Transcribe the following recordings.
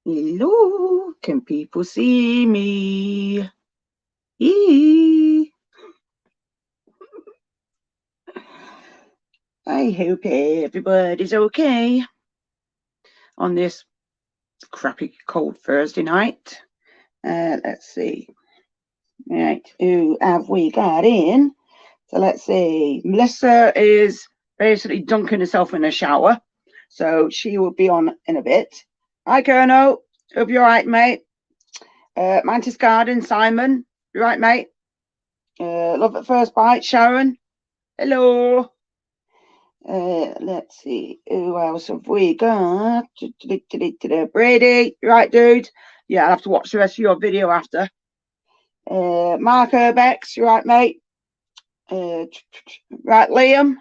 Hello, can people see me? Eee. I hope everybody's okay on this crappy cold Thursday night. Let's see. Right, who have we got in? So let's see. Melissa is basically dunking herself in a shower, so she will be on in a bit. Hi, Colonel. Hope you're all right, mate. Mantis Garden, Simon. You right, mate? Love at First Bite, Sharon. Hello. Let's see. Who else have we got? Brady. You right, dude? Yeah, I'll have to watch the rest of your video after. Mark Urbex. You right, mate? Right, Liam.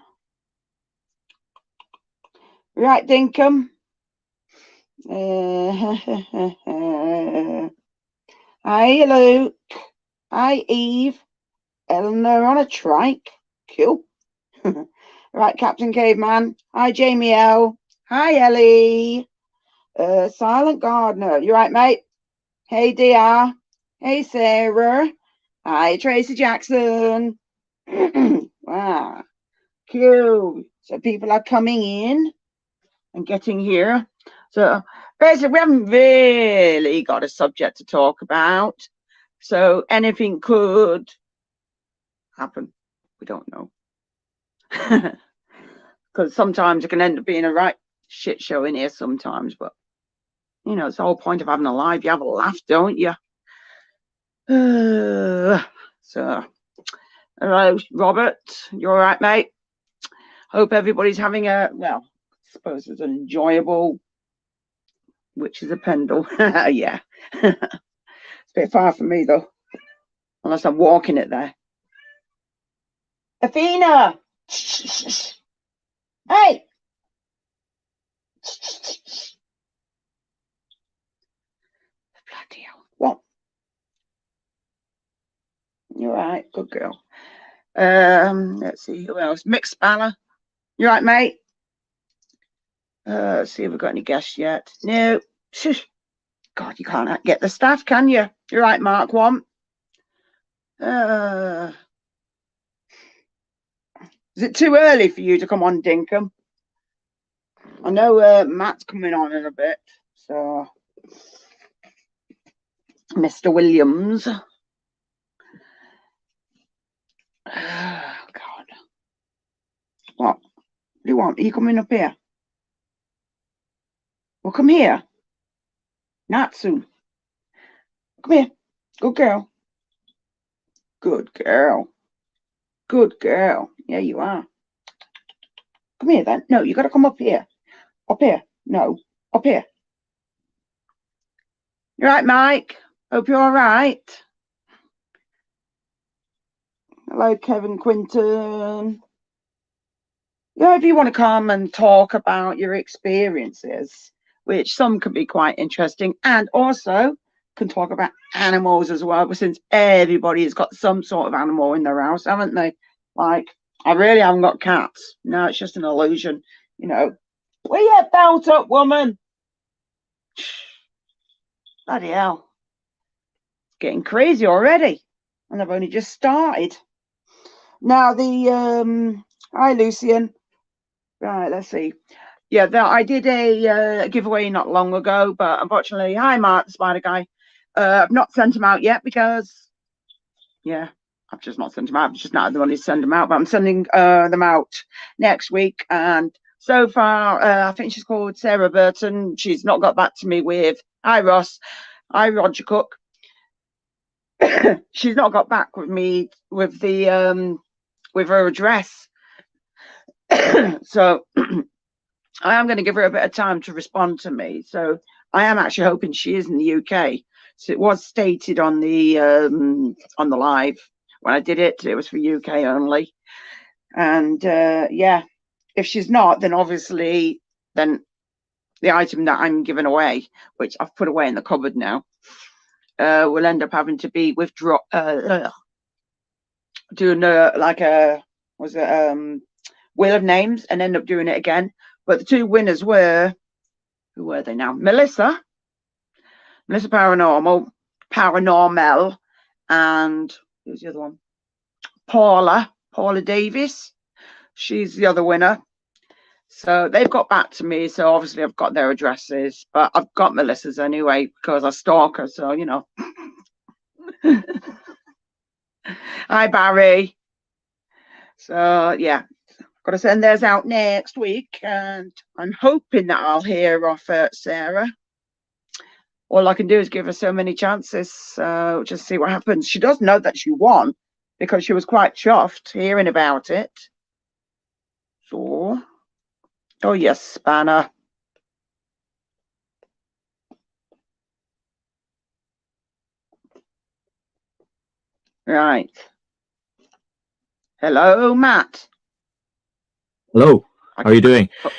Right, Dinkum. Hi, Luke. Hi, Eve. Eleanor on a trike. Cool. Right, Captain Caveman. Hi, Jamie L. Hi, Ellie. Silent Gardener. You right, mate? Hey, DR. Hey, Sarah. Hi, Tracy Jackson. Wow. Cool. So people are coming in and getting here. So basically, we haven't really got a subject to talk about. So anything could happen. We don't know. Because sometimes it can end up being a right shit show in here sometimes. But, you know, it's the whole point of having a live. You have a laugh, don't you? So, hello, Robert. You all right, mate? Hope everybody's having a, well, I suppose it's an enjoyable, which is a pendle. Yeah. It's a bit far from me, though, unless I'm walking it there. Athena! Hey! Bloody hell. What? You're right. Good girl. Let's see who else. Mick Spanner. You right, mate? Let's see if we've got any guests yet. No. Shush. God, you can't get the staff, can you? You're right, Mark One. Is it too early for you to come on, Dinkum? I know Matt's coming on in a bit, so Mr. Williams. Oh, God. What do you want? Are you coming up here? Well, come here. Natsu. Come here. Good girl. Good girl. Good girl. Yeah, you are. Come here, then. No, you got to come up here. Up here. No, up here. You right, Mike? Hope you're all right. Hello, Kevin Quinton. Yeah, if you want to come and talk about your experiences, which some can be quite interesting, and also can talk about animals as well, since everybody has got some sort of animal in their house, haven't they? Like, I really haven't got cats. No, it's just an illusion, you know. Will you belt up, woman? Bloody hell. It's getting crazy already. And I've only just started. Now hi Lucian. Right, let's see. Yeah, I did a giveaway not long ago, but unfortunately, hi Mark, the spider guy. I've not sent them out yet because, yeah, I've just not sent them out. I've just not had the money to send them out, but I'm sending them out next week. And so far, I think she's called Sarah Burton. She's not got back to me with, hi Ross, hi Roger Cook. She's not got back with me with the with her address. So I am going to give her a bit of time to respond to me. So I am actually hoping she is in the UK. So it was stated on the live when I did it. It was for UK only. And yeah, if she's not, then obviously then the item that I'm giving away, which I've put away in the cupboard now, will end up having to be withdrawn. Doing like a wheel of names and end up doing it again. But the two winners were, who were they now? Melissa Melissa Paranormal, and who's the other one? Paula Davis. She's the other winner. So they've got back to me. So obviously I've got their addresses, but I've got Melissa's anyway because I stalk her. So, you know. Hi, Barry. So, yeah, got to send theirs out next week. And I'm hoping that I'll hear off Sarah. All I can do is give her so many chances. Just see what happens. She does know that she won because she was quite chuffed hearing about it. So, oh, yes, Spanner. Right. Hello, Matt. Hello. How are you doing? Oh,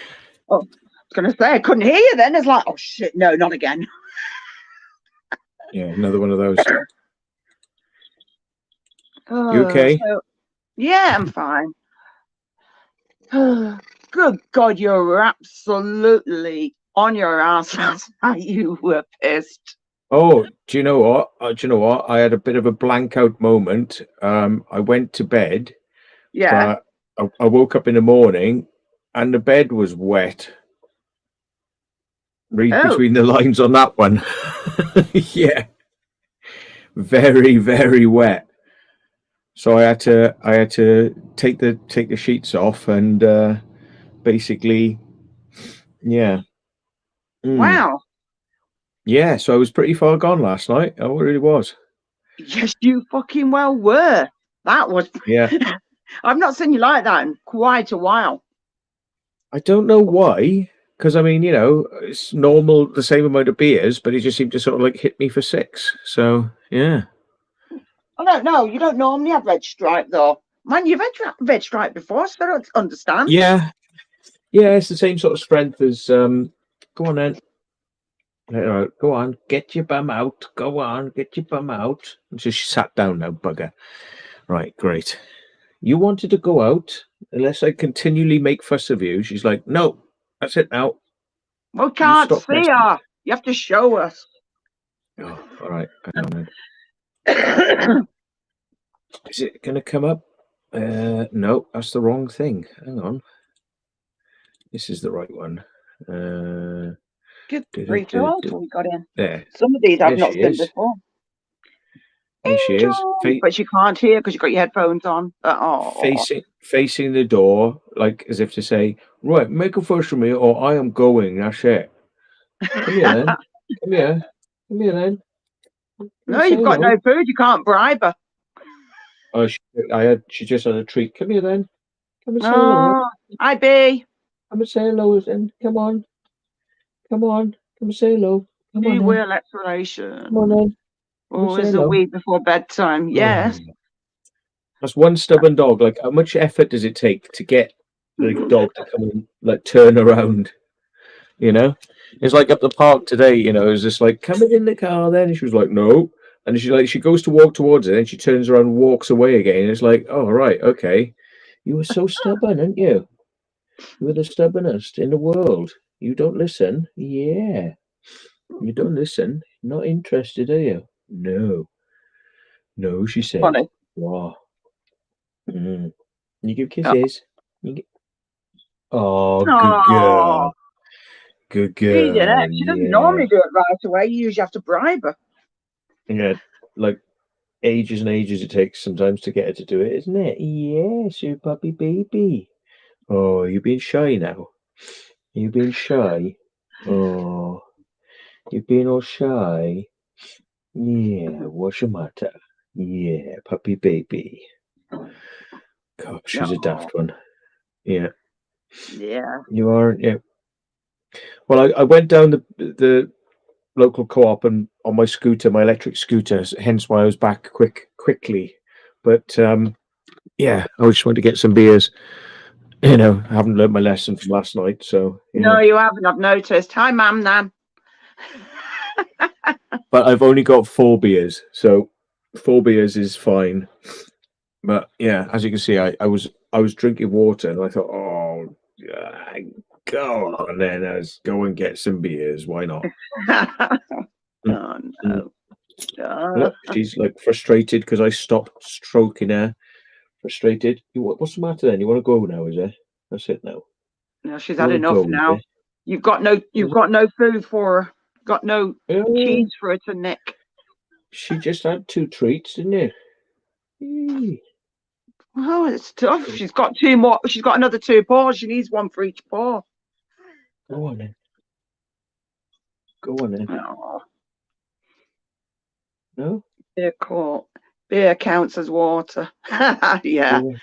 I was going to say, I couldn't hear you then. It's like, oh, shit, no, not again. Yeah, another one of those. You okay? So, yeah, I'm fine. Good God, you were absolutely on your ass last night. You were pissed. Oh, do you know what? I had a bit of a blank out moment. I went to bed, Yeah. but I woke up in the morning and the bed was wet. Read Oh, between the lines on that one. Yeah, very, very wet. So I had to take the sheets off and basically, yeah. wow. Yeah, so I was pretty far gone last night. I really was. Yes, you fucking well were. That was. Yeah. I've not seen you like that in quite a while. I don't know why, because I mean, it's normal, the same amount of beers, but it just seemed to sort of like hit me for 6. So yeah. I don't know. You don't normally have red stripe though. Man, you've had red stripe before, so I don't understand. Yeah, it's the same sort of strength as go on then. Go on, get your bum out. Go on, get your bum out. And so she sat down now, bugger. Right, great. You wanted to go out unless I continually make fuss of you. She's like, no, that's it now. We You can't stop see messing. her. You have to show us. Oh, all right. Hang on then. Is it going to come up? No, that's the wrong thing. Hang on. This is the right one. Good grief, who else have we got in? There. Some of these I've There not she seen is. before. There she is. Angel! But you can't hear because you've got your headphones on. But, oh. Facing the door, like as if to say, right, make a fuss for me or I am going. That's it. Come here then. Come here. Come here then. No, you've got no food. You can't bribe her. Oh, she just had a treat. Come here then. Come and say hello. Oh, hi, B. Come and say hello then. Come on. Come on. Come and say hello. Come on Free then. will exploration. Come on then. Or is a week before bedtime? Yes. Oh, that's one stubborn dog. Like, how much effort does it take to get the dog to come and like turn around? It's like up the park today. It was just like coming in the car. Then and she was like, no, and she goes to walk towards it, and she turns around, and walks away again. And it's like, oh right, okay, you were so stubborn, aren't you? You were the stubbornest in the world. You don't listen. Yeah, you don't listen. Not interested, are you? No. No, she said. Funny. Wow. You give Oh, kisses. Oh, good girl. Good she did girl. it. She doesn't Yeah. normally do it right away. You usually have to bribe her. Yeah. Like ages and ages it takes sometimes to get her to do it, isn't it? Yes, you puppy baby. Oh, you've been shy now. You've been shy. Oh, you've been all shy. Yeah, what's the matter? Yeah, puppy baby. God, she's a daft one. Yeah. Yeah. You are, yeah. Well, I went down the local co-op and on my scooter, my electric scooter, hence why I was back quickly. But yeah, I just wanted to get some beers. I haven't learned my lesson from last night, so yeah. No, you haven't. I've noticed. Hi, Ma'am Nan. But I've only got 4 beers, so 4 beers is fine. But yeah, as you can see, I was drinking water, and I thought, oh, go on then, let's go and get some beers. Why not? Oh Mm. no. Look, she's like frustrated because I stopped stroking her. Frustrated. What's the matter then? You want to go now, is it? That's it now. No, she's You had want to enough go, is now. it? You've got no food for her. Got no Yeah, cheese for her to nick. she just had 2 treats, didn't you? Eee. Oh, it's tough. She's got 2 more. She's got another 2 paws. She needs 1 for each paw. Go on then. Go on then. Oh, No? beer counts as water. Yeah, Go on.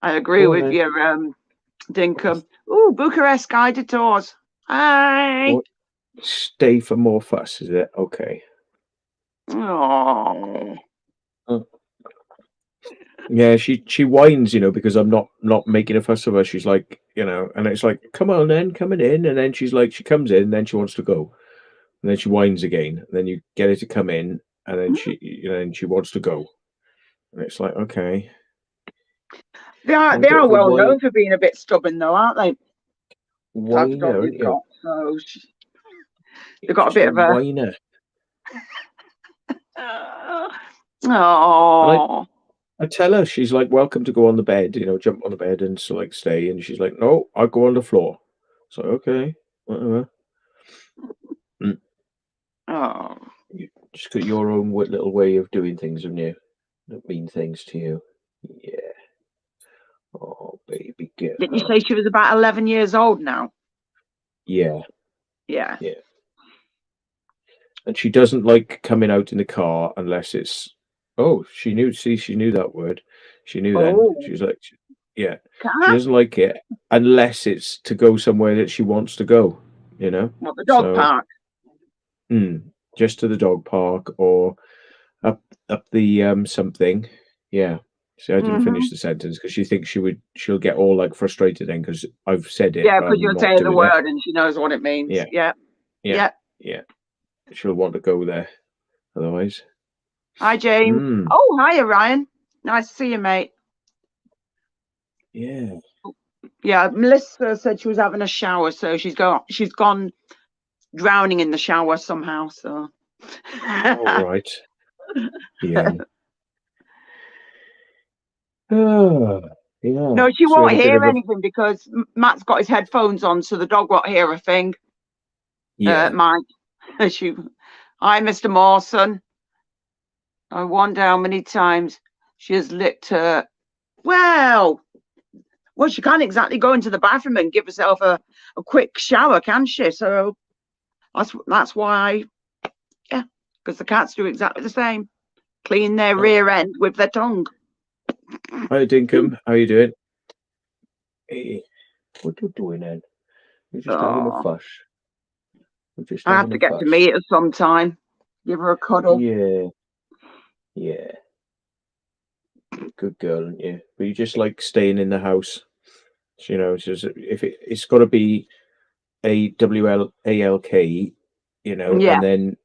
I agree Go on with then. you, Dinkum. Oh, Bucharest guided tours. Hi. Go on. Stay for more fuss, is it? Okay. Oh. Oh. Yeah, she whines, because I'm not making a fuss of her. She's like, and it's like, come on then, coming in, and then she's like, she comes in, and then she wants to go, and then she whines again, and then you get her to come in, and then and she wants to go, and it's like, okay, They are you're a they bit are of a well known for being a bit stubborn, though, aren't they? Type of dog whiner, you've aren't you? got. So You're they've got a just bit a of a. whiner, and Oh. I tell her she's like welcome to go on the bed, jump on the bed and so like stay, and she's like, no, I'll go on the floor. So okay, whatever. Mm. Oh. You just got your own little way of doing things, haven't you? Don't mean things to you. Yeah. Oh, baby Didn't you girl. say she was about 11 years old now? Yeah, Yeah. yeah. And she doesn't like coming out in the car unless it's. Oh, she knew. See, she knew that word. She knew then. Oh. She was like, yeah. She Cat? doesn't like it unless it's to go somewhere that she wants to go. You know. What, the dog So, park? just to the dog park or up the something. Yeah. See, I didn't Hmm. finish the sentence because she thinks she'll get all like frustrated then because I've said it, Yeah, but because I'm you'll not say the doing it. word and she knows what it means. Yeah, Yeah. yeah, Yeah. yeah. She'll want to go there otherwise. Hi, James. Mm, Oh, hiya, Ryan. Nice to see you, mate. yeah. Yeah, Melissa said she was having a shower, so she's gone drowning in the shower somehow. So All right. Yeah. Ah, yeah. no, she So we had won't a bit hear of a anything because Matt's got his headphones on, so the dog won't hear a thing. yeah. Mike, she, hi, Mr. Mawson. I wonder how many times she has licked her. Well, she can't exactly go into the bathroom and give herself a quick shower, can she? So that's why, yeah, because the cats do exactly the same. Clean their Oh. rear end with their tongue. Hi, Dinkum. How you doing? Hey, what you doing then? You're just having a Oh, fuss. You're just I have having to a get to fuss. meet her sometime. Give her a cuddle. Yeah, yeah. Good girl, aren't you? But you just like staying in the house. So, it's just, if it's got to be AWLALK, Yeah. and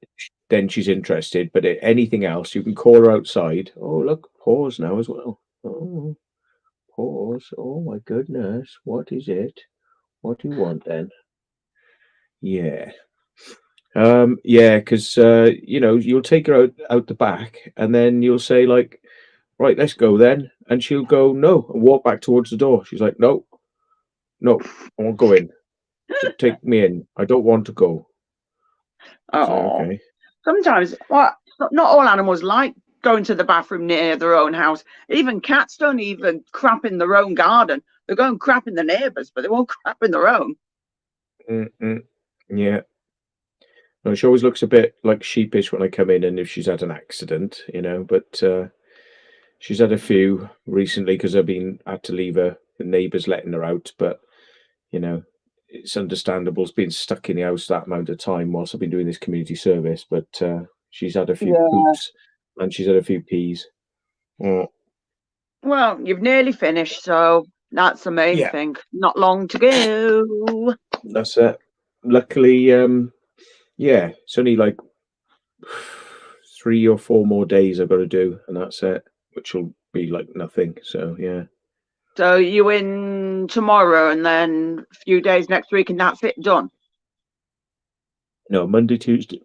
then she's interested. But anything else, you can call her outside. Oh, look, pause now as well. Oh, pause. Oh my goodness, what is it? What do you want then? Yeah. Yeah, because you'll take her out the back, and then you'll say like, right, let's go then, and she'll go no and walk back towards the door. She's like, no, no, I won't go in. Take me in. I don't want to go. It's like, Oh. okay. Sometimes, well, not all animals like going to the bathroom near their own house. Even cats don't even crap in their own garden. They go and crap in the neighbours, but they won't crap in their own. Mm-mm. Yeah. No, she always looks a bit like sheepish when I come in, and if she's had an accident, but she's had a few recently because I've been had to leave her. The neighbours letting her out, but it's understandable. It's been stuck in the house that amount of time whilst I've been doing this community service. But she's had a few Yeah. poops and she's had a few peas. Mm, Well, you've nearly finished, so that's the main yeah, thing. Not long to go. that's it. Luckily, yeah, it's only like 3 or 4 more days I've got to do, and that's it, which will be like nothing. So yeah. So you in tomorrow and then a few days next week, and that's it done. No, Monday, Tuesday,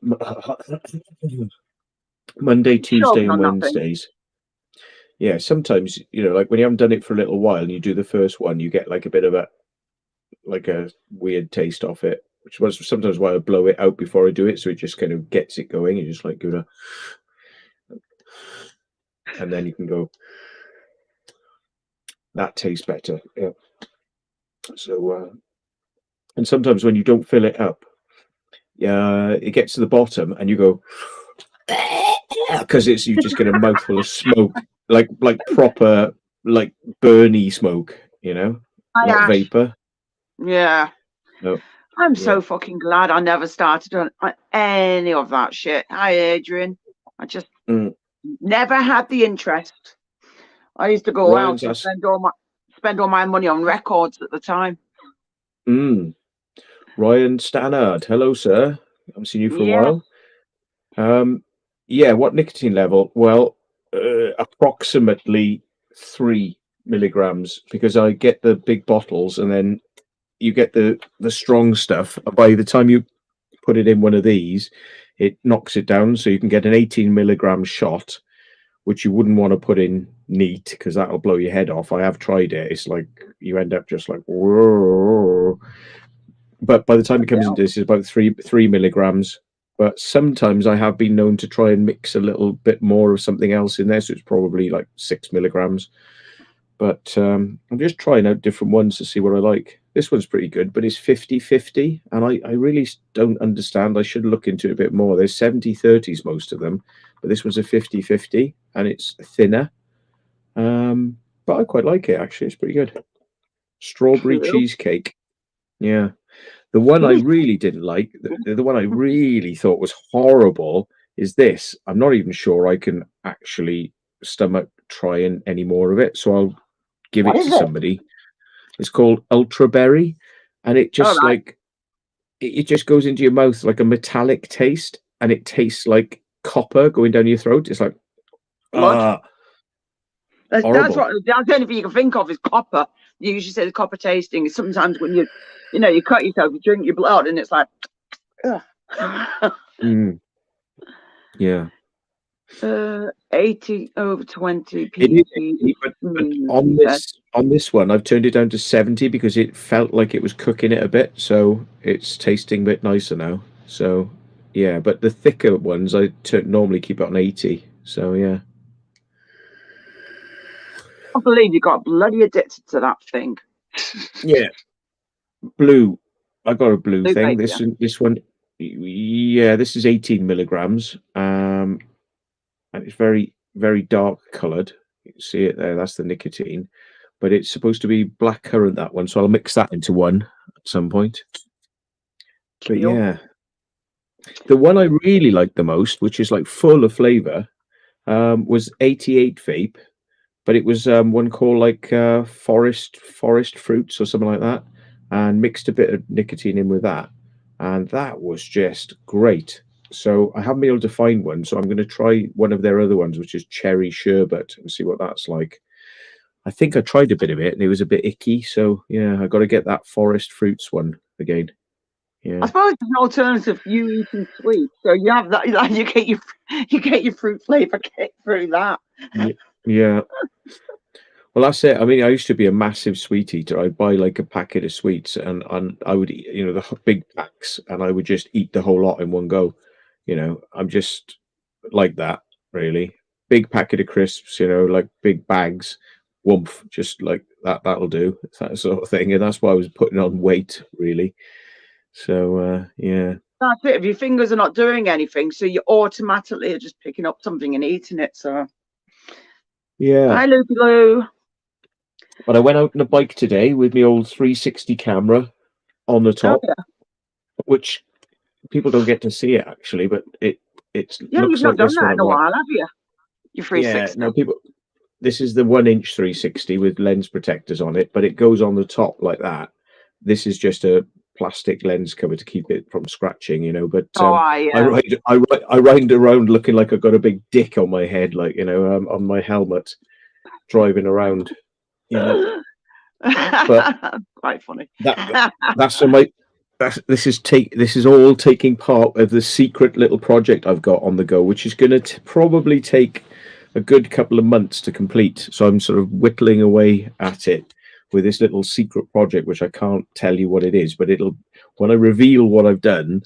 Monday, Sure, Tuesday, and on nothing. Wednesdays. Yeah, sometimes like when you haven't done it for a little while and you do the first one, you get like a bit of a weird taste off it, which was sometimes why I blow it out before I do it, so it just kind of gets it going. You just like go to, and then you can go. That tastes better. Yeah. So, and sometimes when you don't fill it up, it gets to the bottom, and you go because you just get a mouthful of smoke, like proper like burny smoke, Hi, not Ash. vapor. Yeah. No, I'm yeah, so fucking glad I never started on any of that shit. Hi, Adrian. I just never had the interest. I used to go out Ryan's and asked. spend all my money on records at the time. Ryan Stannard, hello, sir. I haven't seen you for a Yeah. while. Yeah, what nicotine level? Well, approximately 3 milligrams because I get the big bottles and then you get the strong stuff. By the time you put it in one of these, it knocks it down, so you can get an 18 milligram shot, which you wouldn't want to put in neat because that'll blow your head off. I have tried it. It's like you end up just like whoa. But by the time it comes into this, it's about three milligrams. But sometimes I have been known to try and mix a little bit more of something else in there, so it's probably like 6 milligrams. But I'm just trying out different ones to see what I like. This one's pretty good, but it's 50-50, and I really don't understand. I should look into it a bit more. There's 70-30s, most of them, but this one's a 50-50, and it's thinner. But I quite like it, actually. It's pretty good. Strawberry Cool. cheesecake. Yeah. The one I Cheese. really didn't like, the one I really thought was horrible, is this. I'm not even sure I can actually stomach trying any more of it, so I'll give What it is to it? somebody. It's called Ultra Berry, and it All just right. like it just goes into your mouth like a metallic taste, and it tastes like copper going down your throat. It's like Blood. That's horrible. the only thing you can think of is copper. You usually say the copper tasting. Sometimes when you cut yourself, you drink your blood, and it's like, ugh. Mm, yeah. 80 over 20 It is, pp. but on this one, I've turned it down to 70 because it felt like it was cooking it a bit, so it's tasting a bit nicer now. So yeah, but the thicker ones normally keep it on 80. So yeah, I believe you got bloody addicted to that thing. yeah. Blue, I got a blue Blue thing. vape, This one, yeah, this is 18 milligrams. And it's very very dark coloured. You can see it there. That's the nicotine, but it's supposed to be black currant, that one. So I'll mix that into one at some point. But Kill. yeah, the one I really liked the most, which is like full of flavour, was 88 vape, but it was one called like forest fruits or something like that, and mixed a bit of nicotine in with that, and that was just great. So I haven't been able to find one, so I'm going to try one of their other ones, which is cherry sherbet, and see what that's like. I think I tried a bit of it, and it was a bit icky. So yeah, I got to get that forest fruits one again. I Yeah, suppose it's an alternative for you eating sweet, so you have that. Like, you get your fruit flavour kick through that. yeah, yeah. Well, that's it. I mean, I used to be a massive sweet eater. I'd buy like a packet of sweets, and I would eat, the big packs, and I would just eat the whole lot in one go. I'm just like that, really. Big packet of crisps, like big bags, woomph, just like that. That'll do, that sort of thing. And that's why I was putting on weight, really. So, yeah, That's it. If your fingers are not doing anything, so you automatically are just picking up something and eating it. So, yeah. hi, Loopy Loo. But I went out on a bike today with my old 360 camera on the Oh top, yeah, which people don't get to see it actually, but it yeah. You've looks not like done this that one in I'm a like. while, have you? You're Yeah, 360. no, people. This is the 1 inch 360 with lens protectors on it, but it goes on the top like that. This is just a plastic lens cover to keep it from scratching. But Oh, I ride around looking like I've got a big dick on my head, like on my helmet, driving around. But quite funny. that that's on my this is all taking part of the secret little project I've got on the go, which is going to probably take a good couple of months to complete. So I'm sort of whittling away at it with this little secret project, which I can't tell you what it is, but it'll, when I reveal what I've done,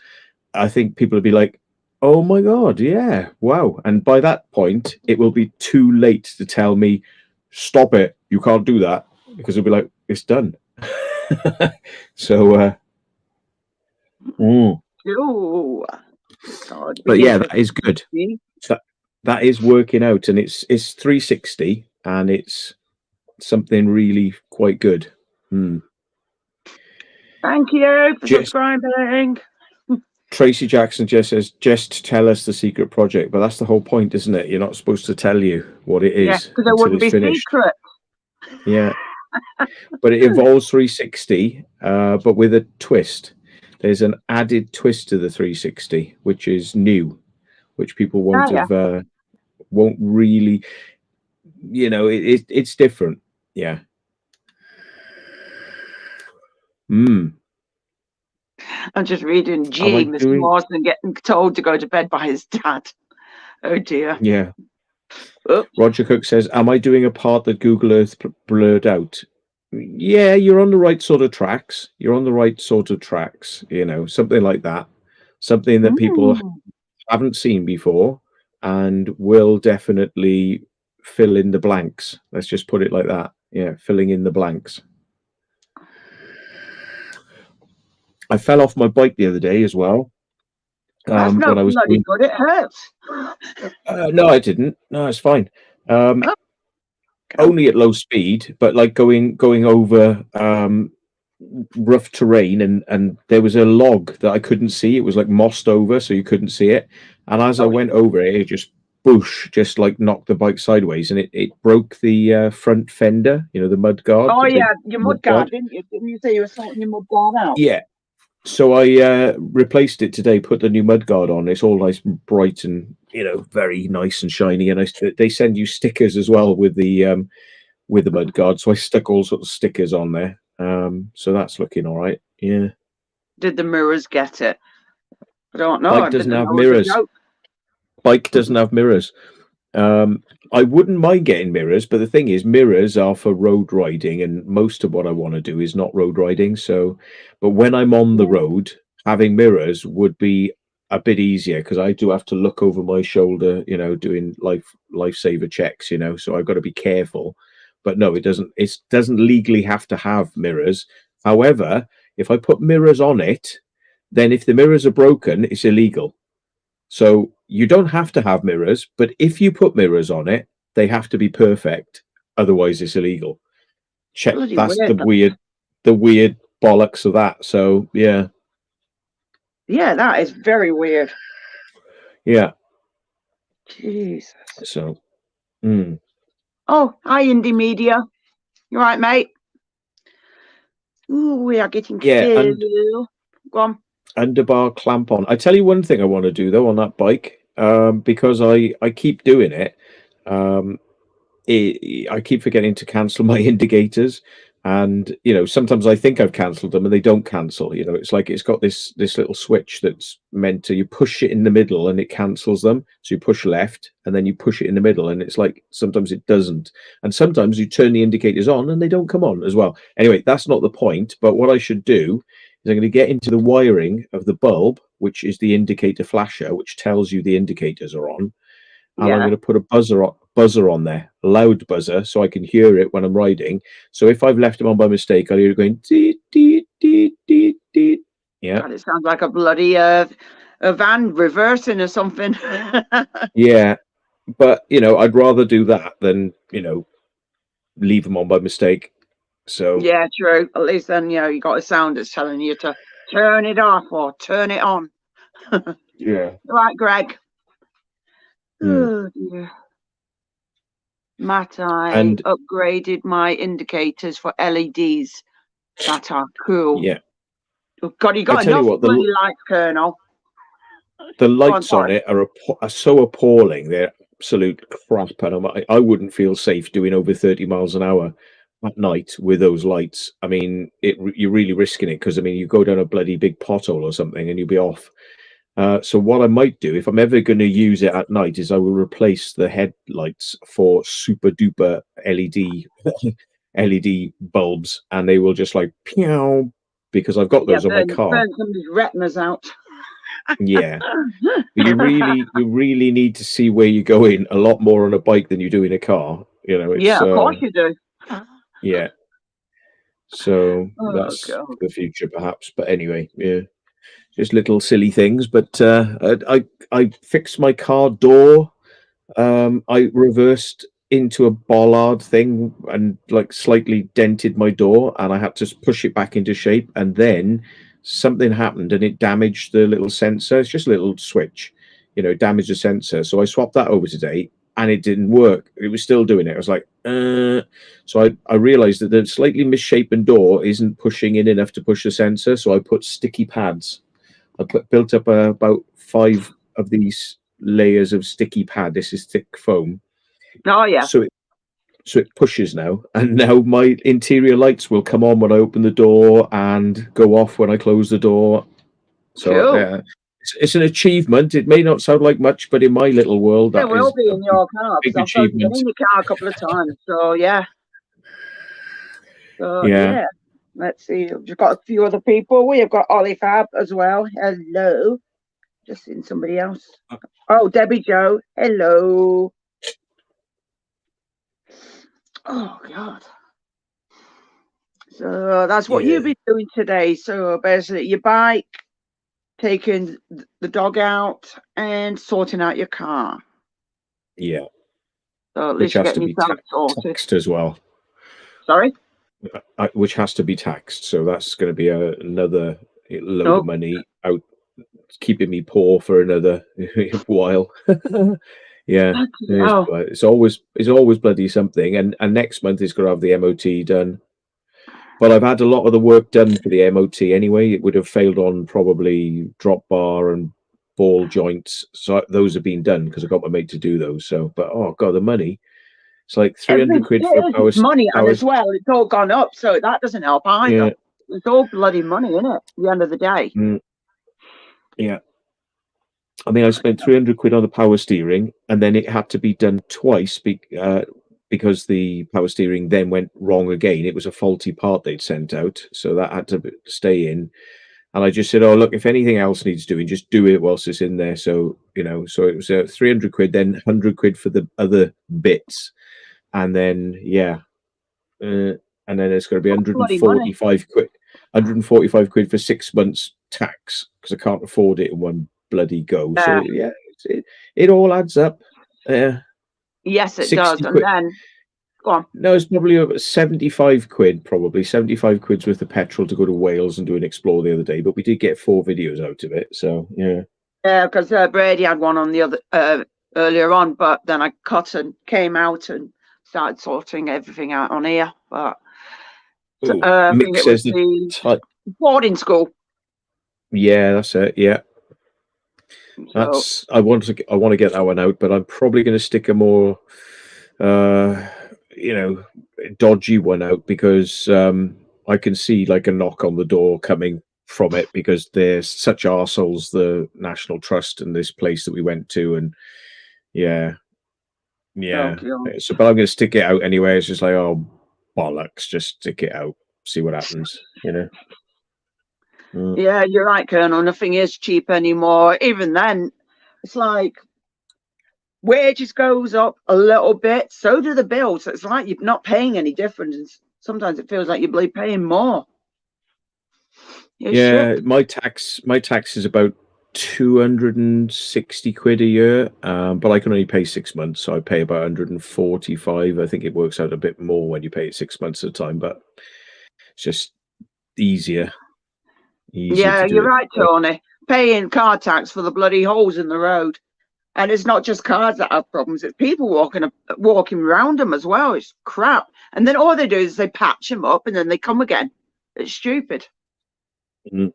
I think people will be like, "Oh my god, yeah, wow!" And by that point, it will be too late to tell me, "Stop it, you can't do that," because it'll be like, "It's done." So, Ooh, God, but be yeah, that is interesting. good. So that is working out, and it's 360, and it's something really quite good. Thank you for Just subscribing. Tracy Jackson just says, "Just tell us the secret project," but that's the whole point, isn't it? You're not supposed to tell you what it Yeah, is because it until wouldn't it's be finished. secret. Yeah, but it involves 360, but with a twist. There's an added twist to the 360, which is new, which people Oh, yeah. won't really, it's different. Yeah. I'm just reading Am I James doing? Marsden getting told to go to bed by his dad. Oh dear. Yeah. Oops. Roger Cook says, "Am I doing a part that Google Earth blurred out?" Yeah, you're on the right sort of tracks. You're on the right sort of tracks. Something like that. Something that people Mm. haven't seen before and will definitely fill in the blanks. Let's just put it like that. Yeah, filling in the blanks. I fell off my bike the other day as well. That's no When I was bloody doing. good. It hurts. No, I didn't. No, it's fine. Oh, Only at low speed, but like going over rough terrain, and there was a log that I couldn't see. It was like mossed over, so you couldn't see it. And as I oh, went over it, it just boosh, just like knocked the bike sideways, and it broke the front fender. The mud guard, oh, the big yeah, your mud mud guard, guard. didn't you? Didn't you say you were sorting your mud guard out? Yeah. So I replaced it today, put the new mud guard on. It's all nice and bright and very nice and shiny. And they send you stickers as well with the mud guard. So I stuck all sorts of stickers on there. So that's looking all right. Yeah. Did the mirrors get it? I don't know. Bike I doesn't didn't have know it was a mirrors. joke. Bike doesn't have mirrors. I wouldn't mind getting mirrors, but the thing is, mirrors are for road riding, and most of what I want to do is not road riding. So, but when I'm on the Yeah. road, having mirrors would be a bit easier because I do have to look over my shoulder, doing lifesaver checks, so I've got to be careful. But no, it doesn't legally have to have mirrors. However, if I put mirrors on it, then if the mirrors are broken, it's illegal. So you don't have to have mirrors, but if you put mirrors on it, they have to be perfect. Otherwise, it's illegal. Check. Bloody That's weird. the weird bollocks of that. So yeah, Yeah, that is very weird. yeah. Jesus. So Oh, hi, Indie Media. You right, mate? Ooh, we are getting yeah, full. and Go on. underbar clamp on. I tell you one thing I want to do though on that bike, because I keep doing it. Um, I keep forgetting to cancel my indicators, and sometimes I think I've cancelled them and they don't cancel. It's like it's got this little switch that's meant to, you push it in the middle and it cancels them. So you push left and then you push it in the middle, and it's like sometimes it doesn't, and sometimes you turn the indicators on and they don't come on as well. Anyway, that's not the point. But what I should do is I'm going to get into the wiring of the bulb, which is the indicator flasher, which tells you the indicators are on, and I'm Yeah. going to put a buzzer on there, a loud buzzer, so I can hear it when I'm riding. So if I've left them on by mistake, I'll hear it going dee, dee, dee, dee, dee. Yeah, God, it sounds like a bloody a van reversing or something. yeah. But I'd rather do that than leave them on by mistake. So Yeah, true. At least then, you got a sound that's telling you to turn it off or turn it on. yeah. Right, Greg. Hmm. Oh dear. Matt, I And upgraded my indicators for LEDs that are cool. yeah, Oh, God, you I got tell you enough what, bloody lights, Colonel. the Go on, lights on sorry. it are so appalling. They're absolute crap, and I wouldn't feel safe doing over 30 miles an hour at night with those lights, I mean, you're really risking it, because I mean, you go down a bloody big pothole or something and you'll be off. So what I might do, if I'm ever going to use it at night, is I will replace the headlights for super duper LED bulbs, and they will just like pew, because I've got Yeah, those on my car. burn somebody's retinas out. Yeah, but you really need to see where you're going a lot more on a bike than you do in a car. You know, Yeah, it's of course you do. yeah. So Oh that's God. the future, perhaps. But anyway, yeah, just little silly things. But I fixed my car door. I reversed into a bollard thing and like slightly dented my door, and I had to push it back into shape. And then something happened, and it damaged the little sensor. It's just a little switch, damaged the sensor. So I swapped that over today, and it didn't work. It was still doing it. I was like, So I realized that the slightly misshapen door isn't pushing in enough to push the sensor. So I put sticky pads. Built up about 5 of these layers of sticky pad. This is thick foam. Oh yeah. So it pushes now, and now my interior lights will come on when I open the door and go off when I close the door. So Cool. it's an achievement. It may not sound like much, but in my little world, It that will is be a in your car big because I've been achievement. in your car a couple of times. So yeah. So Yeah. yeah. Let's see. We've got a few other people. We have got Ollie Fab as well. Hello. Just seen somebody else. Oh, Debbie Joe. Hello. Oh God. So that's what you've Yeah. been doing today. So basically, your bike, taking the dog out, and sorting out your car. Yeah. So at Which least you're has to getting be yourself sorted. taxed as well. Sorry. Which has to be taxed. So that's going to be another load of Oh, money out, keeping me poor for another while. Yeah, it is, oh, but it's always bloody something. And next month is going to have the MOT done. But I've had a lot of the work done for the MOT anyway. It would have failed on probably drop bar and ball joints. So those have been done because I got my mate to do those. So, but oh god, the money. It's like 300 everything quid for a it is money, and power. as well, it's all gone up, so that doesn't help either. Yeah, It's all bloody money, isn't it? At the end of the day. mm, yeah. I mean, I spent 300 quid on the power steering, and then it had to be done twice because the power steering then went wrong again. It was a faulty part they'd sent out, so that had to stay in. And I just said, "Oh, look, if anything else needs doing, just do it whilst it's in there." So so it was 300 quid, then 100 quid for the other bits, and then and then it's going to be Bloody money. 145 quid, 145 quid for 6 months tax because I can't afford it in one bloody go. So yeah, it all adds up. Yes, it does. 60 And quid. then, go on. No, it's probably about 75 quid, probably 75 quid's worth of petrol to go to Wales and do an explore the other day. But we did get 4 videos out of it. So yeah. Yeah, because Brady had one on the other earlier on, but then I cut and came out and started sorting everything out on here. But Ooh, I think Mick it was says the the type. boarding school. Yeah, that's it. Yeah. So I want to get that one out, but I'm probably going to stick a more uh dodgy one out because I can see like a knock on the door coming from it because they're such arseholes, the National Trust and this place that we went to, and yeah, oh yeah. God. So, but I'm going to stick it out anyway. It's just like, oh bollocks, just stick it out, see what happens. Mm. Yeah, you're right, Colonel. Nothing is cheap anymore. Even then, it's like wages goes up a little bit, so do the bills. So it's like you're not paying any difference. Sometimes it feels like you're paying more. You should. Yeah, my tax is about 260 quid a year, but I can only pay 6 months, so I pay about 145. I think it works out a bit more when you pay it 6 months at a time, but it's just easier easier Yeah, to do you're it right, that way. Tony. Paying car tax for the bloody holes in the road. And it's not just cars that have problems, it's people walking around them as well. It's crap. And then all they do is they patch them up and then they come again. It's stupid. Mm.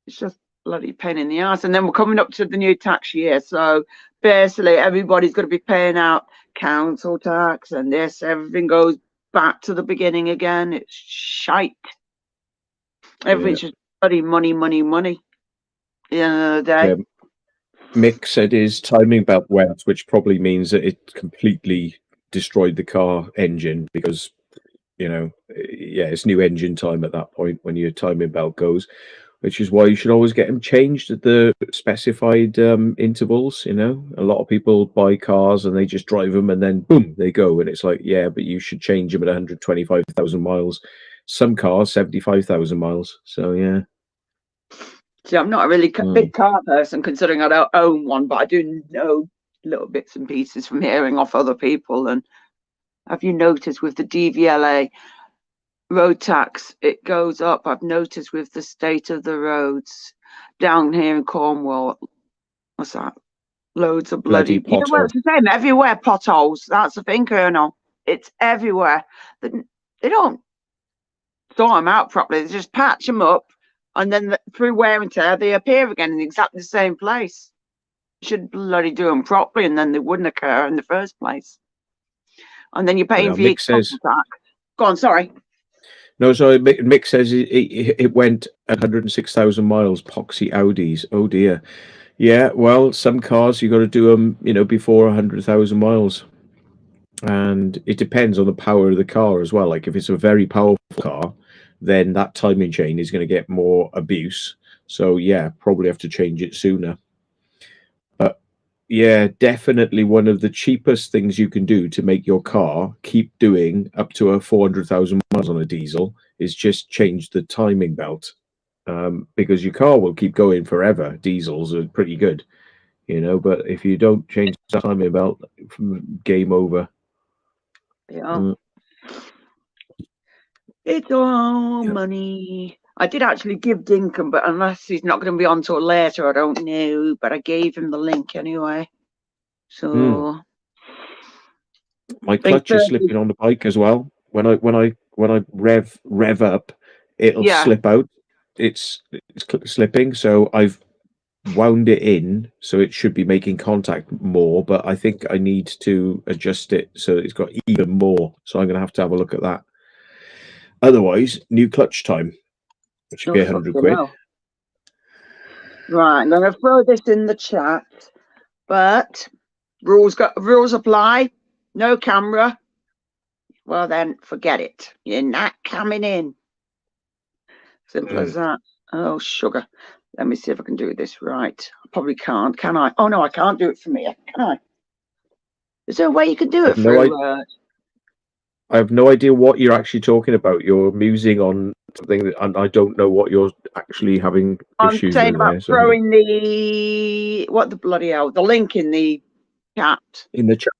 It's just bloody pain in the ass. And then we're coming up to the new tax year. So basically everybody's going to be paying out council tax and this, everything goes back to the beginning again. It's shite. Everything's just bloody money, money, money. At the end of the day. Yeah. Mick said his timing belt went, which probably means that it completely destroyed the car engine because, it's new engine time at that point when your timing belt goes, which is why you should always get them changed at the specified intervals. A lot of people buy cars and they just drive them and then boom, they go. And it's like, yeah, but you should change them at 125,000 miles. Some cars, 75,000 miles. So, yeah. See, I'm not a really big car person, considering I don't own one, but I do know little bits and pieces from hearing off other people. And have you noticed with the DVLA road tax, it goes up? I've noticed with the state of the roads down here in Cornwall. What's that? Loads of bloody potholes. You know what, it's the same everywhere, potholes. That's the thing, Colonel. It's everywhere. They don't sort them out properly. They just patch them up. And then through wear and tear, they appear again in exactly the same place. You should bloody do them properly, and then they wouldn't occur in the first place. And then you're paying for your council tax. Go on, sorry. No, sorry. Mick says it went at 106,000 miles. Poxy Audis. Oh dear. Yeah. Well, some cars you got to do them, before 100,000 miles, and it depends on the power of the car as well. Like if it's a very powerful car, then that timing chain is going to get more abuse. So yeah, probably have to change it sooner. But yeah, definitely one of the cheapest things you can do to make your car keep doing up to 400,000 miles on a diesel is just change the timing belt, because your car will keep going forever. Diesels are pretty good, but if you don't change the timing belt, game over. Yeah. It's all money. I did actually give Dinkum, but unless he's not going to be on till later, I don't know. But I gave him the link anyway. So my clutch is slipping on the bike as well. When I rev up, it'll slip out. It's slipping, so I've wound it in, so it should be making contact more. But I think I need to adjust it so it's got even more. So I'm going to have a look at that. Otherwise, new clutch time. It should be 100 quid. Right, I'm going to throw this in the chat, but rules apply. No camera. Well, then forget it. You're not coming in. Simple as that. Oh, sugar. Let me see if I can do this right. I probably can't. Can I? Oh no, I can't do it from here. Can I? Is there a way you can do it through? I have no idea what you're actually talking about. You're musing on something that I don't know what you're actually having issues with. I'm saying about throwing the bloody hell, the link in the chat. In the chat.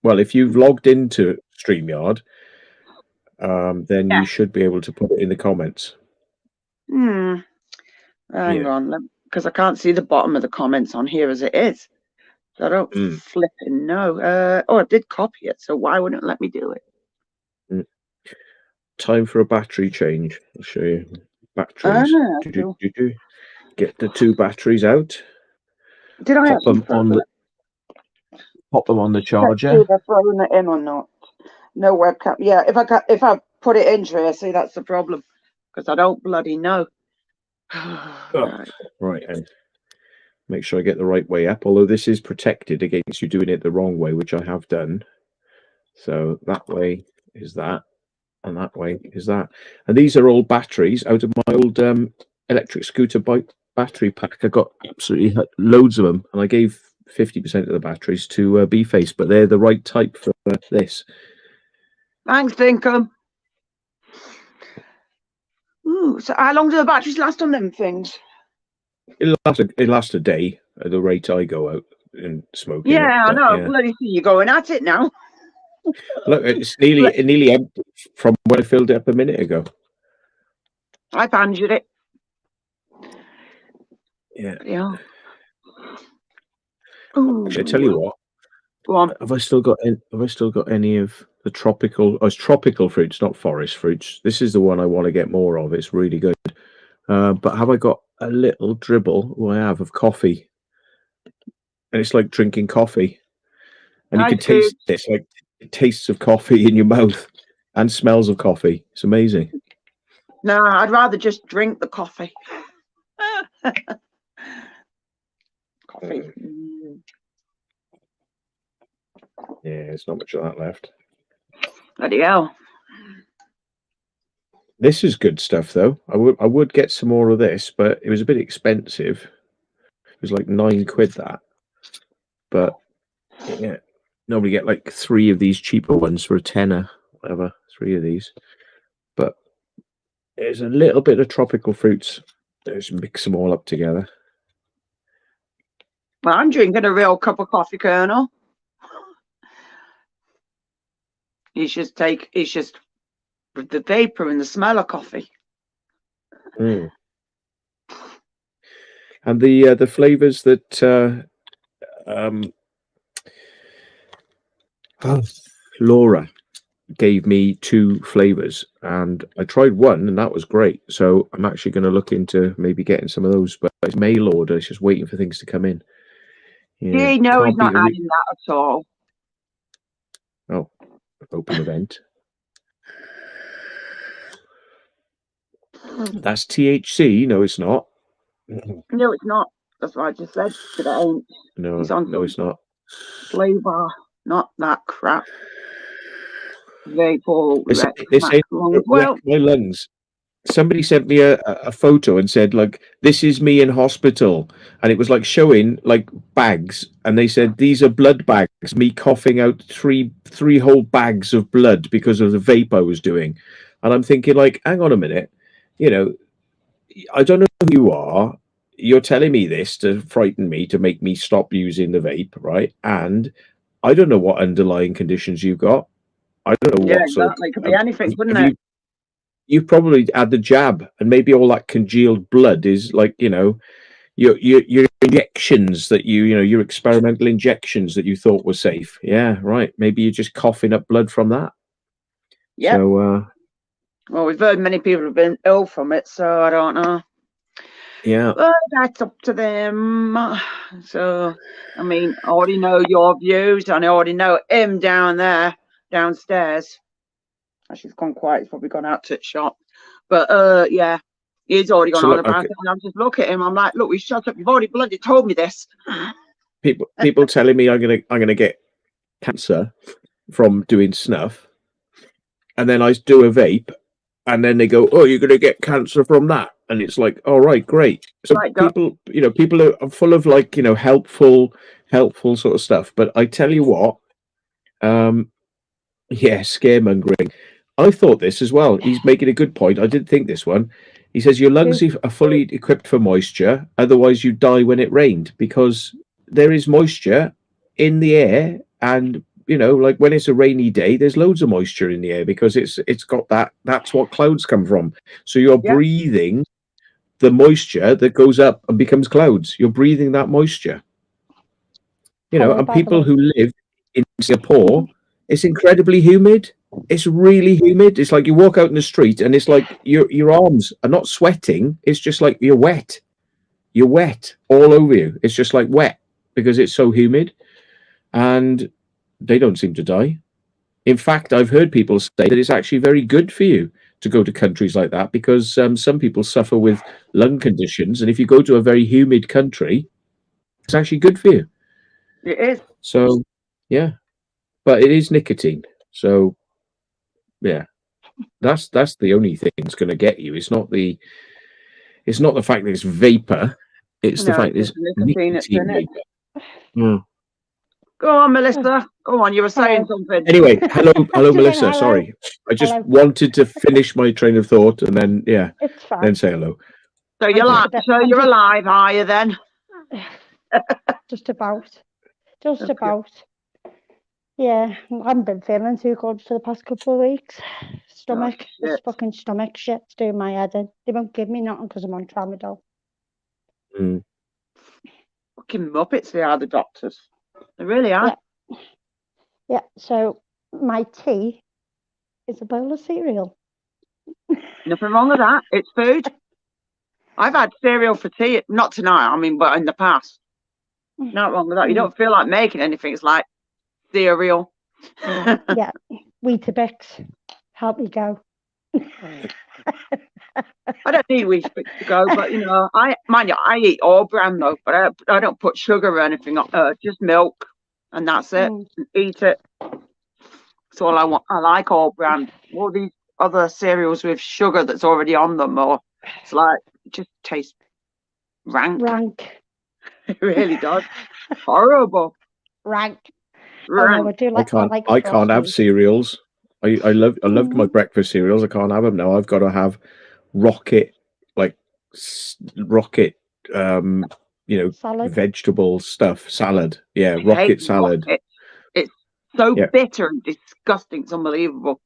Well, if you've logged into StreamYard, then you should be able to put it in the comments. Hang on, because I can't see the bottom of the comments on here as it is. So I don't flipping know. I did copy it, so why wouldn't it let me do it? Time for a battery change. I'll show you. Batteries. Get the 2 batteries out. Did I pop them on the charger? If they're throwing it in or not. No webcam. Yeah, if I put it in, Tracy, that's the problem, because I don't bloody know. Right, and make sure I get the right way up. Although this is protected against you doing it the wrong way, which I have done. So that way is that, and that way is that. And these are all batteries out of my old electric scooter bike battery pack. I got absolutely loads of them, and I gave 50% of the batteries to B-Face, but they're the right type for this. Thanks, Dinkum. Ooh, so how long do the batteries last on them things? It lasts a day at the rate I go out and smoking. Yeah, I know. Yeah. Bloody see you going at it now. Look, it's nearly empty from when I filled it up a minute ago. I pangered it. Yeah. Ooh. Actually, I tell you what. Go on. Have I still got any of the tropical? Oh, it's tropical fruits, not forest fruits. This is the one I want to get more of. It's really good. But have I got a little dribble? Well, I have, of coffee, and it's like drinking coffee, and you can taste this, like it tastes of coffee in your mouth. and smells of coffee. It's amazing. No, I'd rather just drink the coffee. Coffee. Yeah, there's not much of that left. Bloody hell. This is good stuff, though. I would get some more of this, but it was a bit expensive. It was like £9 that. But yeah, nobody get like 3 of these cheaper ones for a tenner, whatever. 3 of these. But there's a little bit of tropical fruits. Just mix them all up together. Well, I'm drinking a real cup of coffee, Colonel. It's just the vapor and the smell of coffee. Mm. And the flavors that Laura gave me 2 flavors, and I tried one, and that was great. So I'm actually going to look into maybe getting some of those, but it's mail order. It's just waiting for things to come in. Yeah, no, he's not adding that at all. Oh, open event. That's THC. No, it's not. No, it's not. That's what I just said. That it ain't. No, it's not. Flavor, not that crap. Vapor. They say well, my lungs. Somebody sent me a photo and said, like, this is me in hospital, and it was like showing like bags, and they said these are blood bags, me coughing out three whole bags of blood because of the vape I was doing. And I'm thinking, like, hang on a minute, you know, I don't know who you are. You're telling me this to frighten me, to make me stop using the vape, right? And I don't know what underlying conditions you've got. I don't know what sort of, it could be anything, couldn't it? You've probably had the jab, and maybe all that congealed blood is like, you know, your injections that your experimental injections that you thought were safe. Yeah, right. Maybe you're just coughing up blood from that. Yeah. So, well, we've heard many people have been ill from it, so I don't know. Yeah. Well, that's up to them. So, I mean, I already know your views, and I already know him downstairs. She's gone quiet. He's probably gone out to the shop. But yeah, he's already gone on about it. And I'm just looking at him. I'm like, look, we shut up. You've already bloody told me this. People telling me I'm gonna get cancer from doing snuff, and then I do a vape, and then they go, "Oh, you're gonna get cancer from that," and it's like, "All right, great." So right, people are full of like helpful sort of stuff. But I tell you what, yeah, scaremongering. I thought this as well. He's making a good point. I didn't think this one. He says your lungs are fully equipped for moisture, otherwise you die when it rained, because there is moisture in the air, and like when it's a rainy day, there's loads of moisture in the air because it's got that's what clouds come from. So you're breathing the moisture that goes up and becomes clouds. You're breathing that moisture. And people who live in Singapore, it's incredibly humid. It's really humid. It's like you walk out in the street and it's like your arms are not sweating. It's just like you're wet. You're wet all over you. It's just like wet because it's so humid. And they don't seem to die. In fact, I've heard people say that it's actually very good for you to go to countries like that because some people suffer with lung conditions. And if you go to a very humid country, it's actually good for you. It is. So, yeah. But it is nicotine. So, yeah, that's the only thing that's going to get you. It's not the fact that it's vapor. It's the fact that it's nicotine vapor. Mm. Go on, Melissa. Go on. You were saying something. Anyway, hello, Melissa. Hello. Sorry, I just wanted to finish my train of thought and then then say hello. So you're you're alive, are you then? Just about. Yeah, I haven't been feeling too good for the past couple of weeks. This fucking stomach shit's doing my head in. They won't give me nothing because I'm on tramadol. Mm. Fucking muppets they are, the doctors. They really are. Yeah, so my tea is a bowl of cereal. Nothing wrong with that. It's food. I've had cereal for tea, not tonight, I mean, but in the past. Not wrong with that. You don't feel like making anything. It's like cereal. Yeah, Weetabix, help me go. I don't need wheat bix to go, but I eat all bran though, but I don't put sugar or anything on. Just milk, and that's it. Eat it. That's all I want. I like all bran. All these other cereals with sugar that's already on them, or it's like it just tastes rank. It really does. Horrible. Rank. Oh no, I do like. I can't have cereals. I loved my breakfast cereals. I can't have them now. I've got to have rocket salad. vegetable stuff, salad. Yeah, rocket salad. It's so bitter and disgusting. It's unbelievable.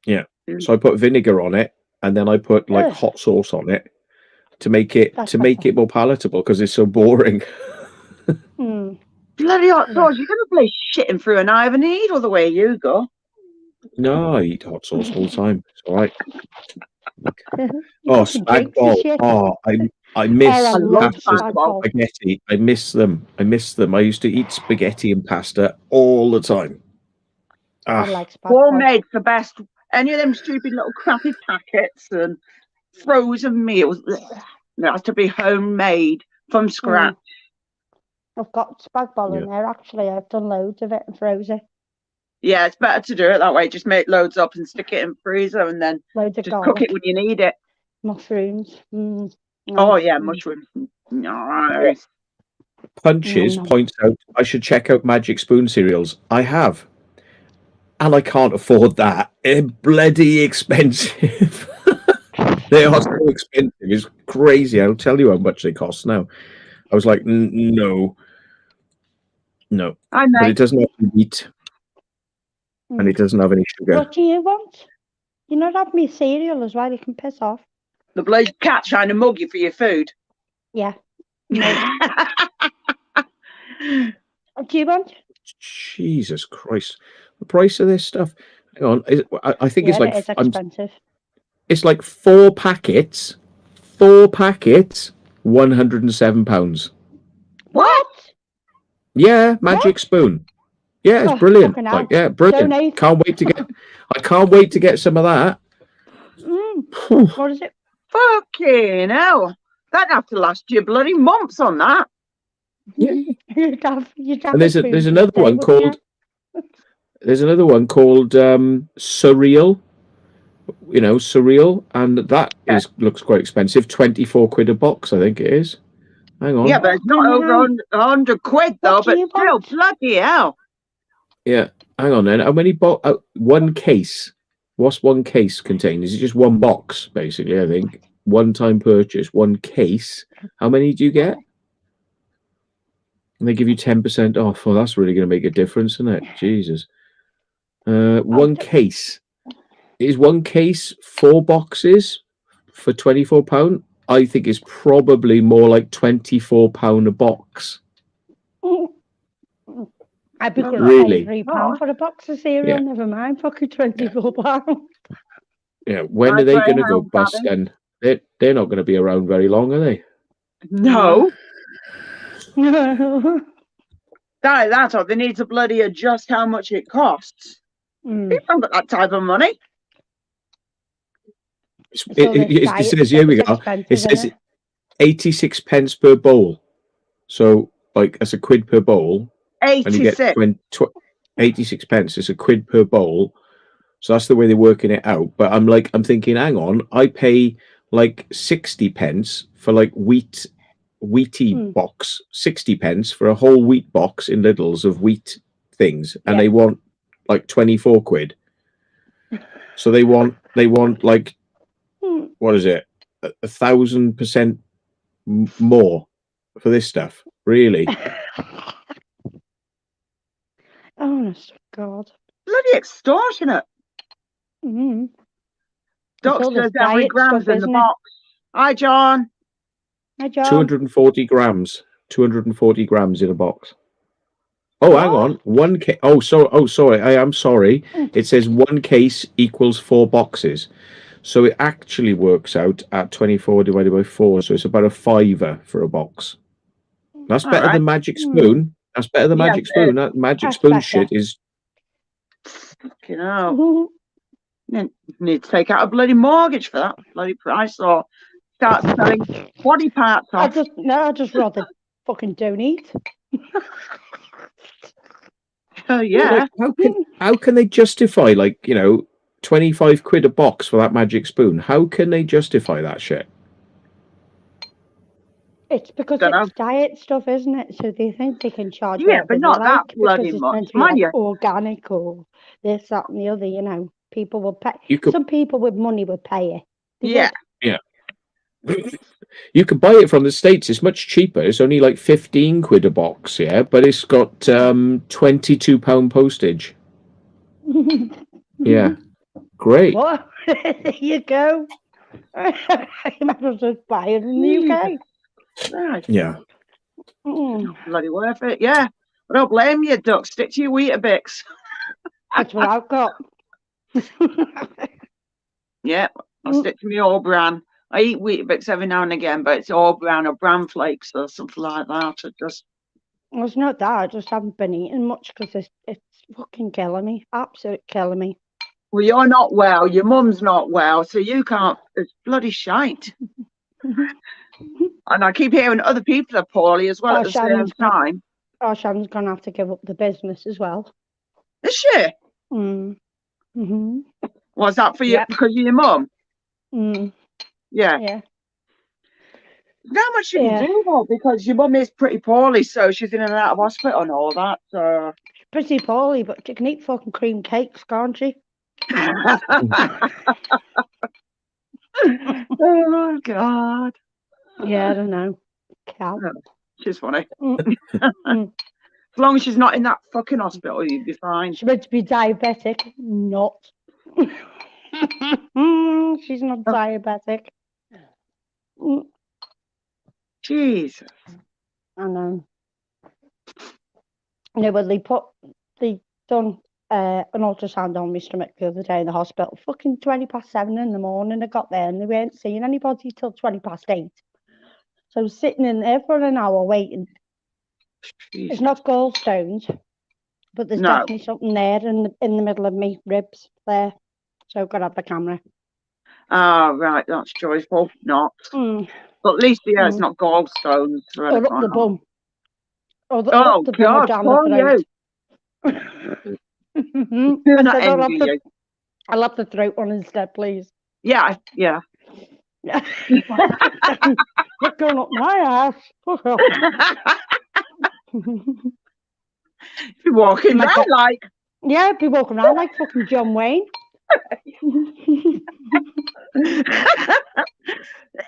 Yeah. So I put vinegar on it, and then I put like hot sauce on it to make it more palatable because it's so boring. Bloody hot sauce! You're gonna play shitting through an eye of a needle the way you go. No, I eat hot sauce all the time. It's all right. Spag bol. I miss spaghetti. I miss them. I used to eat spaghetti and pasta all the time. I like spag bol. Homemade's the best. Any of them stupid little crappy packets and frozen meals. It has to be homemade from scratch. I've got spag bol in there, actually. I've done loads of it and frozen. Yeah, it's better to do it that way. Just make loads up and stick it in the freezer and then just cook it when you need it. Mushrooms. Oh, yeah, mushrooms. Nice. Punches points out I should check out Magic Spoon cereals. I have. And I can't afford that. They're bloody expensive. They are so expensive. It's crazy. I'll tell you how much they cost now. I was like, no. But it doesn't have wheat. And it doesn't have any sugar. What do you want? You not have me cereal as well. You can piss off. The bloody cat trying to mug you for your food. Yeah. No. What do you want? Jesus Christ. The price of this stuff. Hang on. I think it's like... It's expensive. It's like 4 packets. 4 packets, £107. What? Yeah, Magic Spoon. Yeah, it's brilliant. Like, yeah, brilliant. I can't wait to get some of that. What is it? Fucking hell. That'd have to last you bloody months on that. Yeah. You'd have and there's another one called Surreal. You know, Surreal, and that looks quite expensive. 24 quid a box, I think it is. Hang on. Yeah, but it's not over 100 quid though, but still, bloody hell. Yeah, hang on then. How many one case? What's one case contain? Is it just one box, basically? I think one-time purchase, one case. How many do you get? And they give you 10% off. Well, that's really going to make a difference, isn't it? Jesus. One case. Is one case 4 boxes for £24? I think it's probably more like £24 a box. I'd be going to pay £3 for a box of cereal. Yeah. Never mind, fucking £24. Yeah, when are they going to go bust then? They're not going to be around very long, are they? No. That's all. They need to bloody adjust how much it costs. People haven't got that type of money. It says, here we go. It says 86 pence per bowl. So, like, that's a quid per bowl. 86. And you get 86 pence. It's a quid per bowl. So that's the way they're working it out. But I'm thinking, hang on, I pay like 60 pence for like wheaty box, 60 pence for a whole wheat box in Lidl's of wheat things, and they want like 24 quid. So they want like, what is it, 1,000% more for this stuff? Really? Honest to God. Bloody extortionate. Doc says every gram's in the box. Hi, John. Hi, John. 240 grams. 240 grams in a box. Oh, hang on. One case. Oh, sorry. I am sorry. It says one case equals 4 boxes. So it actually works out at 24 divided by 4. So it's about a £5 for a box. That's better than Magic Spoon. That's better than Magic Spoon. That Magic Spoon shit is... Fucking hell. You need to take out a bloody mortgage for that bloody price, or start selling body parts I off. just rather fucking donate. Yeah. Like, how can they justify, like, 25 quid a box for that magic spoon? How can they justify that shit? It's because Dunno. it's diet stuff, isn't it? So they think they can charge Yeah, whatever but they not that like bloody because it's much. meant to be Mind like you, organic or this, that, and the other. You know, people will pay. You could, Some people with money would pay it. They yeah. yeah. You could buy it from the States. It's much cheaper. It's only like 15 quid a box, yeah, but it's got £22 postage. would. Yeah. Great. What? There you go. You might as well just buy it in the UK. Right. Yeah. Bloody worth it. Yeah. I don't blame you, Duck. Stick to your Weetabix. That's what I've got. Yeah. I'll stick to my all bran. I eat Weetabix every now and again, but it's all bran or bran flakes or something like that. It just Well, it's not that. I just haven't been eating much because it's fucking killing me. Absolutely killing me. well, you're not well. Your mum's not well, so you can't. It's bloody shite. And I keep hearing other people are poorly as well at the same time. Shannon's gonna have to give up the business as well. Is she? Mm-hmm. Was that for you Yep. because of your mum? Yeah. Yeah. Not much you can do though, because your mum is pretty poorly, so she's in and out of hospital and all that. So She's pretty poorly, but she can eat fucking cream cakes, can't she? Oh God. Yeah, I don't know. Cow. She's funny. Mm. As long as she's not in that fucking hospital, you'd be fine. She's meant to be diabetic. Not. She's not diabetic. Jesus. I know. No, but they done an ultrasound on my stomach the other day in the hospital. Fucking 7:20 in the morning. I got there and they weren't seeing anybody till 8:20. So I was sitting in there for an hour waiting. Jesus. It's not gallstones, but there's definitely something there in the middle of me ribs there. So I've got to have the camera. Oh, right, that's joyful. Not. But at least, yeah, it's not gallstones. Or up the bum. Or up the bum God, down the throat. Do not envy you. I'll have the throat one instead, please. Yeah. You're going up my ass. Be walking around like. Yeah, be walking around like fucking John Wayne.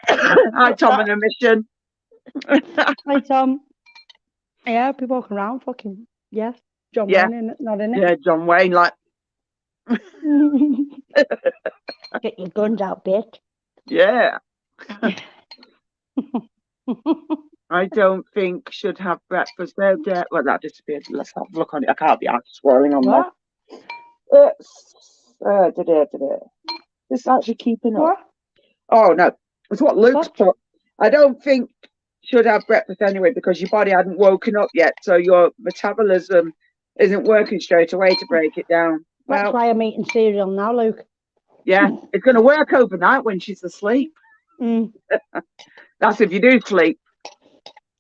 Hi, Tom on a mission. Hi, Tom. Yeah, be walking around fucking, yes. John Wayne, in it, not in it. Yeah, John Wayne, like. Get your guns out, bitch. Yeah. I don't think should have breakfast there. Well, that disappeared. Let's have a look on it. I can't be asked swirling on what? that. This is actually keeping up. What? Oh, no. It's what Luke's put. I don't think should have breakfast anyway because your body hadn't woken up yet. So your metabolism isn't working straight away to break it down. That's why I'm eating cereal now, Luke. Yeah, it's going to work overnight when she's asleep. That's if you do sleep.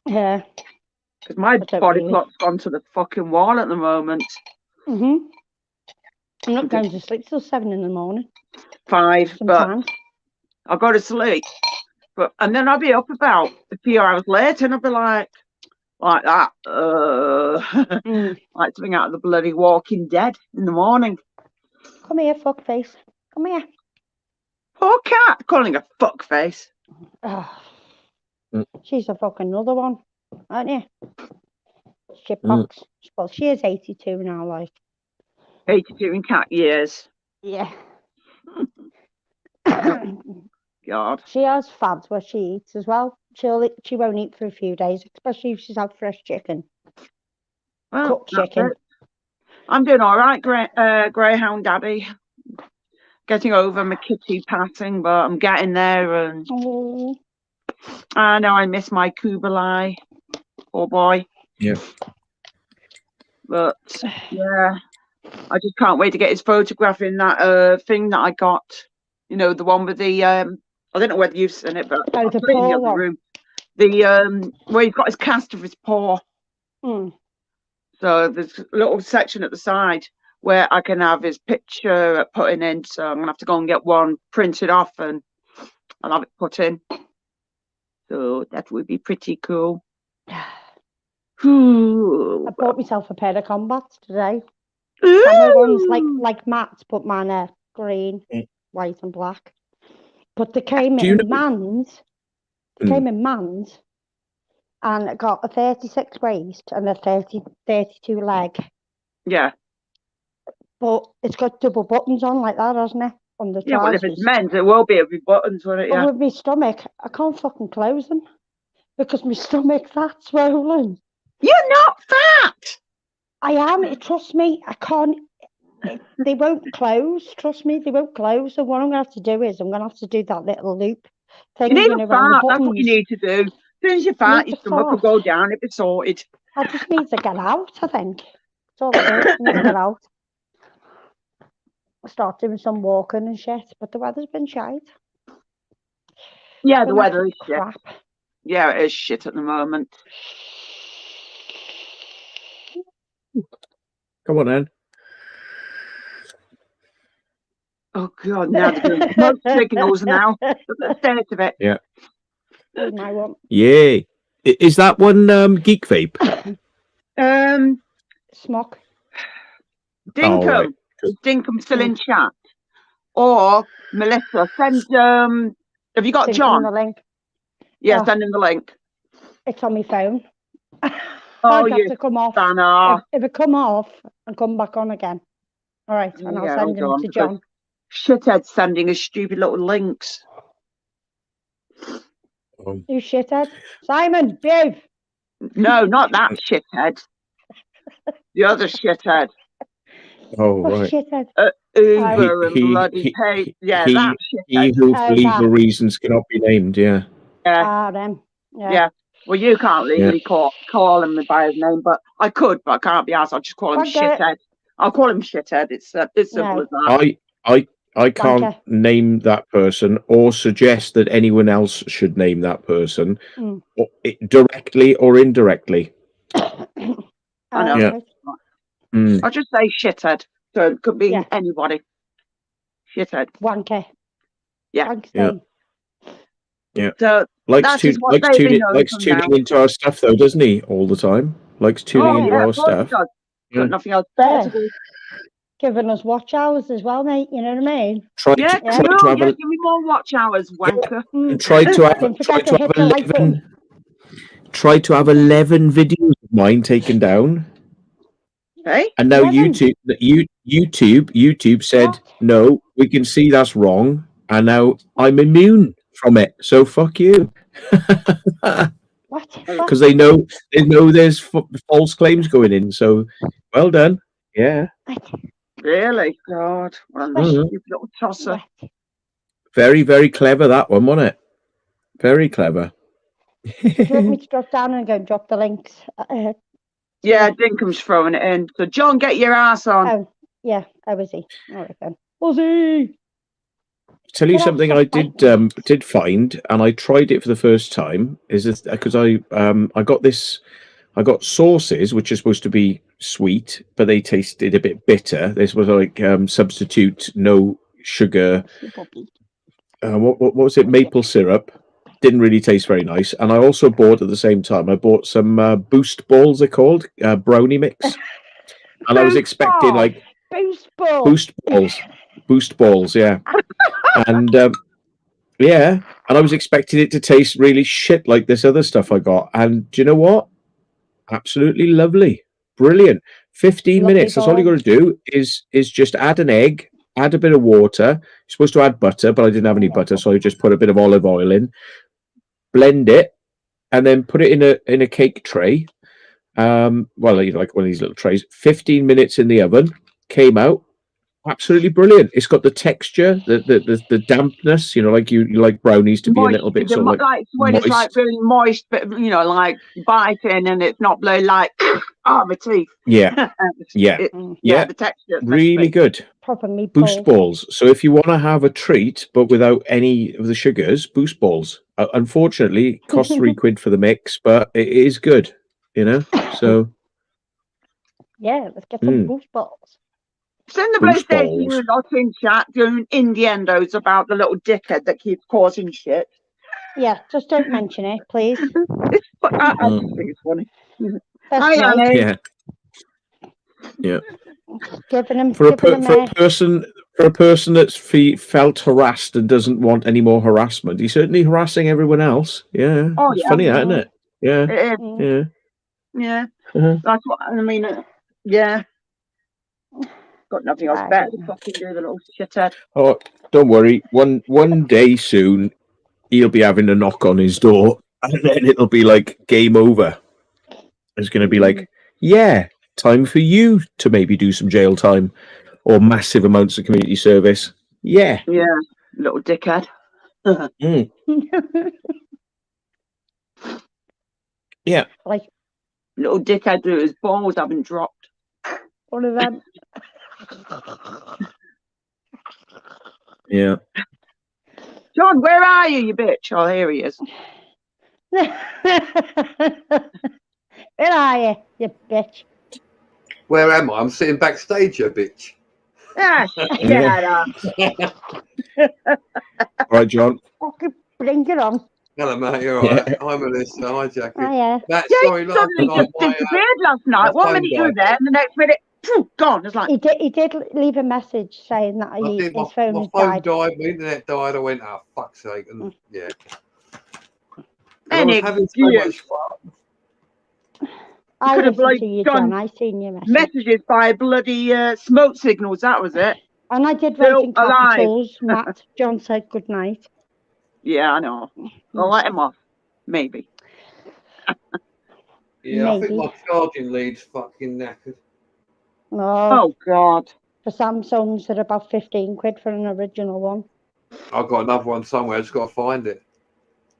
Yeah. Because my body clock's gone to the fucking wall at the moment. I'm not going to sleep till 7 in the morning. 5, sometimes. But I'll go to sleep. And then I'll be up about a few hours later and I'll be like that. Like something out of the bloody Walking Dead in the morning. Come here, fuckface. Come here. Poor cat, calling her fuckface. She's a fucking another one, aren't you? Shitbox. Well, she is 82 now, like. 82 in cat years. Yeah. God. She has fads where she eats as well. She won't eat for a few days, especially if she's had fresh chicken. Well, cooked chicken. I'm doing all right, Greyhound Daddy. Getting over my kitty patting, but I'm getting there. And I know I miss my Kubalai. Poor boy. Yeah. But yeah, I just can't wait to get his photograph in that thing that I got. You know, the one with the I don't know whether you've seen it, but Oh, I the put it in the paw other one. room. The where he's got his cast of his paw. Mm. So there's a little section at the side where I can have his picture putting in. So I'm gonna have to go and get one printed off and I'll have it put in. So that would be pretty cool. I Ooh. bought myself a pair of combats today. Camo ones, like Matt's, but mine are green, white, and black. But they came in mans. They came in mans, and it got a 36 waist and a 32 leg. Yeah. But it's got double buttons on like that, hasn't it? On the Yeah, well, if trousers. it's men's, it will be. It'll be buttons, won't it? But Yeah. with my stomach, I can't fucking close them because my stomach's that swollen. You're not fat. I am. Trust me, I can't. They won't close. Trust me, they won't close. So what I'm gonna have to do is I'm gonna have to do that little loop thing. You need know, a around the fart. That's what you buttons. need to do. As soon as you're fat, your stomach will go down. It'll be sorted. I just need to get out. I think that's all it is. I need to get out. I start doing some walking and shit, but the weather's been shite. Yeah, the weather is crap. shit. Yeah, it is shit at the moment. Come on, then. Oh God! Now they're doing smoke signals now. Look at the state of it. Yeah. Here's my one. Yay! Is that one Geek Vape? Smock. Dinkum. Oh, right. Is Dinkum still in chat? Or Melissa, send have you got John? The link. Yeah, send him the link. It's on my phone. Oh, I'd have to come off. If it come off and come back on again. All right, and I'll send him to John. Shithead's sending us stupid little links. You shithead. Simon, behave. No, not that shithead. The other shithead. Oh, right. Shithead? Uber and bloody pay. Yeah, that shithead. He who for legal reasons cannot be named, yeah. Yeah. Well, you can't legally call him by his name, but I could, but I can't be asked. I'll just call him Shithead. I'll call him Shithead. It's simple as that. I can't name that person or suggest that anyone else should name that person directly or indirectly. I know. Yeah. I'll just say Shithead. So it could be anybody. Shithead. Wanker. Yeah. Yeah. So likes tuning into our stuff though, doesn't he? All the time. Likes tuning into our stuff. Got nothing else better to do. Giving us watch hours as well, mate. You know what I mean? Give me more watch hours, wanker. Try to have 11 videos of mine taken down. Hey? And now YouTube said no, we can see that's wrong, and now I'm immune from it. So fuck you. What? Because they know there's false claims going in. So well done. Yeah. Really? God. What a stupid little tosser. Very, very clever, that one, wasn't it? Very clever. Do you want me to drop down and go and drop the links? Yeah, Dinkum's throwing it in. So, John, get your ass on. Oh, yeah. How was he? All right, then. Was he? Tell you something I did find, and I tried it for the first time, is because I got sauces which are supposed to be sweet, but they tasted a bit bitter. This was like substitute, no sugar. What was it? Maple syrup. Didn't really taste very nice. And I also bought at the same time. I bought some Boost Balls. They're called brownie mix. And I was expecting like Boost Balls. Yeah. And and I was expecting it to taste really shit like this other stuff I got. And do you know what? Absolutely lovely, brilliant. 15 minutes. That's all you got to do is just add an egg, add a bit of water. You're supposed to add butter, but I didn't have any butter, so I just put a bit of olive oil in, blend it, and then put it in a cake tray. Like one of these little trays. 15 minutes in the oven. Came out. absolutely brilliant. It's got the texture, the dampness. You know, like you like brownies to be a little bit sort of like when moist. it's like really moist, but you know, like biting, and it's not blow like my teeth. Yeah, yeah, yeah. The texture, really good. Proper meatballs. Boost balls. So if you want to have a treat but without any of the sugars, boost balls. Unfortunately, it costs £3 for the mix, but it is good. You know, so yeah, let's get some boost balls. Send the Boost PlayStation balls. you lot in chat doing innuendos about the little dickhead that keeps causing shit. Yeah, just don't mention it, please. I just think it's funny. Hi, Annie. Yeah. Yeah. Giving him For a person that's felt harassed and doesn't want any more harassment, he's certainly harassing everyone else. Yeah, it's funny, that, isn't it? Yeah, it is. Yeah. That's what I mean. Yeah, got nothing else better to fucking do. The little shithead. Oh, don't worry. One day soon, he'll be having a knock on his door, and then it'll be like game over. It's going to be like, yeah, time for you to maybe do some jail time or massive amounts of community service. Yeah. Yeah, little dickhead. Yeah. Like little dickhead who his balls haven't dropped. One of them. Yeah. John, where are you, you bitch? Oh, here he is. Where are you, you bitch? Where am I? I'm sitting backstage, you bitch. Ah, shut up. All right, John. Fucking bring it on. Hello, mate. You're all right. Hi, Melissa. Hi, Jackie. Oh, yeah. That's Yeah, sorry, he last suddenly night just disappeared last night. 1 minute you were there, and the next minute, poof, gone. It's like He did leave a message saying that his phone my had phone died. my internet died. I went, oh, fuck's sake. And yeah. And I was having so much fun. I could have listened to you, John. done I seen your message. messages by bloody smoke signals. That was it. And I did write Still in alive. capitals, Matt. John said good night. Yeah, I know. I'll let him off. Maybe. Yeah, I think my charging lead's fucking knackered. Oh, God. For Samsungs, they're about 15 quid for an original one. I've got another one somewhere. I just got to find it.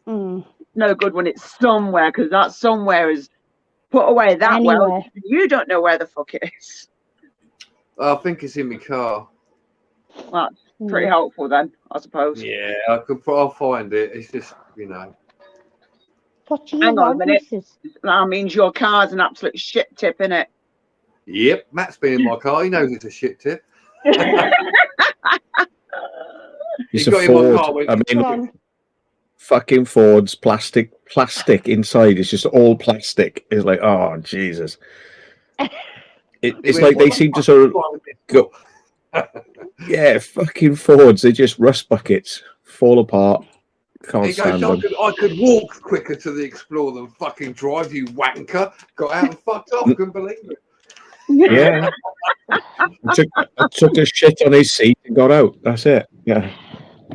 No good when it's somewhere, because that somewhere is put away that well. You don't know where the fuck it is. I think it's in my car. That's pretty helpful then, I suppose. Yeah, I'll find it. It's just, you know. What do you Hang on a want, minute. Mrs.? That means your car's an absolute shit tip, innit? Yep, Matt's been in my car. He knows it's a shit tip. It's a Ford. I mean, fucking Ford's plastic inside. It's just all plastic. It's like, oh Jesus! It's like they seem to sort of go. Yeah, fucking Fords. They're just rust buckets. Fall apart. Can't stand them. I could walk quicker to the Explorer than fucking drive, you wanker. Got out and fucked off. Couldn't believe it. Yeah. I took a shit on his seat and got out. That's it. Yeah.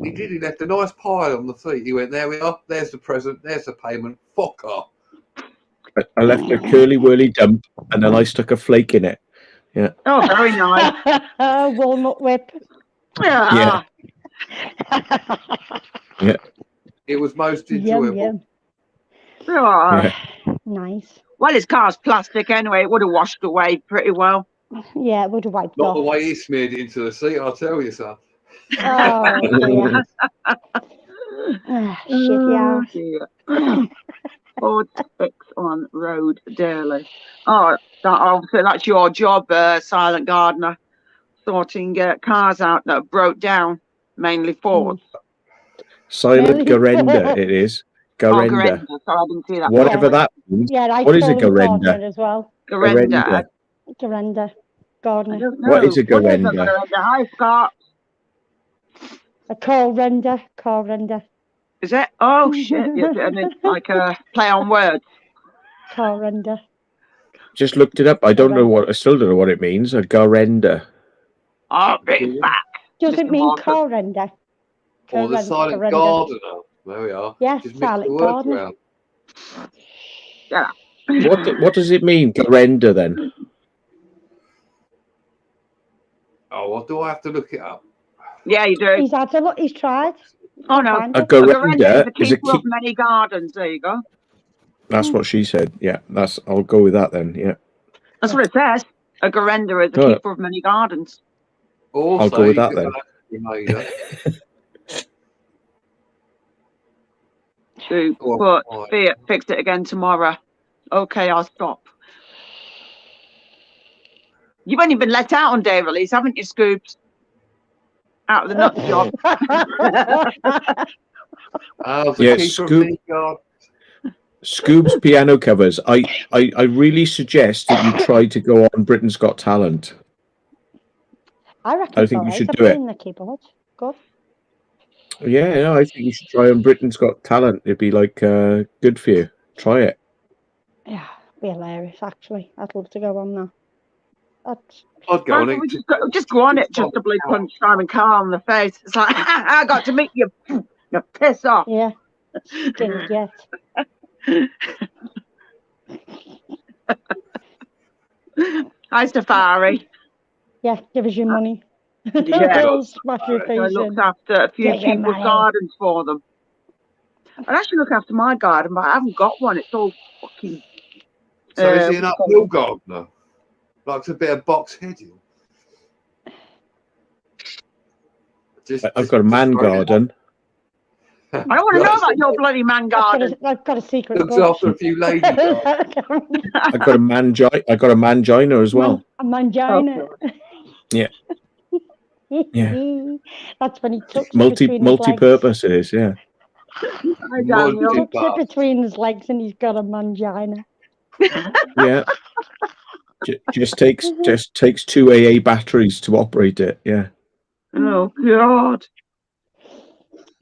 He did. He left a nice pile on the seat. He went, there we are. There's the present. There's the payment. Fuck off. I left a curly whirly dump and then I stuck a flake in it. Yeah. Oh, very nice. Walnut whip. Yeah. Yeah. It was most enjoyable. Yeah. Nice. Well, his car's plastic anyway. It would have washed away pretty well. Yeah, it would have wiped Not off. the way he smeared it into the seat, I'll tell you, son. Oh, dear. Shit, yeah. Ford fix on road daily. Oh, obviously that's your job, Silent Gardener. Sorting cars out that broke down, mainly Ford. Silent Garenda, it is. Garenda. Oh, sorry, I didn't see that. Whatever that means. Yeah, I what is a Garenda Garenda? as well. Garenda. Garenda. Gardener. What is a Garenda? Hi, Scott. A call render. Call render. Is it? Oh shit! Like a play on words. Call render. Just looked it up. I still don't know what it means. A Garenda. Oh, big back. Does it mean call render? Or the Silent Gardener. There we are. Yeah, just Silent Gardener. Yeah. What does it mean, Garenda, then? Oh, well, do I have to look it up? Yeah, you do. He's had a look. He's tried. Oh no, Find A it. a garenda is garenda the is a keeper of key. many gardens. There you go. That's what she said. Yeah, I'll go with that then. Yeah, That's what it says. A garenda is the Good. keeper of many gardens. Also, I'll go with you that could then. have Remainer. To Oh, but fix it again tomorrow. Okay, I'll stop. You've only been let out on day release, haven't you, Scoops? Out of the nut job. the Yeah, keeper of Scoop. many gardens. Scoob's piano covers. I really suggest that you try to go on Britain's Got Talent. I reckon I it's think all you right. should I'm do it. playing the keyboard. Good. Yeah, no, I think you should try on Britain's Got Talent. It'd be like good for you. Try it. Yeah, be hilarious. Actually, I'd love to go on now. I'd go on it. Just go on it, just to bloody punch Simon Carr in the face. It's like, I got to meet you. You piss off. Yeah, stink yet. Hi, Safari. Yeah, give us your money. Yeah. We'll smash your I face looked in. after a few Get your people's money. gardens for them. I'd actually look after my garden, but I haven't got one. It's all fucking. So is he an uphill gardener? Likes a bit of box heading. I've got a man garden. I don't want to know about your bloody man garden. I've got a secret. Looks bush. after a few lady gardens. I've got a mangina as well. A mangina. Yeah. Yeah. That's when he tucks it between his legs. Multi-purpose it is, yeah. Hi, Daniel. He tucks it between his legs and he's got a mangina. Yeah. Just takes 2 AA batteries to operate it. Yeah. Oh God!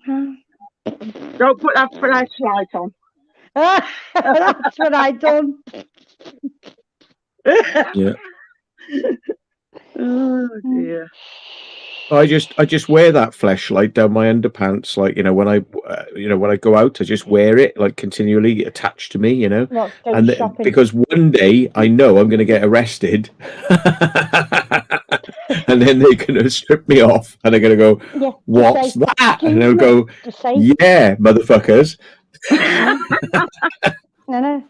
Don't put that flashlight on. That's what I done. Yeah. Oh dear. I just wear that flashlight down my underpants, like when I go out, I just wear it like continually attached to me, What, go and shopping? because one day I know I'm going to get arrested, and then they're going to strip me off, and they're going to go, Yeah, "What's say, that?" And "Excuse they'll me," go, to say, "Yeah, motherfuckers." No.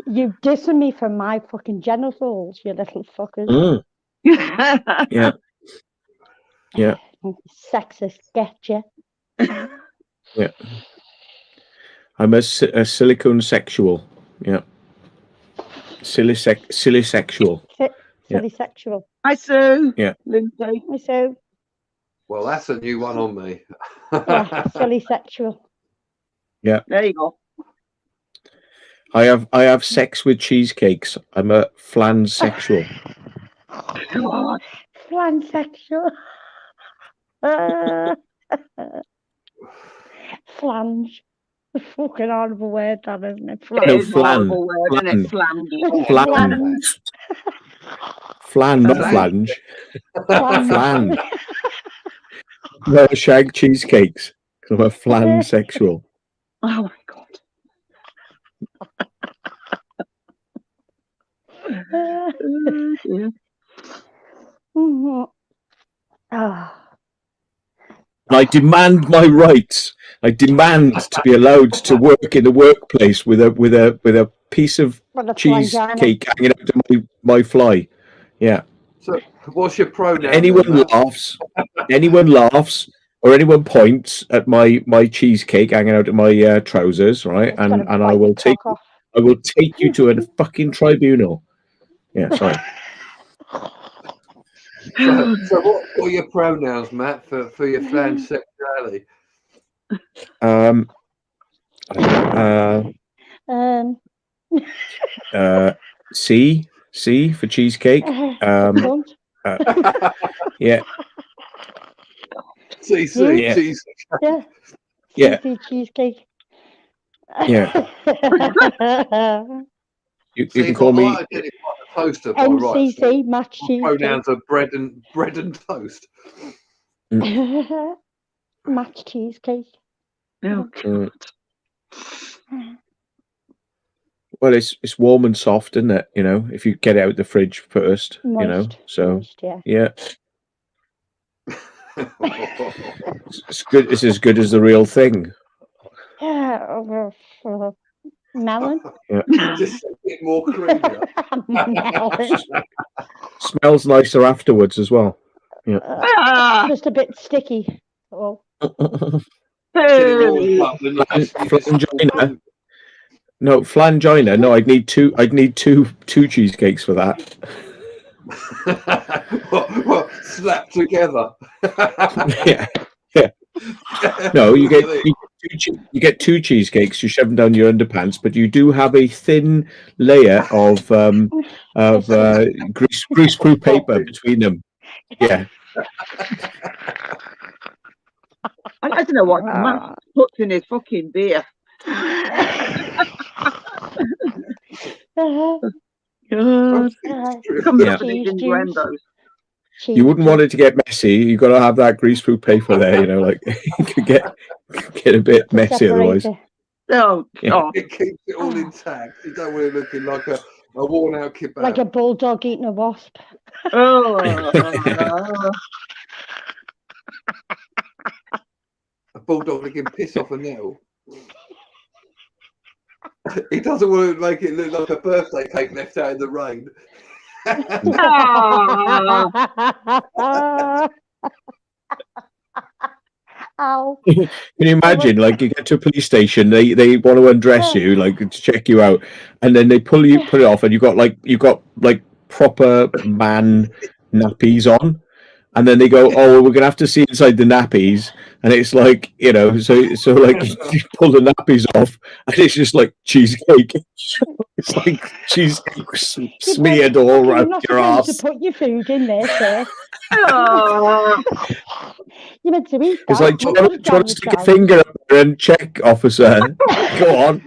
You dissing me for my fucking genitals, you little fuckers. Yeah. Yeah. Sexist, get you. Yeah. I'm a silicone sexual. Yeah. Silly sexual. Silly sexual. Hi, Sue. Yeah. Lindsay. Hi, Sue. Well, that's a new one on me. Yeah, silly sexual. Yeah. There you go. I have sex with cheesecakes. I'm a flansexual. God. Flansexual. Flange. Fucking horrible word, that isn't it? It No, is a flan. horrible word, isn't it? Flange. Flan. Flan, not flange. Flan. No, shag cheesecakes. I'm a flansexual. Oh my God. Oh, dear. And I demand my rights. I demand to be allowed to work in the workplace with a piece of cheesecake hanging out to my fly. Yeah. So, what's your pronoun? Anyone laughs, or anyone points at my cheesecake hanging out of my trousers, right? And I will take you to a fucking tribunal. Yeah, sorry. So what are your pronouns, Matt, for your flange sexuality? C for cheesecake. Yeah. CC. Yeah. CC cheesecake. Yeah. You can call me toaster. MCC, match cheesecake. Pronouns are bread and toast. Match cheesecake. Oh, God. Well, it's warm and soft, isn't it? You know, if you get it out the fridge first, you know. Moist. So Moist, yeah. yeah, it's good. It's as good as the real thing. Yeah. Melon. Just a bit more creamy. Melon. Smells nicer afterwards as well. Just a bit sticky. Oh. Flangina. No, flangina. No, I'd need two. I'd need two cheesecakes for that. What, slapped together. Yeah. No, you get two cheesecakes. You shove them down your underpants, but you do have a thin layer of greaseproof paper between them. Yeah. I don't know what the man puts in his fucking beer. God. Cheese juice. You wouldn't want it to get messy. You've got to have that greaseproof paper there. You know, like it could get a bit messy otherwise. Oh God! It keeps it all intact. You don't want it looking like a worn-out kebab. Like a bulldog eating a wasp. A bulldog licking piss off a nettle. He doesn't want to make it look like a birthday cake left out in the rain. Ow. Can you imagine, like, you get to a police station, they want to undress you, like, to check you out, and then they put it off, and you've got proper man nappies on, and then they go, oh, well, we're gonna have to see inside the nappies, and it's like, you know, so like you pull the nappies off, and it's just like cheesecake. It's like cheesecake smeared all around your ass. To put your food in there, sir. You're meant to eat that. It's like, do you want to stick a finger up there and check, officer? Go on.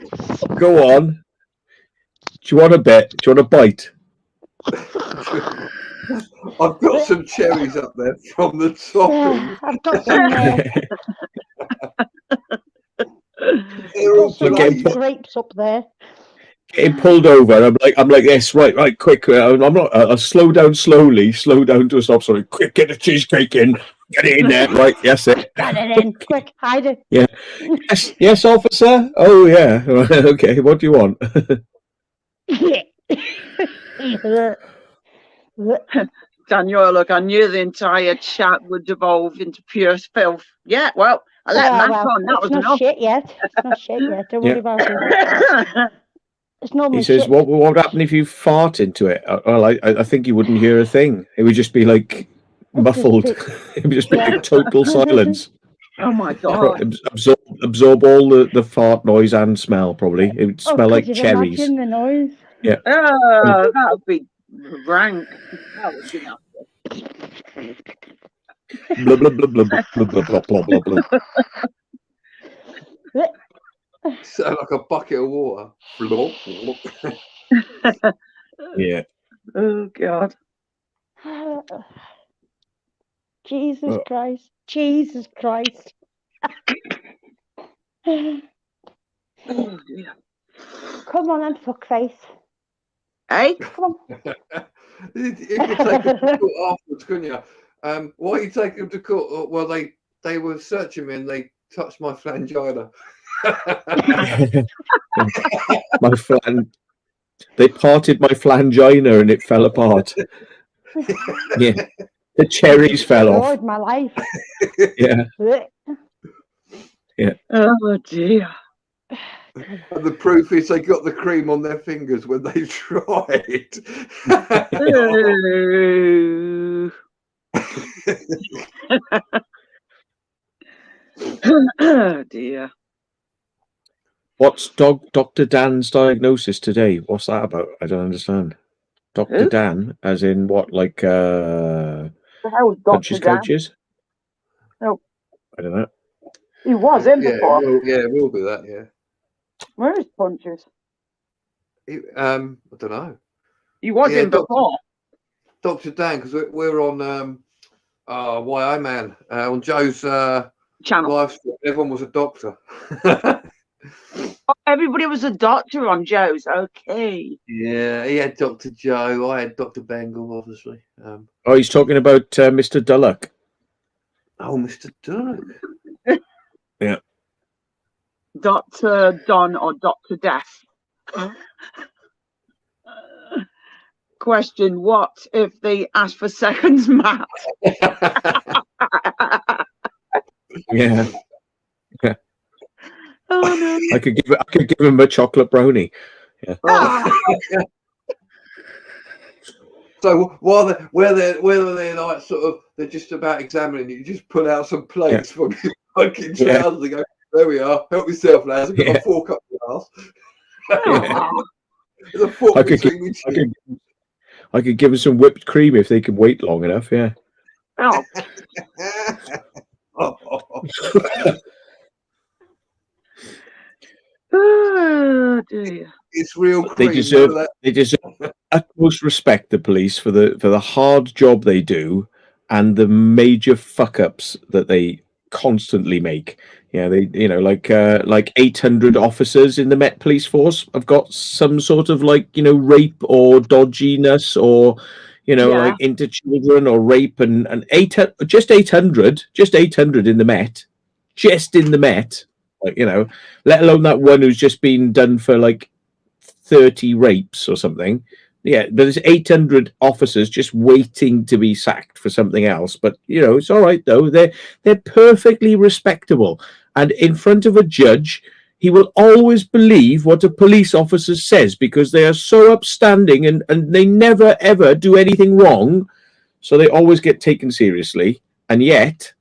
Do you want a bit? Do you want a bite? I've got some cherries up there from the topping. I've got some grapes up there. Getting pulled over, and I'm like this, right, quick. I'm not. I'll slow down slowly, slow down to a stop. Sorry, quick, get the cheesecake in, get it in there, right? Yes, it. Get it in, quick, hide it. Yeah. Yes, officer. Oh yeah. Okay. What do you want? Daniel, look, I knew the entire chat would devolve into pure filth. Yeah, well, I let Matt on. That was enough. Shit yet. It's not shit yet. Don't worry about it. He says, "What would happen if you fart into it?" Well, I think you wouldn't hear a thing. It would just be like muffled. It would just be like total silence. Oh my God! Absorb all the fart noise and smell. Probably it would smell like cherries. Imagine the noise. Yeah. Oh, that would be rank. That would be nasty. Blah blah blah blah blah blah blah blah blah. Sound like a bucket of water. Yeah. Oh God. Jesus Christ. Jesus Christ. Oh dear. Come on then, fuckface. Hey? Come on. You could take them to court afterwards, couldn't you? Why are you taking them to court? Well, they were searching me and they touched my flangina. They parted my flangina and it fell apart. Yeah, the cherries fell off. My life. Yeah. Yeah. Oh dear. And the proof is they got the cream on their fingers when they tried. Oh dear. What's Dr. Dan's diagnosis today? What's that about? I don't understand. Dr. Who? Dan, as in what, like The hell's Dr. Dan? coaches? Oh. I don't know. He was in before. We'll be that, yeah. Where is Punches? I don't know. He was in before. Dr. Dan, because we're on YI Man, on Joe's Channel. live stream. Everyone was a doctor. everybody was a doctor on Joe's. Okay. Yeah, he had Dr. Joe. I had Dr. Bengal, obviously. Oh, he's talking about Mr. Dullock. Oh, Mr. Dunn. Yeah. Dr. Don or Dr. Death. Question, what if they ask for seconds, Matt? Yeah. Oh no. I could give him a chocolate brownie. Yeah. Oh, So whether they're like sort of they're just about examining you, just pull out some plates from your fucking trousers and go, there we are, help yourself, lads. I've got a fork up your ass. Yeah. There's a fork between me. I could give him some whipped cream if they could wait long enough, yeah. oh. Oh dear. It's real They cream. deserve utmost respect, the police, for the hard job they do and the major fuck ups that they constantly make. Yeah, they like 800 officers in the Met Police Force have got some sort of rape or dodginess or like into children or rape and just 800 in the Met, let alone that one who's just been done for 30 rapes or something. Yeah, but there's 800 officers just waiting to be sacked for something else. But it's all right though. They're perfectly respectable, and in front of a judge, he will always believe what a police officer says because they are so upstanding and they never ever do anything wrong, so they always get taken seriously. And yet,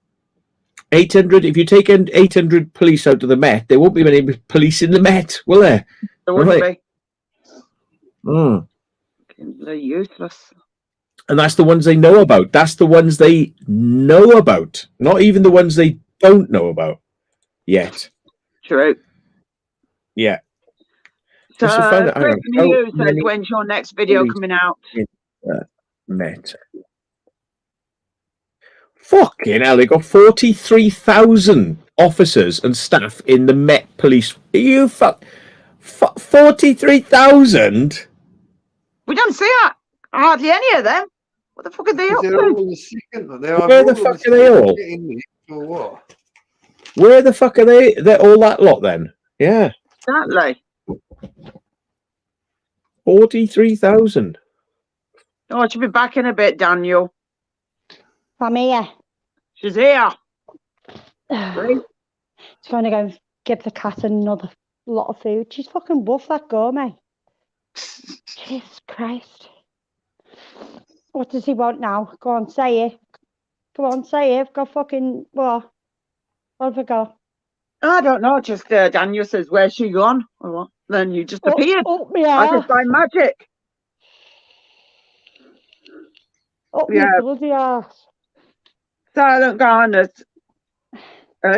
800. If you take 800 police out of the Met, there won't be many police in the Met, will there? There wouldn't be. Mm. They're useless. And that's the ones they know about. That's the ones they know about. Not even the ones they don't know about yet. True. Yeah. So, Chris News says, when's your next video coming out? Met. Fucking hell, they got 43,000 officers and staff in the Met Police. Are you 43,000? We don't see hardly any of them. What the fuck are they up to? Where the fuck are they all? Or what? Where the fuck are they? They're all that lot then. Yeah. Exactly. 43,000. Oh, she'll be back in a bit, Daniel. I'm here. She's here. Right. She's going to go give the cat another lot of food. She's fucking buff, that gourmet. Jesus Christ. What does he want now? Go on, say it. Go on, say it. Go fucking, what? What have I got? I don't know. Just Daniel says, where's she gone? Or what? Then you just appeared. Yeah. I just by magic. Up my bloody ass. Silent Garnet.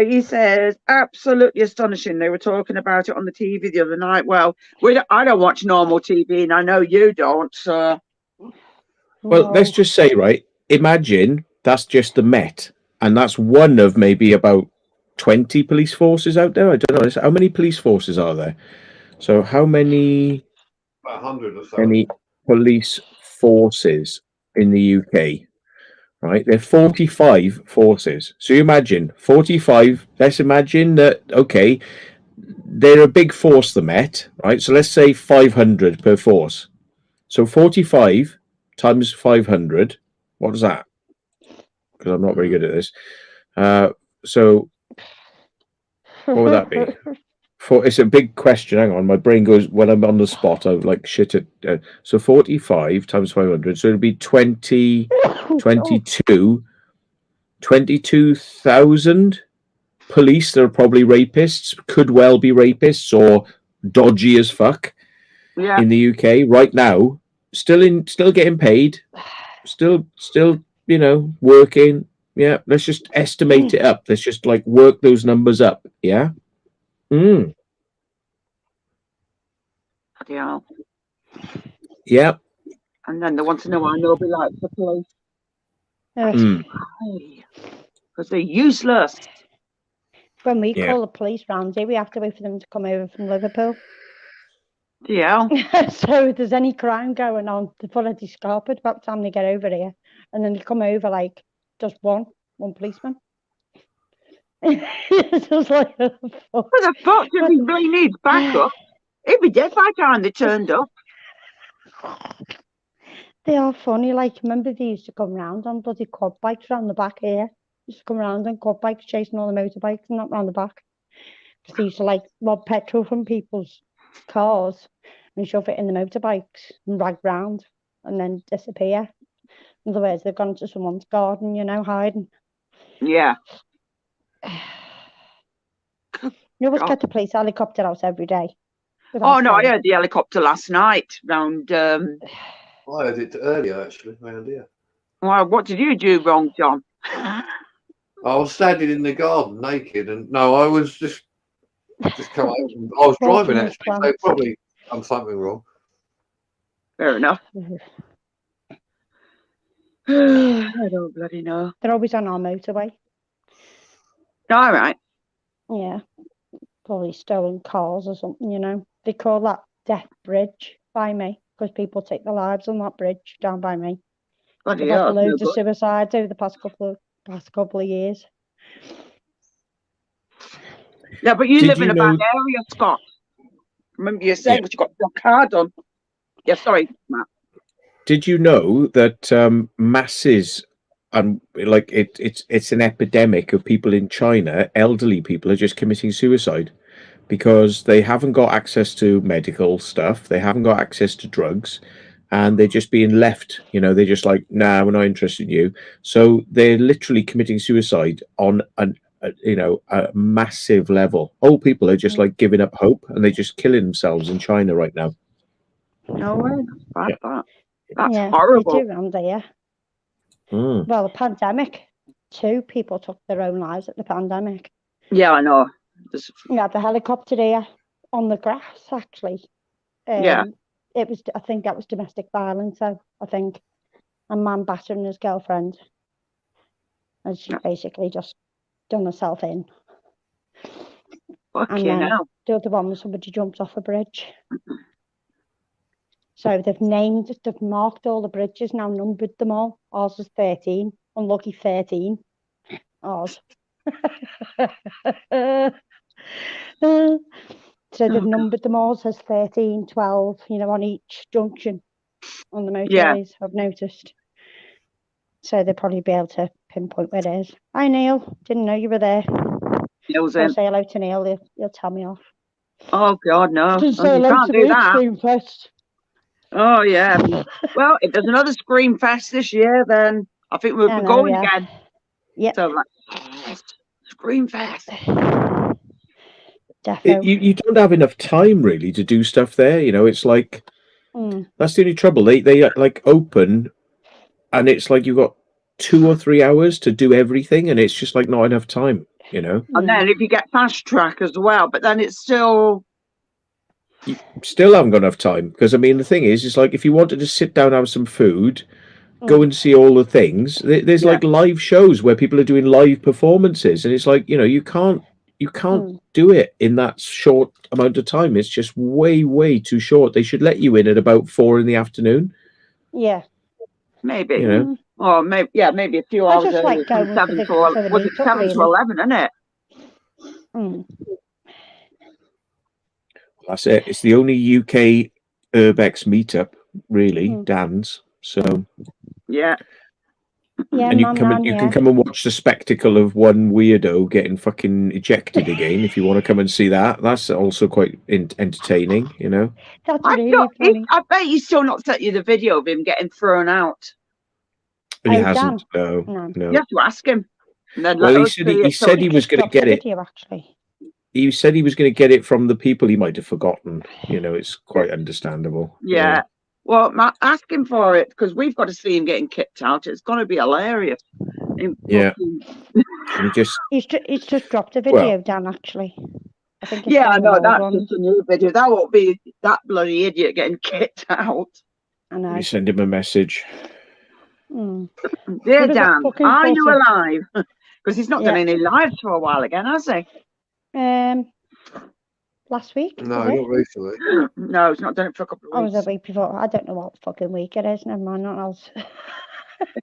He says, absolutely astonishing. They were talking about it on the TV the other night. Well, I don't watch normal TV, and I know you don't. So. Well, let's just say, right, imagine that's just the Met, and that's one of maybe about 20 police forces out there. I don't know. How many police forces are there? So how many... About 100 or so. Any police forces in the UK? Right, there are 45 forces. So you imagine 45. Let's imagine that, okay, they're a big force, the Met, right? So let's say 500 per force. So 45 times 500. What is that? Because I'm not very good at this. So what would that be? It's a big question. Hang on, my brain goes when I'm on the spot. I'm like shit at. So 45 times 500. So it'd be 22,000 police that are probably rapists. Could well be rapists or dodgy as fuck. Yeah. In the UK right now, still getting paid, still working. Yeah, let's just estimate it up. Let's just work those numbers up. Yeah. Mm. Yeah. Yeah. And then they want to know why nobody likes the police. Mm. Because they're useless. When we Yeah. call the police round here, we have to wait for them to come over from Liverpool. Yeah. So if there's any crime going on, they've already scarpered by the time they get over here. And then they come over like just one policeman. It's just like, oh, fuck. What the fuck did But- he really need backup? He'd be dead by the time they turned up. They are funny. Like, remember they used to come round on bloody quad bikes round the back here? Used to come round on quad bikes chasing all the motorbikes and that round the back. Because they used to like rob petrol from people's cars and shove it in the motorbikes and drag round and then disappear. In other words, they've gone to someone's garden, you know, hiding. Yeah. You always God. get the police helicopter out every day. Oh no, I heard the helicopter last night round. I heard it earlier actually around here. Well, what did you do wrong, John? I was standing in the garden naked, and no, I was just come out. I was Walking driving with actually, so plants. probably done something wrong. Fair enough. I don't bloody know. They're always on our motorway. All right. Yeah. Probably stolen cars or something, you know. They call that Death Bridge by me because people take their lives on that bridge down by me. Bloody They've had hell. loads no of good. suicides over the past couple of years. Yeah, but you Did live in you a know- bad area, Scott. Remember you saying that you got your car done. Yeah, sorry, Matt. Did you know that masses and like it's an epidemic of people in China, elderly people are just committing suicide because they haven't got access to medical stuff, they haven't got access to drugs, and they're just being left, you know, they're just like, nah, we're not interested in you. So they're literally committing suicide on a massive level. Old people are just like giving up hope and they're just killing themselves in China right now. No way. That's bad, Yeah. that. That's Yeah, horrible. they do around here. Mm. Well, the pandemic, 2 people took their own lives at the pandemic. Yeah, I know. There's- We had the helicopter here on the grass, actually. Yeah. It was, I think that was domestic violence, so I think a man battering his girlfriend. And she basically just done herself in. Fuck And you then know. the other one was somebody jumped off a bridge. So they've marked all the bridges now, numbered them all. Ours was 13. Unlucky 13. Ours. So they've numbered them all, says 13, 12, you know, on each junction on the motorways, Yeah. I've noticed. So they'll probably be able to pinpoint where it is. Hi, Neil. Didn't know you were there. Neil's I'll in. say hello to Neil. He'll tell me off. Oh, God, no. Didn't Oh, say you hello can't to do me at that. Screamfest. Oh, yeah. Well, if there's another Scream Fest this year, then I think we'll I be know, going yeah. again. Yep. So, like, Scream Fest. Defo. You don't have enough time really to do stuff there. You know, it's like Mm. that's the only trouble. They like open, and it's like you've got 2 or 3 hours to do everything, and it's just like not enough time. You know, And Yeah. then if you get fast track as well, but then it's still. you still haven't got enough time because I mean the thing is, it's like if you wanted to sit down and have some food, go and see all the things. There's Yeah. like live shows where people are doing live performances, and it's like you can't do it in that short amount of time. It's just way too short. They should let you in at about 4 in the afternoon. Yeah. Maybe. You know, Or maybe, yeah, maybe a few I hours just like earlier from going for 7 the to 11. Was it meet-up, 7 to really. 11, isn't it? Mm. that's it. It's the only UK Urbex meetup, really, Dan's. So Yeah. Yeah, and you man, can come man, and you yeah. can come and watch the spectacle of one weirdo getting fucking ejected again. If you want to come and see that, that's also quite entertaining. You know, That's I, really don't, funny. I bet he's still not sent you the video of him getting thrown out. but he Oh, hasn't. Dan? No. You have to ask him. And then Well, let he us said see he it. So said he was going to Dropped the get it. video, actually. He said he was going to get it from the people he might have forgotten. You know, it's quite understandable. Yeah. Well, ask him for it because we've got to see him getting kicked out. It's going to be hilarious. Yeah. Fucking- And he just He's just dropped a video, Well- Dan, actually. I think it's Yeah, I one of know. the That's old ones. just a new video. That won't be that bloody idiot getting kicked out. I know. you send him a message. Mm. Dear was a Dan, fucking are you pussy. alive? Because he's not done Yeah. any lives for a while again, has he? Last week. No, was it? not recently. No, it's not done it for a couple I of was weeks. a week before. I don't know what fucking week it is. Never mind. What else?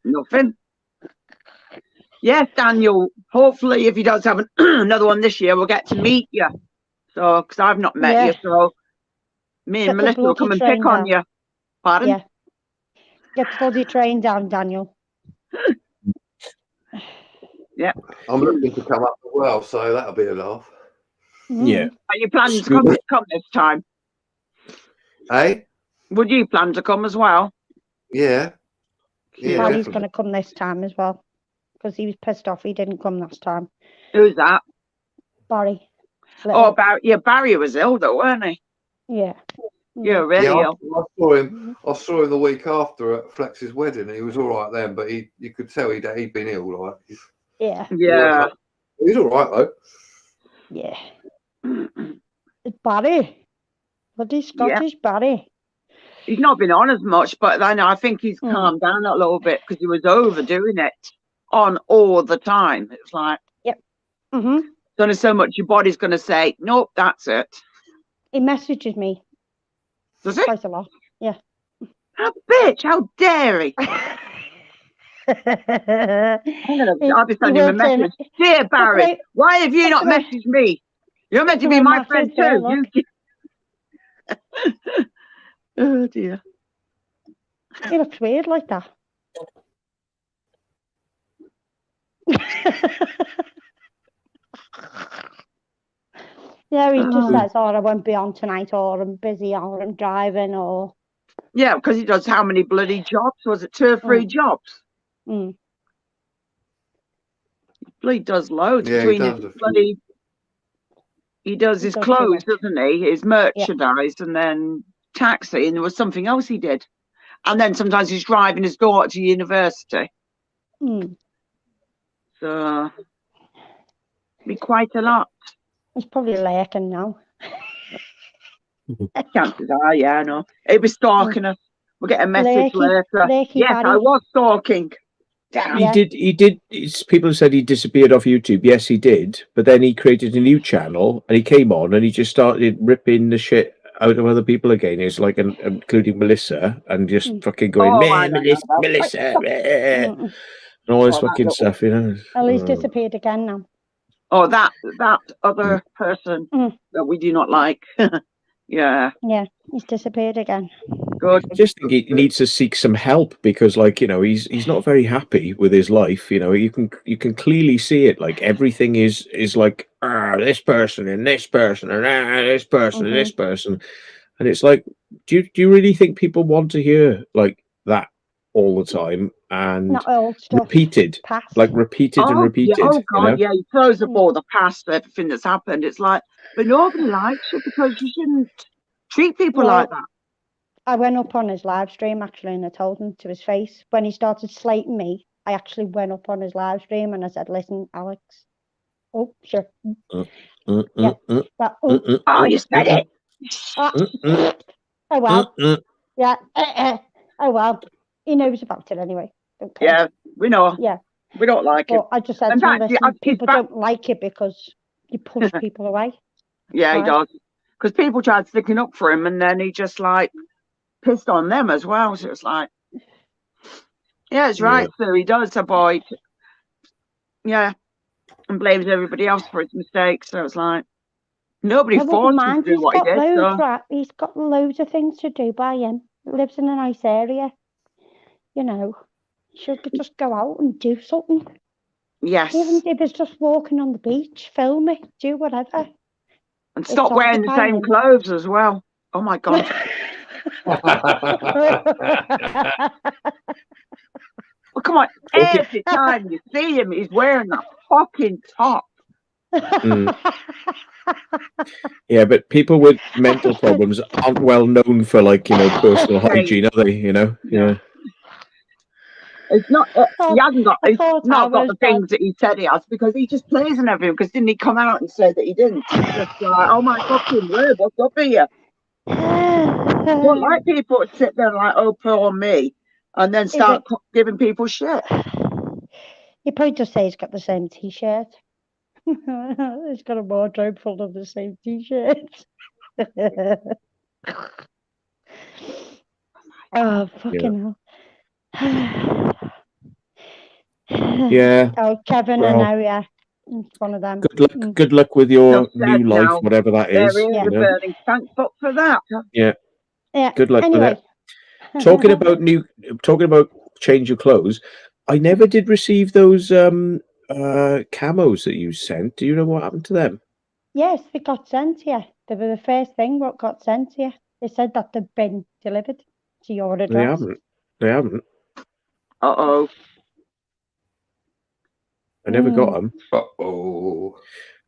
Nothing. Yes, Daniel. Hopefully, if he does have another one this year, we'll get to meet you. So, because I've not met Yeah. you, so me and Get the Melissa will bloody come and train pick on down. you. Pardon? Yeah. Get the bloody train down, Daniel. I'm looking to come up as well, so that'll be a laugh. Yeah. Are you planning to come this time? Hey? Would you plan to come as well? Yeah. Yeah, Barry's definitely. going to come this time as well because he was pissed off he didn't come last time. Who's that? Barry. Oh, Barry was ill though, weren't he? Yeah. Yeah, really Yeah, ill. I saw him. I saw him the week after at Flex's wedding, and he was all right then. But you could tell he'd been ill. Like, Yeah. Yeah. he's all right though. Yeah. It's Barry. Bloody Scottish Barry. He's not been on as much, but then I think he's calmed down a little bit because he was overdoing it on all the time. It's like, Mm-hmm. there's only so much your body's going to say, nope, that's it. He messages me Does it? quite a lot. Yeah. How bitch, how dare he? I'll be sending him a message. Dear Barry, why have you not messaged me? You're meant to be my friend too. Oh dear. He looks weird like that. Yeah, he just says, oh, I won't be on tonight, or I'm busy, or I'm driving, or... Yeah, because he does how many bloody jobs? Was it 2 or 3 jobs? Mm. He does loads between his bloody... He does his clothes, doesn't he? His merchandise, and then taxi, and there was something else he did. And then sometimes he's driving his daughter to university. Mm. So, be quite a lot. He's probably lurking now. Chances are, yeah, I know. He'll be stalking us. We'll get a message later. Yes, Barry. I was stalking. Damn. He did. People have said he disappeared off YouTube. Yes, he did. But then he created a new channel and he came on and he just started ripping the shit out of other people again. It's like, including Melissa, and just fucking going, Melissa, and all this fucking stuff, you know. Well, he's disappeared again now. Oh, that other person that we do not like. Yeah. Yeah, he's disappeared again. Good. I just think he needs to seek some help because, like, you know, he's not very happy with his life. You know, you can clearly see it. Like, everything is like, this person and this person and this person and this person, and it's like, do you really think people want to hear like that all the time and not old stuff, repeated, like repeated and repeated? Yeah, oh God, you know? yeah, he throws up all the past, everything that's happened. It's like, but nobody likes you because you shouldn't treat people like that. I went up on his live stream actually, and I told him to his face when he started slating me. I actually went up on his live stream and I said, "Listen, Alex." Oh, sure. Oh, you said it. Oh well. Yeah. Oh well. He knows about it anyway. Yeah, we know. Yeah. We don't like it. I just said to him, listen, people don't like it because you push people away. Yeah, he does. Because people tried sticking up for him and then he just like pissed on them as well. So it's like, yeah, it's right. So he does avoid, and blames everybody else for his mistakes. So it's like, nobody forced him to do what he did. He's got loads of things to do by him. He lives in a nice area. You know, he should just go out and do something. Yes. Even if it's just walking on the beach, film it, do whatever. And stop wearing the same clothes as well. Oh my God. Well, come on. Every time you see him, he's wearing that fucking top. Yeah, but people with mental problems aren't well known for, like, you know, personal hygiene, are they? You know? Yeah. It's not. He hasn't got. He's not got the things that he said he has because he just plays and everything. Because didn't he come out and say that he didn't? He's just like, oh my fucking word, what's up here? I don't like people to sit there like, oh, poor me, and then start giving people shit. You probably just say he's got the same T-shirt. He's got a wardrobe full of the same t-shirts. Oh, fucking hell. Yeah. Oh, Kevin, I Well, know, yeah. It's one of them. good luck. Mm. Good luck with your Enough said new life, now. whatever that There is. is Yeah. a burning tank, but for that. Yeah. Yeah. Good luck with Anyway. it. Talking about change your clothes. I never did receive those camos that you sent. Do you know what happened to them? Yes, they got sent here. They were the first thing what got sent here. They said that they've been delivered to your address. They haven't. They haven't. Uh-oh. I never got them. Uh-oh.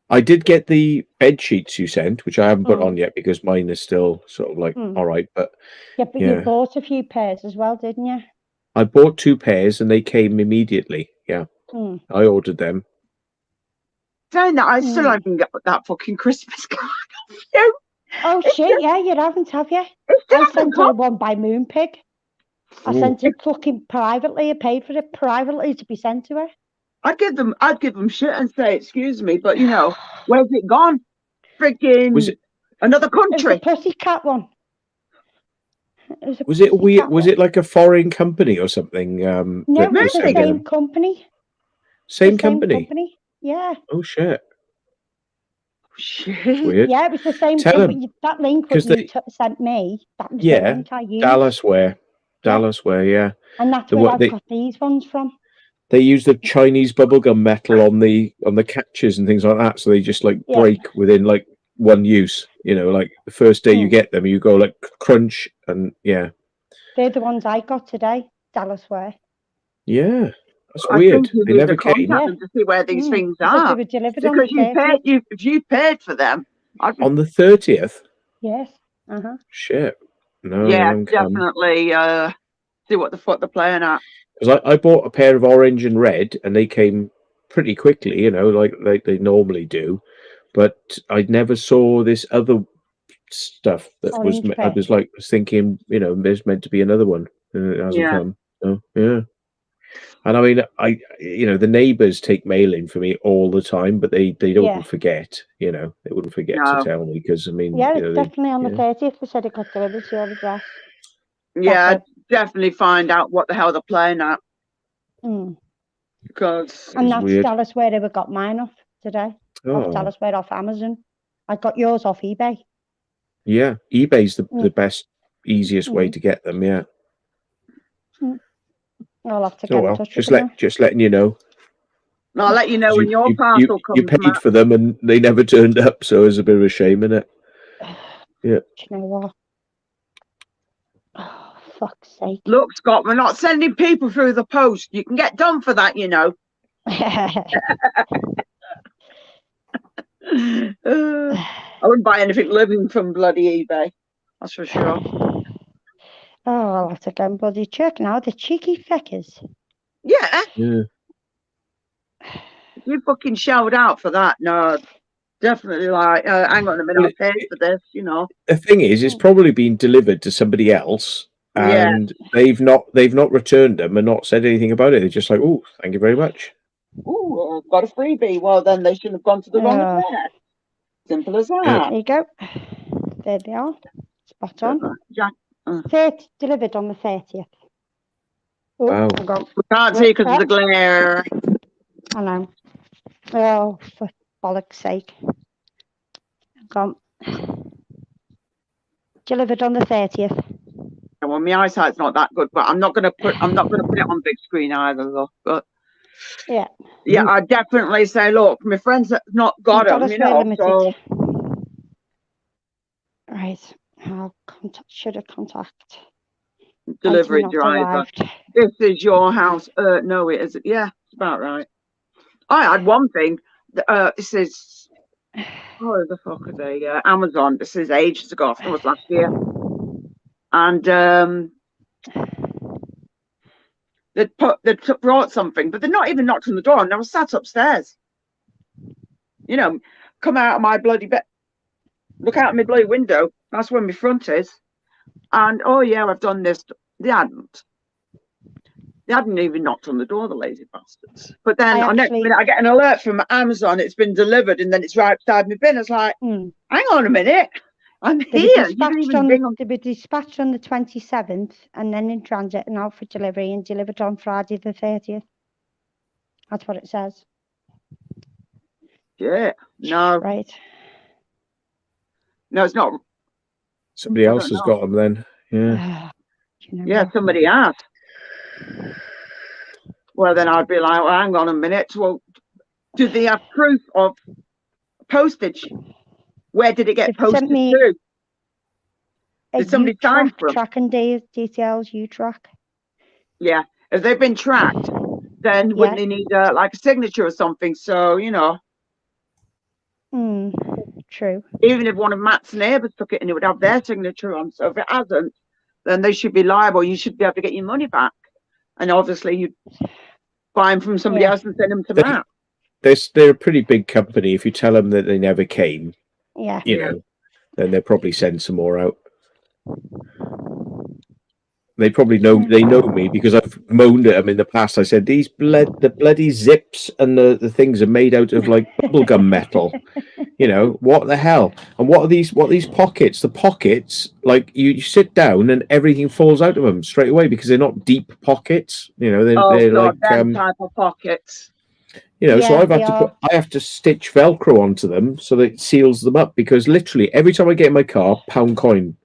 I did get the bed sheets you sent, which I haven't put Mm. on yet because mine is still sort of like Mm. all right. But Yeah, but you bought a few pairs as well, didn't you? I bought 2 pairs and they came immediately. Yeah, Mm. I ordered them. Saying that, I still haven't got that fucking Christmas card off you. Oh shit, yeah, you haven't, have you? It still I hasn't sent come. her one by Moonpig. I Ooh. sent it fucking privately. I paid for it privately to be sent to her. I'd give them shit and say, excuse me, but you know, where's it gone? Freaking Was it? another It was the country. pussycat one. Was it weird? pussycat Was one. it like a foreign company or something? No, that it's was the sending same them? company. Same The same company. company. Yeah. Oh shit! It's Shit. weird. Yeah, it was the same Tell 'em, company. That link what 'cause you they- sent me, that was the Yeah, link I used. Dallas wear. Yeah. And that's The where what I've they got these ones from. they use the Chinese bubblegum metal on the catches and things like that, so they just like Yeah. break within like one use. You know, like the first day you get them, you go like crunch and yeah. They're the ones I got today, Dallas wear. Yeah, that's I weird. think you They need never to contact came them to see where these things Because they are. were delivered on Because the 30th. if you paid for them, I'd be, on the 30th. Yes. Uh-huh. Shit. No, they yeah, haven't come. definitely see what the fuck they're playing at. Because I bought a pair of orange and red, and they came pretty quickly, you know, like they normally do. But I never saw this other stuff that Orange was. I pair. was like thinking, you know, there's meant to be another one, and it hasn't Yeah. come. So yeah. And I mean, you know, the neighbours take mail in for me all the time, but they don't forget. You know, they wouldn't forget to No. tell me because I mean, Yeah, you know, it's definitely on the 30th. They said it got delivered to your address. Yeah, That's definitely find out what the hell they're playing at. Mm. Because And that's weird. Dallas where they got mine off today. Off Dallas where off Amazon. I got yours off eBay. Yeah, eBay's the best, easiest way to get them. Yeah. I'll have to get in touch with just them. just letting you know. I'll let you know when your parcel comes. You paid for them and they never turned up, so it's a bit of a shame, isn't it? Yeah. Do you know what? Oh, fuck's sake. Look, Scott, we're not sending people through the post. You can get done for that, you know. I wouldn't buy anything living from bloody eBay. That's for sure. Oh, I'll have to go and bloody check now. The cheeky feckers. Yeah. Yeah. You fucking shelled out for that. No, definitely like, hang on a minute, I paid for this, you know. The thing is, it's probably been delivered to somebody else, and they've not returned them and not said anything about it. They're just like, "Oh, thank you very much." Ooh, got a freebie. Well, then they shouldn't have gone to the wrong address. Simple as that. There you go. There they are. Spot on. Jack. Delivered on the 30th. Oh, wow. We can't see because of the glare. I know. Oh, for bollock's sake. Gone. Delivered on the 30th. Well, my eyesight's not that good, but I'm not gonna put it on big screen either, though. But yeah, I definitely say, look, my friends have not got them, you know. So right, should have contact delivery driver. This is your house. No, it isn't. Yeah, it's about right. I had one thing. This is the fuck are they? Amazon. This is ages ago. I think it was last year. And they brought something, but they're not even knocked on the door, and I was sat upstairs. You know, come out of my bloody bed, look out of my bloody window. That's where my front is. And oh yeah, I've done this. They hadn't. They hadn't even knocked on the door, the lazy bastards. But then I next actually- minute, I get an alert from Amazon. It's been delivered, and then it's right beside my bin. I was like, Mm. hang on a minute. I'm They were here. You didn't dispatched even on ring the, on. they were dispatched on the 27th and then in transit and out for delivery and delivered on Friday the 30th. That's what it says. Yeah. No. Right. No, it's not. Somebody I else don't has know. got them then. Yeah. You know Yeah, what? somebody has. Well, then I'd be like, well, hang on a minute. Well, do they have proof of postage? Where did it get They've sent posted me to? a Did somebody sign for 'em? tracking details, U-track. Yeah. If they've been tracked, then wouldn't they need like a signature or something? So, you know, True. even if one of Matt's neighbours took it and it would have their signature on. So if it hasn't, then they should be liable. You should be able to get your money back. And obviously you buy them from somebody Yeah. else and send them to They- Matt. They're a pretty big company. If you tell them that they never came, Yeah. you know, then they'll probably send some more out. They probably know they know me because I've moaned at them in the past. I said the bloody zips and the things are made out of like bubblegum metal. You know, what the hell? And what are these pockets? The pockets, like you sit down and everything falls out of them straight away because they're not deep pockets. You know, they're God, like them type of pockets. you know, so Yeah, I have to stitch Velcro onto them so that it seals them up because literally every time I get in my car, pound coin,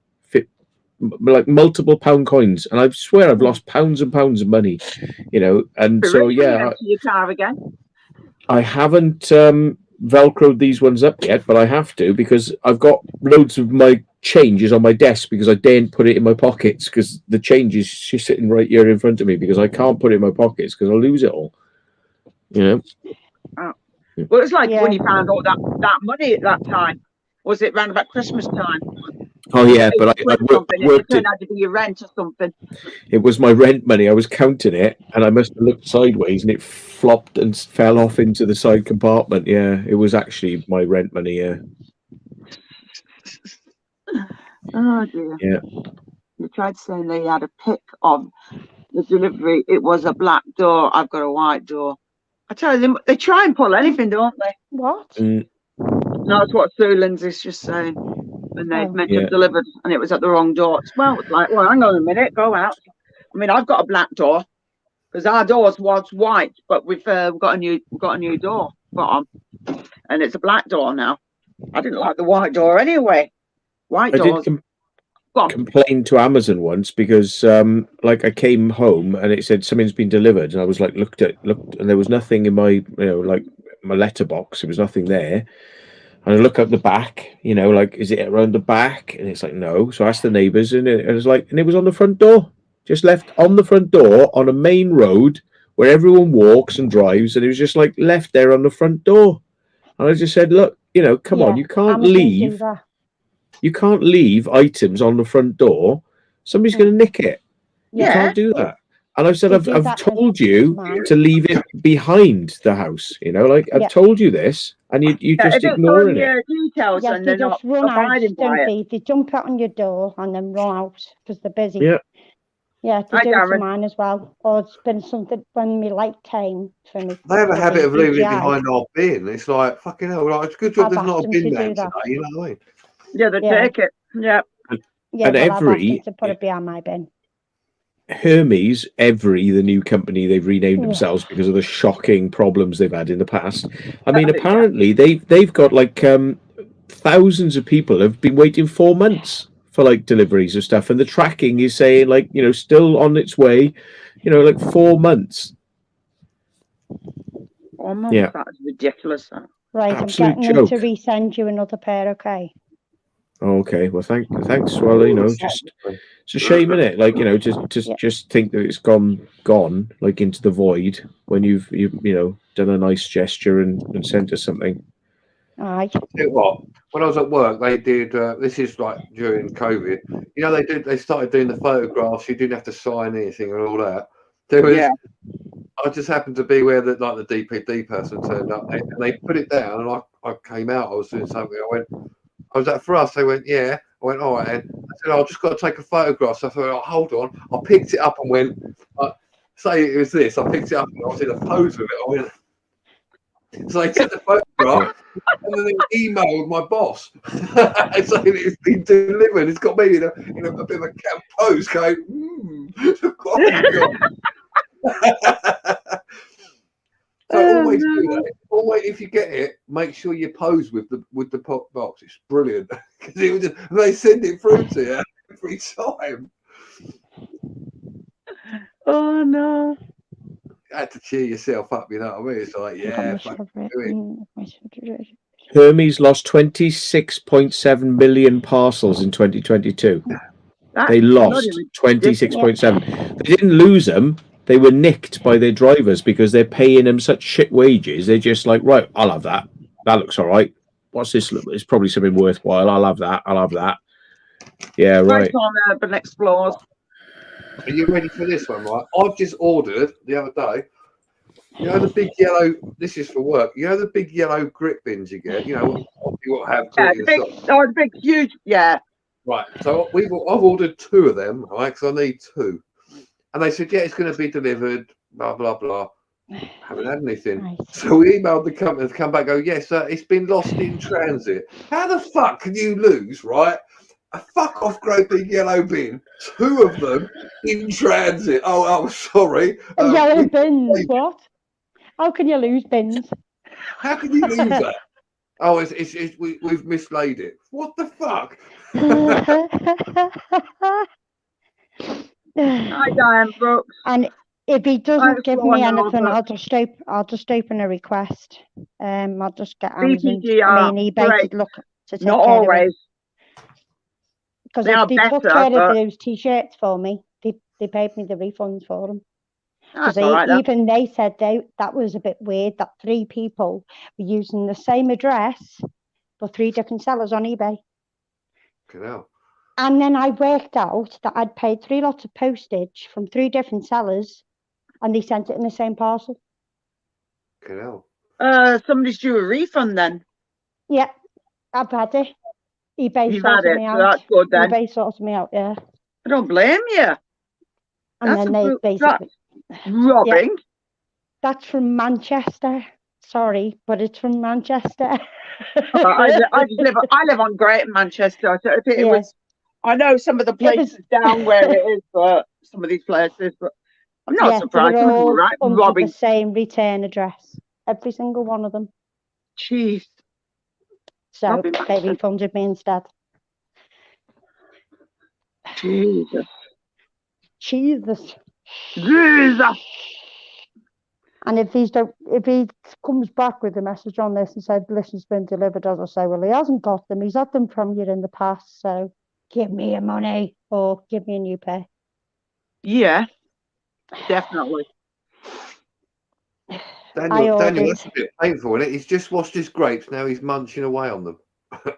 like multiple pound coins, and I swear I've lost pounds and pounds of money, you know, and so yeah, your car again. I haven't Velcroed these ones up yet, but I have to because I've got loads of my changes on my desk because I daren't put it in my pockets because the change is just sitting right here in front of me because I can't put it in my pockets because I'll lose it all. You know. Oh. Well, it's like when you found all that money at that time. Was it round about Christmas time? Oh yeah, but I it turned out to be your rent or something. It was my rent money. I was counting it, and I must have looked sideways, and it flopped and fell off into the side compartment. Yeah, it was actually my rent money. Yeah. Oh dear. Yeah. They tried saying they had a pic of the delivery. It was a black door. I've got a white door. I tell you, they try and pull anything, don't they? What? Mm. No, that's what Sue Lindsay's just saying. And they meant to have delivered, and it was at the wrong door. Well, it's like, well, hang on a minute, go out. I mean, I've got a black door because our doors was white, but we've got a new door put on, and it's a black door now. I didn't like the white door anyway. White doors. Complained to Amazon once because like I came home and it said something's been delivered, and I was like looked and there was nothing in my like my letterbox. There was nothing there. And I look up the back, you know, like, is it around the back? And it's like, no. So I asked the neighbours, and it was like, and it was on the front door, just left on the front door on a main road where everyone walks and drives, and it was just like left there on the front door. And I just said, look, you know, come on, you can't leave. You can't leave items on the front door. Somebody's going to nick it. You can't do that. And I've said, I've told you to leave it behind the house. You know, like I've told you this, and you just ignoring it. Details and they they're just not run out, abiding by don't it. they? They jump out on your door and then run out because they're busy. Yeah. Yeah, they do it to mine as well. Or it's been something when my light came for me. They have a habit of leaving it behind our bin. It's like, fucking hell, like, it's a good job there's not a bin man today, you know what I mean? Yeah, they take it. Yeah. Yeah, and well, I've asked every them to put it behind my bin. Hermes, the new company they've renamed themselves because of the shocking problems they've had in the past. I mean, apparently they've got like thousands of people have been waiting 4 months for like deliveries of stuff, and the tracking is saying like, you know, still on its way, you know, like 4 months. 4 months? Yeah, That's ridiculous. Right, absolute I'm getting joke. them to resend you another pair, okay? Okay, well, thanks. Well, you know, just it's a shame, isn't it? Like, you know, just think that it's gone like into the void when you've you know done a nice gesture and sent us something. Aye. Tell you what, when I was at work, they did. This is like during COVID. You know, they started doing the photographs. You didn't have to sign anything and all that. There was. I just happened to be where the DPD person turned up, and they put it down, and I came out. I was doing something. I went, "Oh, was that for us?" They went, "Yeah." I went, "All right." And I said, "Oh, I've just got to take a photograph." So I thought, "Oh, hold on." I picked it up and went. say it was this. I picked it up and I was in a pose with it. So I took the photograph and then they emailed my boss saying it's been delivered. It's got me in a bit of a cat pose going, oh, God. So always do that. Always, if you get it, make sure you pose with the pop box. It's brilliant because they send it through to you every time. Oh no! You had to cheer yourself up, you know what I mean? It's like, yeah, do it. Hermes lost 26.7 million parcels in 2022. They lost 26.7. They didn't lose them. They were nicked by their drivers because they're paying them such shit wages. They're just like, right, I'll have that. That looks all right. What's this? It's probably something worthwhile. I'll have that. I'll have that. Yeah, right. On Urban Explorers. Are you ready for this one, right? I've just ordered the other day. You know the big yellow. This is for work. You know the big yellow grit bins you get. You know what have grit the big, huge, yeah. Right. So I've ordered 2 of them, right? Because I need 2. And they said, yeah, it's going to be delivered. Blah blah blah. Haven't had anything. Nice. So we emailed the company to come back. Go, yes, it's been lost in transit. How the fuck can you lose, right? A fuck off great big yellow bin, 2 of them in transit. Oh, sorry. Yellow bins, what? How can you lose bins? How can you lose that? Oh, we've mislaid it. What the fuck? Hi, Diane Brooks. And if he doesn't give me anything, I'll just open a request. I'll just get Amazon. eBay to look to take not care always. of it. Because if they took care of those t-shirts for me, they paid me the refunds for them. Because even they said that was a bit weird that 3 people were using the same address for 3 different sellers on eBay. And then I worked out that I'd paid 3 lots of postage from 3 different sellers, and they sent it in the same parcel. Somebody's due a refund then. Yeah, I've had it. eBay sorted me out. So that's good then. eBay sorted me out, yeah. I don't blame you. And then they basically robbing. Yeah, that's from Manchester. Sorry, but it's from Manchester. I live on Great Manchester. So if it was, I know some of the places down where it is, but some of these places, but I'm not surprised. They're all under the same return address. Every single one of them. Jeez. So they refunded me instead. Jesus. And if he comes back with a message on this and said, listen, it's been delivered, as I say, well, he hasn't got them. He's had them from you in the past, so give me your money or give me a new pair. Yeah, definitely. Daniel, that's a bit painful, isn't it? He's just washed his grapes, now he's munching away on them.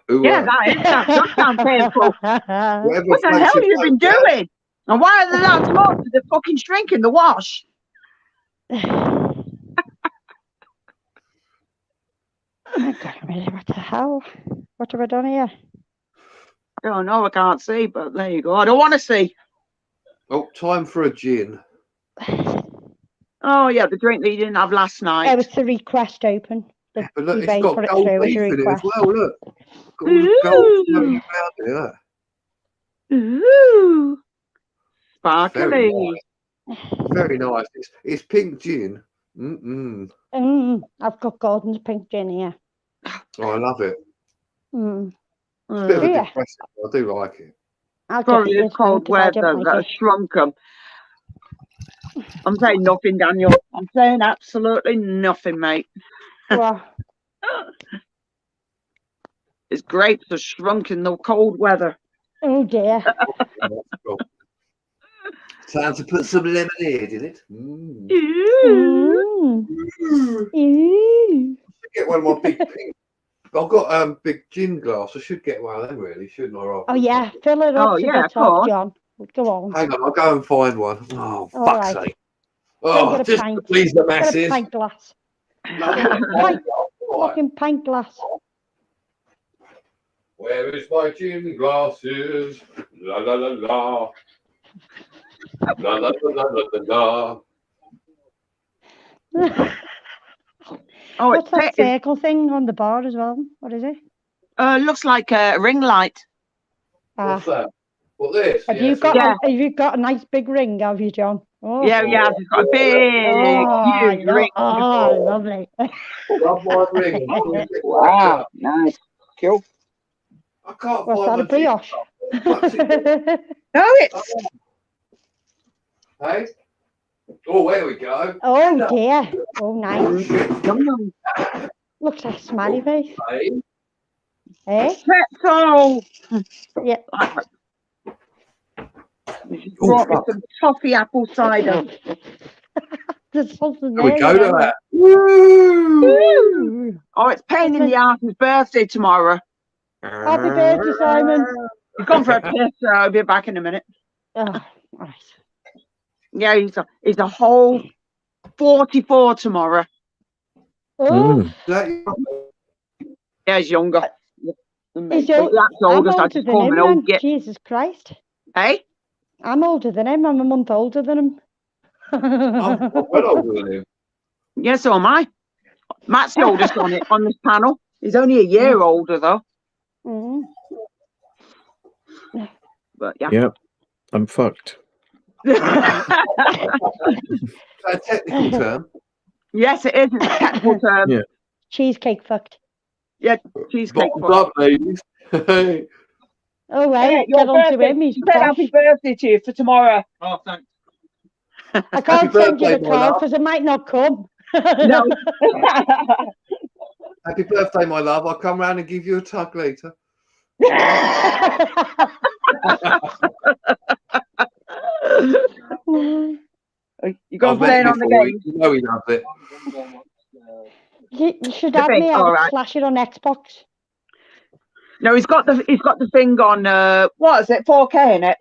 Yeah, that sounds painful. What the hell have you been doing? And why are they that small? They're fucking shrinking the wash. What the hell? What have I done here? I don't know, I can't see, but there you go. I don't want to see. Oh, time for a gin. Oh, yeah, the drink that you didn't have last night. It was the request open. But look, it's got gold leaf in it as well, look. Got all the gold floating around it, Ooh. Sparkly. Very nice. It's pink gin. I've got Gordon's pink gin here. Oh, I love it. It's a bit of a depressing, I do like it. Probably the cold weather that has shrunk them. I'm saying nothing, Daniel. I'm saying absolutely nothing, mate. Well, his grapes are shrunk in the cold weather. Oh dear. Time to put some lemonade in it. Get one of my big pink. I've got big gin glass. I should get one of them, really, shouldn't I? Oh yeah, fill it up to the top, John. Go on. Hang on, I'll go and find one. Oh, fuck's sake. Oh, just to please the masses. Get a pint glass. Fucking pint glass. Where is my gin glasses? La la la la. La la la la la la. Oh, What's that it's circle thing on the bar as well? What is it? looks like a ring light. What's that? What this? Have Yeah, you so got Yeah. have you got a nice big ring, have you, John? Oh, Yeah, it's got a big, huge ring. lovely. love my ring. Wow, nice. Cool. I can't What's find that, a my jig. brioche? What's it? No, it's Hey? Oh, there we go. Oh dear. Oh, nice. yum, yum. Looks like a smiley face. Hey? Eh? Pretzel. Yeah. She brought me some toffee apple cider. There's something There we there. go you to know. that. Woo! Woo! Oh, it's pain in the ass. His birthday tomorrow. Happy birthday, Simon. He's gone for a piss, so I'll be back in a minute. Oh, right. Yeah, he's a whole 44 tomorrow. Oh, Yeah, he's younger. he's That's old. I'm older, so I older just than call him him, an old man. git. Jesus Christ. Hey? I'm older than him. I'm a month older than him. I'm well older than him. Yeah, so am I. Matt's the oldest on this panel. He's only a year older, though. Mm. But yeah. Yep, I'm fucked. A technical term. Yes, it is. It's a technical term. Yeah. Cheesecake fucked. Yeah, cheesecake. Bottoms up, ladies. Hey. Oh, well, Hey, get on to him. He's Said happy posh. birthday to you for tomorrow. Oh, thanks. I can't send you birthday, the my card love. because it might not come. No. Happy birthday, my love. I'll come round and give you a tug later. You got I've playing met on him the before. game. You know he loves it. You should The have thing, me. I all would right. flash it on Xbox. No, he's got the thing on what is it? 4K in it?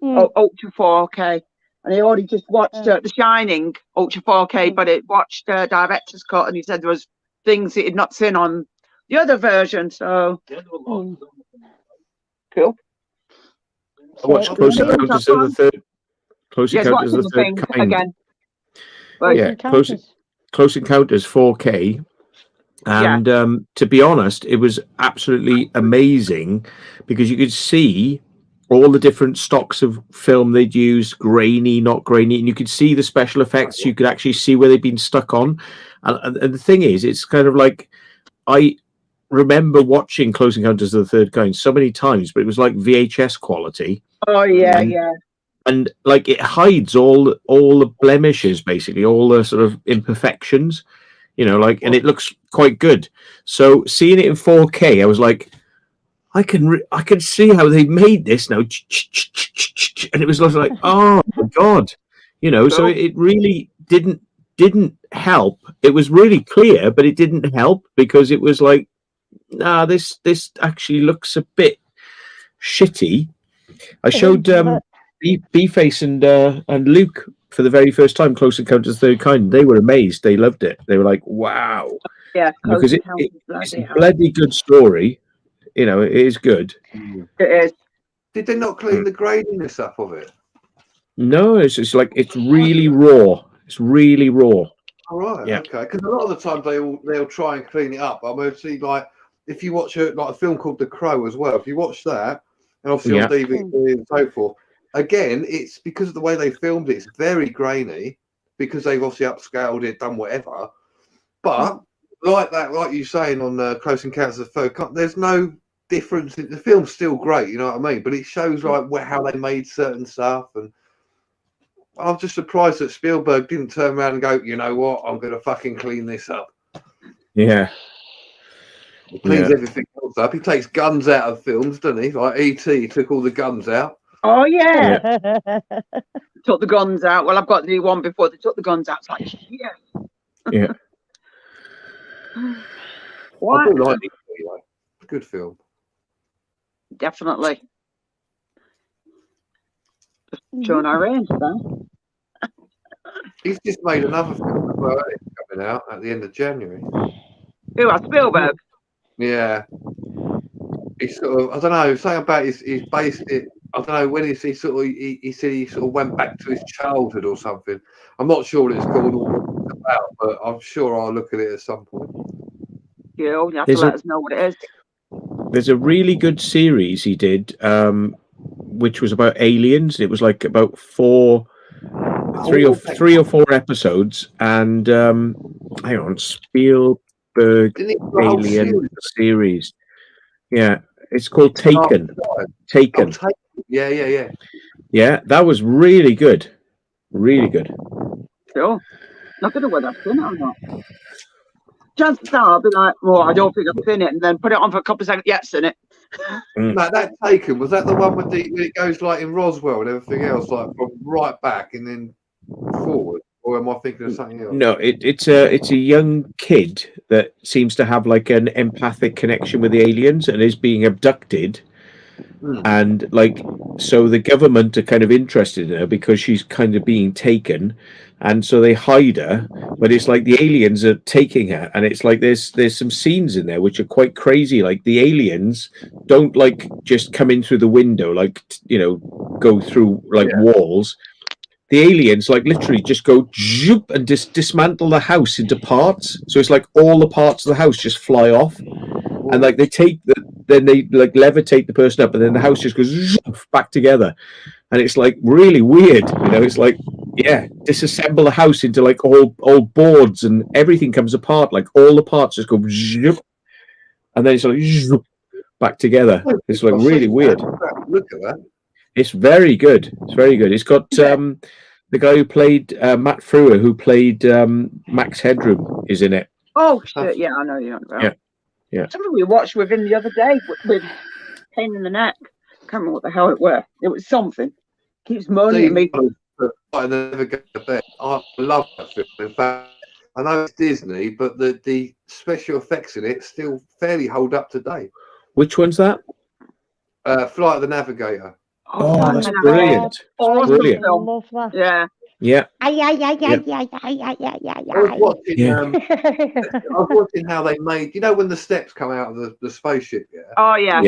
Mm. Oh, Ultra 4K. And he already just watched The Shining Ultra 4K, but it watched director's cut, and he said there was things he had not seen on the other version. So cool. I watched Close Encounters of the Third. Close Yes, Encounters of the watching Third the thing Kind. again. Yeah, Close Encounters 4K. And to be honest, it was absolutely amazing because you could see all the different stocks of film they'd used, grainy, not grainy, and you could see the special effects. You could actually see where they'd been stuck on. And the thing is, it's kind of like I remember watching Close Encounters of the Third Kind so many times, but it was like VHS quality. Oh yeah, yeah. And like it hides all the blemishes, basically, all the sort of imperfections. You know, like, and it looks quite good. So seeing it in 4K, I was like, I can see how they made this now, and it was like, oh my god, you know. So it really didn't help. It was really clear, but it didn't help because it was like, nah, this actually looks a bit shitty. I showed B-Face and Luke for the very first time Close Encounters of the Third Kind. They were amazed. They loved it. They were like, wow. Yeah, because it's a bloody good story. You know, it is good. It is. Did they not clean the graininess up of it? No, it's like it's really raw. It's really raw. All right, yeah. Okay. Because a lot of the times they'll try and clean it up. I mean, see, like if you watch a film called The Crow as well, if you watch that, and obviously on DVD and so forth, again, it's because of the way they filmed it. It's very grainy because they've obviously upscaled it, done whatever. But like that, like you saying on Close Encounters of the Third Kind, there's no difference. The film's still great, you know what I mean? But it shows like how they made certain stuff, and I'm just surprised that Spielberg didn't turn around and go, you know what, I'm going to fucking clean this up. Yeah. He cleans everything else up. He takes guns out of films, doesn't he? Like E.T. took all the guns out. Oh yeah. Took the guns out. Well, I've got the one before they took the guns out. It's like, yeah. What? I do like it anyway. Good film. Definitely. Just showing our range then. He's just made another film as well, coming out at the end of January. Who? Spielberg? Yeah. He's sort of, I don't know, something about he's based it. I don't know when he said he sort of went back to his childhood or something. I'm not sure what it's called. about, but I'm sure I'll look at it at some point. You have to let us know what it is. There's a really good series he did, which was about aliens. It was like about three or four episodes, and hang on, Spielberg Alien series. Yeah, it's called Taken. Taken. Yeah. Yeah, that was really good. Really good. Sure. Not gonna whether I've seen it or not. Chances are I'll be like, well, I don't think I've seen it, and then put it on for a couple of seconds. Yeah, seen it. No, that Taken, was that the one with when it goes like in Roswell and everything else, like from right back and then forward? Or am I thinking of something else? No, it's a young kid that seems to have like an empathic connection with the aliens and is being abducted. And like, so the government are kind of interested in her because she's kind of being taken, and so they hide her. But it's like the aliens are taking her, and it's like there's some scenes in there which are quite crazy. Like the aliens don't like just come in through the window, like go through like walls. The aliens like literally just go zoop and dismantle the house into parts. So it's like all the parts of the house just fly off, and like then they like levitate the person up, and then the house just goes zoop back together, and it's like really weird. It's like disassemble the house into like all boards, and everything comes apart. Like all the parts just go zoop, and then it's like zoop back together. It's like really weird. Look at that. It's very good. It's very good. It's got the guy who played Matt Frewer, who played Max Headroom, is in it. Oh shit! Yeah, I know you're about. Yeah. Something we watched with him the other day with pain in the neck. I can't remember what the hell it were. It was something. Keeps moaning at me. I never go to bed. I love that film. In fact, I know it's Disney, but the special effects in it still fairly hold up today. Which one's that? Flight of the Navigator. Oh, that's brilliant. Awesome Brilliant. film. Love that. Yeah. Yeah. I was watching how they made, when the steps come out of the spaceship. Yeah. Oh yeah.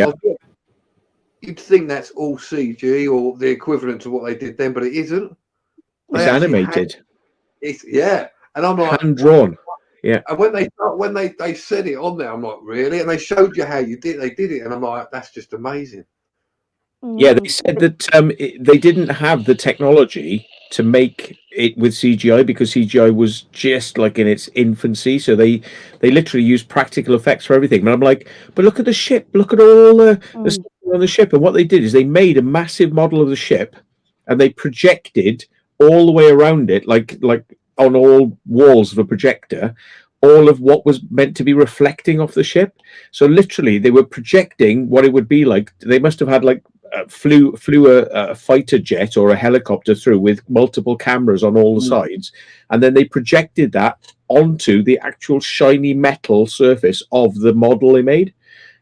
You'd think that's all CG or the equivalent to what they did then, but it isn't. It's animated. And I'm like hand drawn. Yeah. And when they said it on there, I'm like, really? And they showed you how they did it, and I'm like, that's just amazing. Yeah, they said that they didn't have the technology to make it with CGI because CGI was just like in its infancy. So they literally used practical effects for everything. But I'm like, but look at the ship. Look at all the stuff on the ship. And what they did is they made a massive model of the ship, and they projected all the way around it, like on all walls of a projector, all of what was meant to be reflecting off the ship. So literally, they were projecting what it would be like. They must have had like flew a fighter jet or a helicopter through with multiple cameras on all the sides, and then they projected that onto the actual shiny metal surface of the model they made.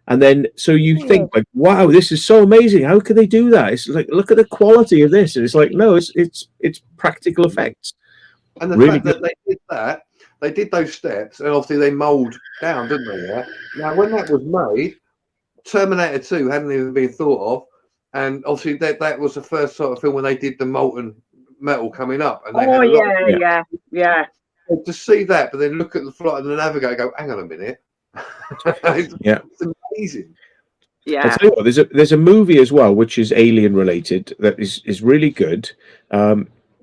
And then so you think like, wow, this is so amazing. How could they do that? It's like, look at the quality of this. And it's like, no, it's practical effects. And the fact that they did that, they did those steps, and obviously they mould down, didn't they? Yeah. Now, when that was made, Terminator 2 hadn't even been thought of. And obviously that was the first sort of film when they did the molten metal coming up. And they yeah. To see that, but then look at the Flight of the Navigator and go, hang on a minute. It's amazing. Yeah. I'll tell you what, there's a movie as well which is alien related that is really good.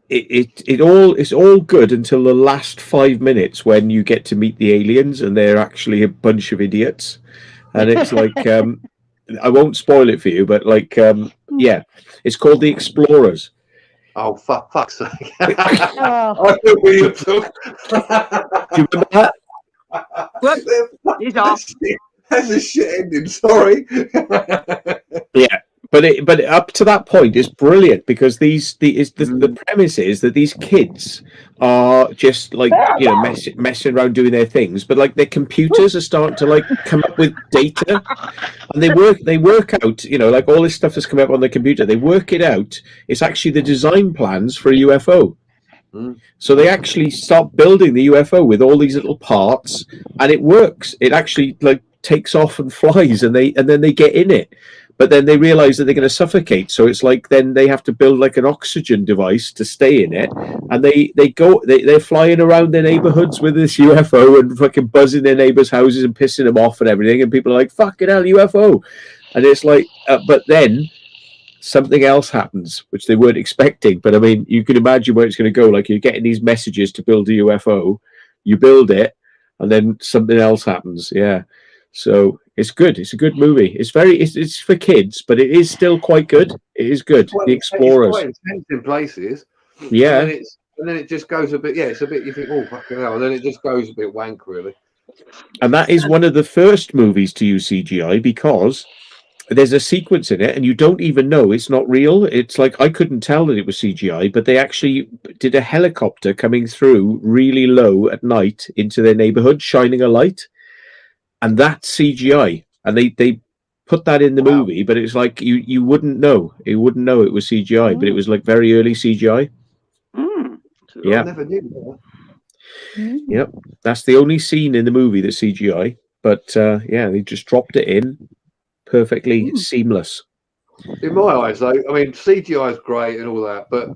It's all good until the last 5 minutes when you get to meet the aliens and they're actually a bunch of idiots. And it's like I won't spoil it for you, but like, it's called The Explorers. Oh, fuck's sake. Oh. I know where you're talking. Do you remember that? He's off. That's a shit ending, sorry. Yeah, but up to that point, it's brilliant because the premise is that these kids are just like messing around doing their things, but like their computers are starting to like come up with data, and they work out like all this stuff that's coming up on the computer. They work it out. It's actually the design plans for a UFO. So they actually start building the UFO with all these little parts, and it works. It actually like takes off and flies, and then they get in it. but then they realize that they're going to suffocate. So it's like then they have to build like an oxygen device to stay in it, and they're flying around their neighborhoods with this UFO and fucking buzzing their neighbors' houses and pissing them off and everything, and people are like, "Fucking hell, UFO!" And it's like, but then something else happens which they weren't expecting. But I mean, you can imagine where it's going to go. Like, you're getting these messages to build a UFO, you build it, and then something else happens. Yeah. So it's good. It's a good movie. It's for kids, but it is still quite good. It is good. Well, The Explorers. It's quite intense in places. Yeah. And then it just goes a bit. Yeah, it's a bit. You think, oh fucking hell, and then it just goes a bit wank, really. And that is one of the first movies to use CGI, because there's a sequence in it and you don't even know it's not real. It's like, I couldn't tell that it was CGI, but they actually did a helicopter coming through really low at night into their neighborhood, shining a light, and that's CGI. And they put that in the movie, but it's like you wouldn't know. You wouldn't know it was CGI, but it was like very early CGI. Yeah. I never knew that. Yep, that's the only scene in the movie that's CGI. But yeah, they just dropped it in, perfectly seamless. In my eyes, though, I mean, CGI is great and all that, but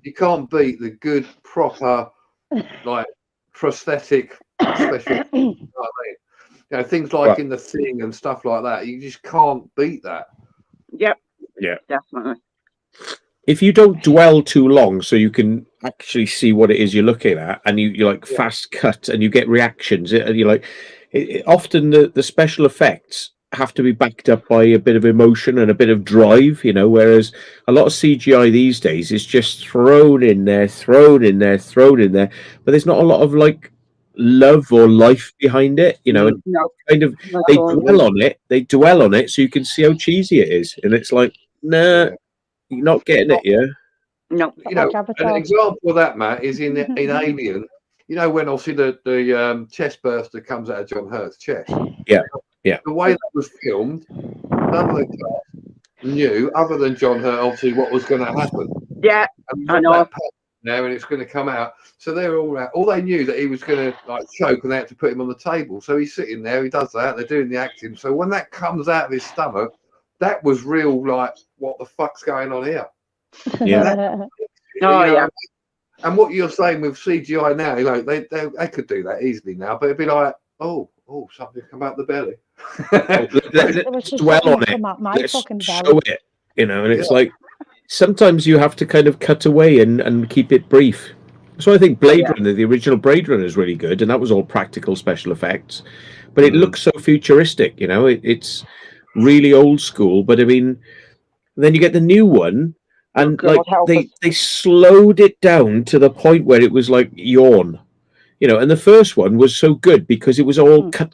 you can't beat the good, proper, like, prosthetic special. You know what I mean? You know, things like in The Thing and stuff like that. You just can't beat that. Yep. Yeah, Definitely. if you don't dwell too long, so you can actually see what it is you're looking at, and you like fast cut and you get reactions, and you're like, often the special effects have to be backed up by a bit of emotion and a bit of drive, you know, whereas a lot of CGI these days is just thrown in there, but there's not a lot of like love or life behind it, you know. No. Kind of, they dwell on it so you can see how cheesy it is, and it's like, nah, you're not getting it, yeah. No. You know, an example of that, Matt, is in Alien. You know, when obviously the chest burster comes out of John Hurt's chest. Yeah, yeah. The way that was filmed, none of the cast knew, other than John Hurt, obviously, what was going to happen. Yeah, and I know. Now, and it's going to come out. So they're all out. All they knew that he was going to like choke, and they had to put him on the table. So he's sitting there. He does that. They're doing the acting. So when that comes out of his stomach, that was real. Like, what the fuck's going on here? Yeah. Yeah. And what you're saying with CGI now, you know, they could do that easily now, but it'd be like, oh, something come out the belly. Let's dwell on it. Let's show it, you know. And it's like, sometimes you have to kind of cut away and keep it brief. So I think Blade Runner, the original Blade Runner, is really good, and that was all practical special effects, but it looks so futuristic, you know. It's really old school, but I mean, then you get the new one, and like they slowed it down to the point where it was like yawn, you know. And the first one was so good because it was all cut,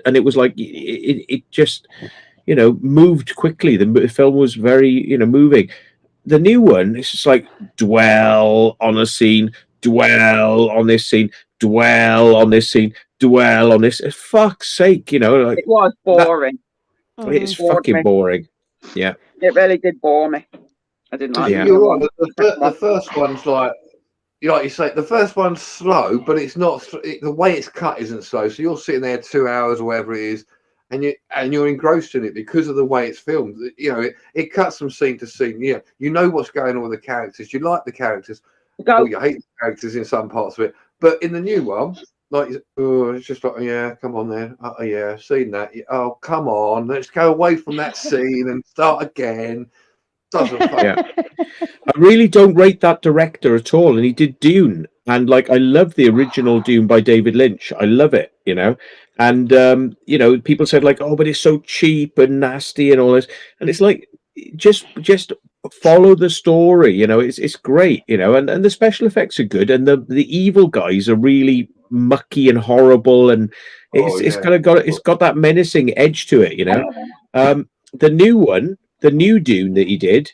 and it was like it just, you know, moved quickly. The film was very, you know, moving. The new one, it's just like, dwell on a scene, dwell on this scene, dwell on this scene, dwell on this. Fuck's sake, you know, like, it was boring. It's fucking boring. Yeah, it really did bore me. I didn't like it. You're right. The first one's like you say, the first one's slow, but it's not. The way it's cut isn't slow. So you're sitting there 2 hours or whatever it is, and you're engrossed in it because of the way it's filmed. You know, it cuts from scene to scene. Yeah, you know what's going on with the characters. You like the characters, or you hate the characters in some parts of it. But in the new one, like, it's just like, yeah, come on then. Yeah, seen that. Oh, come on, let's go away from that scene and start again. Doesn't I really don't rate that director at all, and he did Dune, and like, I love the original Dune by David Lynch. I love it, you know. And you know, people said like, oh, but it's so cheap and nasty and all this, and it's like, just follow the story, you know. It's great, you know, and the special effects are good, and the evil guys are really mucky and horrible, and it's kind of got that menacing edge to it, you know. The new one, the new Dune that he did,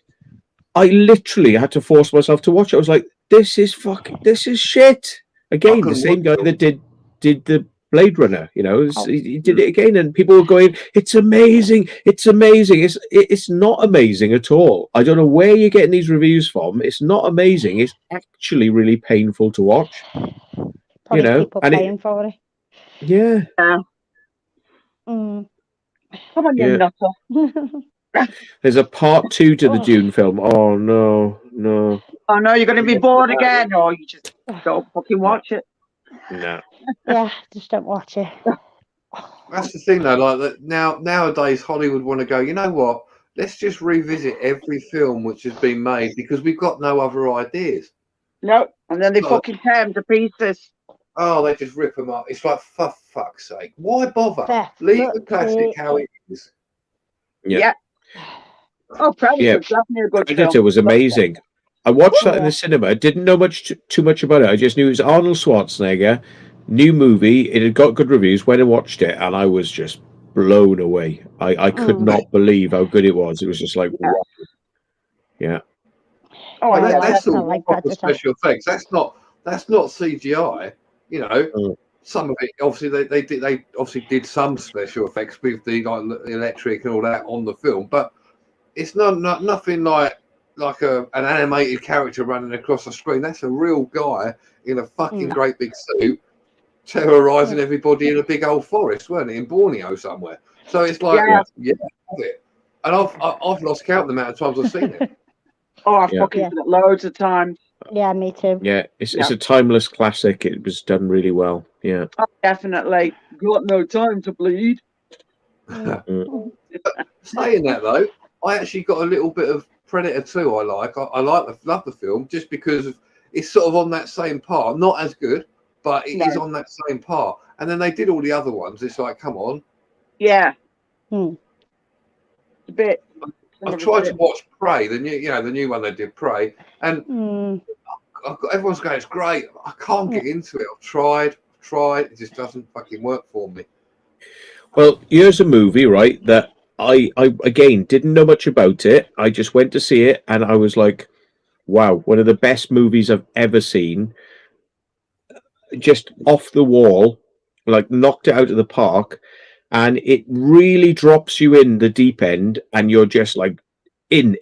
I literally had to force myself to watch it. I was like, this is shit. Again, the same guy that did the Blade Runner, you know, he did it again, and people were going, it's amazing. It's not amazing at all. I don't know where you're getting these reviews from. It's not amazing. It's actually really painful to watch. Probably, you know, people paying for it. Yeah. Come on, you Yeah. nutter. There's a part 2 to the Dune film. Oh no. Oh no, you're going to be bored again, or you just don't fucking watch it. No. Yeah, just don't watch it. That's the thing, though. Like that nowadays, Hollywood want to go. You know what? Let's just revisit every film which has been made because we've got no other ideas. No, and then they No. fucking tear them to pieces. Oh, they just rip them up. It's like, for fuck's sake, why bother? Fair. Leave the classic how it is. Yeah. Oh, Predator's Yeah. definitely a good Predator film. was amazing. I watched that in Yeah. the cinema. Didn't know too much about it. I just knew it was Arnold Schwarzenegger, new movie. It had got good reviews. Went and watched it, and I was just blown away. I could not believe how good it was. It was just like, wow. Yeah. Oh, But yeah, that's all like proper Predator. special effects. That's not CGI. You know, Mm. some of it obviously they obviously did some special effects with the the electric and all that on the film, but it's nothing like an animated character running across the screen. That's a real guy in a fucking great big suit terrorizing everybody in a big old forest, weren't it, in Borneo somewhere? So it's like, yeah, love it. And I've lost count the amount of times I've seen it. Oh, I've fucking seen it loads of times. Yeah, me too. Yeah, it's a timeless classic. It was done really well. Yeah. Oh, definitely. Got no time to bleed. Saying that though, I actually got a little bit of Predator 2 I like. I love the film just because it's sort of on that same part. Not as good, but it is on that same part. And then they did all the other ones. It's like, come on. Yeah. A bit. I've tried to watch Prey, the new one they did, Prey, and everyone's going, it's great. I can't get into it. I've tried. It just doesn't fucking work for me. Well, here's a movie, right, that I again didn't know much about it. I just went to see it and I was like, wow, one of the best movies I've ever seen. Just off the wall, like knocked it out of the park, and it really drops you in the deep end, and you're just like in.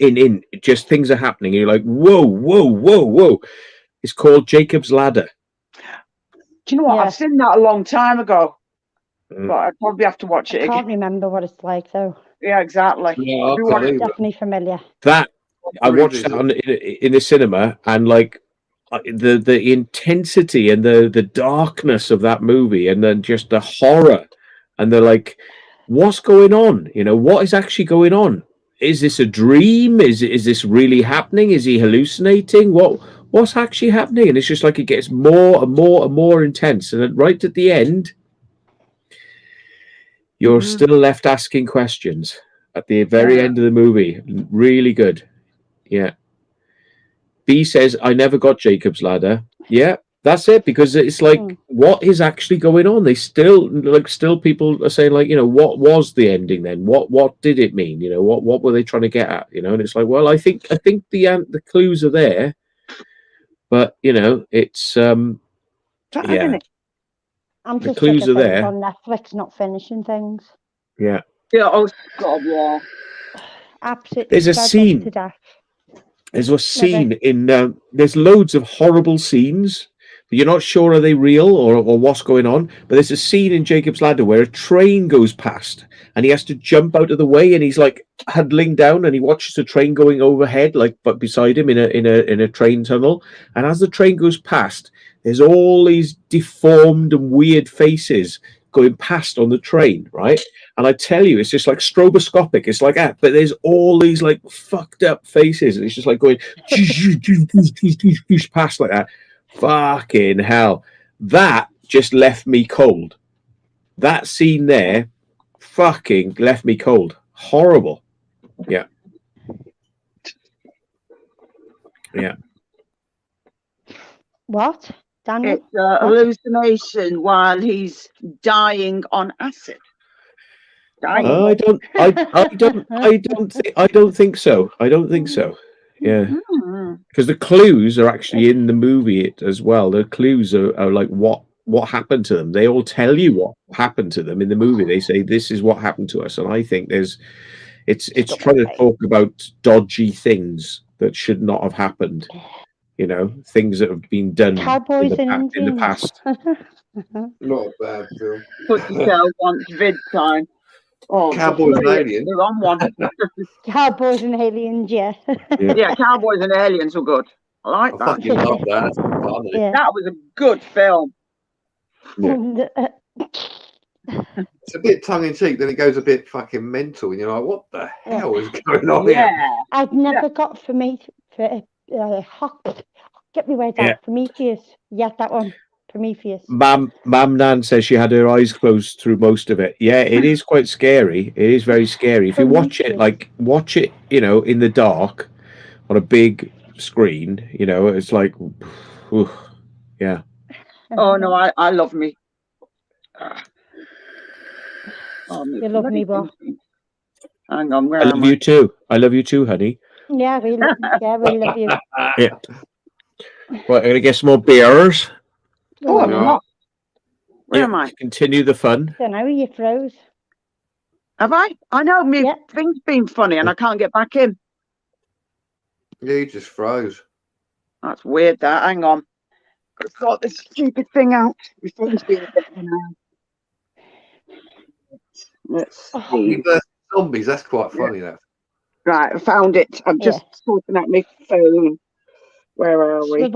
Just things are happening, and you're like, whoa. It's called Jacob's Ladder. Do you know what? I've seen that a long time ago, but I'd probably have to watch it again. I can't remember what it's like though. Yeah, exactly. Yeah, definitely familiar. That I watched that in the cinema, and like the intensity and the darkness of that movie, and then just the horror, and they're like, what's going on? You know, what is actually going on? Is this a dream? Is this really happening? Is he hallucinating? What's actually happening? And it's just like it gets more and more and more intense, and then right at the end, you're still left asking questions at the very end of the movie. Really good. Yeah. B says, I never got Jacob's Ladder. Yeah, that's it, because it's like, what is actually going on? They still people are saying, like, you know, what was the ending then? What did it mean? You know, what were they trying to get at? You know, and it's like, well, I think the clues are there, but you know, it's I'm the just clues are there. on Netflix not finishing things. Yeah. Yeah. Oh God. Yeah. Absolutely. There's a scene. To death. There's a scene in. There's loads of horrible scenes, but you're not sure are they real or what's going on. But there's a scene in Jacob's Ladder where a train goes past, and he has to jump out of the way, and he's like huddling down, and he watches the train going overhead, like but beside him in a train tunnel. And as the train goes past, there's all these deformed and weird faces going past on the train, right? And I tell you, it's just like stroboscopic. It's like that, but there's all these like fucked up faces, and it's just like going past like that. Fucking hell. That just left me cold. That scene there fucking left me cold. Horrible. Yeah. Yeah. What? Daniel? It's a hallucination while he's dying on acid. I don't think so. Yeah, because the clues are actually in the movie as well. The clues are like what happened to them. They all tell you what happened to them in the movie. They say this is what happened to us, and I think it's trying to talk about dodgy things that should not have happened. You know, things that have been done in the past. Not a bad film. Put yourself on vid time. Oh, Cowboys and aliens. They're on one. Cowboys and aliens, yeah. Yeah, Cowboys and Aliens were good. I like I that. fucking love that. That's funny. Yeah. That was a good film. And, It's a bit tongue in cheek, then it goes a bit fucking mental, and you're like, what the hell is going on here? Yeah. I'd never got for get me words Yeah. out. Prometheus. Yeah, that one. Prometheus. Mam Nan says she had her eyes closed through most of it. Yeah, it is quite scary. It is very scary. If you watch it, watch it, in the dark on a big screen, it's like, whew, yeah. Oh no, I love me. Oh, You love me, bro. Hang on, where I am love I? you too. I love you too, honey. Yeah, we love you. Yeah. Right, I'm gonna get some more beers. Oh, I'm Yeah. not. Where Yeah, am I? continue the fun. Don't know, you froze. Have I? I know my Yeah. thing's been funny and I can't get back in. Yeah, you just froze. That's weird. That. Hang on. Gotta sort this stupid thing out. My phone's been a bit of an Let's see. You versus zombies, that's quite funny, that. Right, I found it. I'm just sorting out my phone. Where are we?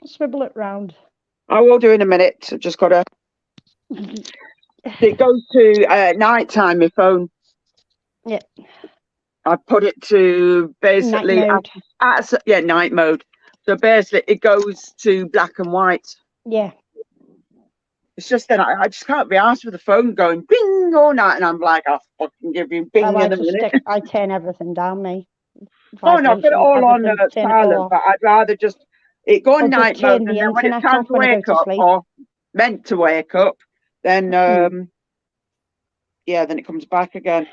Swivel it round. I will do in a minute. I've just got to. It goes to night time. My phone. Yeah. I put it to basically Night mode. night mode. So basically, it goes to black and white. Yeah. It's just that I just can't be asked with the phone going bing all night, and I'm like, I'll fucking give you bing in a minute. I turn everything down, me. Oh no, put it all on silent, but I'd rather just it go on night mode, and then when it's time to wake up or meant to wake up, then yeah, then it comes back again.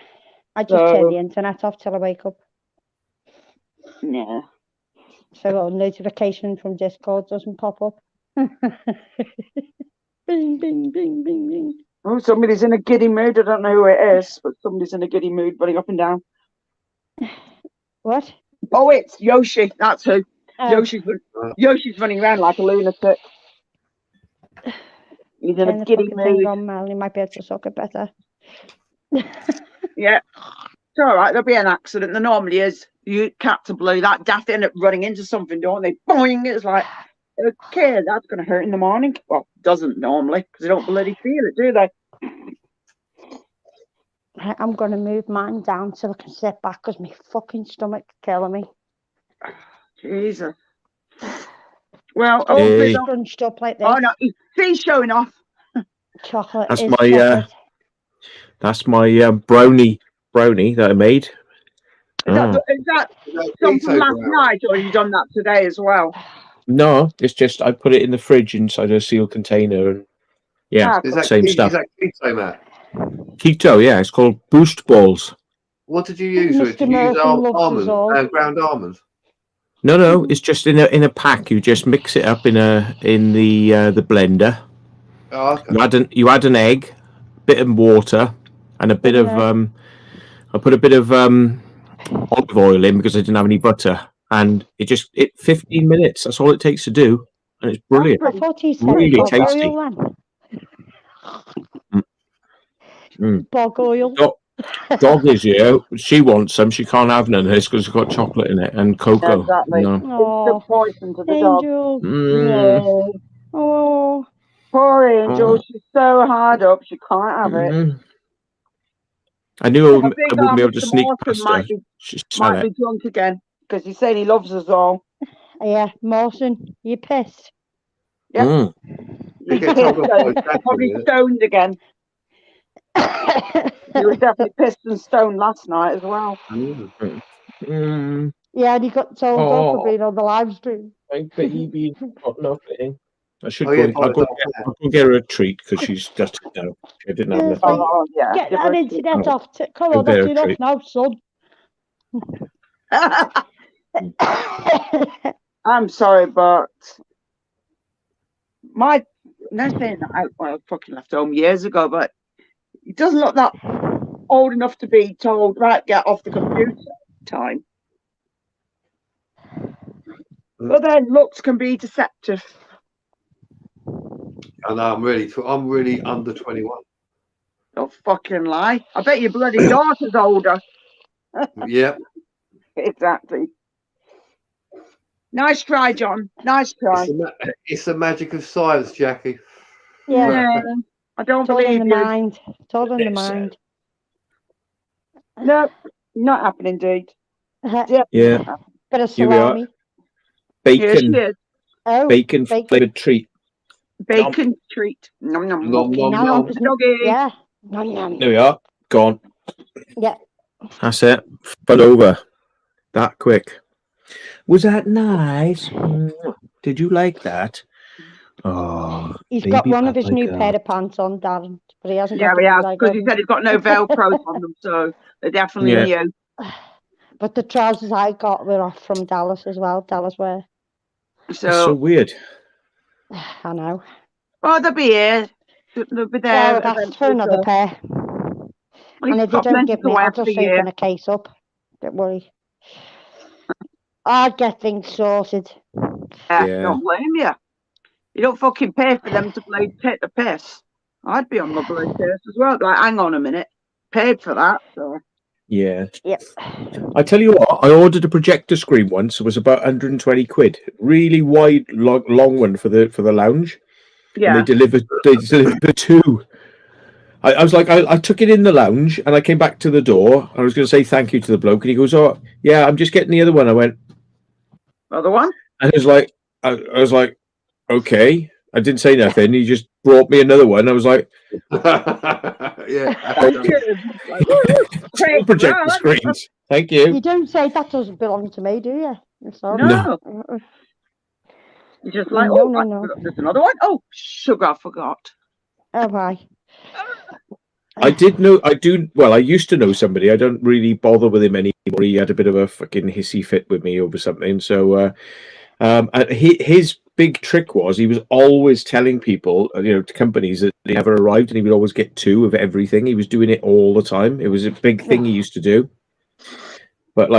I just turn the internet off till I wake up. Yeah. So a notification from Discord doesn't pop up. Bing, bing, bing, bing, bing. Oh, somebody's in a giddy mood. I don't know who it is, but somebody's in a giddy mood, running up and down. What? Oh, it's Yoshi. That's who. Yoshi's running around like a lunatic. He's in a giddy mood. On, Mel. You might be able to suck it better. Yeah. It's all right. There'll be an accident. There normally is. You Captain Blue, that daft end up running into something, don't they? Boing! It's like, okay, that's going to hurt in the morning. Well, it doesn't normally, because they don't bloody feel it, do they? I'm going to move mine down so I can sit back because my fucking stomach's killing me. Jesus. Well, Hey. Scrunched up like this. Oh, no, he's showing off. Chocolate. That's is my chocolate. That's my brownie that I made. Is that some from last night, or have you done that today as well? No, it's just I put it in the fridge inside a sealed container, and same stuff. Is that keto, Matt? Keto, yeah, it's called Boost Balls. What did you use? Mr. Did you use Murphy almonds, all. ground almonds? No, it's just in a pack. You just mix it up in the blender. Oh, okay. You add an egg, bit of water, and a bit of I put a bit of olive oil in because I didn't have any butter, and it 15 minutes. That's all it takes to do, and it's brilliant. I thought you said really bog tasty. oil then. Bog oil. Dog is here. She wants some. She can't have none of this because it's got chocolate in it and cocoa. Yeah, exactly. Oh, it's the poison to the Angel. dog. No. Oh. Poor Angel. She's so hard up. She can't have it. I knew I wouldn't be able to sneak past her. Might be drunk again because he's saying he loves us all. Yeah, Mawson, you pissed. Yeah. Probably stoned again. He was definitely pissed and stoned last night as well. Yeah, and he got told off for being on the live stream. My baby got nothing. I should I'll go get her a treat because she's just now. I didn't have nothing. Oh, yeah. Get that internet off. Come on, that's enough now, son. I'm sorry, but my nothing. I fucking left home years ago, but he doesn't look that old enough to be told, right, get off the computer time. But then looks can be deceptive. I know. I'm really under 21. Don't fucking lie. I bet your bloody daughter's older. Yeah. Exactly. Nice try, John. Nice try. It's the magic of science, Jackie. Yeah. I don't It's all in believe the you. mind. It's all in the Yes, mind. No, not happening, dude. Yeah. Bit of Here we are. salami. Here she Bacon, is. Oh, bacon flavored treat. Bacon treat. Nom nom nom. Nom nom Now nom. I'm Doggy. yeah. Nom, nom. There we are. Gone. Yeah. That's it. But over. That quick. Was that nice? Did you like that? Oh, He's got baby one of his Papa new girl. pair of pants on, Darren, but he hasn't Yeah, got the he has, ones I because got he him. said he's got no Velcros on them, so they're definitely Yeah. new. But the trousers I got were off from Dallas as well. Dallas wear. It's so So, weird. I know. oh, they'll be here. They'll be there. Well, I've asked for another pair. Well, And he's if they got don't plenty give to me, wear I'll for just the year. open a case up. Don't worry. I'll get things sorted. Yeah. Don't blame you. You don't fucking pay for them to take the piss. I'd be on my bloody case as well. Like, hang on a minute. Paid for that, so. Yeah. Yep. I tell you what, I ordered a projector screen once. It was about 120 quid. Really wide, long one for the lounge. And Yeah. they delivered two. I was like, I took it in the lounge and I came back to the door. I was going to say thank you to the bloke. And he goes, oh, yeah, I'm just getting the other one. I went, Other one? and I was like, okay. I didn't say nothing. He just brought me another one. I was like, Yeah. Like, two projector screens. Thank You you. don't say that doesn't belong to me, do you? I'm sorry. No. No. You're just like, No, oh, no. there's another one. Oh, sugar, I forgot. Oh, why? I used to know somebody. I don't really bother with him anymore. He had a bit of a fucking hissy fit with me over something. So, his big trick was he was always telling people, to companies that they never arrived, and he would always get two of everything. He was doing it all the time. It was a big thing he used to do. But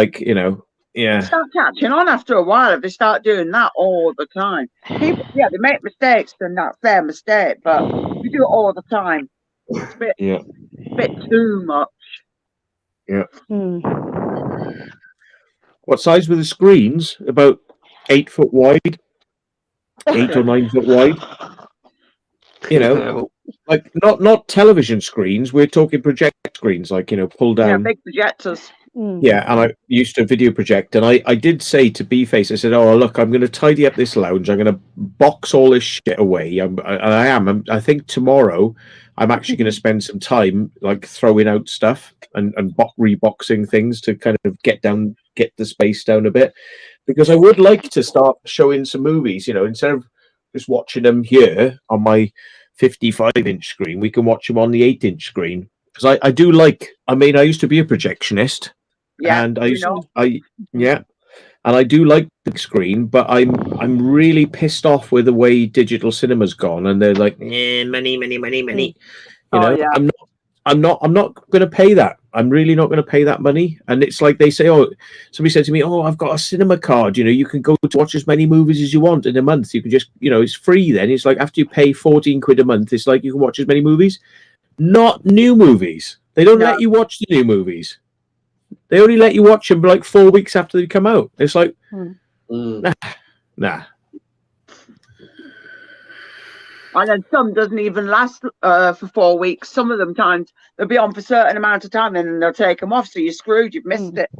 yeah. They start catching on after a while if they start doing that all the time. People, yeah, they make mistakes, then that's their mistake. But you do it all the time. It's a bit too much. Yeah. Hmm. What size were the screens? About 8 foot wide, 8 or 9 foot wide. Like not television screens. We're talking projector screens, like pull down. Yeah, big projectors. Yeah, and I used to video project, and I did say to B-Face, I said, "Oh, look, I'm going to tidy up this lounge. I'm going to box all this shit away. I think tomorrow I'm actually going to spend some time like throwing out stuff and reboxing things to kind of get the space down a bit, because I would like to start showing some movies. Instead of just watching them here on my 55-inch screen, we can watch them on the 8-inch screen. Because I do like. I mean, I used to be a projectionist. Yeah, And and I do like the screen, but I'm really pissed off with the way digital cinema's gone, and they're like, money. I'm not going to pay that. I'm really not going to pay that money. And it's like they say, somebody said to me, I've got a cinema card. You can go to watch as many movies as you want in a month. You can just, it's free. Then it's like after you pay 14 quid a month, it's like you can watch as many movies. Not new movies. They don't let you watch the new movies. They only let you watch them like 4 weeks after they come out. It's like, nah. And then some doesn't even last for 4 weeks. Some of them times they'll be on for a certain amount of time and then they'll take them off. So you're screwed. You've missed it.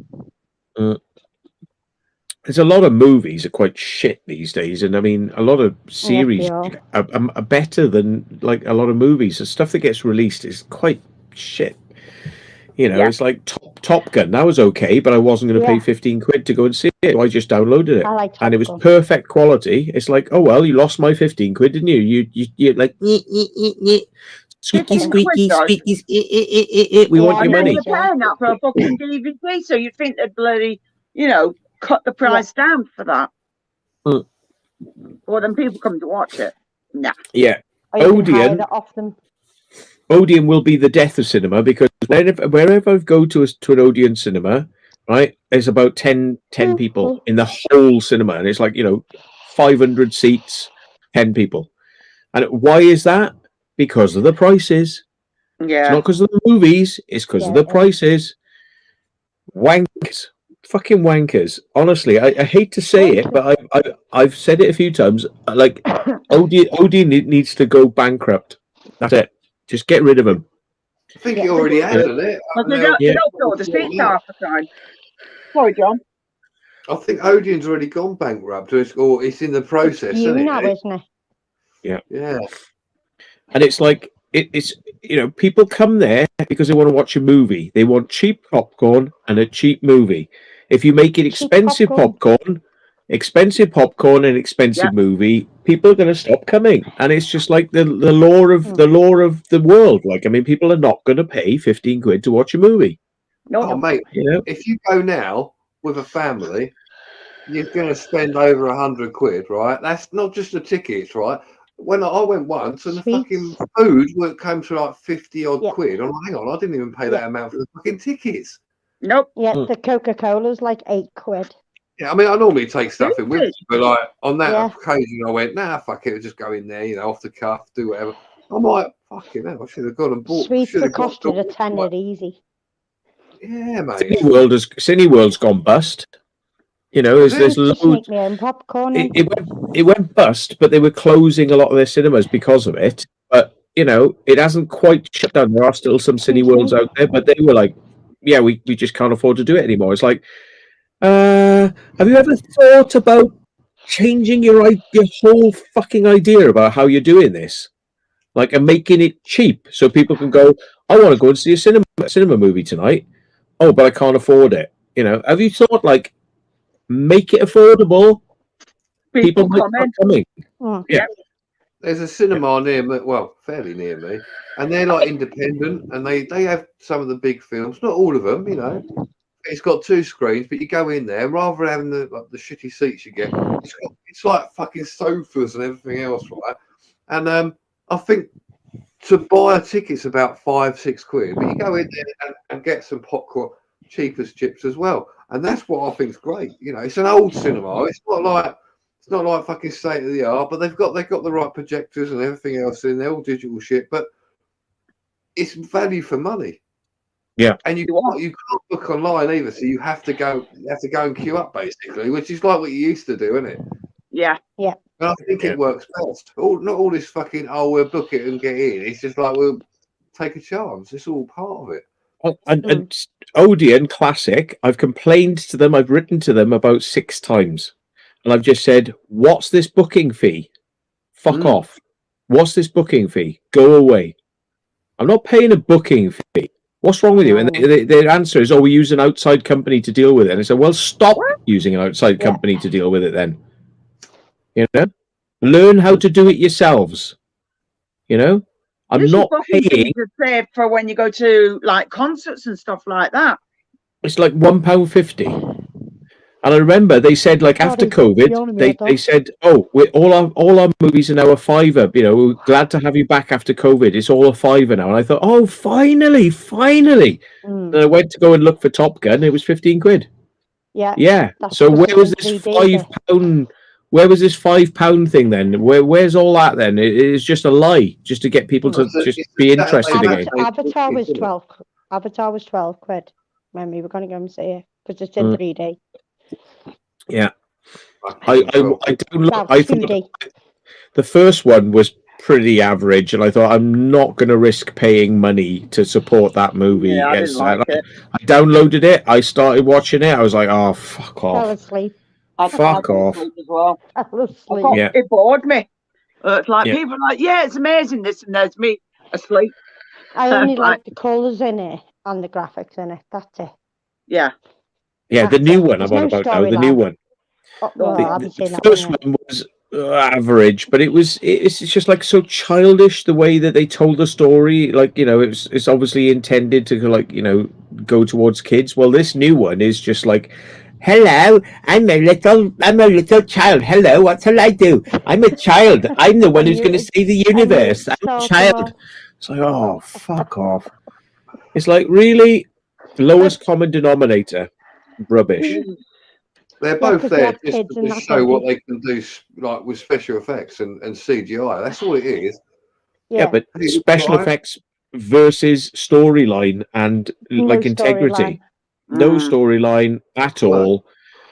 There's a lot of movies are quite shit these days, and I mean a lot of series are better than like a lot of movies. The stuff that gets released is quite shit. It's like Top Gun. That was okay, but I wasn't going to pay 15 quid to go and see it. So I just downloaded it, and it was perfect quality. It's like, oh well, you lost my 15 quid, didn't you? You like squeaky. We want your money. You're paying that for a fucking DVD, so you'd think they'd bloody, cut the price down for that. Well, then people come to watch it. Nah. Yeah. Odeon will be the death of cinema, because wherever I go to an Odeon cinema, right, there's about 10 people in the whole cinema, and it's like 500 seats, 10 people. And why is that? Because of the prices. It's Yeah. not because of the movies, it's because of the prices. Wankers. Fucking wankers. Honestly, I hate to say it, but I've said it a few times. Like, Odeon needs to go bankrupt. That's it. Just get rid of him. I think he already has, isn't it? But they don't fill the seats half the time. Sorry, John. I think Odeon's already gone bankrupt, or it's in the process, You isn't now, it? isn't it? Yeah. And it's like it's people come there because they want to watch a movie. They want cheap popcorn and a cheap movie. If you make it expensive popcorn and expensive movie, people are going to stop coming. And it's just like the law of the world. Like, I mean, people are not going to pay 15 quid to watch a movie. No, mate. If you go now with a family, you're going to spend over 100 quid, right? That's not just the tickets, right? When I went once and the fucking food came to like 50 odd quid, I'm like, hang on, I didn't even pay that amount for the fucking tickets. Nope. Yeah, the Coca-Cola's like 8 quid. Yeah, I mean, I normally take stuff in with me, but like on that occasion, I went, nah, fuck it, just go in there, off the cuff, do whatever. I'm like, fucking hell, I should have gone and bought. Sweets have costed a tenner easy. Yeah, mate. Cineworld's gone bust. There's loads. Popcorn It went bust, but they were closing a lot of their cinemas because of it. But it hasn't quite shut down. There are still some Cineworlds out there, but they were like, yeah, we just can't afford to do it anymore. It's like, have you ever thought about changing your whole fucking idea about how you're doing this, like, and making it cheap so people can go, I want to go and see a cinema movie tonight. Oh, but I can't afford it. Have you thought, like, make it affordable? People might start coming. Yeah. There's a cinema near me, well, fairly near me, and they're like independent, and they have some of the big films, not all of them, It's got 2 screens, but you go in there, rather than having the shitty seats you get, it's like fucking sofas and everything else, right? And I think to buy a ticket's about 5-6 quid, but you go in there and get some popcorn, cheap as chips as well, and that's what I think's great. It's an old cinema. It's not like fucking state of the art, but they've got the right projectors and everything else in there, all digital shit, but it's value for money. Yeah, and you can't book online either, so you have to go and queue up basically, which is like what you used to do, isn't it? Yeah. Yeah. And I think it works best. Not all this fucking we'll book it and get in. It's just like we'll take a chance. It's all part of it. And Odeon Classic, I've complained to them. I've written to them about 6 times, and I've just said, "What's this booking fee? Fuck off! What's this booking fee? Go away! I'm not paying a booking fee. What's wrong with you?" And their answer is, "Oh, we use an outside company to deal with it." And I said, "Well, stop using an outside company to deal with it then. Learn how to do it yourselves. I'm not paying to save for when you go to like concerts and stuff like that. It's like £1.50. And I remember they said, like, after COVID, they said, "Oh, all our movies are now a £5. We're glad to have you back after COVID. It's all a £5 now." And I thought, "Oh, finally!" And I went to go and look for Top Gun. It was 15 quid. Yeah. So where was this £5? Where was this £5 thing then? Where's all that then? It's just a lie, just to get people to just be interested again. Avatar was 12. Avatar was 12 quid when we were going to go and see it because it's in 3D. Yeah, I thought the first one was pretty average, and I thought, I'm not going to risk paying money to support that movie. Yeah, I didn't like it. I downloaded it. I started watching it. I was like, "Oh, fuck off!" Fell asleep. Fuck off. As well. Yeah. It bored me. It's like people are like, "Yeah, it's amazing." This and there's me asleep. I only like the colours in it and the graphics in it. That's it. Yeah. Yeah, the new one I'm on about now. The new one. The first one was average, but it's just like so childish the way that they told the story. Like, it's obviously intended to, like, go towards kids. Well, this new one is just like, "Hello, I'm a little child. Hello, what shall I do? I'm a child. I'm the one who's going to save the universe. I'm a child." It's like, oh, fuck off. It's like, really, lowest common denominator. Rubbish. They're both there just to show what they can do, like, with special effects and CGI. That's all it is. Yeah, but special effects versus storyline and No like integrity. storyline. No storyline at all.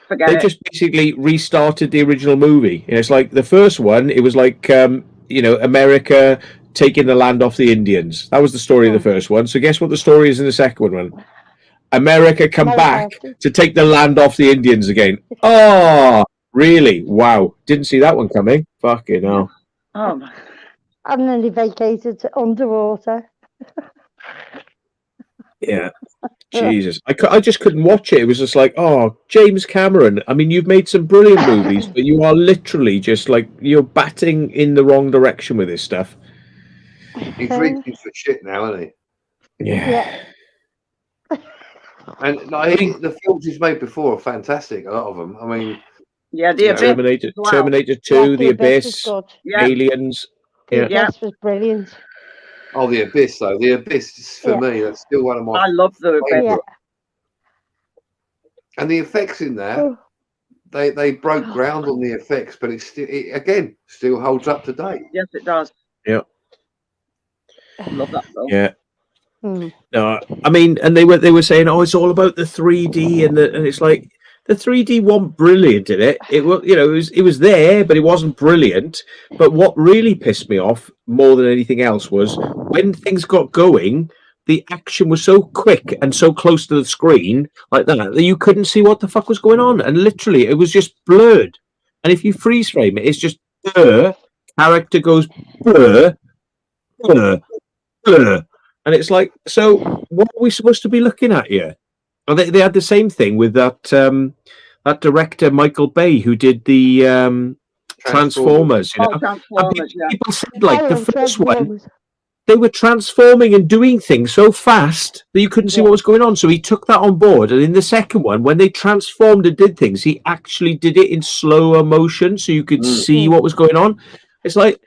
Forget They it. just basically restarted the original movie. It's like the first one. It was like America taking the land off the Indians. That was the story of the first one. So guess what the story is in the second one? America come back to take the land off the Indians again. Oh, really? Wow. Didn't see that one coming. Fucking hell. Oh my. And then they vacated to underwater. Yeah. Jesus. I just couldn't watch it. It was just like, oh, James Cameron. I mean, you've made some brilliant movies, but you are literally just like, you're batting in the wrong direction with this stuff. He's reaching for shit now, isn't he? Yeah. And like, the films he's made before are fantastic. A lot of them. I mean, Yeah, the Abyss. Terminator 2, The Abyss, Yeah. Aliens. The Abyss was brilliant. Oh, The Abyss, though. The Abyss, for me, that's still one of my... I love The Abyss. Yeah. And the effects in there, they broke ground on the effects, but it still holds up to date. Yes, it does. Yeah. Love that film. Yeah. No, I mean, and they were saying, oh, it's all about the 3D and it's like the 3D wasn't brilliant in it. It was, it was there, but it wasn't brilliant. But what really pissed me off more than anything else was when things got going, the action was so quick and so close to the screen like that you couldn't see what the fuck was going on, and literally it was just blurred. And if you freeze frame it, it's just blur. Character goes blur, blur, blur. And it's like, so what are we supposed to be looking at here? Well, they had the same thing with that director Michael Bay who did the Transformers. Transformers, people said like the first one, they were transforming and doing things so fast that you couldn't see what was going on. So he took that on board, and in the second one, when they transformed and did things, he actually did it in slower motion so you could see what was going on. It's like,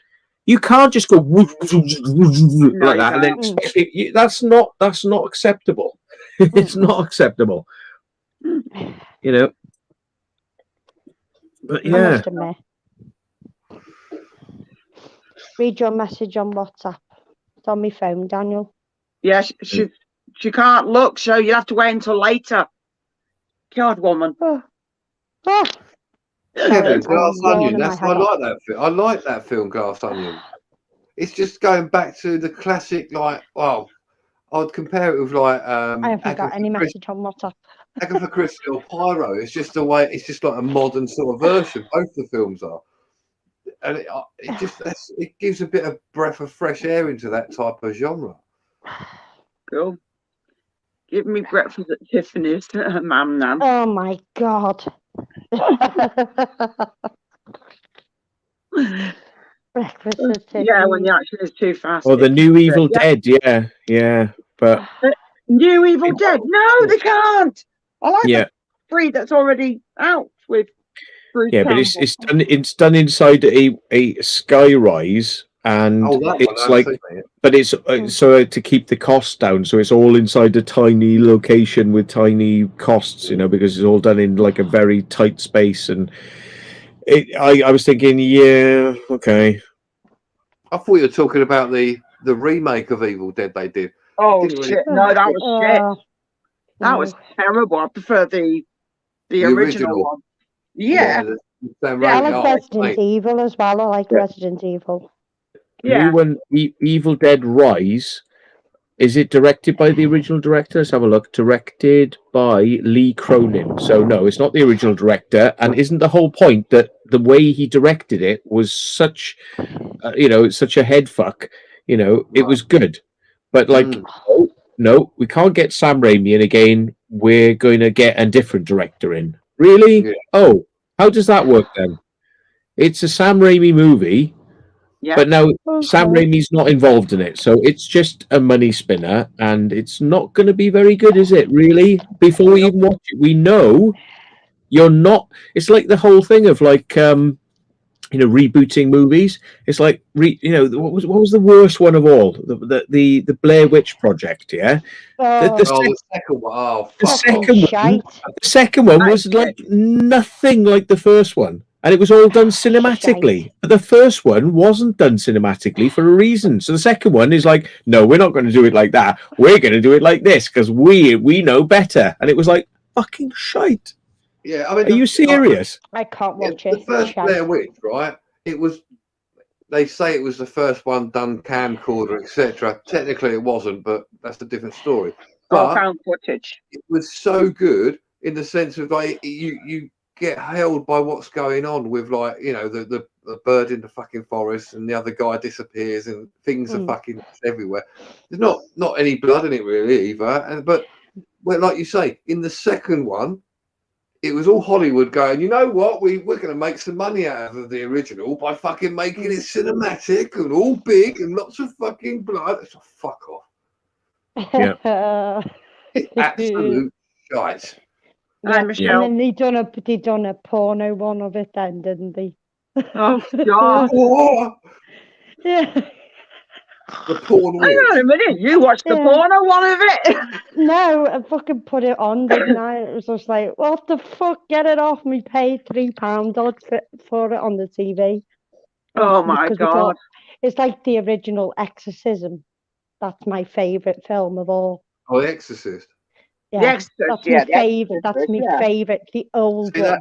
you can't just go like that and then expect it. That's not acceptable. It's not acceptable. But yeah. Read your message on WhatsApp. It's on my phone, Daniel. Yeah, she can't look, so you have to wait until later. God, woman. Glass Onion. I like that film. I like that film, Glass Onion. It's just going back to the classic, like, well, I'd compare it with like I haven't got any message on WhatsApp. Agatha Christie or Pyro. It's just the way. It's just like a modern sort of version. Both the films are, and it gives a bit of breath of fresh air into that type of genre. Cool. Give me breakfast at Tiffany's, Mam Nan. Oh my God. Breakfast at Tiffany's. Yeah, when the action is too fast. Oh, the new Evil Dead, yeah. But New Evil Dead? No, they can't. I like the 3 that's already out with Bruce Campbell. But it's done inside a sky rise, and it's like, but it's so to keep the cost down. So it's all inside a tiny location with tiny costs, because it's all done in like a very tight space. And I was thinking, yeah, okay. I thought you were talking about the remake of Evil Dead they did. Oh shit! No, that was shit. That was terrible. I prefer the original one. Yeah. I like Resident Evil as well. I like Resident Evil. Yeah. New one, Evil Dead Rise. Is it directed by the original director? Let's have a look. Directed by Lee Cronin. So no, it's not the original director. And isn't the whole point that the way he directed it was such, such a head fuck? It was good, but like, no, we can't get Sam Raimi in again. We're going to get a different director in. Really? Yeah. Oh, how does that work then? It's a Sam Raimi movie. Yeah. But now Sam Raimi's not involved in it, so it's just a money spinner, and it's not going to be very good, is it? Really? Before we even watch it, we know you're not. It's like the whole thing of like, rebooting movies. It's like, what was the worst one of all? The Blair Witch Project, yeah. The second one. Oh, the second one was like nothing like the first one. and it was all done cinematically. But the first one wasn't done cinematically for a reason. So the second one is like, no, we're not going to do it like that. We're going to do it like this because we know better. And it was like fucking shite. Yeah, I mean, Are you serious? I can't watch the it. first Blair Witch, right? It was. They say it was the first one done camcorder, etc. Technically, it wasn't, but that's a different story. But found footage. it was so good in the sense of like you get held by what's going on with, like, you know, the bird in the fucking forest and the other guy disappears and things are fucking everywhere. There's not any blood in it really either, but well, like you say, in the second one, it was all Hollywood going, you know what, we're going to make some money out of the original by fucking making it cinematic and all big and lots of fucking blood. It's a fuck off. Yeah. Absolute shite. Yeah. Michelle. And then they done a porno one of it then, didn't they? Oh, God. Oh, Yeah. the porn Hang on a minute. You watched the porno one of it? No, I fucking put it on, didn't I? It was just like, what the fuck? Get it off me. Paid £3 odd for it on the TV. Oh, my Because we God. thought, it's like the original Exorcism. That's my favourite film of all. Oh, The Exorcist. Yeah, The Exorcist, that's yeah, my The favourite. That's Exorcist, my yeah. favourite. The old See, one.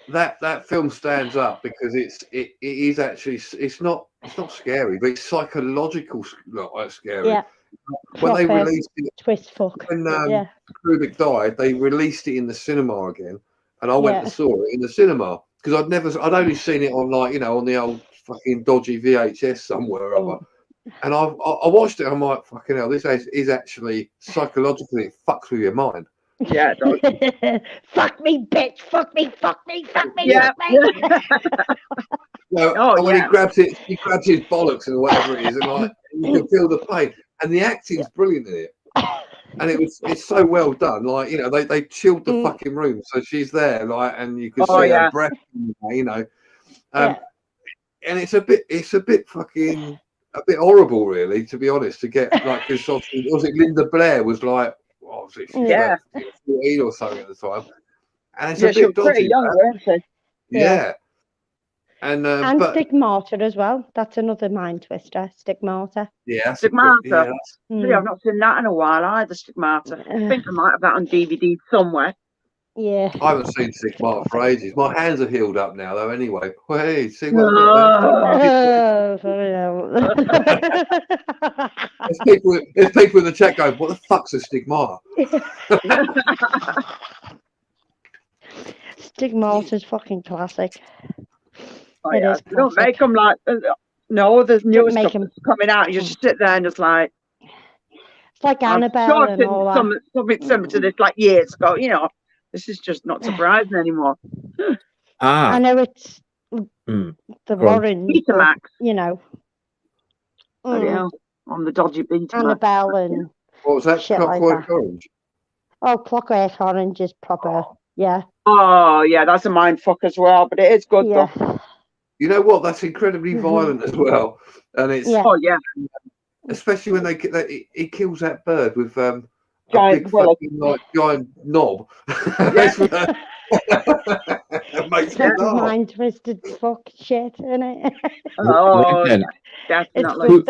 that film stands up because it is actually, it's not scary, but it's psychological scary. Yeah. When they Proper released it, twist fuck. when Yeah. Urbex died, they released it in the cinema again, and I went and saw it in the cinema because I'd only seen it on, like, you know, on the old fucking dodgy VHS somewhere or other. And I watched it. I'm like, fucking hell, this is actually psychologically, it fucks with your mind. Yeah, it does. Fuck me, bitch. Fuck me, fuck me, fuck me. Yeah. And when he grabs his bollocks and whatever it is, and like you can feel the pain, and the acting's brilliant in it, and it's so well done. Like, you know, they chilled the fucking room, so she's there, like, and you can see her breath, you know, and it's a bit fucking a bit horrible, really, to be honest. To get, like, because was it Linda Blair was like, what was it? She was like 14 or something at the time, and it's a she bit was dodgy. pretty young, wasn't she? Yeah. And Stigmata as well. That's another mind twister. Stigmata. Yeah, Stigmata. See, I've not seen that in a while either. Stigmata. I think I might have that on DVD somewhere. Yeah. I haven't seen Stigmata for ages. My hands are healed up now, though. Anyway, hey, see what I've got there? There's people in the chat going, "What the fuck's a stigmata?" Stigmata's fucking classic. Oh, yeah. They don't make them like, no, there's new stuff that's coming out. You just sit there and just like, it's like Annabelle and all that. Something similar to this like years ago, you know. This is just not surprising anymore. I know it's the Warren, Betamax, you know. On the dodgy Betamax. Annabelle and what was that? Clockwork like Orange. Oh, Clockwork Orange is proper. Yeah. Oh, yeah, that's a mind fuck as well, but it is good though. You know what? That's incredibly violent as well, and it's especially when he kills that bird with a big fucking, like, giant knob. It makes me laugh. Mind twisted fuck shit, innit? Oh, definitely.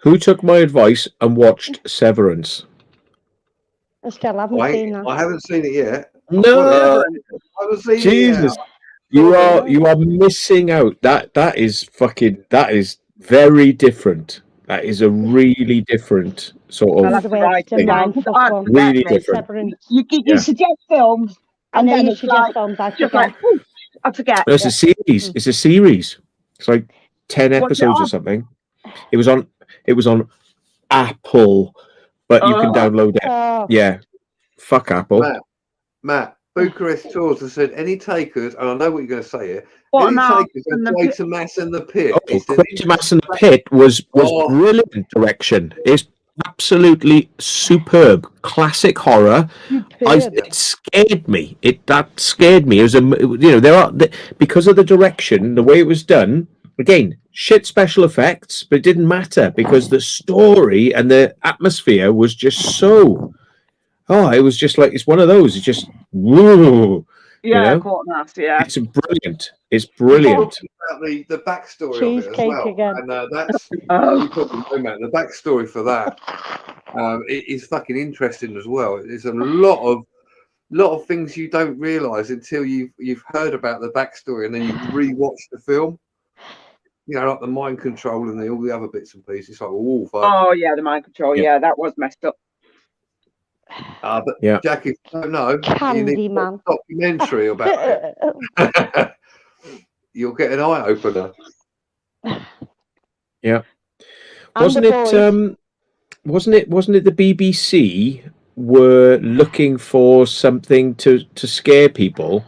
Who took my advice and watched Severance? I still haven't seen that. I haven't seen it yet. No, I haven't seen Jesus, it yet. you are missing out. That is very different. That is a really different sort of. Really different. You suggest films, and then it's like, I forget. No, it's a series. It's a series. It's like 10 episodes or something. It was on Apple, but you can download it. Yeah, fuck Apple. Matt, Bucharest Tours has said, any takers, and I know what you're going to say here, any takers on Quatermass and the Pit? Oh, Quatermass and the Pit was brilliant direction. It's absolutely superb. Classic horror. It scared me. That scared me. It was because of the direction, the way it was done. Again, shit special effects, but it didn't matter because the story and the atmosphere was just so. Oh, it was just like, it's one of those. It's just, woo. Yeah, know? Quatermass, yeah. It's brilliant. It's brilliant. About the backstory of it as Cheesecake well, again. and that's Oh. you probably know, Matt. The backstory for that it is fucking interesting as well. There's a lot of things you don't realise until you've heard about the backstory, and then you rewatch the film. You know, like the mind control and all the other bits and pieces. It's like, oh, fuck. Oh, yeah, the mind control. Yeah. Yeah, that was messed up. But Yeah. Jack, if you don't know, you need Candyman. a documentary about it. You'll get an eye opener. Yeah. And Wasn't the it? Wasn't it the BBC were looking for something to scare people,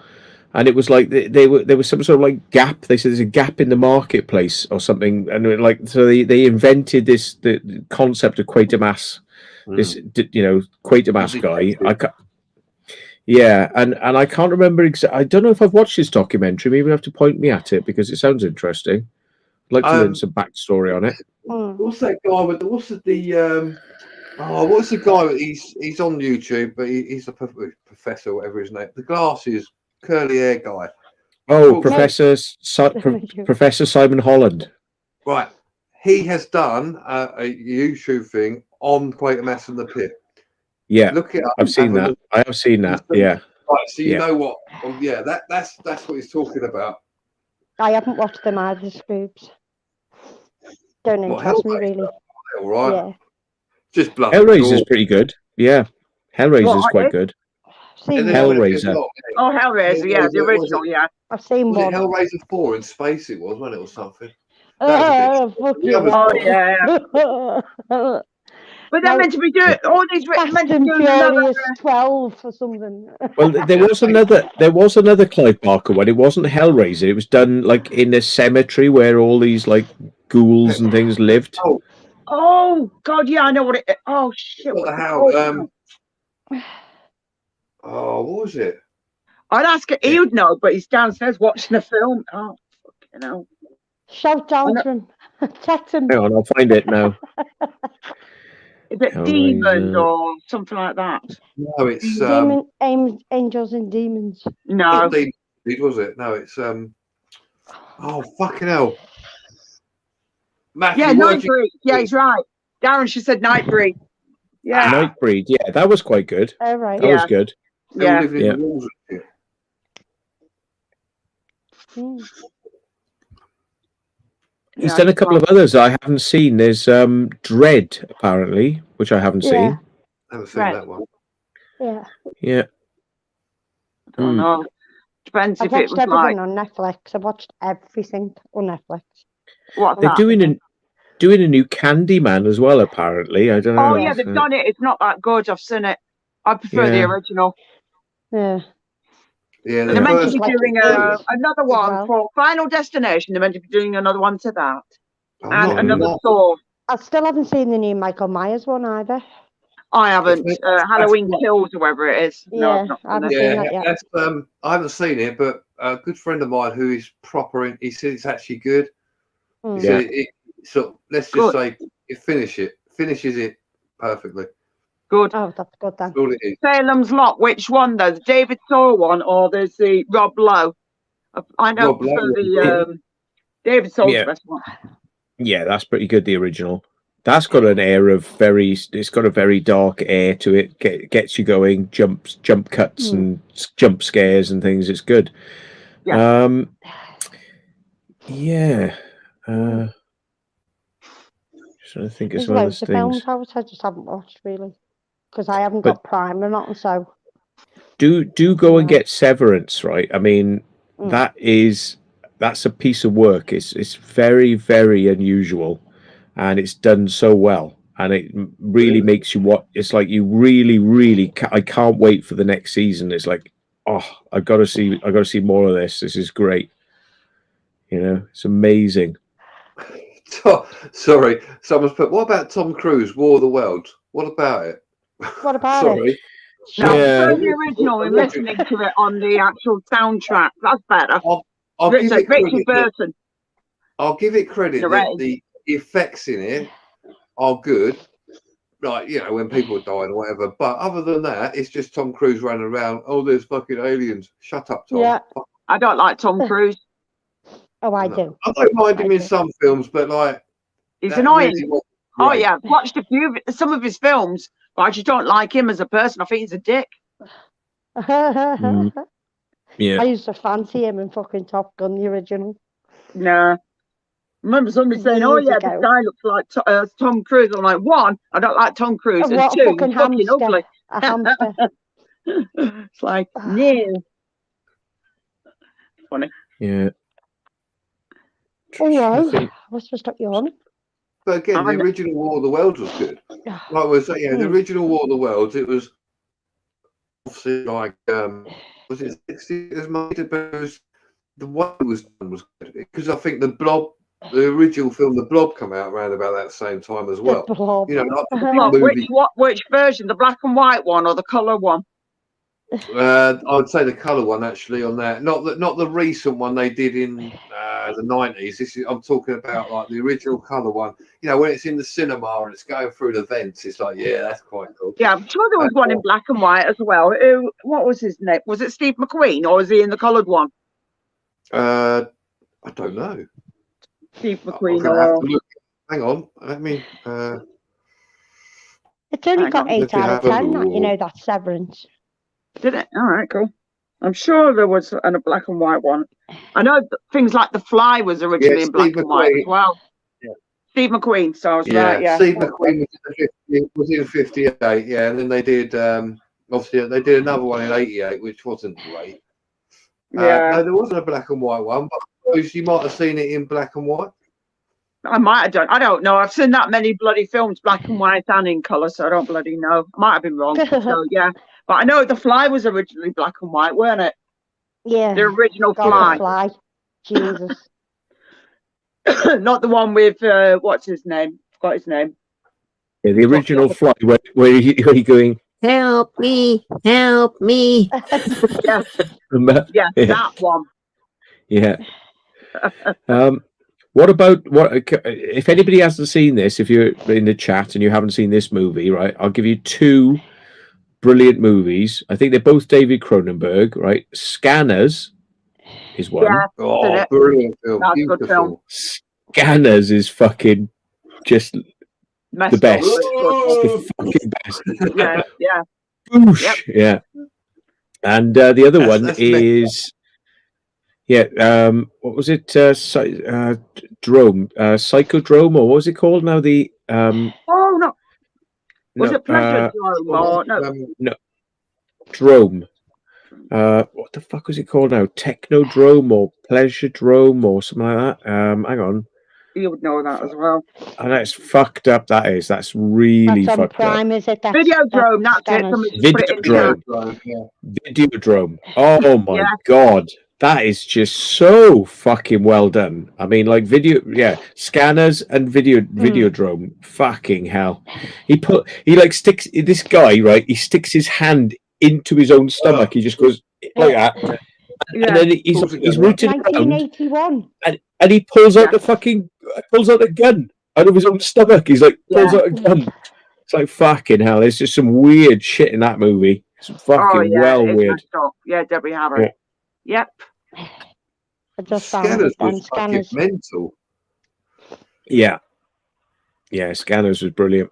and it was like there was some sort of like gap. They said there's a gap in the marketplace or something, and it, like so they invented the concept of Quatermass. This Quatermass guy. Yeah, and I can't remember I don't know if I've watched this documentary. Maybe you have to point me at it because it sounds interesting. I'd like to learn some backstory on it. What's that guy with what's the guy? He's on YouTube, but he's a professor, whatever his name. The glasses, curly hair guy. Oh, Professor Simon Holland. Right, he has done a YouTube thing on Quatermass and the Pit. Yeah, look it up. I've seen that. I have seen that. Yeah. Right, so you know what? That's what he's talking about. I haven't watched them either, Scoops. Don't interest me really. All right. Yeah. Just bloody Hellraiser's pretty good. Yeah. Hellraiser's quite good. Hellraiser. Oh, Hellraiser, yeah, the original, yeah. I've seen was one. it Hellraiser 4 in space? It was, wasn't it, or something? Fuck you. Oh, yeah. But they're meant to be doing all these Fast and Furious 12 or something. Well, there was another Clive Barker one. It wasn't Hellraiser. It was done like in a cemetery where all these like ghouls and things lived. Oh God, yeah, I know what it is. Oh shit! What the hell? What was it? I'd ask it. He would know, but he's downstairs watching a film. Oh, fucking hell! Shout down to him. Text him. Hang on, I'll find it now. Is it Demons or something like that? No, it's Angels and Demons. No, was it? No, it's oh fucking hell! Matthew, yeah, Nightbreed. Yeah, he's right. Darren, she said Nightbreed. Yeah, Nightbreed. Yeah, that was quite good. Oh, right. That was good. Yeah. He's done a couple of others I haven't seen. There's Dread, apparently, which I haven't seen. I haven't seen that one. Yeah. Yeah. I don't know. Depends I've if it watched was everything like. on Netflix. I've watched everything on Netflix. What's They're that? doing a new Candyman as well, apparently. I don't know. Oh yeah, they've done it. It's not that good. I've seen it. I prefer the original. Yeah. Yeah, they're meant to be doing another one for Final Destination. They're meant to be doing another one to that, and another Saw. I still haven't seen the new Michael Myers one either. I haven't. Halloween Kills, or whatever it is. Yeah, no, I haven't seen that yet. I haven't seen it, but a good friend of mine who is proper in, he said it's actually good. He said so let's just say it finishes it perfectly. Good. Oh, that's good then. All it is. Salem's Lot. Which one though? The David Saw one, or there's the Rob Lowe? I know the David Saw's the best one. Yeah, that's pretty good. The original. That's got an air of it's got a very dark air to it. Gets you going. Jump cuts and jump scares and things. It's good. Yeah. Just trying to think of There's some other loads of things. films I just haven't watched really because I haven't got Prime or nothing. So do go and get Severance, right? I mean, that's a piece of work. It's very, very unusual, and it's done so well, and it really makes you what it's like. You really, really, I can't wait for the next season. It's like, oh, I got to see more of this. This is great. You know, it's amazing. Sorry, someone's put. What about Tom Cruise, War of the Worlds? What about it? What about Sorry. it? No, the original and listening to it on the actual soundtrack. That's better. I'll give it Richard Burton. I'll give it credit that the effects in it are good, like, you know, when people died or whatever. But other than that, it's just Tom Cruise running around. Oh, there's fucking aliens. Shut up, Tom. Yeah. I don't like Tom Cruise. Oh, I No. do. I don't mind him I in do. some films, but like He's that annoying. really wasn't Oh great. yeah, I've watched some of his films, but I just don't like him as a person. I think he's a dick. Yeah. I used to fancy him in fucking Top Gun, the original. Nah. I remember somebody saying, "Oh Years yeah, ago. this guy looks like Tom Cruise." I'm like, one, I don't like Tom Cruise, and What a two, fucking he's fucking hamster. ugly. A hamster. It's like, no. Funny. Yeah. Oh, I well, think what's to stop yawning? But again, the I know. original War of the Worlds was good. Like I was saying, yeah, the original War of the Worlds, it was obviously like was it 60 it was made, but it was, the way it was done was good because I think the original film, The Blob, come out around about that same time as well. The Blob. You know, like the Well, movie. which version? The black and white one or the colour one? I would say the colour one actually on that, not the recent one they did in the 90s. This is, I'm talking about like the original colour one. You know, when it's in the cinema and it's going through the vents, it's like, yeah, that's quite cool. Yeah, I'm sure there was one in black and white as well. What was his name? Was it Steve McQueen or was he in the coloured one? I don't know. Steve I'm McQueen gonna have or to look. Hang on, let me. It's only Hang got on, 8 let me out of have a 10, that, you know, look. that's Severance. did it? All right, cool. I'm sure there was a black and white one. I know things like The Fly was originally in black Steve and white as McQueen. well. Yeah. Steve McQueen, so I was Yeah, right. Yeah, Steve McQueen was in 58. Yeah, and then they did. Obviously, they did another one in 88, which wasn't great. yeah. No, there wasn't a black and white one, but I suppose you might have seen it in black and white. I might have done. I don't know. I've seen that many bloody films, black and white and in colour, so I don't bloody know. I might have been wrong. So yeah, but I know The Fly was originally black and white, weren't it? Yeah. The original God, Fly, The Fly. Jesus. not the one with what's his name? Forgot his name. yeah, the original Fly where you going, help me, help me. Yeah, Remember? yeah, Yeah. that one. Yeah. What about if anybody hasn't seen this, if you're in the chat and you haven't seen this movie, right? I'll give you two brilliant movies. I think they're both David Cronenberg, right? Scanners is one. Yeah, Oh, brilliant film. That's a good Beautiful. Scanners is fucking just Messed the best. Up, but It's the fucking best. it's good. Yeah, yeah. Boosh. Yep. Yeah. And the other one That's is what was it? Drome, Psychodrome, or what was it called now? The Oh no, was no, it Pleasure Dome or no? Drome. What the fuck was it called now? Technodrome or Pleasure Drome or something like that. Hang on. You would know that as well. And that's fucked up. That's really That's on fucked Prime, up. is it? Videodrome, that's it. Scanners. Somebody just put it in the chat. Videodrome. Oh my Yeah. god. That is just so fucking well done. I mean, like Scanners and Videodrome. Fucking hell. He like sticks this guy, right? He sticks his hand into his own stomach. He just goes like that. Yeah. And then he's rooting around 1981. and he pulls out the gun out of his own stomach. He's like pulls out a gun. It's like fucking hell. There's just some weird shit in that movie. It's fucking it's weird. messed up. Yeah, Debbie Harry. Yep. I just found Scanners it then. was fucking Scanners. mental. Yeah. Yeah, Scanners was brilliant.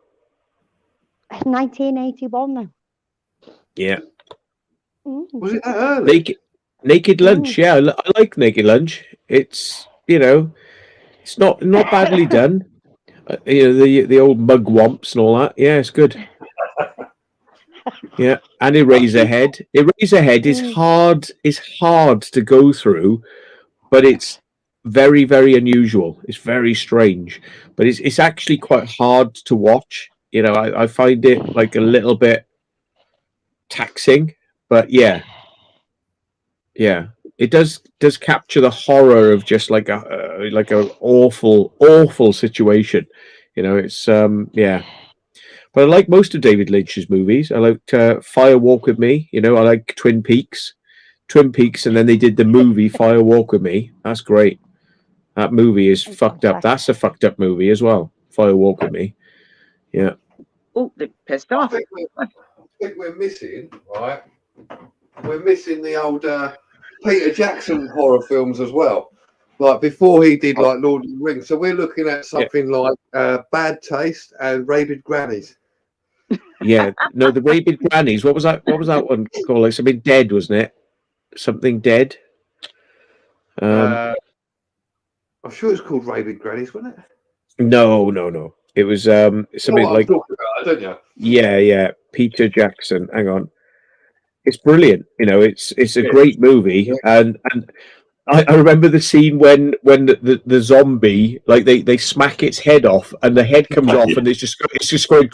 1981 though. Yeah. Was it that early? Naked Lunch. Yeah, I like Naked Lunch. It's it's not badly done. The old mugwumps and all that. Yeah, it's good. Yeah, and Eraserhead. Eraserhead is hard. Is hard to go through, but it's very, very unusual. It's very strange, but it's actually quite hard to watch. You know, I find it like a little bit taxing, but yeah, it does capture the horror of just like a awful situation. You know, it's But I like most of David Lynch's movies. I liked Fire Walk with Me. You know, I like Twin Peaks, and then they did the movie Fire Walk with Me. That's great. That movie is fucked up. That's a fucked up movie as well. Fire Walk with Me. Yeah. Oh, they pissed I off. think we're missing, right? We're missing the old Peter Jackson horror films as well. Like before he did like Lord of the Rings. So we're looking at something like Bad Taste and Rabid Grannies. Yeah, no, the Rabid Grannies. What was that? What was that one called? Like something dead, wasn't it? Something dead. I'm sure it's called Rabid Grannies, wasn't it? No. It was something like talking about, don't you? yeah. Peter Jackson. Hang on. It's brilliant. You know, it's a great movie, and I remember the scene when the zombie, like they smack its head off and the head comes off and it's just going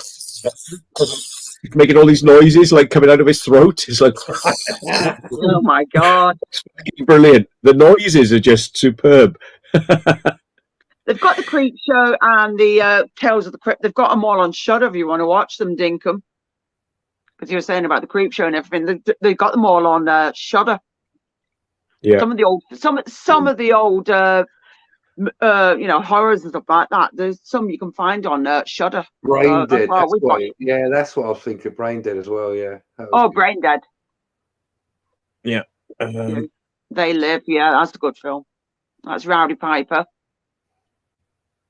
making all these noises like coming out of his throat. It's like Oh my god. it's fucking brilliant. The noises are just superb. They've got the Creep Show and the Tales of the Crypt. They've got them all on Shudder if you want to watch them, Dinkum. Because you were saying about the Creep Show and everything. They've got them all on Shudder. Yeah. Some of the old horrors and stuff like that. There's some you can find on Shudder. Brain Dead. That's what I was thinking. Brain Dead as well. Yeah. Oh, Brain Dead. Yeah. They Live. Yeah, that's a good film. That's Rowdy Piper.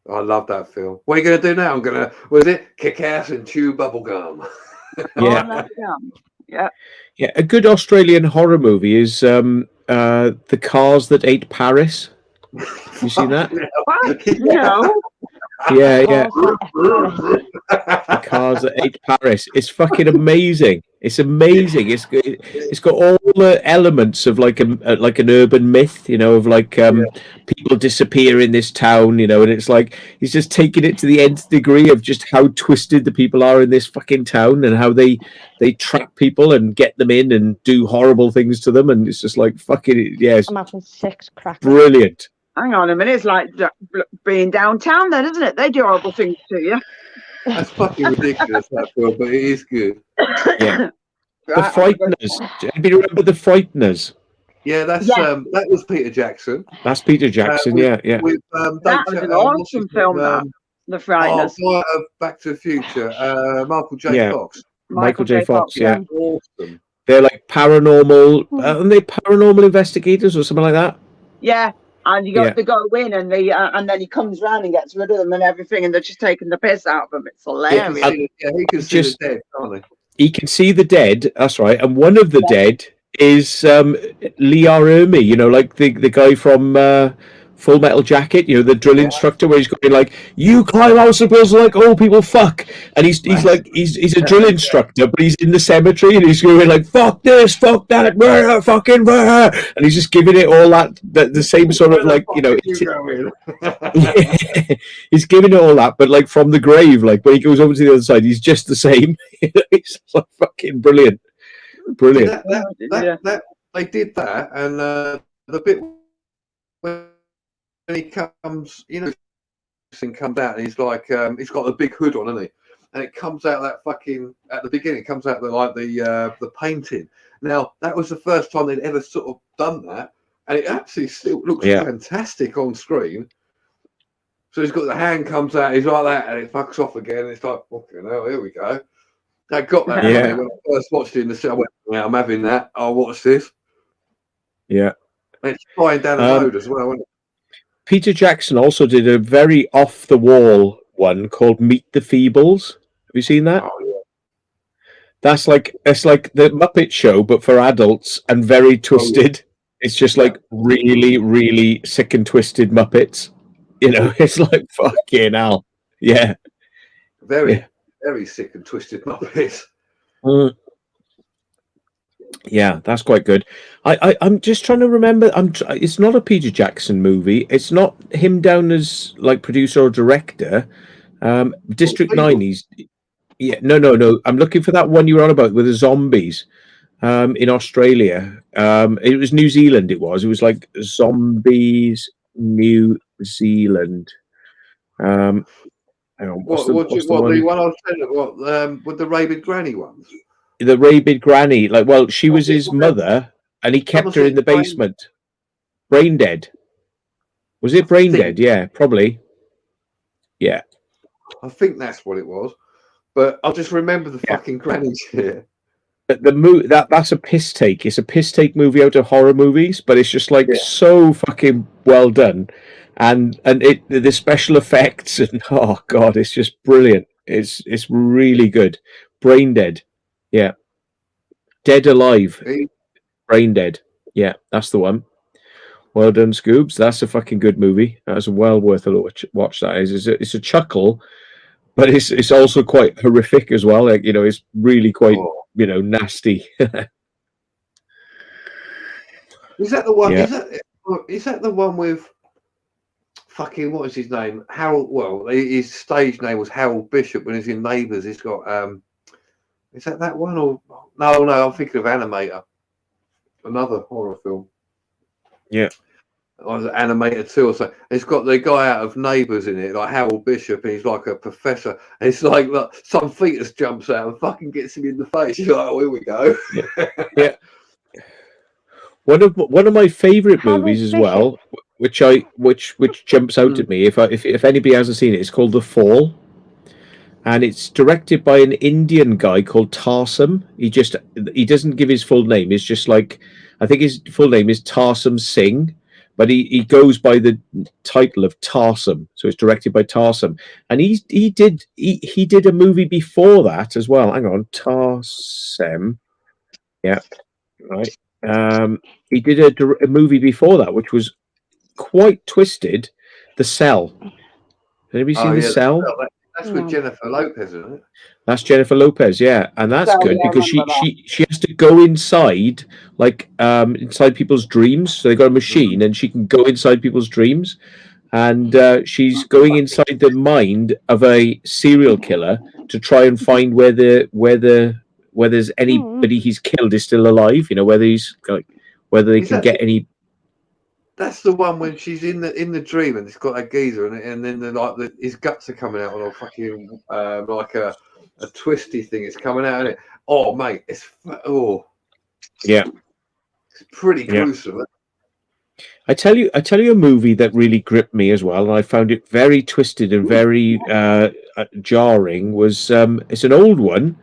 I love that film. What are you going to do now? I'm going to, was it kick ass and chew bubble gum? Yeah. Yeah. Yeah. A good Australian horror movie is The Cars That Ate Paris. You seen that? No. Yeah. The Cars That Ate Paris. It's fucking amazing. It's amazing. It's got all the elements of like an urban myth, you know, of like people disappear in this town, you know, and it's like he's just taking it to the nth degree of just how twisted the people are in this fucking town and how they trap people and get them in and do horrible things to them, and it's just like fucking I'm having sex crack. Brilliant. Hang on a minute, it's like being downtown then, isn't it? They do horrible things to you. That's fucking ridiculous, that film, but it is good. Yeah. The Frighteners. Do you remember The Frighteners? Yeah, that was Peter Jackson. That's Peter Jackson, yeah. With, that was an awesome film, The Frighteners. Back to the Future. Michael J. Fox. Michael J. Fox, yeah. Awesome. They're like paranormal, aren't they paranormal investigators or something like that? Yeah. And they go in and then he comes round and gets rid of them and everything, and they're just taking the piss out of them. It's hilarious. Yeah, he can see the dead, can't he? He can see the dead, that's right. And one of the dead is Lee R. Ermey, you know, like the guy from Full Metal Jacket, you know, the drill instructor, where he's going like, "You climb obstacles like old people fuck," and he's like he's a drill instructor, but he's in the cemetery and he's going like, "Fuck this, fuck that, fucking," and he's just giving it all the same sort of like, you know, he's giving it all that, but like from the grave, like when he goes over to the other side, he's just the same. It's like fucking brilliant. That they did that, and the bit when he comes, you know, thing comes out and he's like, he's got a big hood on, hasn't he? And it comes out that fucking at the beginning, it comes out the painting. Now that was the first time they'd ever sort of done that, and it actually still looks fantastic on screen. So he's got the hand comes out, he's like that, and it fucks off again. And it's like, fucking hell, here we go. I got that when I first watched it in the show. I went, yeah, I'm having that. I'll watch this. Yeah. And it's flying down the road as well, isn't it? Peter Jackson also did a very off-the-wall one called Meet the Feebles. Have you seen that? Oh, yeah. It's like the Muppet Show, but for adults and very twisted. It's just like really, really sick and twisted Muppets. You know, it's like fucking hell. Yeah. Very sick and twisted Muppets. Yeah, that's quite good. I'm just trying to remember. It's not a Peter Jackson movie. It's not him down as like producer or director. District 9. No. I'm looking for that one you were on about with the zombies. In Australia. It was New Zealand. It was like Zombies New Zealand. Hang on, the one I was saying about with the Rabid Granny ones? The Rabid Granny, like, well, she was his mother, and he kept her in the basement. Brain Dead. Was it Brain Dead? Yeah, probably. Yeah. I think that's what it was. But I just remember the fucking grannies here. That's a piss take. It's a piss take movie out of horror movies, but it's just like so fucking well done, and the special effects and oh god, it's just brilliant. It's really good. Brain Dead, yeah. Dead Alive, Brain Dead, yeah, that's the one. Well done, Scoobs. That's a fucking good movie. That's well worth a watch. That is. It's a chuckle, but it's also quite horrific as well. Like, you know, it's really quite nasty. Is that the one? Yeah. Is that the one with fucking what is his name? Harold. Well, his stage name was Harold Bishop when he's in Neighbours. He's got is that one or no? I'm thinking of Animator, another horror film. Yeah. Or was it Animator 2 or something? It's got the guy out of Neighbours in it, like Harold Bishop, and he's like a professor. And it's like look, some fetus jumps out and fucking gets him in the face. You're like, oh, here we go. Yeah. One of my favourite movies as well, which jumps out at me if anybody hasn't seen it, it's called The Fall, and it's directed by an Indian guy called Tarsum. He doesn't give his full name. It's just like, I think his full name is Tarsum Singh, but he goes by the title of Tarsum. So it's directed by Tarsum, and he did a movie before that as well. Hang on, Tarsum, yeah, right. He did a movie before that, which was quite twisted. The Cell. Have anybody seen The Cell? That's with Jennifer Lopez, isn't it? That's Jennifer Lopez, yeah, and that's good because she has to go inside, like inside people's dreams. So they got a machine, and she can go inside people's dreams, and she's going inside the mind of a serial killer to try and find where there's anybody he's killed is still alive. You know, whether they can get any. That's the one when she's in the dream and it's got a geezer and then his guts are coming out on a fucking like a twisty thing. It's coming out of it. Oh mate, it's pretty gruesome. I tell you a movie that really gripped me as well, and I found it very twisted and very jarring. Was it's an old one,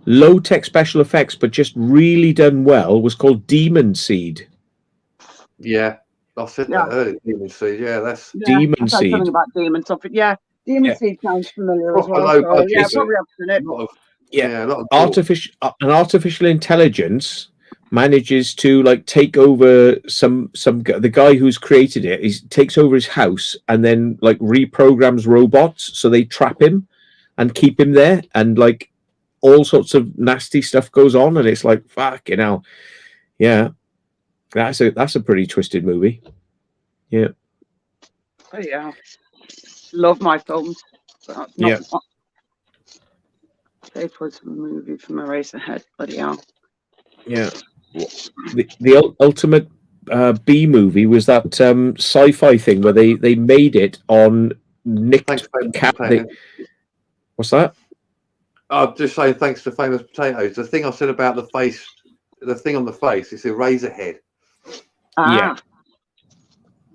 low tech special effects, but just really done well. Was called Demon Seed. Yeah. I said that earlier, Demon Seed. Yeah, that's Demon Seed. Something about demon something. Yeah, Demon Seed sounds familiar as well. So, probably have seen it. An artificial intelligence manages to like take over the guy who's created it. He takes over his house and then like reprograms robots so they trap him and keep him there, and like all sorts of nasty stuff goes on, and it's like fucking hell. Yeah. That's a pretty twisted movie. Yeah. Oh yeah. Love my films. But not It was a movie from Eraserhead, bloody hell. Yeah. The ultimate B movie was that sci-fi thing where they made it on nicked cat. What's that? I'll just say thanks to Famous Potatoes. The thing I said about the face, the thing on the face, it's Eraserhead.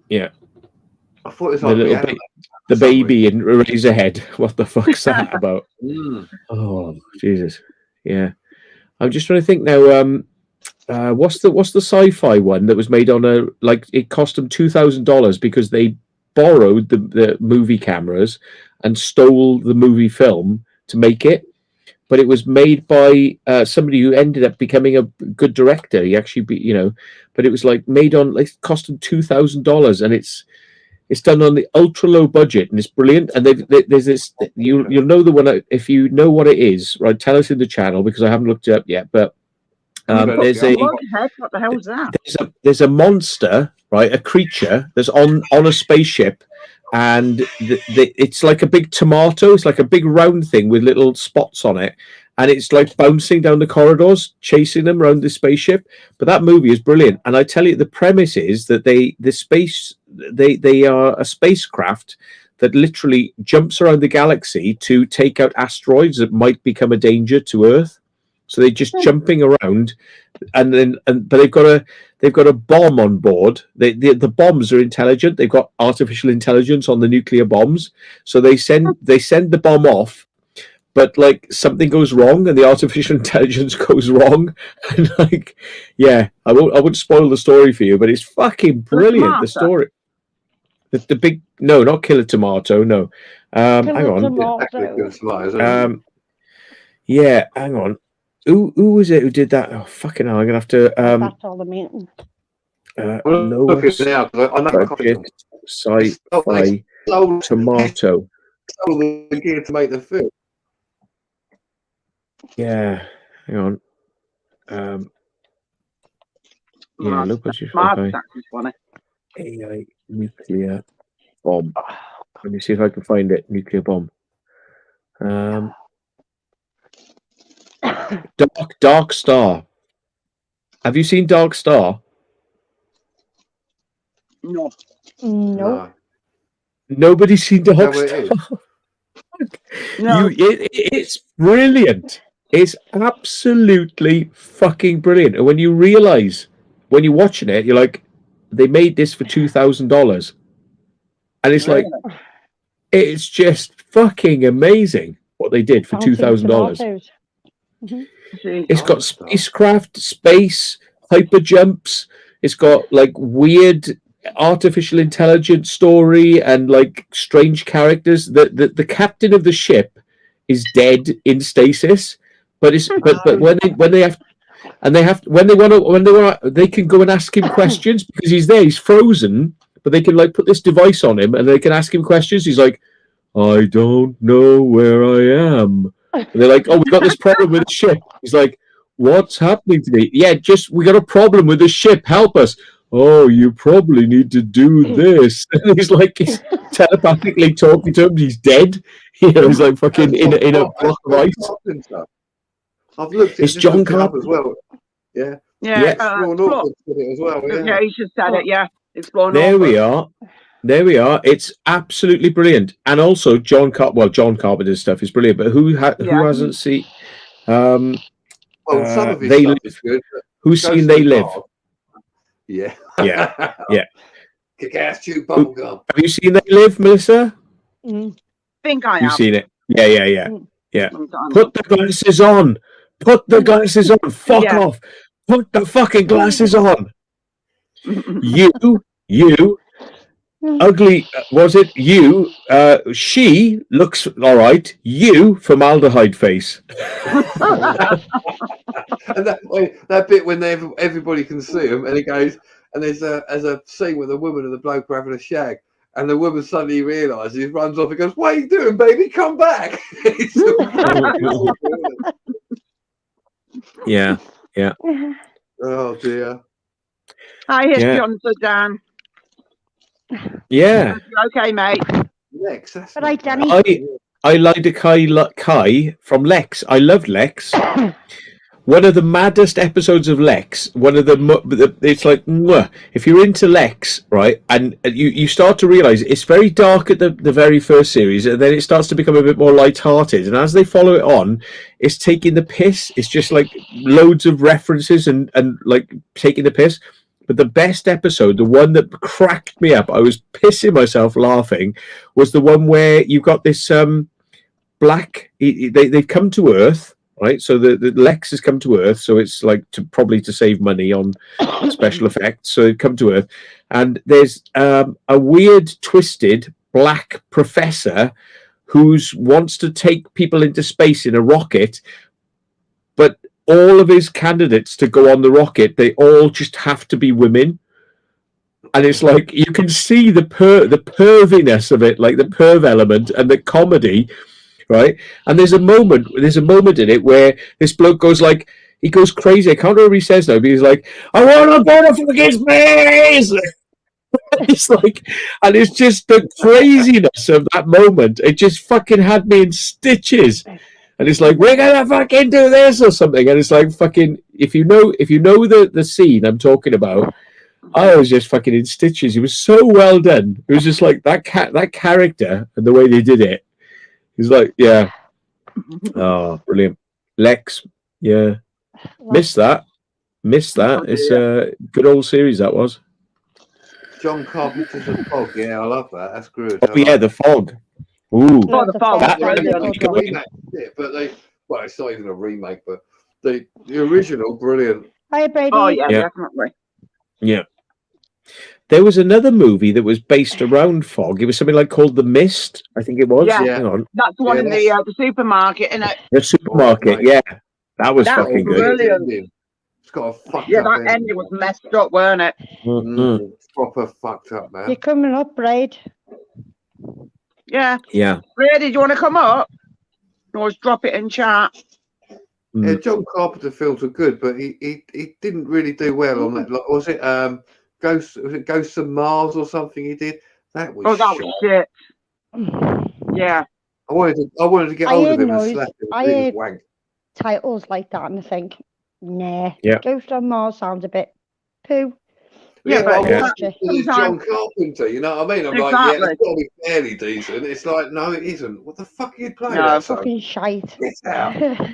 Yeah. I thought it was the baby in Eraserhead. What the fuck's that about? Oh Jesus! Yeah, I'm just trying to think now. What's the sci-fi one that was made on a like? It cost them $2,000 because they borrowed the movie cameras and stole the movie film to make it. But it was made by somebody who ended up becoming a good director. He actually, but it was like made on like cost him $2,000, and it's done on the ultra low budget, and it's brilliant. And there's this, you'll know the one if you know what it is, right? Tell us in the channel because I haven't looked it up yet. But what the hell is that? There's a monster, right? A creature that's on a spaceship. And it's like a big tomato. It's like a big round thing with little spots on it, and it's like bouncing down the corridors, chasing them around the spaceship. But that movie is brilliant. And I tell you, the premise is that they are a spacecraft that literally jumps around the galaxy to take out asteroids that might become a danger to Earth. So they're just jumping around, but they've got a bomb on board. The bombs are intelligent. They've got artificial intelligence on the nuclear bombs. So they send the bomb off, but like something goes wrong and the artificial intelligence goes wrong, and like, yeah, I won't spoil the story for you, but it's fucking brilliant. The story, the big no, not Killer Tomato, no. Hang on. Yeah, hang on. Who was it who did that? Oh fucking hell! I'm gonna have to. That's all the meeting. Noah Sci-fi Tomato. The gear to make the film. Yeah, hang on. Yeah, look what you find. AI nuclear bomb. Let me see if I can find it. Nuclear bomb. Dark Star. Have you seen Dark Star? No. No. Nobody's seen Dark Star. No. It's brilliant. It's absolutely fucking brilliant. And when you realise, when you're watching it, you're like, they made this for $2,000. And it's like, it's just fucking amazing what they did for $2,000. It's got spacecraft, space, hyper jumps. It's got like weird artificial intelligence story and like strange characters. The captain of the ship is dead in stasis, but when they can go and ask him questions because he's there, he's frozen, but they can like put this device on him and they can ask him questions. He's like, I don't know where I am. And they're like, oh, we got this problem with the ship. He's like, what's happening to me? Yeah, we got a problem with the ship. Help us. Oh, you probably need to do this. And he's telepathically talking to him. He's dead. You know, he's like fucking in a block of ice. I've looked at it's John Carpenter as well. Yeah. Yeah. As well. Yeah, he just said it. Yeah. There we are. It's absolutely brilliant. And also John Carpenter's stuff is brilliant. But who hasn't seen? Some of his They stuff Live. is good. Who's seen They Live? Yeah. Yeah. Kick-ass chew bubblegum. Have you seen They Live, Melissa? Think I have. You've seen it. Yeah. Put the glasses on. Fuck off. Put the fucking glasses on. You ugly, was it you? She looks all right. You formaldehyde face. And that bit when everybody can see him, and he goes, and there's a scene with a woman and the bloke are having a shag, and the woman suddenly realises, he runs off and goes, "What are you doing, baby? Come back!" Yeah. Oh dear. Hi, it's Jonathan Dan. Yeah. Okay, mate. Lex, Right, Danny. I like Kai from Lex. I loved Lex. One of the maddest episodes of Lex. It's like, if you're into Lex, right, and you start to realise it's very dark at the very first series, and then it starts to become a bit more light-hearted. And as they follow it on, it's taking the piss. It's just like loads of references and like taking the piss. But the best episode, the one that cracked me up, I was pissing myself laughing, was the one where you've got this black. They've come to Earth, right? So the Lex has come to Earth, so it's like probably to save money on special effects. So they've come to Earth, and there's a weird, twisted black professor who wants to take people into space in a rocket, but all of his candidates to go on the rocket, they all just have to be women. And it's like, you can see the perviness of it, like the perv element and the comedy, right? And there's a moment in it where this bloke goes like, he goes crazy. I can't remember what he says now, but he's like, I want to go to fucking space! It's like, and it's just the craziness of that moment. It just fucking had me in stitches. And it's like, we're gonna fucking do this or something. And it's like fucking, if you know the scene I'm talking about, I was just fucking in stitches. It was so well done. It was just like that character and the way they did it. It's like, yeah. Oh, brilliant. Lex, yeah. Missed that. It's a good old series, that was. John Carpenter's The Fog. Yeah, I love that. That's good. Oh, yeah, The Fog. Ooh, Oh, the fog That- was brilliant. that- The remake, but well, it's not even a remake, but the original, brilliant. Hi, Brady. Oh yeah, Yeah. definitely. yeah. There was another movie that was based around fog. It was something like called The Mist, I think it was. Yeah. Hang on. That's the one Yeah, in that's- the supermarket, isn't it? The supermarket, mate. yeah. That was That was fucking good. brilliant. It's got a fucked Yeah, up that ending. ending was messed up, weren't it? Mm-mm. Proper fucked up, man. You're coming up, Braid. Yeah. Yeah. Brady, do you want to come up? Or just drop it in chat? Yeah, John Carpenter films were good, but he didn't really do well on that. Like, was it Ghosts of Mars or something he did? That was Oh, that shit. was shit. Yeah. I wanted to get I hold heard of him and noise. slap him. I He was heard- wank. Titles like that, and I think, nah. Yeah. Ghost on Mars sounds a bit poo. Yeah, but but Yeah. I watched it because it's John Carpenter, you know what I mean? I'm like, yeah, Exactly. it's got to be fairly decent. It's like, no, it isn't. What the fuck are you playing No, at? son? Fucking shite. Get out.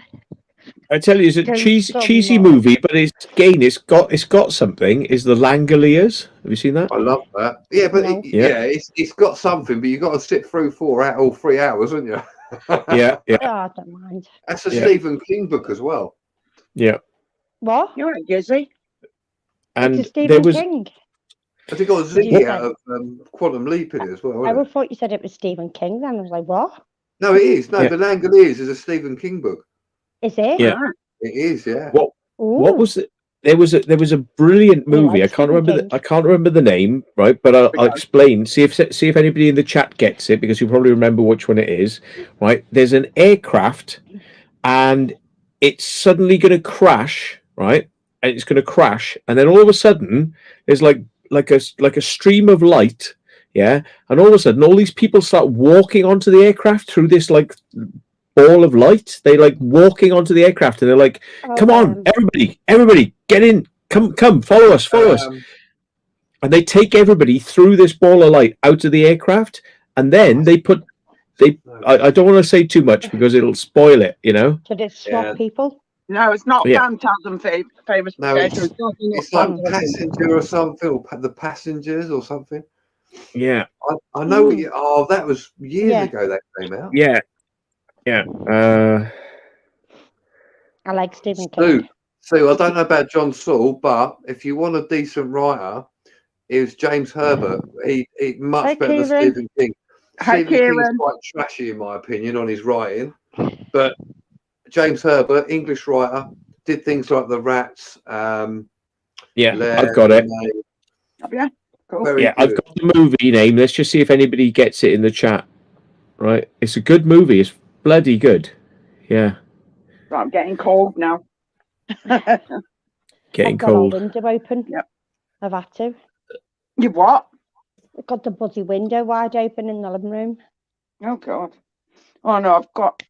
I tell you, it's a Ghost cheesy of Mars. movie, but it's got something. Is The Langoliers? Have you seen that? I love that. Yeah, but No. it's got something, but you got to sit through 3 hours, haven't you? Yeah, yeah, Oh, I don't mind. That's a Yeah. Stephen King book as well. yeah. What? You ain't Gizzy. And It's a Stephen there was King. Has it got What did you Ziggy say? out of Quantum Leap in it as well? I Hasn't would it? thought you said it was Stephen King then. I was like, what? No, it is. No, Yeah. The Langoliers is a Stephen King book. Is it? Yeah. It is, yeah. What Ooh. was it? There was a brilliant We movie. like I can't Stephen remember. King. I can't remember the name, right? But I'll explain. See if anybody in the chat gets it, because you probably remember which one it is. Right? There's an aircraft, and it's suddenly going to crash. Right? And it's going to crash, and then all of a sudden, there's like a stream of light. Yeah, and all of a sudden, all these people start walking onto the aircraft through this like ball of light. They like walking onto the aircraft, and they're like, "Come on, everybody, get in! Come, follow us!" And they take everybody through this ball of light out of the aircraft, and then I don't want to say too much because it'll spoil it, you know. Did it swap Yeah. people? No, it's not Yeah. Phantasm famous. No, potato. it's definitely not It's like Phantasm. Passenger or something, or The Passengers or something. Yeah, I know what you. Oh, that was years Yeah. ago that came out. yeah. I like Stephen Sue, King. Sue, I don't know about John Saul, but if you want a decent writer, it was James Herbert. He much Hi, better than Kieran. Stephen King. Hi, Stephen King's Kieran. quite trashy in my opinion on his writing, but James Herbert, English writer, did things like The Rats. Yeah, Lair, I've got it. Yeah, cool. Very Yeah, I've good. got the movie name. Let's just see if anybody gets it in the chat. Right, it's a good movie. It's bloody good. Yeah, Right, I'm getting cold now. getting I've got cold. our window open. Yep. I've had to. You what? I've got the bloody window wide open in the living room. Oh God. Oh no, I've got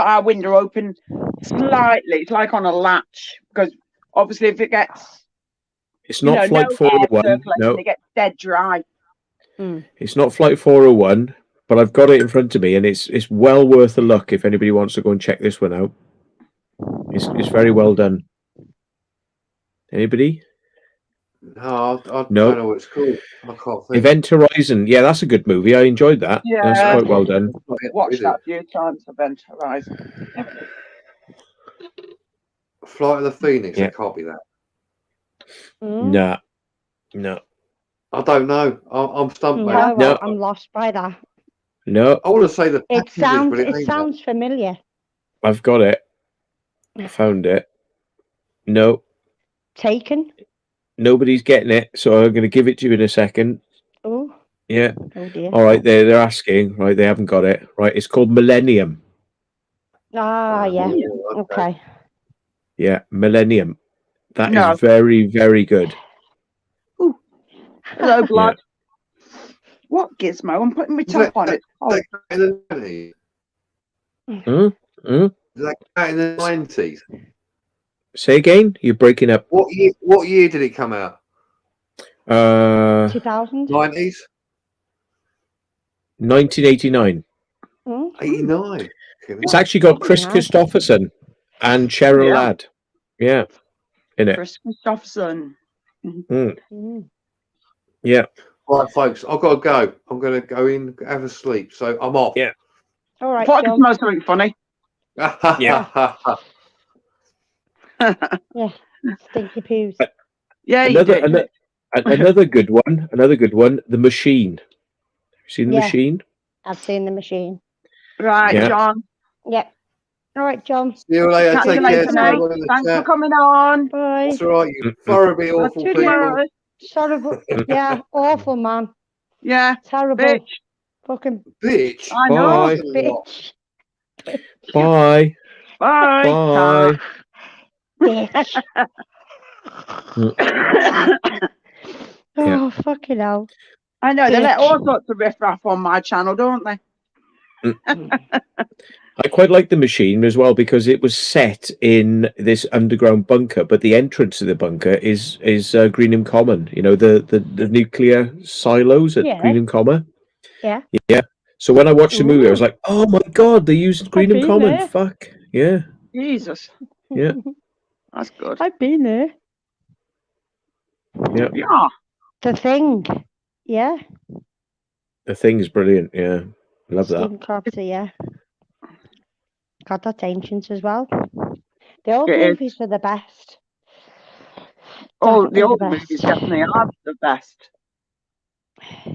our window open slightly. It's like on a latch because obviously if it gets It's not no Flight air 401. circulation, No, it gets dead dry. it's not Flight 401. But I've got it in front of me, and it's well worth a look if anybody wants to go and check this one out. It's very well done. Anybody? No, I No. don't know what it's called. I can't think. Event Horizon. Yeah, that's a good movie. I enjoyed that. That's Yeah. quite well done. Watched that a few times. Event Horizon. Flight of the Phoenix. Yeah. It can't be that. Mm. No. I don't know. I'm stumped, mate. No, No. I'm lost by that. No, I want to say The It Passengers, sounds but it it ain't sounds familiar. I've got it. I found it. No, Taken. nobody's getting it, so I'm going to give it to you in a second. Oh, Yeah. oh dear. All right, they're asking. Right, they haven't got it. Right, it's called Millennium. Ah, yeah. that. Okay. Yeah, Millennium. That is No. very, very good. Hello, blood. What gizmo? I'm putting my top on it. Oh, Is that in the 90s? Hmm? Is that out in the 90s? Say again? You're breaking up. What year did it come out? 2000. 90s? 1989. 89. It's actually got Chris Nice. Christopherson and Cheryl Yeah. Ladd. Yeah, in it. Chris Christopherson. Mm. Yeah. Right, folks, I've got to go. I'm going to go in, have a sleep. So I'm off. Yeah. All I right, thought I could John. smell something funny. Yeah, stinky poos. Yeah, you did. Another good one. Another good one. The Machine. Seen The Yeah. Machine? I've seen The Machine. Right, Yeah. John. Yep. All right, John. See you later. Catch you Take care. later, See mate. everyone in the Thanks for chat. coming on. Bye. That's all right. You thoroughly awful Toodaloo. people. Bye. Sorry, but yeah, awful man. Yeah, Terrible. bitch. Fucking Bitch. I know. Bye. bitch. Bye. Bye. Bye. Bitch. Yeah. Oh, fucking hell. I know. They let Bitch. all sorts of riff-raff on my channel, don't they? I quite like The Machine as well because it was set in this underground bunker, but the entrance to the bunker is Greenham Common. You know, the nuclear silos at Yeah. Greenham Common. Yeah. Yeah. So when I watched the movie, I was Ooh. like, "Oh my god, they used Greenham been Common! there. Fuck yeah, Jesus. yeah, That's good. I've been there. yeah." Yeah. The Thing. Yeah. The Thing's brilliant. Yeah, love that. Stephen Carpenter, yeah. God, that's ancient as well. The old It is. movies are the best. Oh, the Definitely old the movies best. definitely are the best.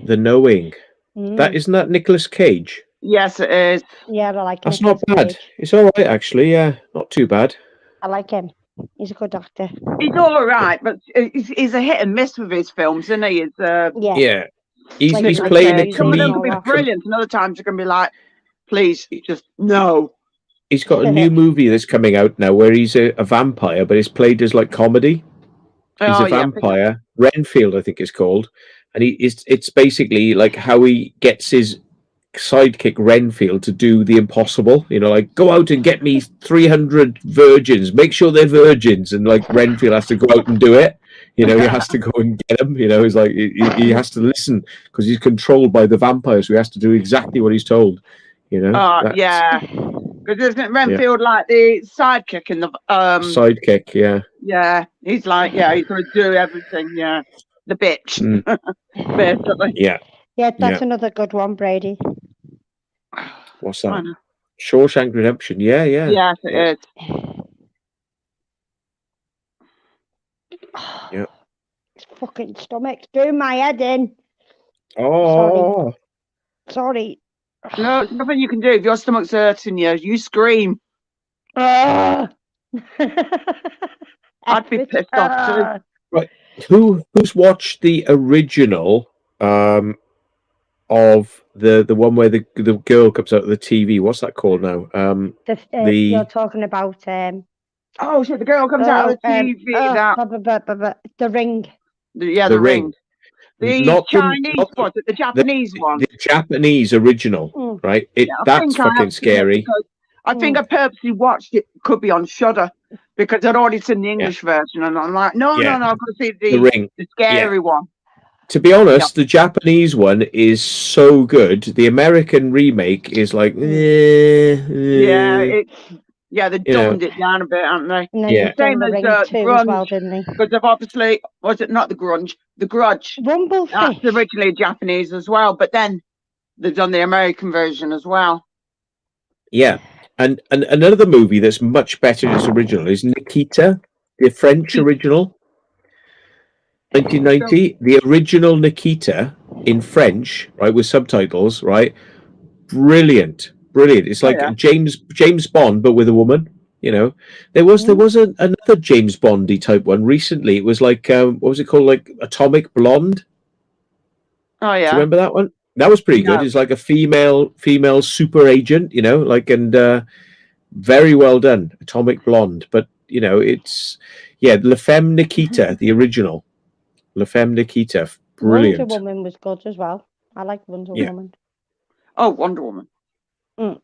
The Knowing. Mm. That isn't that Nicolas Cage. Yes, it is. Yeah, I like That's Nicolas not bad. Cage. It's all right actually. Yeah, not too bad. I like him. He's a good actor. He's all right, but he's a hit and miss with his films, isn't he? It's, Yeah. Yeah, he's Like he's Nicolas playing a Cage some of them can all be that. brilliant, and other times you can be like, please, just no. He's got a new movie that's coming out now where he's a vampire, but it's played as like comedy. He's Oh, a yeah, vampire. Renfield, I think it's called, and it's basically like how he gets his sidekick Renfield to do the impossible. You know, like go out and get me 300 virgins. Make sure they're virgins, and like Renfield has to go out and do it. You know, he has to go and get them. You know, he's like he has to listen because he's controlled by the vampire, so he has to do exactly what he's told. You know, Oh, yeah. Because isn't Renfield like the sidekick in the sidekick. Yeah, yeah, he's like, yeah, he's going to do everything. Yeah, the bitch, basically. yeah. Yeah, that's another good one, Brady. What's that? Shawshank Redemption. Yeah, yeah. Yes, it is. Yeah. His fucking stomach's doing my head in. Oh, Sorry. No, there's nothing you can do. If your stomach's hurting you, you scream. I'd I'd be pissed off too. right. Who's watched the original of the one where the girl comes out of the TV? What's that called now? You're talking about Oh shit! The girl comes out of the TV. The Ring. The Ring. The Not Chinese one, the Japanese one. The Japanese original, right? That's fucking scary. I think I purposely watched it. Could be on Shudder because I'd already seen the English version, and I'm like, no, I've got to see the Ring, the scary one. To be honest, the Japanese one is so good. The American remake is like, they dumbed it down a bit, haven't they? And then the same as Grunge, as well, didn't they? because they've obviously was it not the Grunge, the Grudge. Rumblefish. That's originally Japanese as well, but then they've done the American version as well. Yeah, and another movie that's much better than its original is Nikita, the French original. 1990, the original Nikita in French, right, with subtitles, right? Brilliant. It's like James Bond, but with a woman. You know, there was another James Bondy type one recently. It was like what was it called? Like Atomic Blonde. Oh yeah, do you remember that one? That was pretty good. It's like a female super agent. You know, like and very well done, Atomic Blonde. But you know, it's La Femme Nikita, the original. La Femme Nikita, brilliant. Wonder Woman was good as well. I like Wonder Woman. Oh, Wonder Woman. That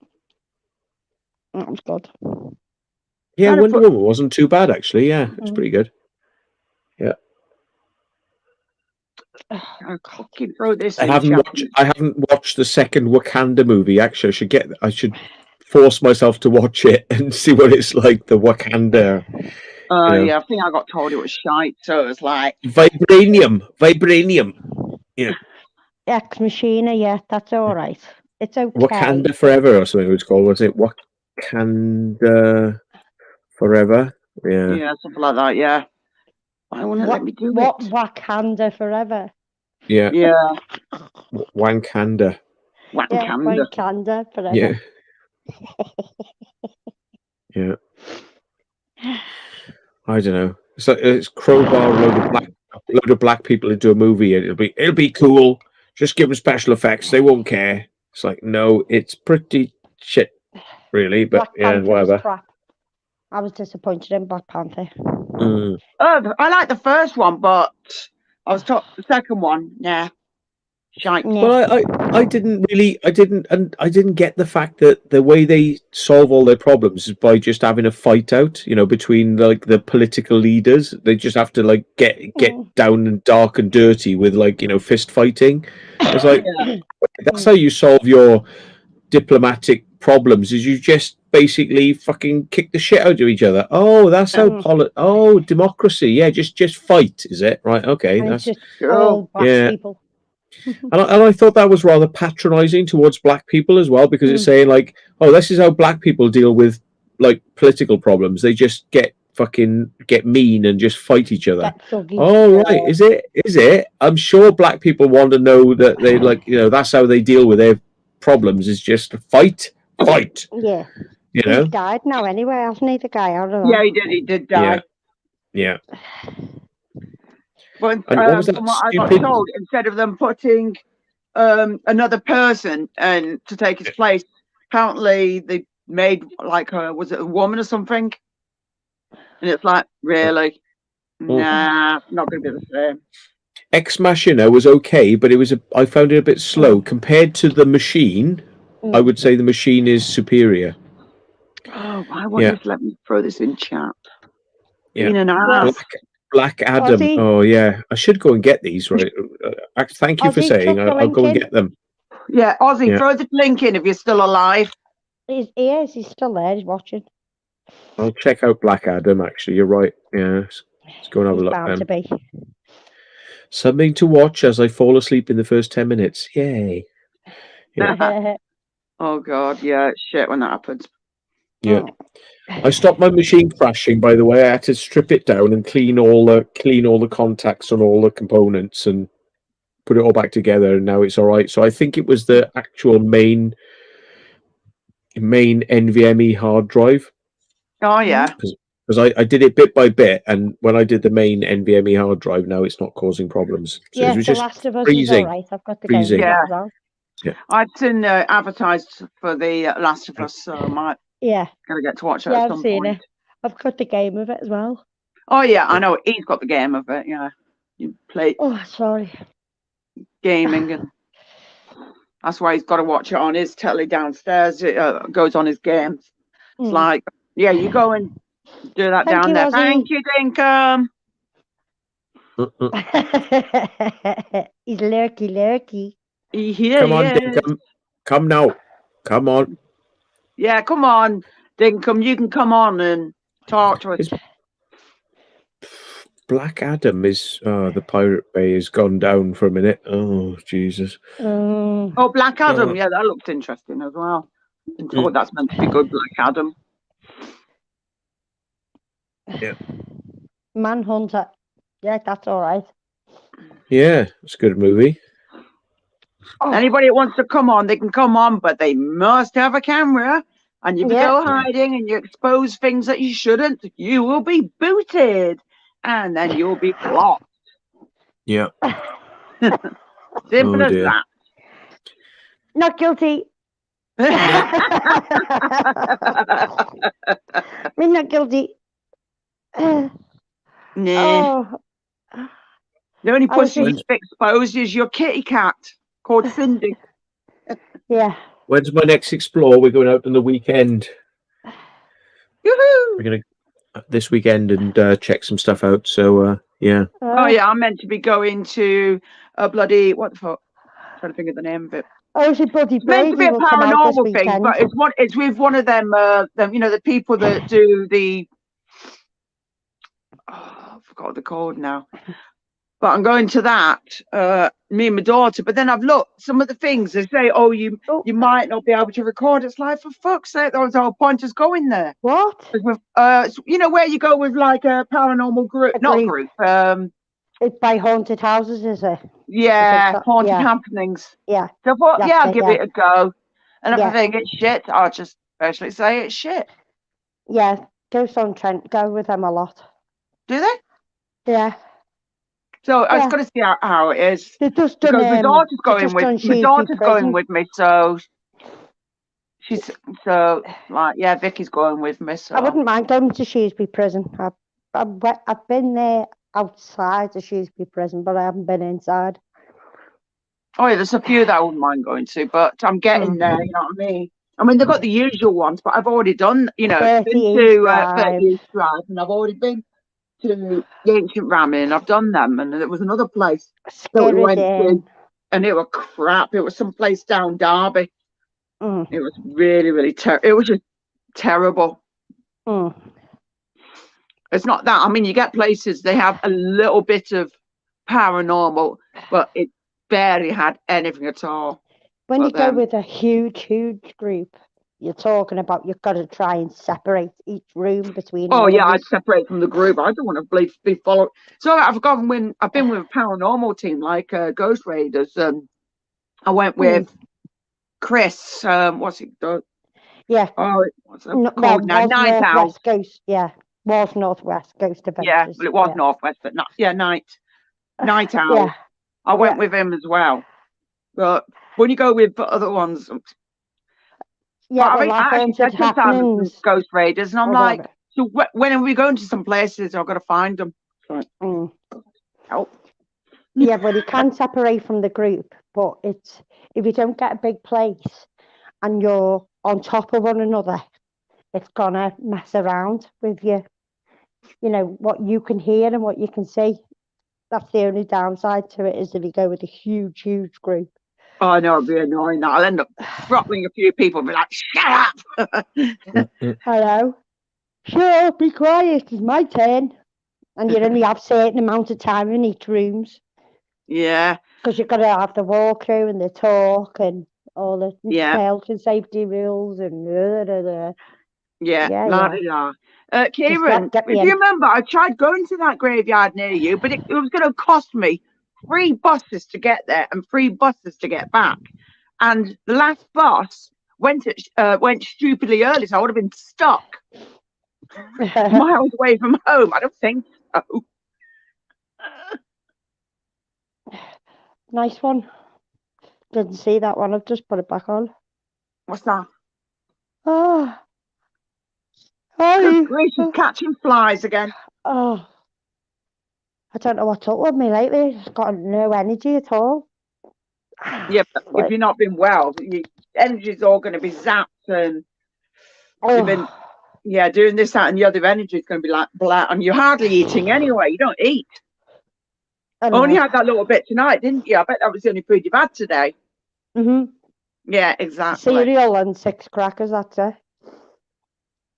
was good. Yeah, Wonder Woman wasn't too bad actually. Yeah, it's pretty good. Yeah. I keep throw this. I haven't watched the second Wakanda movie. Actually, I should force myself to watch it and see what it's like. The Wakanda. Yeah, I think I got told it was shite, so it was like vibranium. Yeah. Ex Machina, yeah, that's all right. It's okay. Wakanda Forever or something it was called, was it? Wakanda Forever? Yeah. Yeah, something like that. Yeah. Why won't it let me do What it? Wakanda Forever? Yeah. Yeah. Wankanda. Yeah, Wakanda. Wakanda Forever. Yeah. Yeah. I don't know. It's crowbar a load of black people into a movie and it'll be cool. Just give them special effects. They won't care. It's like, no, it's pretty shit, really. But Black yeah, Panther was whatever. crap. I was disappointed in Black Panther. Mm. I like the first one, but I was told the second one, nah. Shite. Yeah. Well, I didn't get the fact that the way they solve all their problems is by just having a fight out, between like the political leaders. They just have to like get down and dark and dirty with like fist fighting. It's like that's how you solve your diplomatic problems. Is you just basically fucking kick the shit out of each other. Oh, that's how democracy. Yeah, just fight. Is it right? Okay, And that's it's just all black people. And I thought that was rather patronising towards black people as well, because it's saying like, oh, this is how black people deal with like political problems. They just get mean and just fight each other. Oh, right, is it? I'm sure black people want to know that they that's how they deal with their problems, is just fight. Yeah. He's died now anyway, hasn't he? The guy out of that. Yeah, he did die. Yeah. But And what was that from what I got stupid? told, instead of them putting another person and to take his place, apparently they made like was it a woman or something? And it's like, really? Nah, not going to be the same. Ex Machina was okay, but I found it a bit slow compared to the Machine. I would say the Machine is superior. Oh, why won't you let me throw this in chat? Yeah. Being an ass. Black Adam. Oh yeah, I should go and get these. Right. Thank you for saying. I'll go and get them. Yeah, Ozzy, throw the link in if you're still alive. He is. He's still there. He's watching. I'll check out Black Adam. Actually, you're right. Yeah, let's go and have a look. Bound to be. Something to watch as I fall asleep in the first 10 minutes. Yay! Yeah. Oh God, yeah, shit when that happens. Yeah. I stopped my machine crashing, by the way. I had to strip it down and clean all the contacts on all the components and put it all back together, and now it's all right. So I think it was the actual main NVMe hard drive. Oh yeah. Because I did it bit by bit, and when I did the main NVMe hard drive, now it's not causing problems. So yeah, it was The just Last of Us freezing. is all right. I've got the game as well. Yeah. I've seen advertised for the Last of Us, so I might gonna get to watch that at some point. It. I've got the game of it as well. Oh yeah, I know he's got the game of it. Yeah, you play. Oh, sorry. Gaming, and that's why he's got to watch it on his telly downstairs. It goes on his games. It's like, yeah, you go and do that down there. Thank you, Dinkum. He's lurky. Come on, Dinkum. Come now. Come on. Yeah, come on, Dinkum. You can come on and talk to us. Black Adam is the Pirate Bay has gone down for a minute. Oh Jesus! Oh, Black Adam. Yeah, that looked interesting as well. Oh, that's meant to be good, Black Adam. Yeah. Manhunter. Yeah, that's all right. Yeah, it's a good movie. Anybody that wants to come on, they can come on, but they must have a camera. And if you go hiding and you expose things that you shouldn't, you will be booted. And then you'll be blocked. Yeah. Simple as that. Not guilty. I'm not guilty. Nah. The only pussy that's exposed is your kitty cat called Cindy. Yeah. When's my next explore? We're going out on the weekend. Yoo-hoo! We're going to this weekend and check some stuff out. So yeah. Oh yeah, I'm meant to be going to a bloody what the fuck? I'm trying to think of the name of it. Oh, it's bloody meant to be a paranormal thing, but it's with one of them. The people that do the. Oh, I forgot what they're called now. But I'm going to that, me and my daughter. But then I've looked, some of the things they say, oh, you might not be able to record. It's like, for fuck's sake, that was the whole point, just going there. What? You know, where you go with like a paranormal group, not group. It's by haunted houses, is it? Yeah, haunted yeah. happenings. Yeah. So I thought, That's I'll it, give yeah. it a go. And if I Yeah. think it's shit, I'll just basically say it's shit. Yeah, Ghost on Trent go with them a lot. Do they? Yeah. So I was Yeah. going to see how it is. They've just Because done, my daughter's they've going just with done my Shrewsbury daughter's Prison. going with me, so she's so like, yeah, Vicky's going with me. So I wouldn't mind going to Shrewsbury Prison. I've been there outside of Shrewsbury Prison, but I haven't been inside. Oh yeah, there's a few that I wouldn't mind going to, but I'm getting there. You know what I mean? I mean, they've got the usual ones, but I've already done. You know, 30 been East to Drive. 30 East Drive, and I've already been to the Ancient Ramming. I've done them, and there was another place that we went to, and it was crap. It was some place down Derby. It was really, really terrible. It was just terrible. It's not that. I mean, you get places they have a little bit of paranormal, but it barely had anything at all. When you go with a huge group, you're talking about you've got to try and separate each room between. Oh yeah, I'd separate from the group. I don't want to be followed. So I've gone when I've been with a paranormal team like Ghost Raiders. I went with Chris. What's it? Yeah. Oh, what's it called now? Night Owl. Ghost. Yeah, was Northwest Ghost Adventures. Yeah, well, it was Northwest, but not. Yeah, Night Owl. Yeah. I went with him as well. But when you go with other ones, yeah, I actually said sometimes Ghost Raiders, and I'm like, so when are we going to some places? I've got to find them. Help. Yeah, well, you can separate from the group, but it's if you don't get a big place and you're on top of one another, it's gonna mess around with you. You know what you can hear and what you can see. That's the only downside to it, is if you go with a huge group. Oh, I know, it'd be annoying. I'll end up throttling a few people and be like, shut up. Hello. Shut up, be quiet, it's my turn. And you only have a certain amount of time in each rooms. Yeah. Because you've got to have the walkthrough and the talk and all the health and safety rules and Kieran, if you remember, I tried going to that graveyard near you, but it was going to cost me 3 buses to get there and 3 buses to get back. And the last bus went stupidly early, so I would have been stuck miles away from home. I don't think so. Nice one. Didn't see that one. I've just put it back on. What's that? Oh. Good grief, she's catching flies again. Oh. I don't know what's up with me lately. I've got no energy at all. Yeah, but if you've not been well, your energy's all going to be zapped, and you've been doing this, that, and the other. Energy's going to be like blah, and you're hardly eating anyway. You don't eat. Only had that little bit tonight, didn't you? I bet that was the only food you've had today. Yeah, exactly. Cereal and 6 crackers, that's it.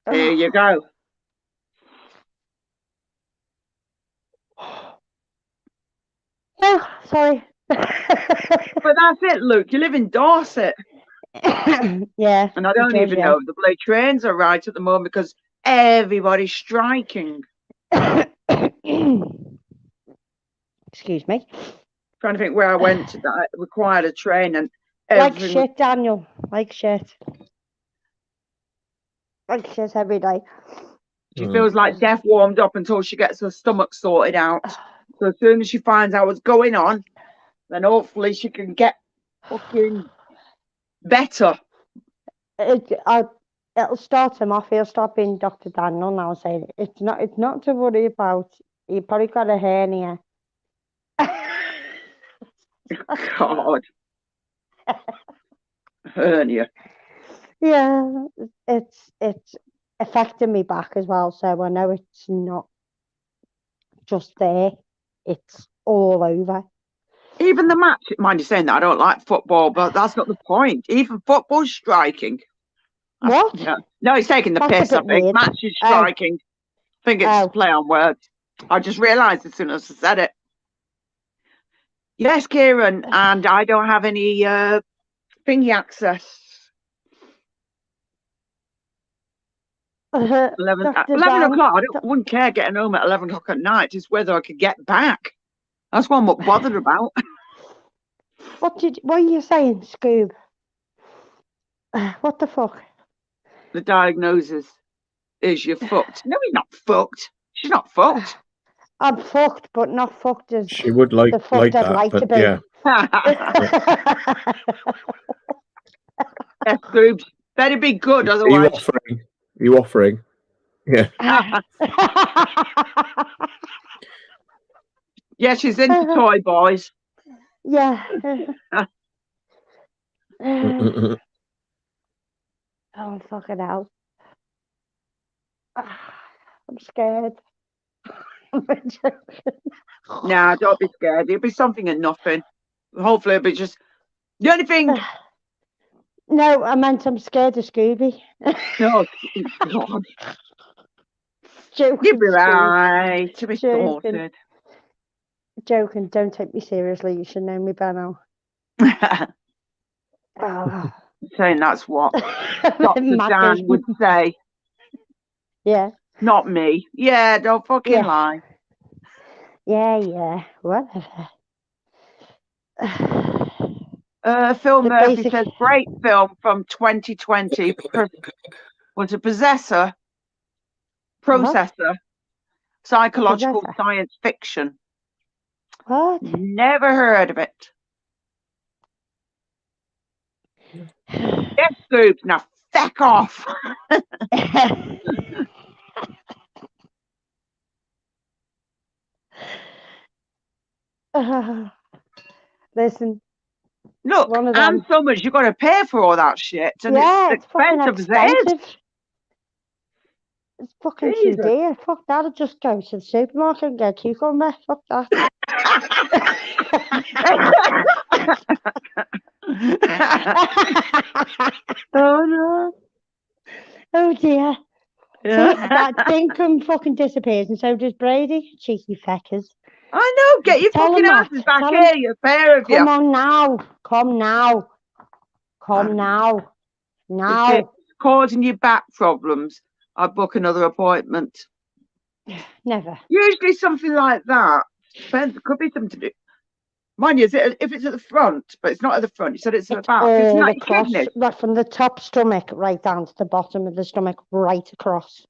There you go. Oh, sorry. But that's it, Luke. You live in Dorset. Yeah. And I don't even know if the bloody trains are right at the moment because everybody's striking. Excuse me. Trying to think where I went to that required a train and like shit, Daniel. Like shit. Like shit every day. She feels like death warmed up until she gets her stomach sorted out. So as soon as she finds out what's going on, then hopefully she can get fucking better. It'll start him off. He'll start being Dr. Daniel now, saying it's not to worry about. You probably got a hernia. God. Hernia. Yeah, it's affecting me back as well, so I know it's not just there, it's all over. Even the match, mind you saying that I don't like football, but that's not the point. Even football's striking. What? No, he's taking the piss, I think. Match is striking. I think it's play on words. I just realised as soon as I said it. Yes, Kieran, and I don't have any thingy access. 11 Dr. 11 Dan, o'clock. Wouldn't care getting home at 11 o'clock at night. It's whether I could get back. That's what I'm not bothered about. what are you saying, Scoob? What the fuck? The diagnosis is you're fucked. No, he's not fucked. She's not fucked. I'm fucked, but not fucked as She would the fucked I'd that, like to but be. yeah. Yes, Scoops. Better be good, Are otherwise. you offering? Yeah. Yeah, she's into toy boys. Yeah. Oh, fucking hell. I'm scared. Nah, don't be scared. It'll be something and nothing. Hopefully it'll be just the only thing. No, I meant I'm scared of Scooby. No, God. Joking, You'll be Scoob. right. To be Joking. sorted. Joking, don't take me seriously. You should know me by now. Oh. Saying that's what Dr. Dan would say. Yeah. Not me. Yeah, don't fucking lie. Yeah. Whatever. Phil Murphy says, great film from 2020. Was a processor, psychological science fiction. What? Never heard of it. Yes, Scoops. Now, feck off. Listen. Look, and so much you've got to pay for all that shit. And it's expensive as it is. It's fucking too dear. Fuck that. I'd just go to the supermarket and get a cucumber. Fuck that. Oh, no. Oh, dear. Yeah. So that Dinkum fucking disappears, and so does Brady. Cheeky feckers. I know. Get your fucking asses back here, you pair of you. Come on now. Come now. Now. If it's causing you back problems, I'd book another appointment. Never. Usually something like that. Could be something to do. Mind you, if it's at the front, but it's not at the front. You said it's at the back. It's not your kidneys. Right from the top stomach right down to the bottom of the stomach, right across.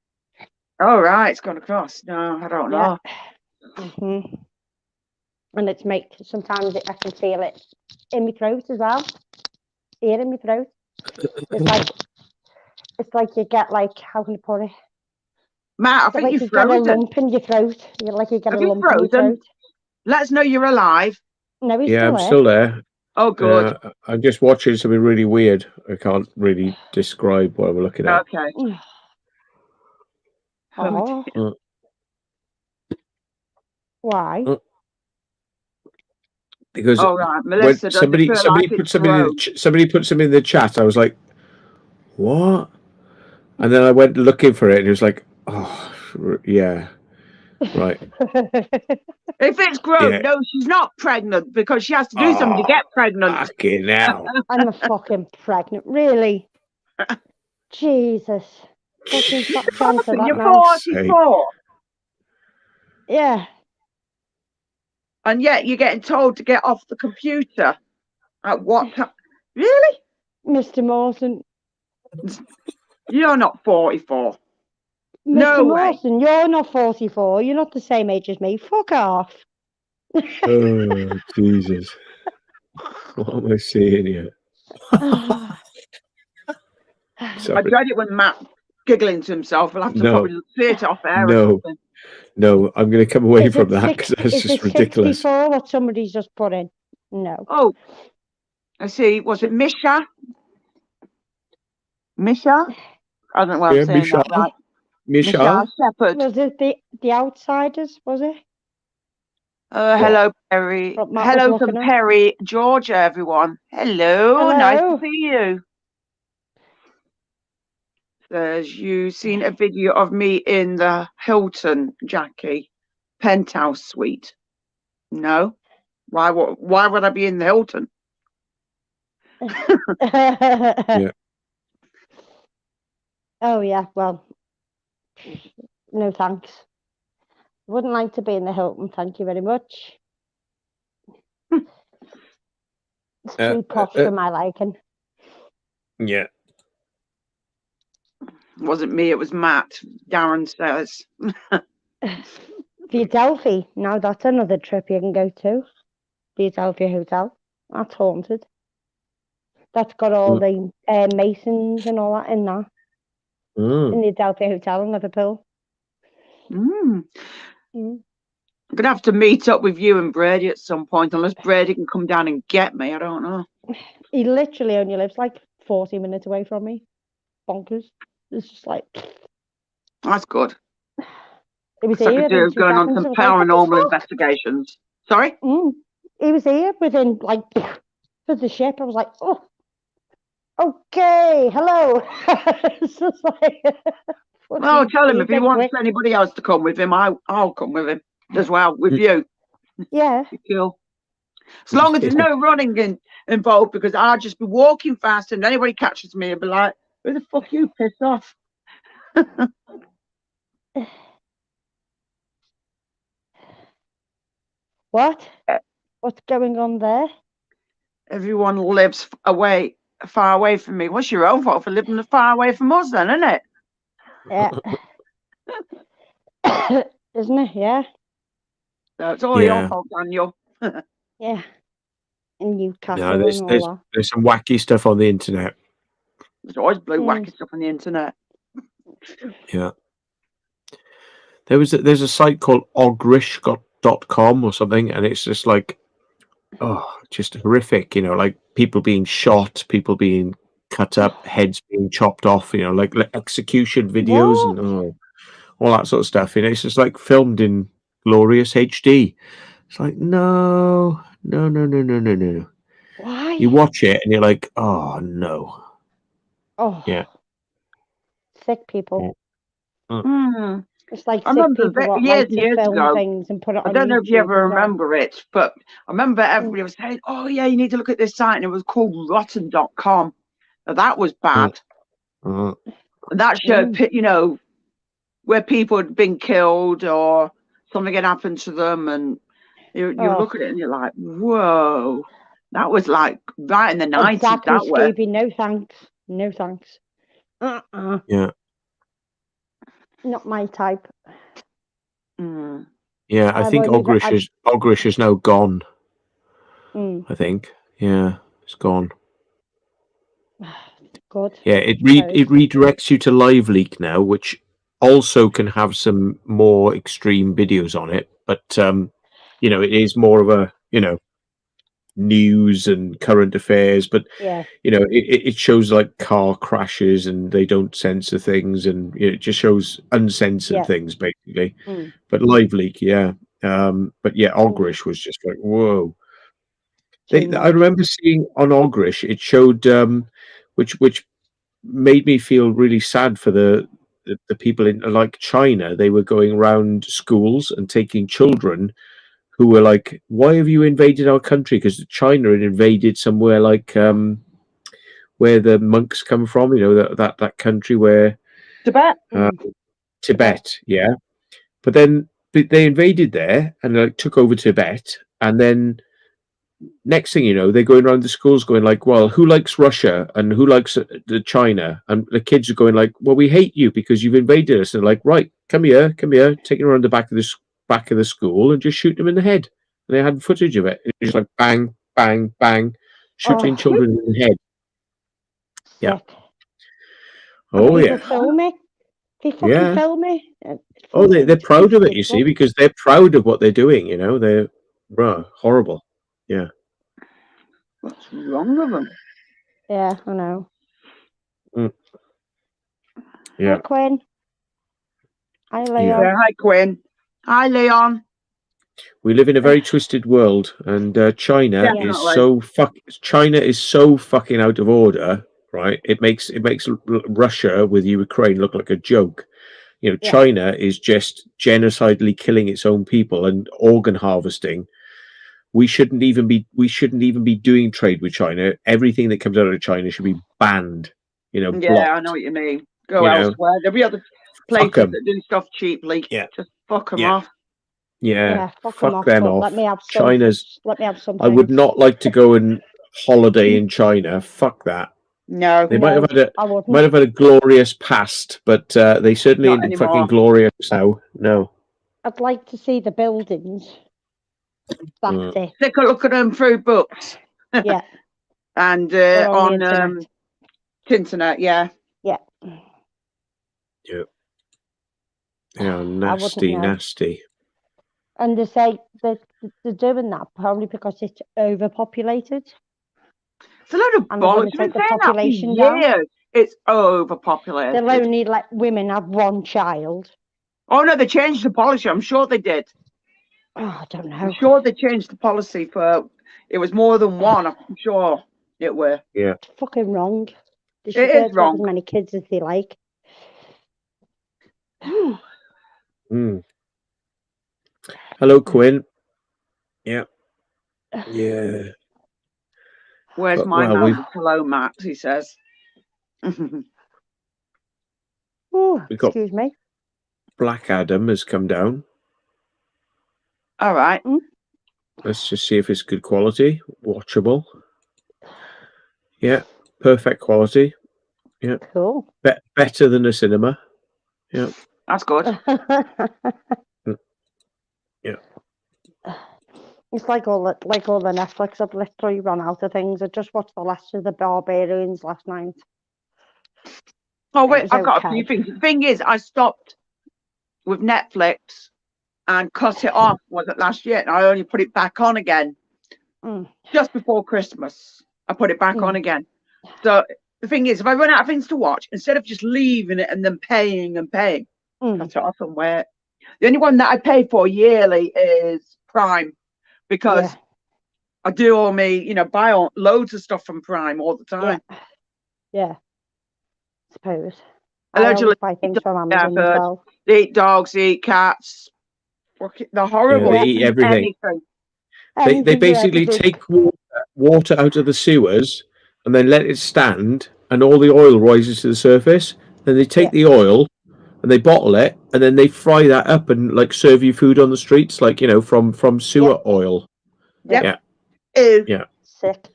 Oh, right. It's gone across. No, I don't know. Mm-hmm. And sometimes I can feel it in my throat as well. Here in my throat. It's like you get how can I put it? Matt, I think you've frozen. You get a lump in your throat. You get a lump in your throat. Let us know you're alive. No, I'm still there. Oh, good. I'm just watching something really weird. I can't really describe what we're looking at. Okay. Oh. Why? Because Melissa, somebody put something in the chat. I was like, what? And then I went looking for it, and it was like, oh, yeah, right. If it's growth, no, she's not pregnant because she has to do something to get pregnant. Fucking hell. I'm a fucking pregnant, really. Jesus. Fucking cancer, you're 44. Yeah. And yet you're getting told to get off the computer. At what time? Really? Mr. Mawson. You're not 44. Mr. No Mawson, you're not 44. You're not the same age as me. Fuck off. Oh, Jesus. What am I seeing here? I dread it when Matt giggling to himself. We'll have to probably see it off air or something. No, I'm going to come away from that because that's just ridiculous. 64 what somebody's just put in? No. Oh, I see. Was it Misha? Misha? I don't know what I'm saying that right. Misha Shepherd. Was it the Outsiders, was it? Hello, Perry. Hello from Perry, Georgia, everyone. Hello. Nice to see you. Says you seen a video of me in the Hilton, Jackie, penthouse suite. No. Why would I be in the Hilton? Oh yeah, well, no thanks. Wouldn't like to be in the Hilton, thank you very much. It's too posh for my liking. Yeah. It wasn't me, it was Matt. Darren says. The Adelphi, now that's another trip you can go to. The Adelphi Hotel. That's haunted. That's got all the masons and all that in there. In the Adelphi Hotel in Liverpool. I'm gonna have to meet up with you and Brady at some point, unless Brady can come down and get me. I don't know. He literally only lives like 40 minutes away from me. Bonkers. It's just like, That's good. he was So I here could do in 2 going on seconds. some I was like, what the paranormal fuck? investigations. Sorry? He was here within like for the ship. I was like, oh, okay, hello. It's just like, Well, tell him if he wants quick. anybody else to come with him, I'll come with him as well, with you. Yeah. Cool. As long as there's no running involved, because I'll just be walking fast and anybody catches me and be like, who the fuck you piss off? What? What's going on there? Everyone lives far away from me. What's your own fault for living far away from us then, isn't it? Yeah. Isn't it? Yeah. That's all your fault, Daniel. Yeah. In Newcastle No, and all that. there's some wacky stuff on the internet. There's always blue wacky stuff on the internet. Yeah. There's a site called ogrish.com or something, and it's just like, just horrific, like people being shot, people being cut up, heads being chopped off, like execution videos and all that sort of stuff. It's just like filmed in glorious HD. It's like, no. Why? You watch it and you're like, oh no. Oh. Yeah. Sick people. Mm. It's like I sick remember people what years like to film ago, things and put it on I don't know if you YouTube ever as well. remember it, but I remember everybody was saying, oh yeah, you need to look at this site, and it was called rotten.com. Now, that was bad. And that showed, where people had been killed or something had happened to them, and you look at it and you're like, whoa, that was like right in the 90s. Exactly, that way. Stevie. No thanks. No thanks. Yeah. Not my type. Yeah, I think Ogrish is now gone. I think. Yeah, it's gone. Good. Yeah, it redirects you to LiveLeak now, which also can have some more extreme videos on it, but it is more of a news and current affairs, but it shows like car crashes and they don't censor things, and it just shows uncensored things basically. But LiveLeak, but Ogrish was just like, whoa. I remember seeing on Ogrish, it showed which made me feel really sad for the people in like China. They were going around schools and taking children who were like, why have you invaded our country? Because China had invaded somewhere like where the monks come from, that country where Tibet, yeah. But then they invaded there and like took over Tibet, and then next thing you know, they're going around the schools going like, well, who likes Russia and who likes the China? And the kids are going like, well, we hate you because you've invaded us. And they're like, right, come here, taking around the back of the school and just shoot them in the head. And they had footage of it. It was like bang, bang, bang, shooting children in the head. Yeah. Oh yeah. Film it. They fucking film it. Oh, they're proud of it, you see, because they're proud of what they're doing. They're horrible. Yeah. What's wrong with them? Yeah, I know. Yeah. Hi, Quinn. Hi, Leon. Yeah, hi, Quinn. Hi, Leon. We live in a very twisted world, and China is so fucking out of order, right? It makes Russia with Ukraine look like a joke. China is just genocidally killing its own people and organ harvesting. we shouldn't even be doing trade with China. Everything that comes out of China should be banned. Yeah, blocked. I know what you mean. Go You know, elsewhere. There'll be other fuck places 'em. that do stuff cheaply. Yeah. Just fuck them Yeah. off. Yeah, fuck 'em off, them but off. let me have some. China's. Let me have some. I would not like to go and holiday in China. Fuck that. No, They might have had I wouldn't. a glorious past, but they certainly Not ain't fucking anymore. glorious now. No. I'd like to see the buildings. That's it. Take a look at them through books. Yeah. And Or on the internet. internet, yeah. Yeah. Yeah. Yeah, I nasty, wouldn't know. nasty. And they say that they're doing that probably because it's overpopulated. It's a load of And they wanna bollocks. We've take the been saying that for population down. years. It's overpopulated. They'll only let women have one child. Oh no, they changed the policy. I'm sure they did. Oh, I don't know. I'm sure they changed the policy for it was more than one. I'm sure it were. Yeah. It's fucking wrong. They It should is be able to have wrong. as many kids as they like. Mm. Hello, Quinn. Yeah. Yeah. Where's But, my well, note? we've- Hello, Matt, he says. Oh, We've got- excuse me. Black Adam has come down. All right. Let's just see if it's good quality. Watchable. Yeah. Perfect quality. Yeah. Cool. Better than a cinema. Yeah. That's good. Yeah. It's like all the Netflix. I've literally run out of things. I just watched the last of the Barbarians last night. Oh It wait, was I've got a okay. few things. The thing is, I stopped with Netflix and cut it off. Was it last year? And I only put it back on again just before Christmas. I put it back on again. So the thing is, if I run out of things to watch, instead of just leaving it and then paying and paying, cut it off and wait. The only one that I pay for yearly is Prime because I do all me, buy loads of stuff from Prime all the time. Yeah. Suppose. Allegedly, I always buy things from Amazon as well. They eat dogs, they eat cats. They're horrible. Yeah, they eat everything. Anything. They basically take water out of the sewers and then let it stand, and all the oil rises to the surface. Then they take the oil and they bottle it, and then they fry that up and like serve you food on the streets, like from sewer oil. Yep. Yeah. Yeah. Sick.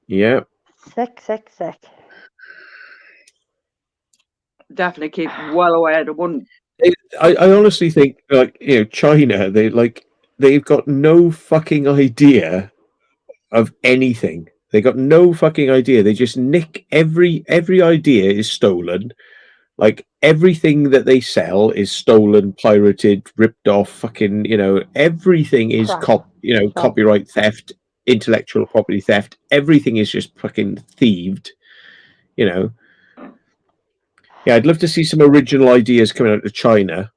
Yeah. Sick. Definitely keep well away. I wouldn't. I honestly think China, they've got no fucking idea of anything. They got no fucking idea. They just nick every idea is stolen. Like everything that they sell is stolen, pirated, ripped off. Fucking everything is copyright theft, intellectual property theft. Everything is just fucking thieved. Yeah, I'd love to see some original ideas coming out of China.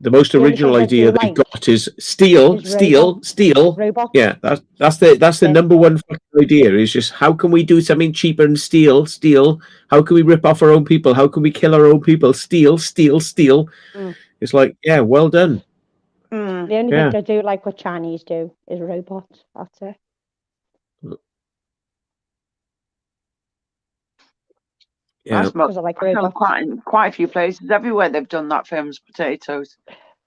The most original idea they got is steal. Robots. Yeah, that's the number one fucking idea is just how can we do something cheaper and steal? How can we rip off our own people? How can we kill our own people? Steal. It's like, yeah, well done. The only thing I do like what Chinese do is robots. That's it. Yeah, I quite a few places everywhere they've done that. Famous potatoes.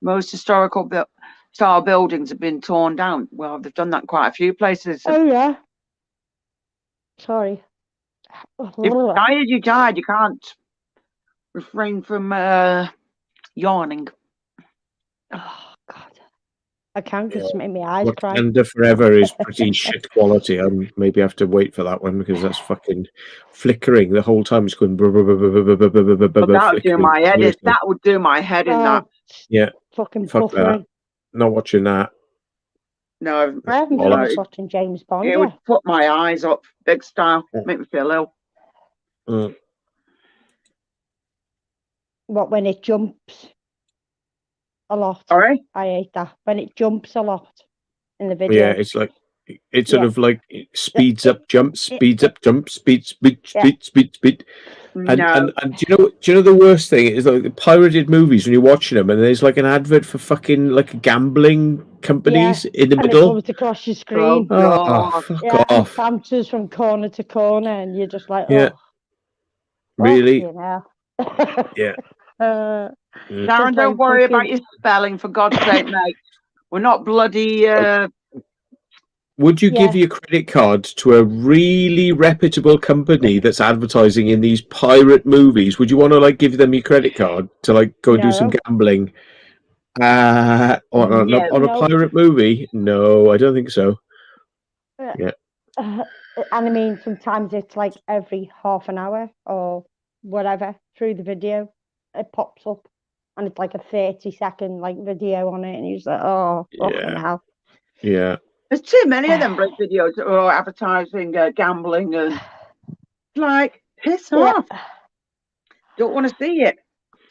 Most historical style buildings have been torn down. Well, they've done that quite a few places. Oh yeah. Sorry. If you died. You can't refrain from yawning. Oh God. I can't just make my eyes cry. Wakanda Forever is pretty shit quality. I maybe have to wait for that one because that's fucking flickering the whole time. It's going. But that would do my head. That would do my head in that. Yeah. Fucking fuck that. Not watching that. No, I haven't been watching James Bond. It would put my eyes up big style. Make me feel ill. What, when it jumps a lot? Sorry? I hate that. When it jumps a lot in the video. Yeah, it's like it sort of like it speeds up, jumps, speeds up, jumps, speed. And do you know the worst thing is like the pirated movies when you're watching them and there's like an advert for fucking like a gambling companies in the and it middle. comes across your Oh, screen. Oh, God. fuck Yeah, and off. bounces from corner to corner, and you're just like, Yeah. oh, Really? fucking hell. Yeah. Uh, Mm. Darren, Just don't like worry about fucking- your spelling, for God's sake, mate. We're not bloody. Would you give Yeah. your credit card to a really reputable company that's advertising in these pirate movies? Would you want to like give them your credit card to like go and do some No. gambling on a No. pirate movie? No, I don't think so. And I mean, sometimes it's like every half an hour or whatever through the video, it pops up, and it's like a 30-second like video on it, and you're just like, oh, fucking Yeah. hell. Yeah. There's too many of them bloody videos that are advertising gambling and like piss Yeah. off. Don't want to see it.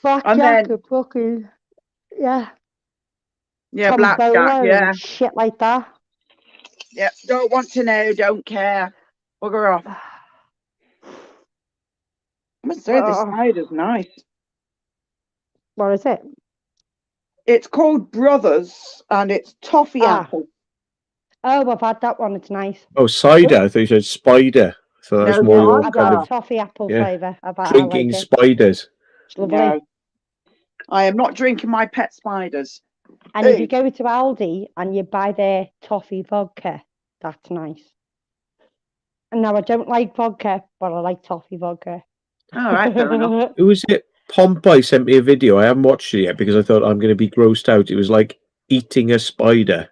Blackjack then- and fucking yeah, Yeah, blackjack. tombola Yeah, and shit like that. yeah. Don't want to know. Don't care. Bugger off. I must say, this Oh. cider's nice. What is it? It's called Brothers, and it's toffee Ah. apple. Oh, I've had that one. It's nice. Oh, cider. I thought you said spider. So that's No, more no, your I've kind had of toffee apple yeah. flavour. I drinking like it. spiders. It's lovely. No, I am not drinking my pet spiders. And if you Hey. go to Aldi and you buy their toffee vodka, that's nice. And now I don't like vodka, but I like toffee vodka. All right, fair enough. Who was it? Pompey sent me a video. I haven't watched it yet because I thought I'm going to be grossed out. It was like eating a spider.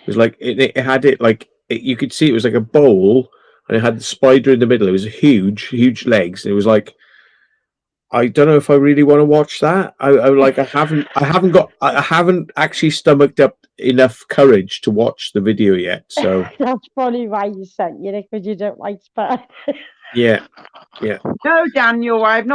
It was like it had it like you could see it was like a bowl, and it had the spider in the middle. It was huge legs. It was like I don't know if I really want to watch that. I haven't actually stomached up enough courage to watch the video yet. So That's probably why you sent it, because you don't like spiders. yeah. No, Daniel, I've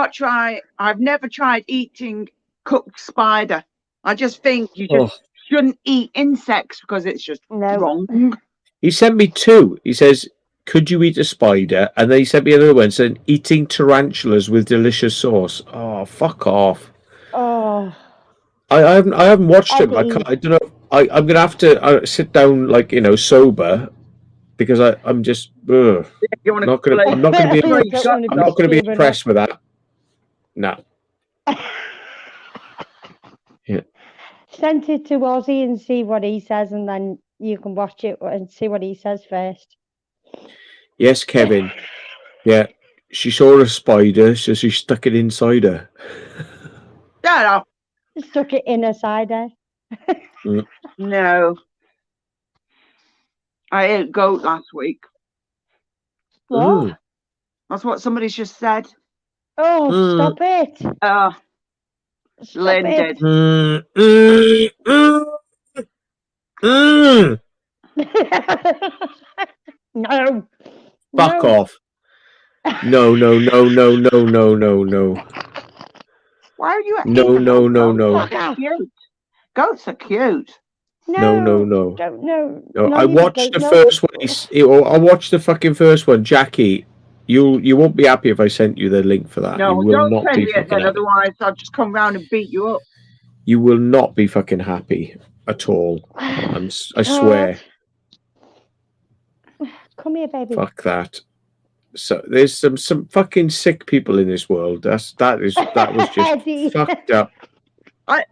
never tried eating cooked spider. I just think you just shouldn't eat insects because it's just No. wrong. He sent me two. He says, "Could you eat a spider?" And then he sent me another one saying, "Eating tarantulas with delicious sauce." Oh, fuck off! Oh, I haven't watched them. Eddie. I don't know. I'm gonna have to sit down like sober because I'm just You wanna not gonna. I'm not gonna be. You don't wanna I'm not gonna be stupid, impressed with that. No. Send it to Ozzy and see what he says, and then you can watch it and see what he says first. Yes, Kevin. Yeah. She saw a spider, so she stuck it inside her. No, Stuck it in a cider. no. I ate goat last week. What? Mm. That's what somebody's just said. Oh, stop it! Stop Lynn it! did. No. Fuck No. off. No. Why are you No, eating no, goat? no, no. Fuck off. Cute. Goats are cute. No. Don't know. No, No, I you watched don't the know. first one. I watched the fucking first one, Jackie. You won't be happy if I sent you the link for that. No, You will don't not send be me it fucking then, happy. otherwise I'll just come round and beat you up. You will not be fucking happy at all. I swear. Come here, baby. Fuck that. So there's some fucking sick people in this world. That was just Eddie. fucked up. I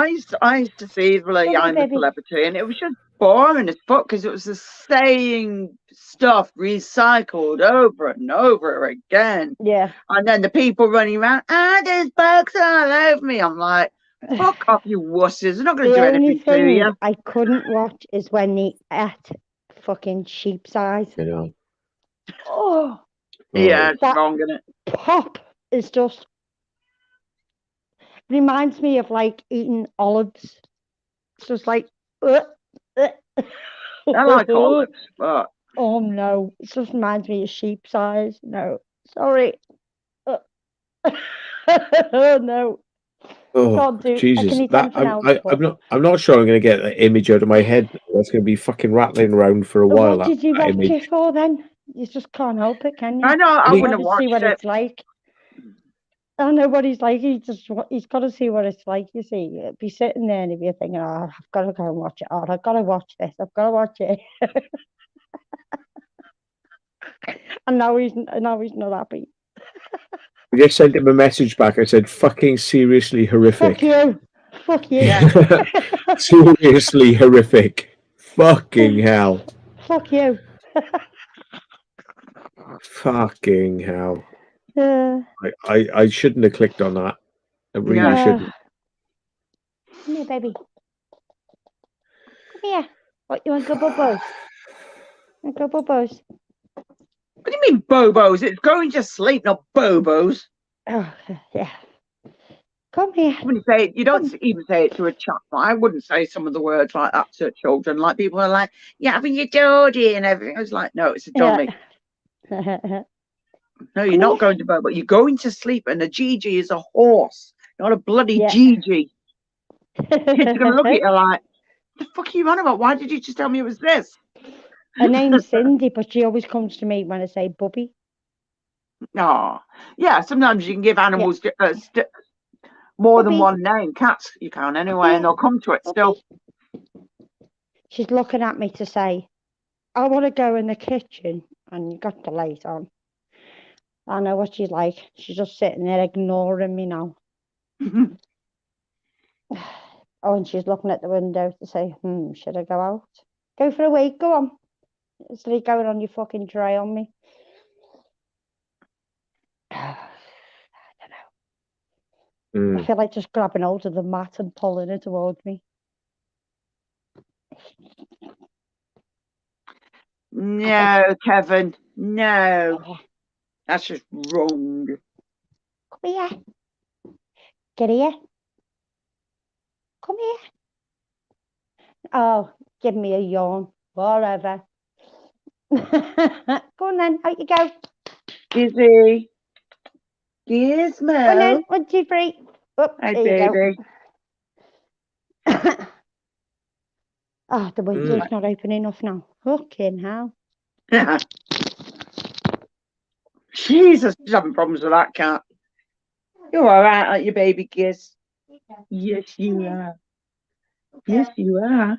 used to see really Come here, I'm the baby. Celebrity, and it was just boring as fuck because it was the same stuff recycled over and over again. Yeah. And then the people running around, there's bugs all over me. I'm like, fuck off, you wusses. They're not going to The do only anything to thing you. I couldn't watch is when he ate fucking sheep's eyes. You know. Oh, Yeah, it's That- wrong, isn't it? pop is just reminds me of like eating olives. It's just like, I like olives, but Oh no, it just reminds me of sheep's eyes. No, sorry. Oh no, Oh can't do. I Jesus! can eat That anything else. but- I'm not sure I'm going to get that image out of my head. That's going to be fucking rattling around for a But while. what did you that watch image. it for then? You just can't help it, can you? I know I You wouldn't want have to see watched what it. it's like. I know what he's like. He's got to see what it's like. You see, he'd be sitting there and he'd be thinking, "Oh, I've got to go and watch it. Oh, I've got to watch this. I've got to watch it." And now he's not happy. I just sent him a message back. I said, "Fucking seriously horrific." Fuck you. Fuck you. Yeah. Seriously horrific. Fucking hell. Fuck you. Fucking hell. Uh, I shouldn't have clicked on that. I really Yeah. shouldn't. Come here, baby. Come here. What, you want to go bubbles? Want to go bubbles? What do you mean bobos? It's going to sleep, not bobos. Oh, yeah. Come here. I wouldn't say it, you don't even say it to a child. I wouldn't say some of the words like that to children. Like people are like, "Yeah, having your dodgy" and everything. I was like, "No, it's a dummy. Yeah. No, you're Come not here. going to bed, but you're going to sleep." And a Gigi is a horse, not a bloody Yeah. Gigi. Kids are gonna look at you like, "The fuck are you on about? Why did you just tell me it was this?" Her name's Cindy, but she always comes to me when I say Bubby. Oh, yeah. Sometimes you can give animals more than Bubby. one name. Cats, you can anyway, and they'll come to it still. Bubby. She's looking at me to say, "I want to go in the kitchen," and you got the light on. I know what she's like. She's just sitting there ignoring me now. Oh, and she's looking at the window to say, should I go out? Go for a week, go on. Instead of going on your fucking tray on me. I don't know. I feel like just grabbing hold of the mat and pulling it towards me. No, Kevin, no. That's just wrong. Come here. Get here. Come here. Oh, give me a yawn. Whatever. Go on then, out you go. Gizzy. Go on Gizmo. then, 1, 2, 3. Oh, Hi, there baby. you go. Oh, the window's not open enough now. Fucking hell. Jesus, she's having problems with that cat. You're all right, aren't you, baby Giz? Yes, you are. Yes, you are.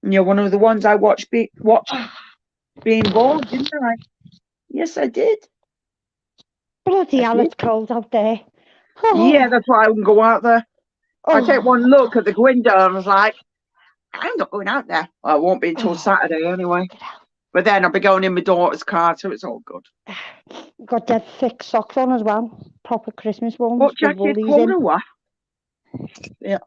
And you're one of the ones I watched being born, didn't I? Yes, I did. Bloody hell, it's cold out there. Oh. Yeah, that's why I wouldn't go out there. I take one look at the window and I was like, I'm not going out there. Well, I won't be until Saturday anyway. But then I'll be going in my daughter's car, so it's all good. Got dead thick socks on as well. Proper Christmas ones. What with jacket woolies cold in. or what? Yeah.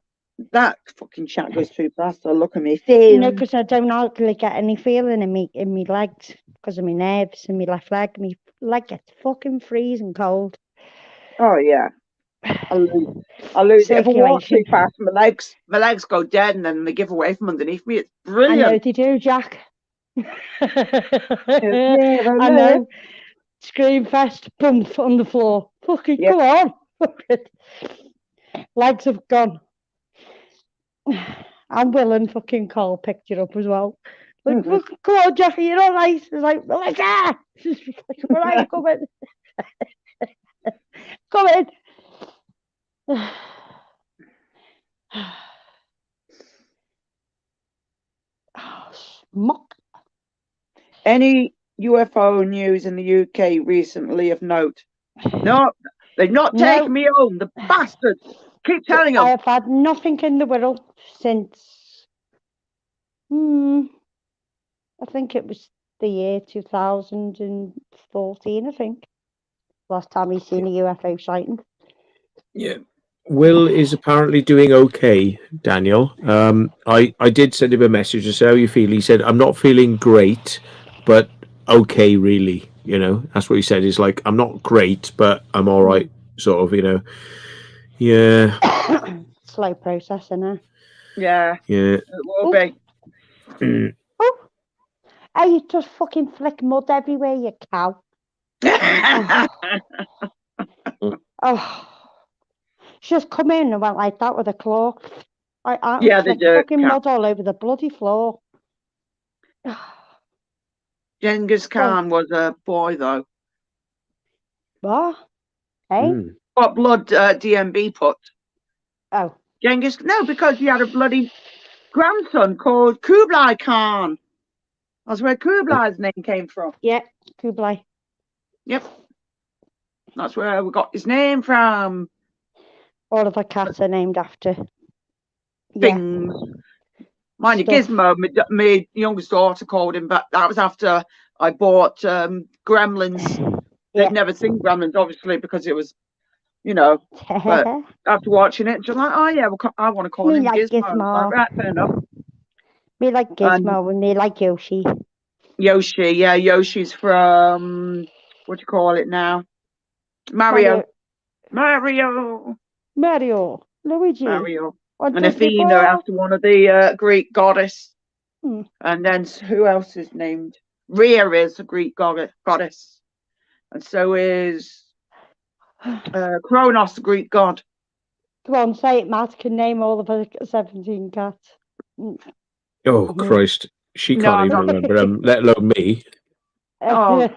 That fucking chat goes too fast. So look at me. Phone. Because I don't hardly get any feeling in me legs because of my nerves and my left leg. My leg gets fucking freezing cold. Oh yeah. I lose it. If I walk too Circulation. fast, my legs go dead and then they give away from underneath me. It's I brilliant. know they do, Jack. Yeah, I know. Scream fast, bump on the floor. Fucking go on. Legs have gone. I'm willing fucking Cole picked you up as well. Like, fucking, come on, Jackie, you're all right. It's like, Melissa! Where are you coming? Come in. Muck. Any UFO news in the UK recently of note? No, they've not taken me home. The bastards. Keep telling them. I've had nothing in the world since, I think it was the year 2014, I think. Last time he's seen a UFO sighting. Yeah. Will is apparently doing okay, Daniel. I did send him a message to say how you feel. He said, I'm not feeling great, but okay, really. You know, that's what he said. He's like, I'm not great, but I'm all right, sort of, you know. Yeah. Slow process, innit? Yeah. Yeah. It will be. Oh, you just fucking flick mud everywhere, you cow. Oh. She just come in and went like that with a claw. Yeah, they do. Fucking mud all over the bloody floor. Genghis Khan was a boy, though. What? Hey? Mm. What blood DMB put? Oh. Genghis? No, because he had a bloody grandson called Kublai Khan. That's where Kublai's name came from. Yeah, Kublai. Yep. That's where we got his name from. All of our cats are named after. Things. Mind you, Stuff. Gizmo, my youngest daughter called him, but that was after I bought Gremlins. Yeah. They'd never seen Gremlins, obviously, because it was, you know, but after watching it, she's like, oh yeah, I want to call Me him like Gizmo. Gizmo. Like, right, fair enough. Me like Gizmo and me like Yoshi. Yoshi, yeah, Yoshi's from, what do you call it now? Mario. Luigi. And Athena after one of the Greek goddess. Hmm. And then who else is named? Rhea is a Greek goddess. And so is Kronos, the Greek god. Go on, say it, Matt. Can name all of her 17 cats. Oh Christ, she No, can't I'm even not. remember them, let alone me. Oh,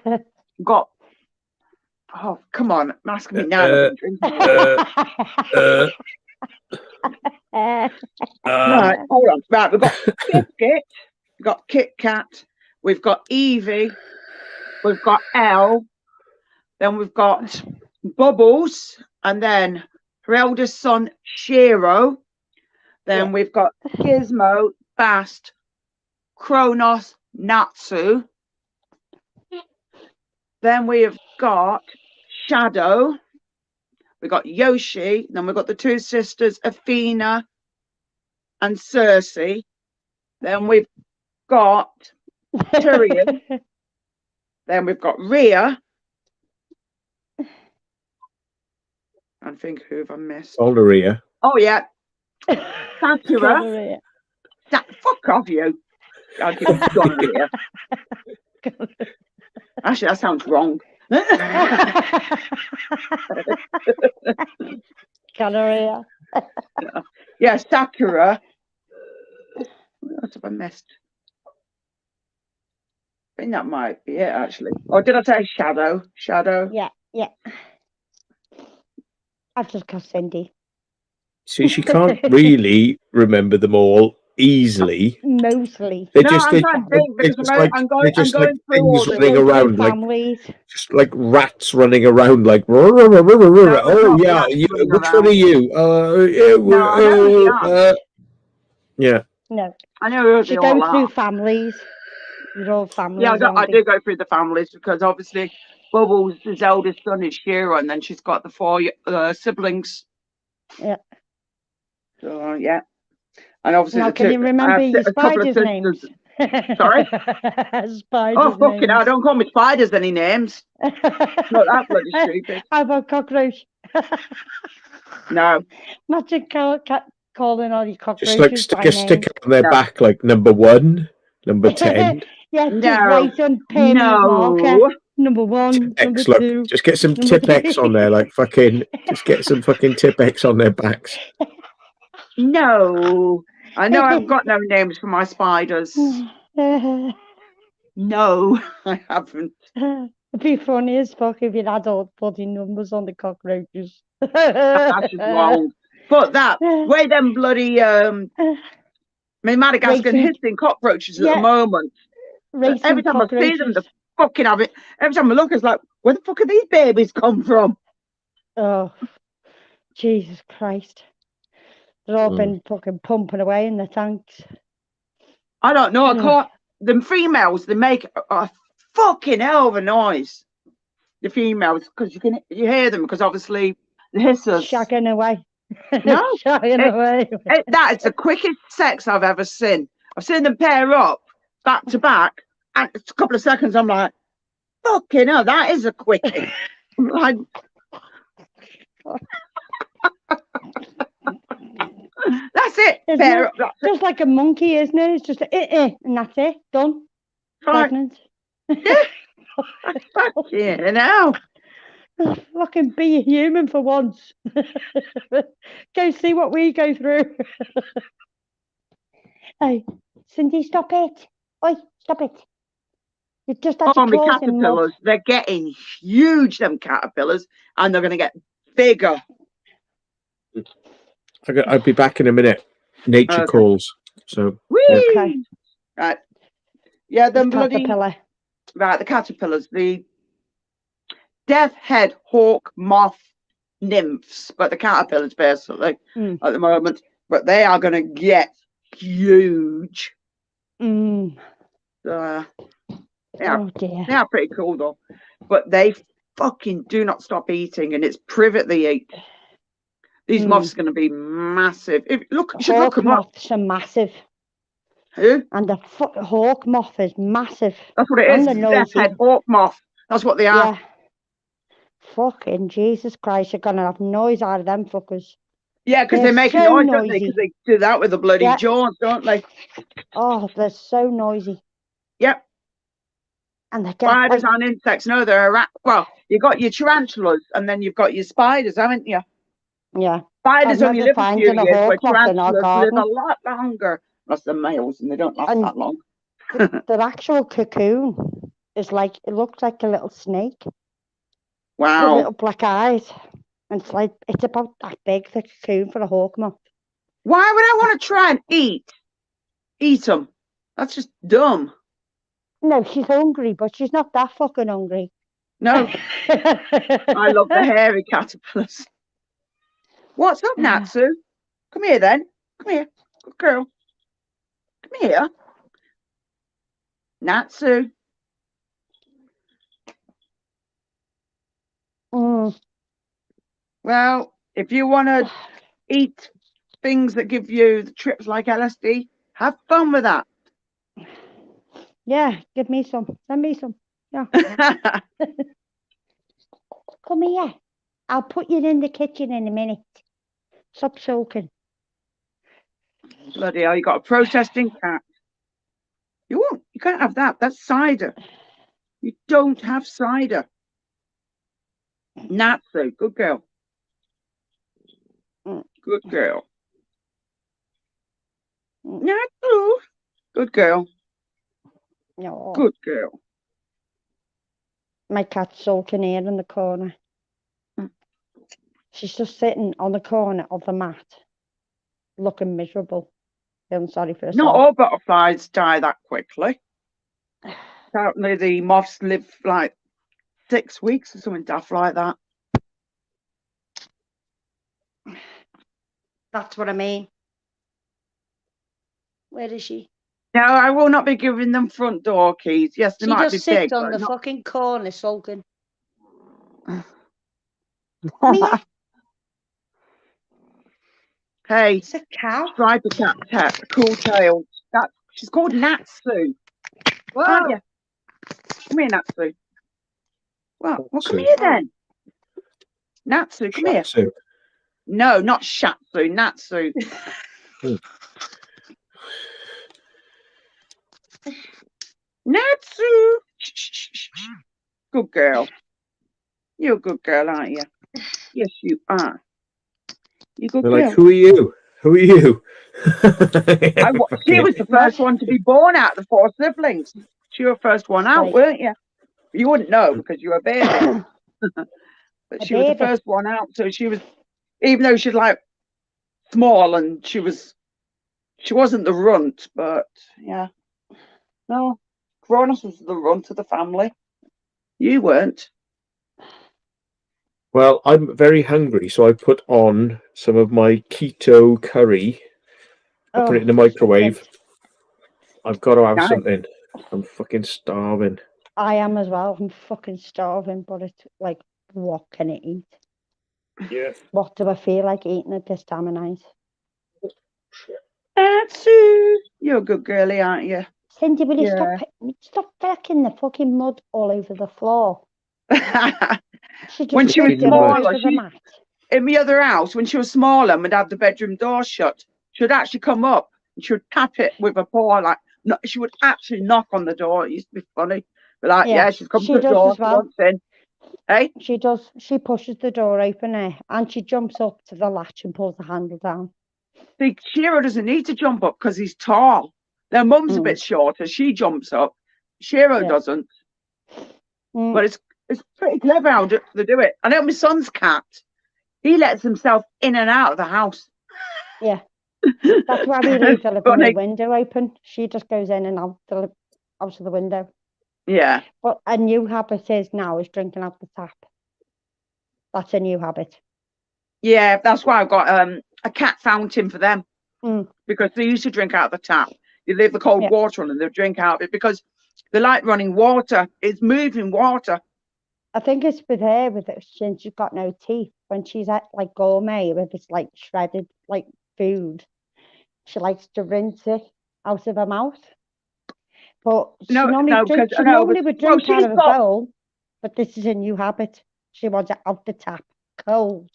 got. Oh, come on, asking me now. I've been drinking. Right, hold on. Right, we've got Biscuit, we've got Kit Kat, we've got Evie, we've got Elle, then we've got Bubbles, and then her eldest son, Shiro. Then we've got Gizmo, Bast, Kronos, Natsu. Then we have got Shadow. We've got Yoshi. Then we've got the two sisters, Athena and Cersei. Then we've got Tyrion. Then we've got Rhea. I think who have I missed? Olderia. Oh yeah, Sakura. Fuck off you. I'll give it gonorrhea. Actually, that sounds wrong. Gonorrhea. Yeah, Sakura. What else have I missed? I think that might be it, actually. Or did I say Shadow? Shadow? Yeah. I've just got Cindy. See, she can't really remember them all easily. Mostly. They're No, just, I'm trying to think because I'm going through all things the running around, like families. just like rats running around, like. No, Oh yeah, rats running which around. one are you? No, I know who they are. Yeah. No. I know who She they all goes are. through families. They're all families. Yeah, I do go through the families because obviously Bubbles' his eldest son is Shiro, and then she's got the four siblings. Yeah. So yeah, and obviously Now, can you remember your spiders' names? Sorry. Spiders' Oh fucking names. hell! Don't call me spiders any names. Not that bloody stupid. How about cockroach? No. Imagine calling all your cockroaches Just like stick a sticker on their No. back, like number 1, number 10. Yeah, just No. write on permanent marker. No. Number 1, number Tipex, look, 2. just get some number Tipex on there, like fucking. Just get some fucking Tipex on their backs. No. I know I've got no names for my spiders. No, I haven't. It'd be funny as fuck if you had all bloody numbers on the cockroaches. That's just wrong. But that way them bloody Madagascar hissing cockroaches at the moment. Every time I see them, the fucking have it. Every time I look, it's like, where the fuck have these babies come from? Oh, Jesus Christ! They've all been fucking pumping away in the tanks. I don't know. I can't. The females, they make a fucking hell of a noise. The females, because you hear them because obviously the hissers shagging away. No, shagging away. That is the quickest sex I've ever seen. I've seen them pair up back to back, and it's a couple of seconds. I'm like, fucking hell, that is a quickie. I'm like, that's it. Pair up. That's just like a monkey, isn't it? It's just and that's it. Done. Right. Pregnant. Yeah. Yeah, now. Fucking be a human for once. Go see what we go through. Hey, Cindy, stop it. Oi, stop it. You just had Oh, to my close in mud. caterpillars, they're getting huge, them caterpillars, and they're going to get bigger. I'll be back in a minute. Nature Okay. calls. So Whee! yeah. Okay. Right. Yeah, them This bloody... caterpillar. Right, the caterpillars, the death head hawk moth nymphs, but the caterpillars basically Mm. at the moment. But they are going to get huge. Mm. Yeah, Oh dear. they are pretty cool though. But they fucking do not stop eating, and it's privet they eat. These moths are going to be massive. If look, you should look Hawk them up. moths are massive. Who? And the hawk moth is massive. That's what it is. And the Death noisy. head hawk moth. That's what they are. Yeah. Fucking Jesus Christ, you're going to have noise out of them fuckers. Yeah, because they They're make a so noise, don't they? noisy. Because they do that with the bloody Yeah. jaws, don't they? Oh, they're so noisy. Yep. And they get Spiders like, and insects. No, they're a rat. Well, you've got your tarantulas and then you've got your spiders, haven't you? yeah. Spiders I've only never live a few found a years, hawk but moth in our tarantulas live garden. a lot longer. That's the males, and they don't last And that long. Their actual cocoon is like, it looks like a little snake with Wow. little black eyes. And it's about that big, the cocoon for a hawk moth. Why would I want to try and eat them? That's just dumb. No, she's hungry, but she's not that fucking hungry. No, I love the hairy caterpillars. What's up, Natsu? Come here then. Come here. Good girl. Come here. Natsu. Mm. Well, if you want to eat things that give you the trips like LSD, have fun with that. Yeah, give me some. Send me some. Yeah. Come here. I'll put you in the kitchen in a minute. Stop sulking. Bloody hell, you got a protesting cat. You won't. You can't have that. That's cider. You don't have cider. Natsu, good girl. Good girl. Natsu, good girl. No. Good girl. My cat's sulking here in the corner. She's just sitting on the corner of the mat, looking miserable. Feeling sorry for herself. Not all butterflies die that quickly. Apparently the moths live like 6 weeks or something daft like that. That's what I mean. Where is she? No, I will not be giving them front door keys. Yes, they She might be just big. sits on but the not... fucking corner sulking. Come here. Hey, It's a cow. striped cat, cool tail. She's called Natsu. Aren't you? Come here, Natsu. Well, come here then. Natsu, come here. Shatsu. No, not Shatsu, Natsu. Natsu. Good girl. You're a good girl, aren't you? Yes, you are. You good They're girl. like, who are you? Who are you? She was the first one to be born out of the 4 siblings. She was the first one out, Right. weren't you? You wouldn't know because you were a baby. But she was the first one out. So she was, even though she's like small and she wasn't the runt, but yeah. No, Cronus was the runt of the family. You weren't. Well, I'm very hungry, so I put on some of my keto curry. I put it in the microwave. I've got to have Nice. something. I'm fucking starving. I am as well. I'm fucking starving, but it's like, what can I eat? Yeah. What do I feel like eating at this time of night? Natsu, you're a good girlie, aren't you? Cindy, will you Yeah. stop flecking the fucking mud all over the floor? When she was flicked it all smaller, over the mat. in the other house, when she was smaller and would have the bedroom door shut, she would actually come up and she would tap it with a paw, like, no, she would actually knock on the door. It used to be funny. But like, yeah, she's come to the door, as well. she wants in. Hey? She does. She pushes the door open and she jumps up to the latch and pulls the handle down. See, Shiro doesn't need to jump up because he's tall. Their mum's a bit shorter. She jumps up. Shiro Yeah. doesn't. Mm. But it's pretty clever how they do it. I know my son's cat. He lets himself in and out of the house. Yeah. That's why we leave the living Funny. room window open. She just goes in and out of the window. Yeah. But a new habit now is drinking out the tap. That's a new habit. Yeah, that's why I've got a cat fountain for them. Mm. Because they used to drink out of the tap. You leave the cold Yeah. water on and they'll drink out of it because they like running water. It's moving water. I think it's with her since she's got no teeth. When she's at like gourmet with this like shredded like food, she likes to rinse it out of her mouth. But she normally would drink out of a bowl, but this is a new habit. She wants it out the tap, cold.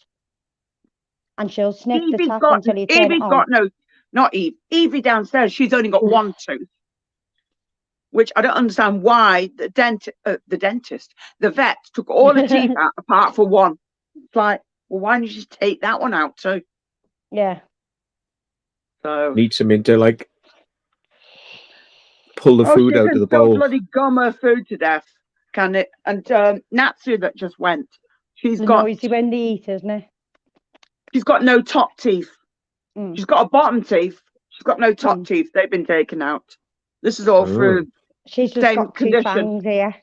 And she'll sniff the tap until you turn it on. Not Eve. Evie downstairs, she's only got one tooth. Which I don't understand why the vet took all the teeth out apart from one. It's like, well, why don't you just take that one out too? Yeah. So Need something to like pull the food out of the bowl. Bloody gum her food to death, can it? And Natsu that just went. She's got noisy when they eat, isn't it? She's got no top teeth. Mm. She's got a bottom teeth. She's got no top teeth. They've been taken out. This is all through. She's just got two fangs here.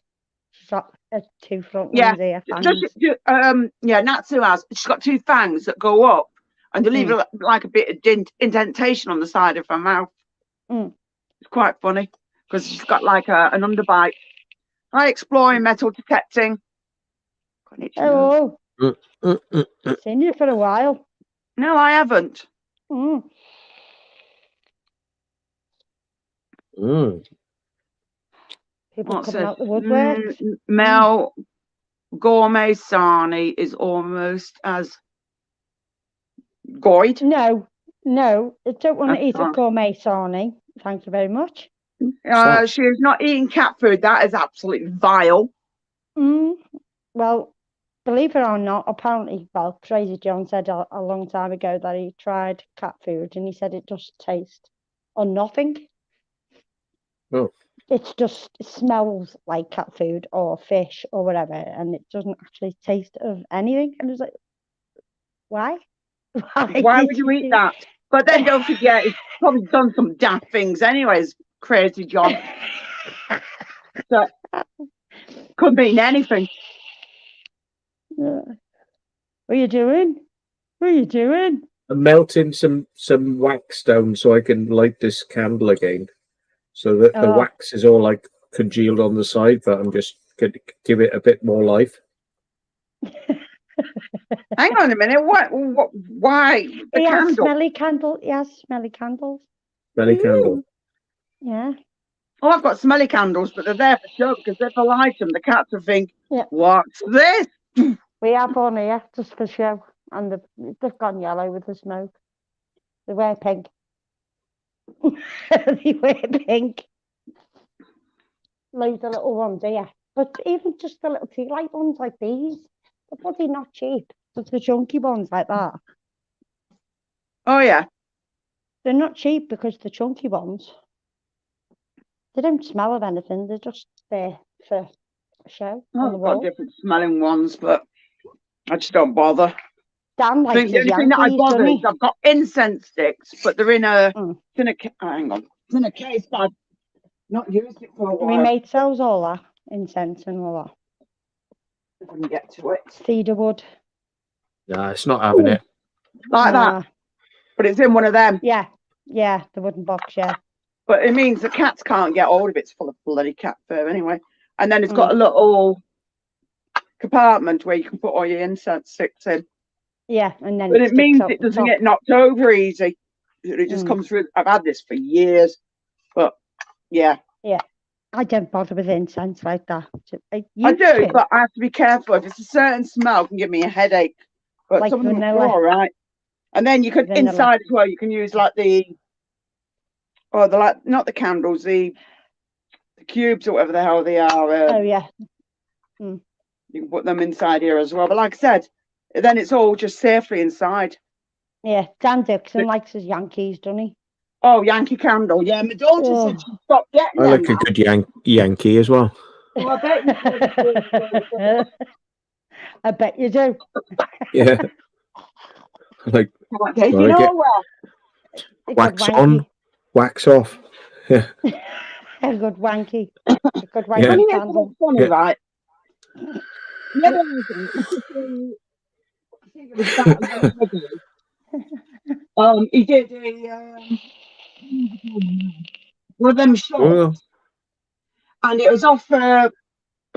She's got two front ones here. Natsu has. She's got two fangs that go up and they leave like a bit of indentation on the side of her mouth. Mm. It's quite funny because she's got like an underbite. Hi, exploring, metal detecting. Oh, seen you for a while. No, I haven't. Mm. People coming out the woodwork. Mel Gourmet Sarnie is almost as goid. No, I don't want to eat a gourmet sarnie. Thank you very much. She is not eating cat food. That is absolutely vile. Well, believe it or not, apparently, Crazy John said a long time ago that he tried cat food and he said it just tastes of nothing. Oh. It smells like cat food or fish or whatever, and it doesn't actually taste of anything. And it's like, why? Why would you eat that? But then don't forget, he's probably done some daft things anyways, Crazy John. So, could mean anything. Yeah. What are you doing? I'm melting some wax down so I can light this candle again. So that the wax is all like congealed on the side, but I'm just going to give it a bit more life. Hang on a minute. What? Why? The candle? Smelly candle. He has smelly candles. Smelly candle. Yeah. Oh, I've got smelly candles, but they're there for show because if I light them, the cats will think, what's this? We have one here just for show, and they've gone yellow with the smoke. They wear pink. They wear pink. Loads of little ones here. But even just the little tea light ones like these, they're bloody not cheap. But the chunky ones like that. Oh, yeah. They're not cheap because the chunky ones, they don't smell of anything. They're just there for show. I've got different smelling ones, but I just don't bother. Dan likes his the only thing that I bother is I've got incense sticks, but they're in a, hang on, it's in a case, but I've not used it for a while. My mate sells all that, incense and all that. If I can get to it. Cedar wood. Nah, it's not having it. Like that. But it's in one of them. Yeah, the wooden box, yeah. But it means the cats can't get hold of it. It's full of bloody cat fur anyway. And then it's got a little compartment where you can put all your incense sticks in. Yeah, and then but it means it doesn't get knocked over easy. It just comes through. I've had this for years, but yeah. I don't bother with incense like that. I do, but I have to be careful. If it's a certain smell, it can give me a headache. But like some of them vanilla. are all right. And then you could inside as well. You can use like not the candles, the cubes or whatever the hell they are. You can put them inside here as well. But like I said, then it's all just safely inside. Yeah, Dan Dixon likes his Yankees, doesn't he? Oh, Yankee Candle. Yeah, my daughter said she stopped getting I them like a now. good Yankee as well. Oh, I bet you do. I bet you do. Yeah. Like Can't take Well, it I get- all A good wax wanky. on, wax off. Yeah. A good wanky. A good wanky Yeah. Funny, candle. funny, Yeah. right? The other thing, I think it was about a year ago. He did one of them shorts, Well, and it was off a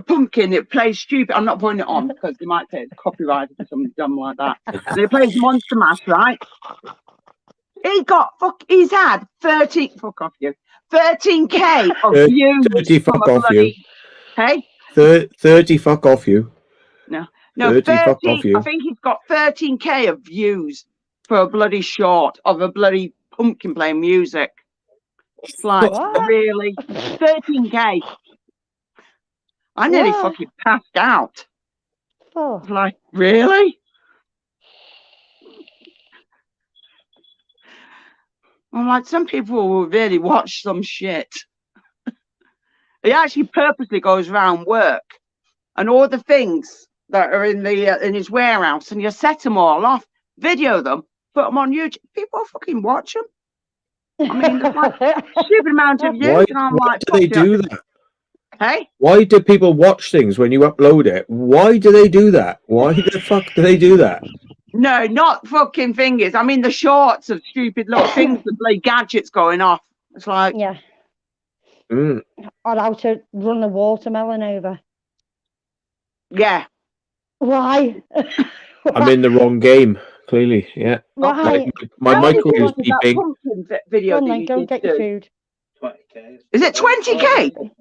pumpkin. It plays stupid. I'm not putting it on because they might take copyright or something dumb like that. And it plays Monster Mash, right? He's had 13K of 30 views from fuck a off you. bloody, hey? 30 fuck off you. No, 30 fuck off 13. I you. think he's got 13K of views for a bloody short of a bloody pumpkin playing music. It's like, What? really? 13K. I nearly What? fucking passed out. Oh. Like, really? I'm like, some people will really watch some shit. He actually purposely goes around work and all the things that are in his warehouse, and you set them all off, video them, put them on YouTube. People fucking watch them. I mean, it's like a stupid amount of views, Why, and I'm why like, do they do that? Hey, Why do people watch things when you upload it? Why do they do that? Why the fuck do they do that? no, not fucking fingers. I mean, the shorts of stupid little things with like gadgets going off. It's like, Yeah. Mm. Or how to run a watermelon over. yeah. Why? I'm in the wrong game, clearly. Yeah. Why? My How many microwave's views is that beeping. pumpkin Go video on that then, you go and did get your do? food. 20K. Is it 20K?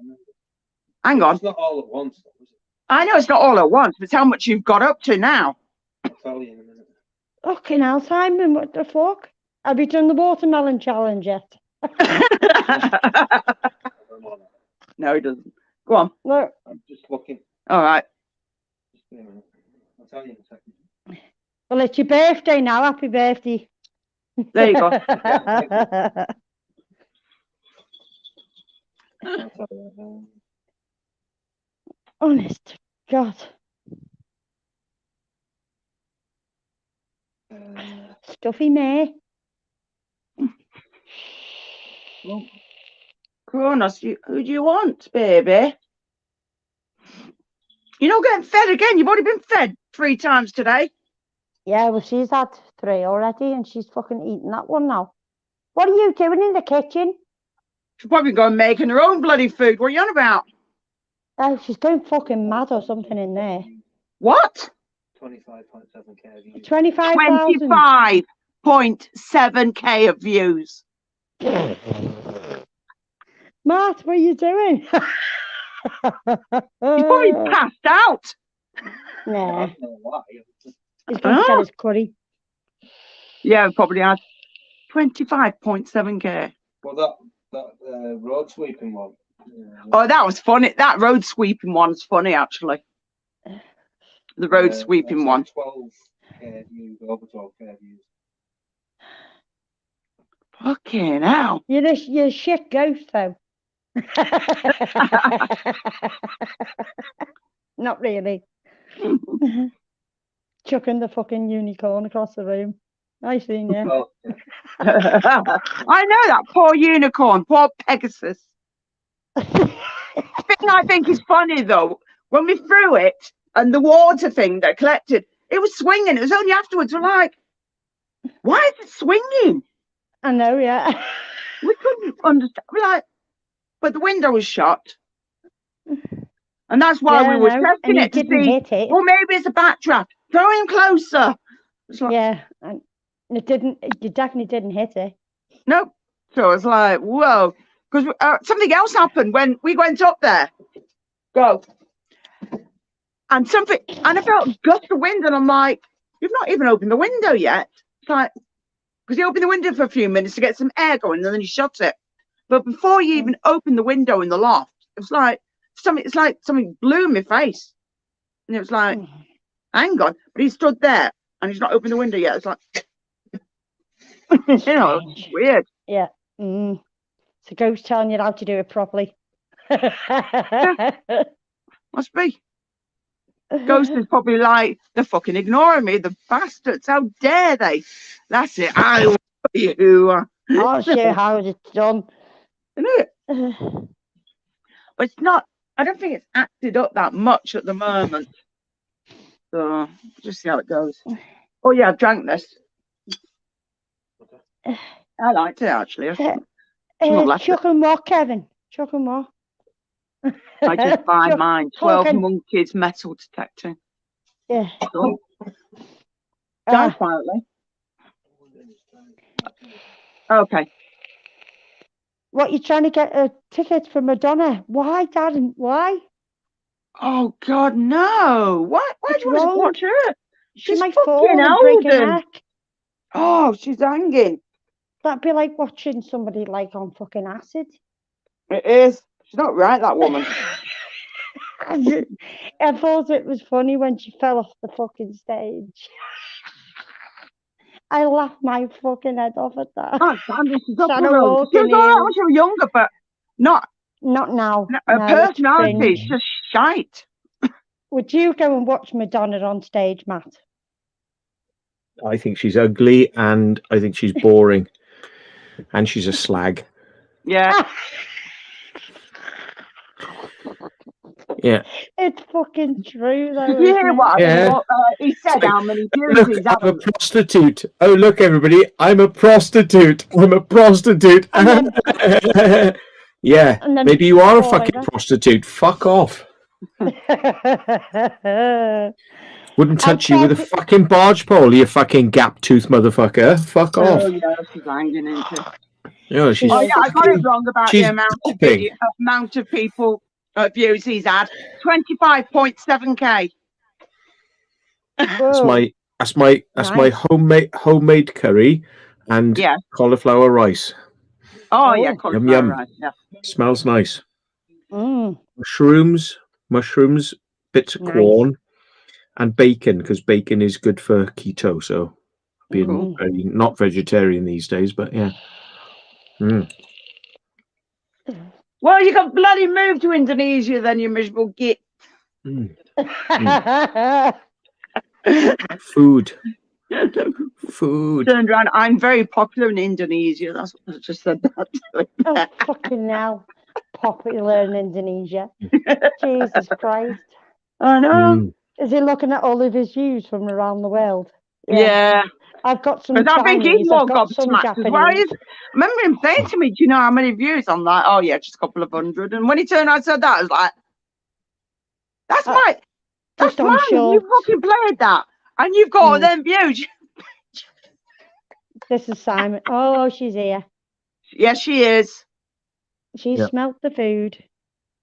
Hang on. It's not all at once, though, is it? I know it's not all at once, but it's how much you've got up to now. I'll tell you in a minute. Fucking hell, Simon, what the fuck? Have you done the watermelon challenge yet? No, he doesn't. Go on. No. I'm just looking. All right. Just give me a minute. I'll tell you in a second. Well, it's your birthday now. Happy birthday. There you go. I'll tell you. Honest to God. Stuffy May. Kronos, who do you want, baby? You're not getting fed again. You've already been fed 3 times today. Yeah, well, she's had 3 already, and she's fucking eating that one now. What are you doing in the kitchen? She's probably going making her own bloody food. What are you on about? Oh, she's going fucking mad or something in there. What? 25.7K views. 25,000. 25.7K of views. Matt, what are you doing? He's probably passed out. Nah, I don't know why. he's going to get his curry. Yeah, probably had 25.7K. Well, that road sweeping one. Oh, that was funny. That road sweeping one's funny, actually. The road sweeping one. 12K views, over 12K views. Fucking hell. You're a shit ghost, though. Not really. Chucking the fucking unicorn across the room. I seen you. Well, I know that poor unicorn, poor Pegasus. Thing I think is funny though, when we threw it and the water thing that collected, it was swinging. It was only afterwards we're like, why is it swinging? I know, yeah. We couldn't understand. We're like, but the window was shut. And that's why Yeah, we were I know. testing And you it to didn't see, hit it. well, maybe it's a backdraft. Throw him closer. It's like, Yeah, and it didn't. You definitely didn't hit it. nope. So it's like, whoa. Because something else happened when we went up there. Go. And I felt a gust of wind, and I'm like, you've not even opened the window yet. It's like, because you open the window for a few minutes to get some air going, and then you shut it. But before you even open the window in the loft, it was like something blew in my face. And it was like, hang on. But he stood there, and he's not opened the window yet. It's like, you know, it's weird. Yeah. It's a ghost telling you how to do it properly. Must be. Ghost is probably like, they're fucking ignoring me, the bastards. How dare they? That's it. I will show you. I'll show you how it's done. Isn't it? But it's not, I don't think it's acted up that much at the moment. So, just see how it goes. Oh, yeah, I've drank this. I liked it, actually. Chuck and what, Kevin? Chuck and what? I just buy Chuck, mine. 12 talking. Monkeys metal detector. Yeah. Die quietly. Okay. What, you trying to get a ticket for Madonna? Why, Dad? Why? Oh, God, no. Why do you want to watch her? She She's might fucking fall and old. break her neck. Oh, she's hanging. That'd be like watching somebody like on fucking acid. It is. She's not right, that woman. I thought it was funny when she fell off the fucking stage. I laughed my fucking head off at that. Oh, damn, this is up the Shadow road. She was walking all right in. when she was younger, but not now. her No, personality is it's just shite. Would you go and watch Madonna on stage, Matt? I think she's ugly and I think she's boring. And she's a slag. Yeah. Yeah. It's fucking true, though. You hear what Yeah. he said? How many views Look, he's I'm a having? prostitute. Oh, look, everybody. I'm a prostitute. I'm a prostitute. Yeah. And then Maybe you are a fall fucking over. prostitute. Fuck off. Wouldn't touch you with a fucking barge pole, you fucking gap-toothed motherfucker. Fuck off. Oh, yeah, she's hanging into. Yeah, she's Oh, yeah, I got it wrong about the she's amount of people views he's had. 25.7k. That's my Nice. homemade curry and Yeah. cauliflower rice. Oh, yeah, Yum cauliflower yum. rice. Yeah. Smells nice. Mm, Mushrooms, bits of Nice. corn, and bacon, because bacon is good for keto. So being very not vegetarian these days, but yeah. Well, you got bloody moved to Indonesia, then, you miserable git. Food. Turned around. I'm very popular in Indonesia. That's what I just said that to him. Oh, fucking hell. Popular in Indonesia. Jesus Christ. I know. Is he looking at all of his views from around the world? Yeah. I've got some Because I think he's Chinese, more I've got some gobsmacked as well. Japanese. I remember him saying to me, do you know how many views? I'm like, oh, yeah, just a couple of hundred. And when he turned out and said that, I was like, that's mine. That's just on mine. You shorts. fucking played that. And you've got all them views. This is Simon. Oh, she's here. Yes, she is. She smelt the food.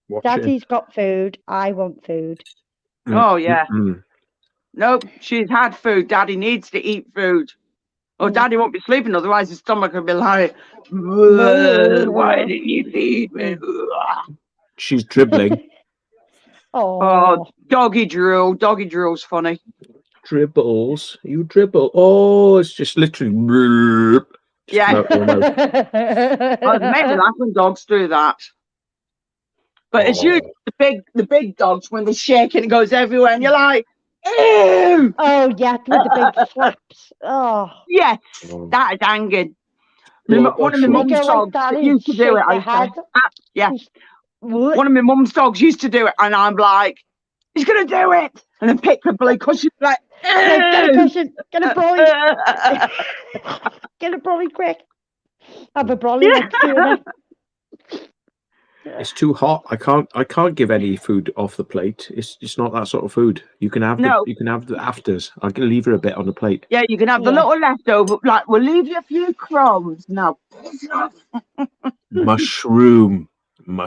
Watch Daddy's got food. I want food. Oh, yeah. Nope, she's had food. Daddy needs to eat food. Or Daddy won't be sleeping, otherwise his stomach will be like, why didn't you feed me? She's dribbling. Oh, doggy drool. Doggy drool's funny. Dribbles. You dribble. Oh, it's just literally. Yeah. No, no. Oh, it made me laugh when dogs do that. But it's usually the big dogs when they shake and it goes everywhere, and you're like, ew! Oh, yeah, with the big flaps. Oh. Yes, that is hanging. One of my mum's dogs used to do it. Yeah. One of my mum's dogs used to do it, and I'm like, he's going to do it. And then pick the bloody cushion, like, get a cushion, get a brolly. Get a brolly quick. Have a brolly next to you. It's too hot. I can't give any food off the plate. It's not that sort of food. You can have the afters. I'm gonna leave her a bit on the plate. Yeah, you can have the little leftover. Like, we'll leave you a few crumbs. No. Mushroom. Oh,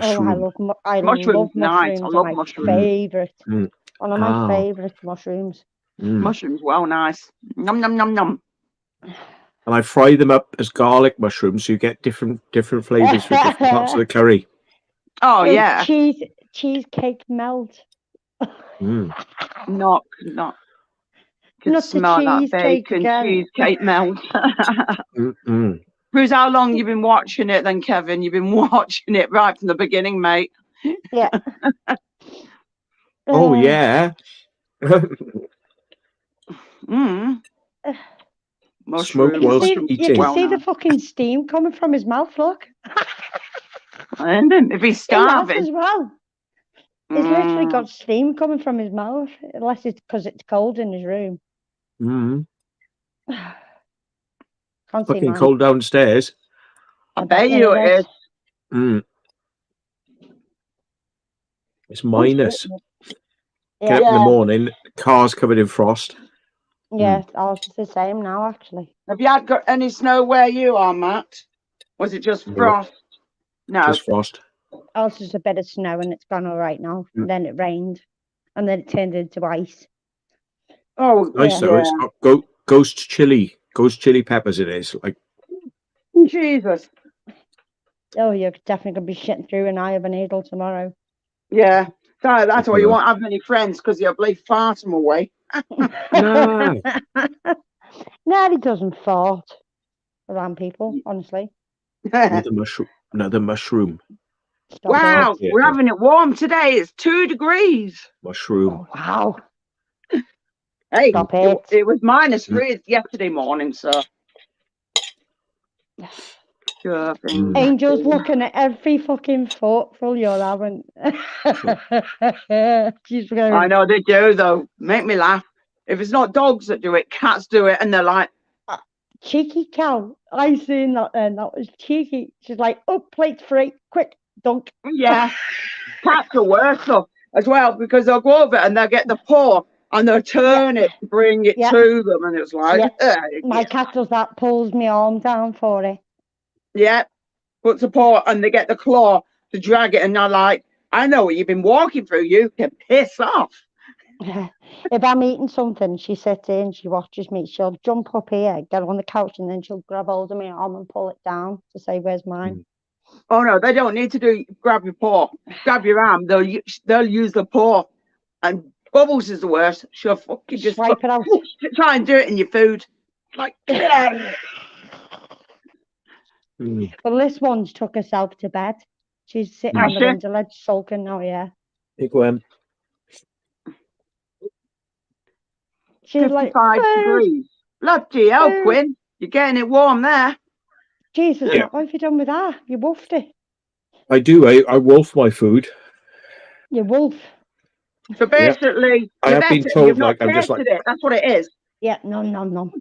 I love mushrooms. Nice. I love mushrooms. Favorite. One of my favorite mushrooms. Mushrooms, well, nice. Num num num num. And I fry them up as garlic mushrooms, so you get different flavors for different parts of the curry. Oh yeah. Cheesecake melt. Not. Can Not smell the that bacon cheesecake cheesecake melt. Proves how long you've been watching it then, Kevin. You've been watching it right from the beginning, mate. Yeah. Oh yeah. Mm. Smoke Mushroom. whilst You eating. can Well see the known. fucking steam coming from his mouth, look. And then if he's He has starving. as well. He's literally Mm. got steam coming from his mouth, unless it's because it's cold in his room. Mm. Can't see Fucking mine. cold downstairs. I bet you it is. Mm. It's minus. Get Yeah, up in the Yeah. morning, car's covered in frost. yeah, ours is the same now, actually. Have you had got any snow where you are, Matt? Was it just No. frost? No. Just frost. Ours is a bit of snow and it's gone all right now. Mm. And then it rained. And then it turned into ice. Oh, Nice Yeah. though. It's got ghost chili peppers in it. It's like Jesus. Oh, you're definitely going to be shitting through an eye of a needle tomorrow. Yeah. So that's why you Yeah. won't have many friends because you'll bleed fart them away. Nah. No, he doesn't fart around people, honestly. Another mushroom. Another mushroom. Stop Wow, Yeah. we're having it warm today. It's 2 degrees. Mushroom. Oh, wow. Hey, Stop it, it. it was -3 yesterday morning, so. Sure thing. Angel's looking at every fucking thoughtful you're having. She's going, I know they do, though. Make me laugh. If it's not dogs that do it, cats do it, and they're like, cheeky cow. I seen that then. That was cheeky. She's like, oh, plate free. Quick, dunk. yeah. Cats are worse, though, as well, because they'll go over and they'll get the paw and they'll turn it, bring it Yeah. to them, and it's like, My cat does that, pulls my arm down for it. yeah, puts a paw and they get the claw to drag it, and they're like, I know what you've been walking through. You can piss off. If I'm eating something, she sits here and she watches me. She'll jump up here, get on the couch, and then she'll grab hold of my arm and pull it down to say, where's mine? Oh no, they don't need to grab your paw, grab your arm. They'll use the paw, and Bubbles is the worst. She'll fucking just Swipe it out. try and do it in your food. Like, Well, this one's took herself to bed. She's sitting on the Asher? window ledge sulking now, yeah. Big one. She's like, 55 degrees. Bloody hell, food. Quinn. You're getting it warm there. Jesus, Yeah. what have you done with that? You wolfed it. I do. I wolf my food. You wolf. So basically, I have been told, you've not like, I'm just tasted it. That's what it is. Yeah, no.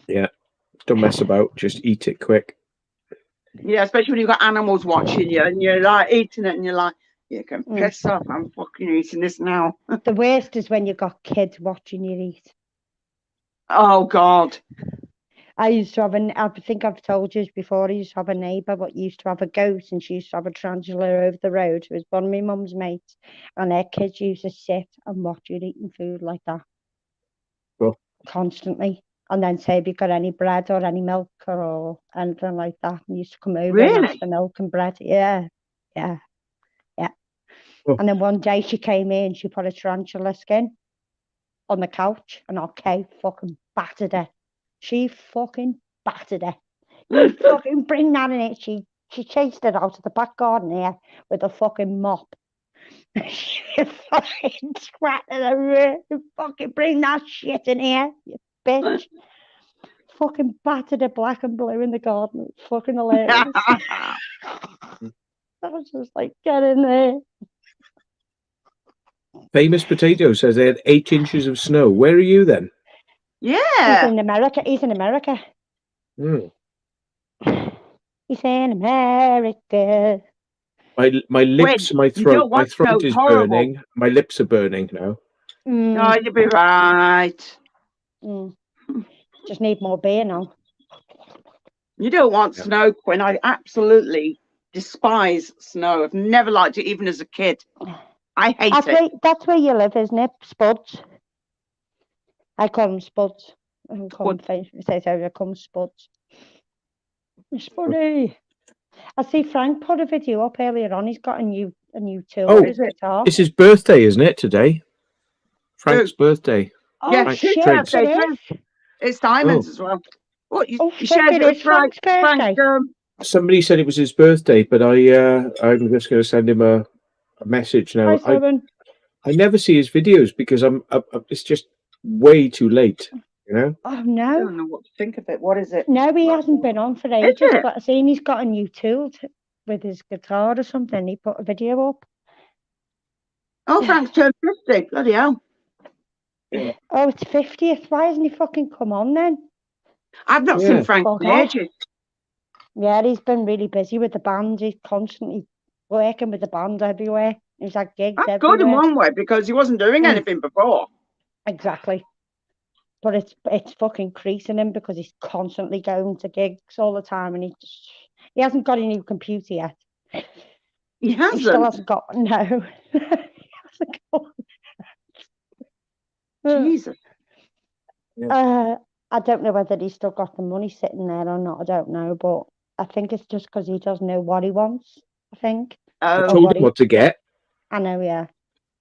Yeah. Don't mess about. Just eat it quick. Yeah, especially when you've got animals watching you and you're like eating it and you're like, you can piss off. I'm fucking eating this now. The worst is when you got kids watching you eat. Oh, God. I used to have I think I've told you before, I used to have a neighbour but used to have a goat and she used to have a tarantula over the road. It was one of my mum's mates and their kids used to sit and watch you eating food like that. Cool. Constantly. And then say, have you got any bread or any milk or anything like that? And used to come over and Really? ask for milk and bread. Yeah. Oh. And then one day she came in, she put a tarantula skin on the couch and okay, fucking battered her. She fucking battered her. You fucking bring that in it. She chased it out of the back garden here with a fucking mop. She fucking scratched her. Fucking bring that shit in here, you bitch. Fucking battered it black and blue in the garden. It was fucking hilarious. I was just like, get in there. Famous Potato says they had 8 inches of snow. Where are you then? Yeah. He's in America. He's in America. Mm. He's in America. My lips, my you throat, don't my want snow, throat it's is horrible. burning. My lips are burning now. No, you'll be right. Just need more beer now. You don't want Yeah. snow, Quinn. I absolutely despise snow. I've never liked it, even as a kid. I hate it. That's where you live, isn't it? Spuds. I call them Spuds. I call them I call them Spuds. Spuddy. I see Frank put a video up earlier on. He's got a new tool. Oh, Is it? It's his birthday, isn't it, today? Frank's birthday. Oh, Yeah, Frank shit, Triggs. it is. It's Simon's as well. What Oh, you shared flipping, it with it's Frank's birthday. Somebody said it was his birthday, but I'm just going to send him a message now. Hi, Simon. I never see his videos because it's just way too late, you know. Oh, I no. don't know what to think of it. What is it? No, he hasn't been on for Is ages, it? but I've seen he's got a new tool with his guitar or something. He put a video up. Oh, Frank's turned 50. Bloody hell. Oh, it's 50th. Why hasn't he fucking come on then? I've not Yeah. seen Frank Fuck in off. ages. Yeah, he's been really busy with the band. He's constantly working with the band everywhere. He's at gigs That's everywhere. good in one way because he wasn't doing anything before. Exactly. But it's fucking creasing him because he's constantly going to gigs all the time, and he hasn't got a new computer yet. He He still hasn't. hasn't got no. He hasn't got. Jesus. I don't know whether he's still got the money sitting there or not. I don't know, but I think it's just because he doesn't know what he wants. I think. I Oh, told him what to get. I know, yeah.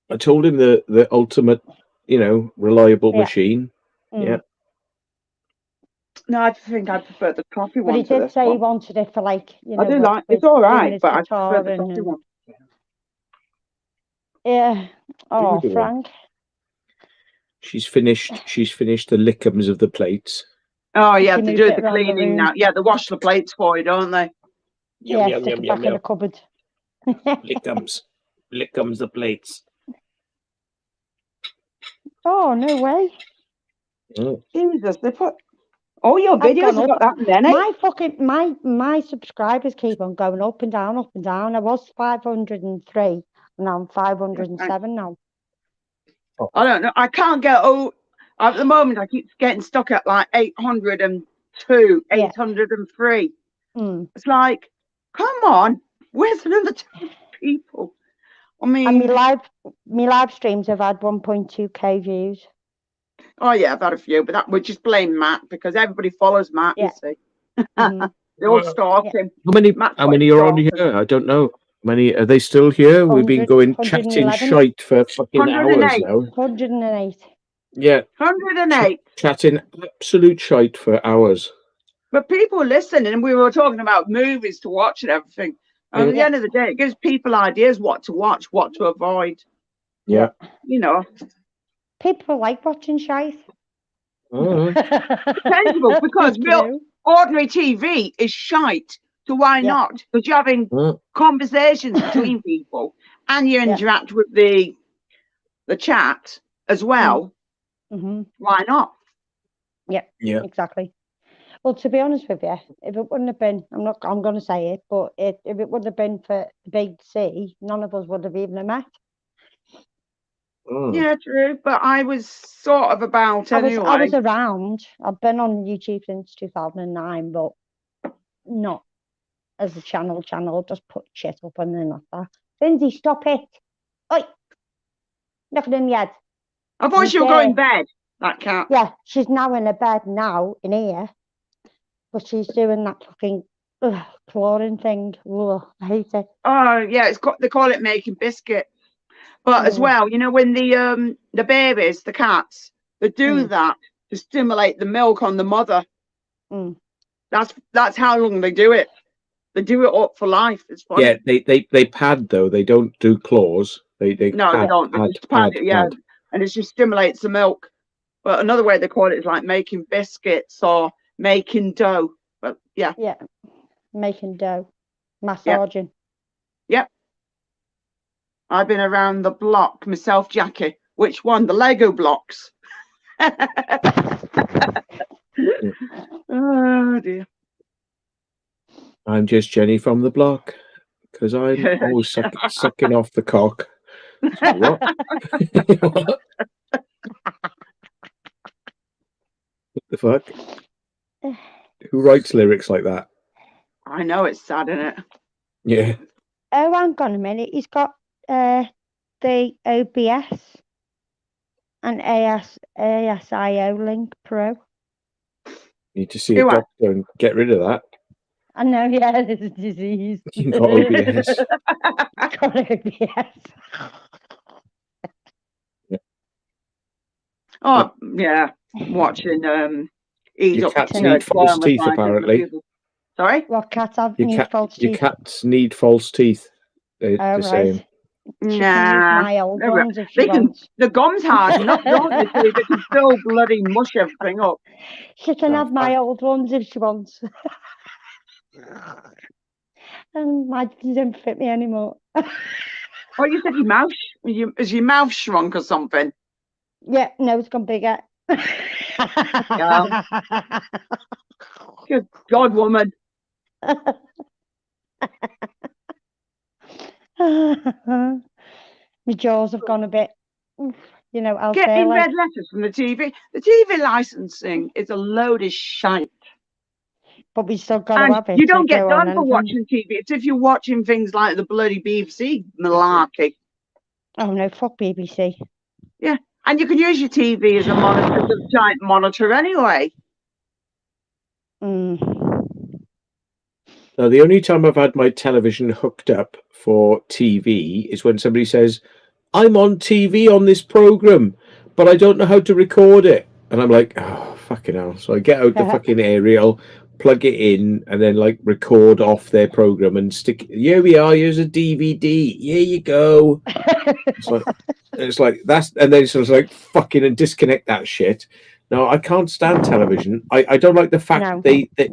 I told him the ultimate, reliable Yeah. machine. Yeah. no, I think I prefer the coffee But one he to did this say he one. wanted it for like, I do with- like with it's all doing right, his but I guitar prefer the coffee and one. yeah. Oh, Beautiful. Frank. She's finished the lickums of the plates. Oh yeah, She to moved do it the around the cleaning room. now. Yeah, they wash the plates for you, don't they? Yum, Yeah, yum, stick yum, it yum, back in yum. the cupboard. Lickums the plates. Oh, no way. Oh. Jesus, they put all your I've videos gone have got up. that many. My subscribers keep on going up and down, up and down. I was 503, and now I'm 507 now. I don't know. I can't get at the moment. I keep getting stuck at like 802, Yeah. 803. Mm. It's like, come on, where's another 10 people? I And mean, my live streams have had 1.2k views. oh yeah, I've had a few, but that would just blame Matt because everybody follows Matt. Yeah. You see, Mhm. they all stalk him. How many Matt's how quite many are on stalking. here? I don't know. Many are they still here? We've been 100, going chatting 111. shite for fucking hours 108. now. 108. Yeah, 108. chatting absolute shite for hours. But people listen, and we were talking about movies to watch and everything. And at the end of the day, it gives people ideas what to watch, what to avoid. Yeah. You know, People like watching shite. Oh. sensible because real ordinary TV is shite. So why Yeah. not? Because you're having Oh. conversations between people, and you interact with the chat as well. Mm-hmm. Why not? Yeah. Exactly. Well, to be honest with you, if it wouldn't have been, I'm going to say it, but if it wouldn't have been for the big C, none of us would have even met. Oh. Yeah, true. But I was sort of about anyway. I was around. I've been on YouTube since 2009, but not as a channel. Just put shit up and then like that. Lindsay, stop it! Oi! Look at him yet. I thought she was going to bed. That cat. Yeah, she's now in a bed now in here, but she's doing that fucking clawing thing. Ugh, I hate it. Oh yeah, they call it making biscuit. But as well, you know, when the babies, the cats, they do that to stimulate the milk on the mother. That's how long they do it. They do it up for life. It's funny. Yeah, they pad though. They don't do claws. They no, pad, they don't. They just pad it, yeah, and it just stimulates the milk. But another way they call it is like making biscuits or making dough. But yeah, making dough, massaging. Yep. I've been around the block myself, Jackie. Which one? The Lego blocks. Oh dear. I'm just Jenny from the block because I'm always sucking off the cock. So what? What the fuck? Who writes lyrics like that? I know it's sad, isn't it? Yeah. Oh, hang on a minute. He's got the OBS and ASIO Link Pro. Need to see a doctor and get rid of that. I know, yeah, it's a disease. You've got OBS. Got OBS. Oh yeah, watching He's Your up cats to need false Bournemouth, teeth, like, apparently. Sorry? What cats have Your, need false your teeth? cats need false teeth. Oh, They're saying. right. She can use Nah. my old ones if she They can. wants. The gum's hard enough, don't they? So they can still bloody mush everything up. She can Oh, have my old ones if she wants. And mine doesn't fit me anymore. Oh, you said your mouth. Is your mouth shrunk or something? Yeah, no, it's gone bigger. Good God, woman. My jaws have gone a bit, you know, I'll say Getting like, red letters from the TV. The TV licensing is a load of shite. but we still got to And have it you to don't get go on done for anything. watching TV. It's if you're watching things like the bloody BBC malarkey. Oh no, fuck BBC. Yeah. And you can use your TV as a monitor, as a giant monitor anyway. Mm. Now, the only time I've had my television hooked up for TV is when somebody says, I'm on TV on this program, but I don't know how to record it. And I'm like, oh, fucking hell. So I get out the fucking aerial, plug it in, and then like record off their program and stick. Here we are. Here's a DVD. Here you go. It's like that's, and then so it's like fucking and disconnect that shit. Now I can't stand television. I don't like the fact No. that they.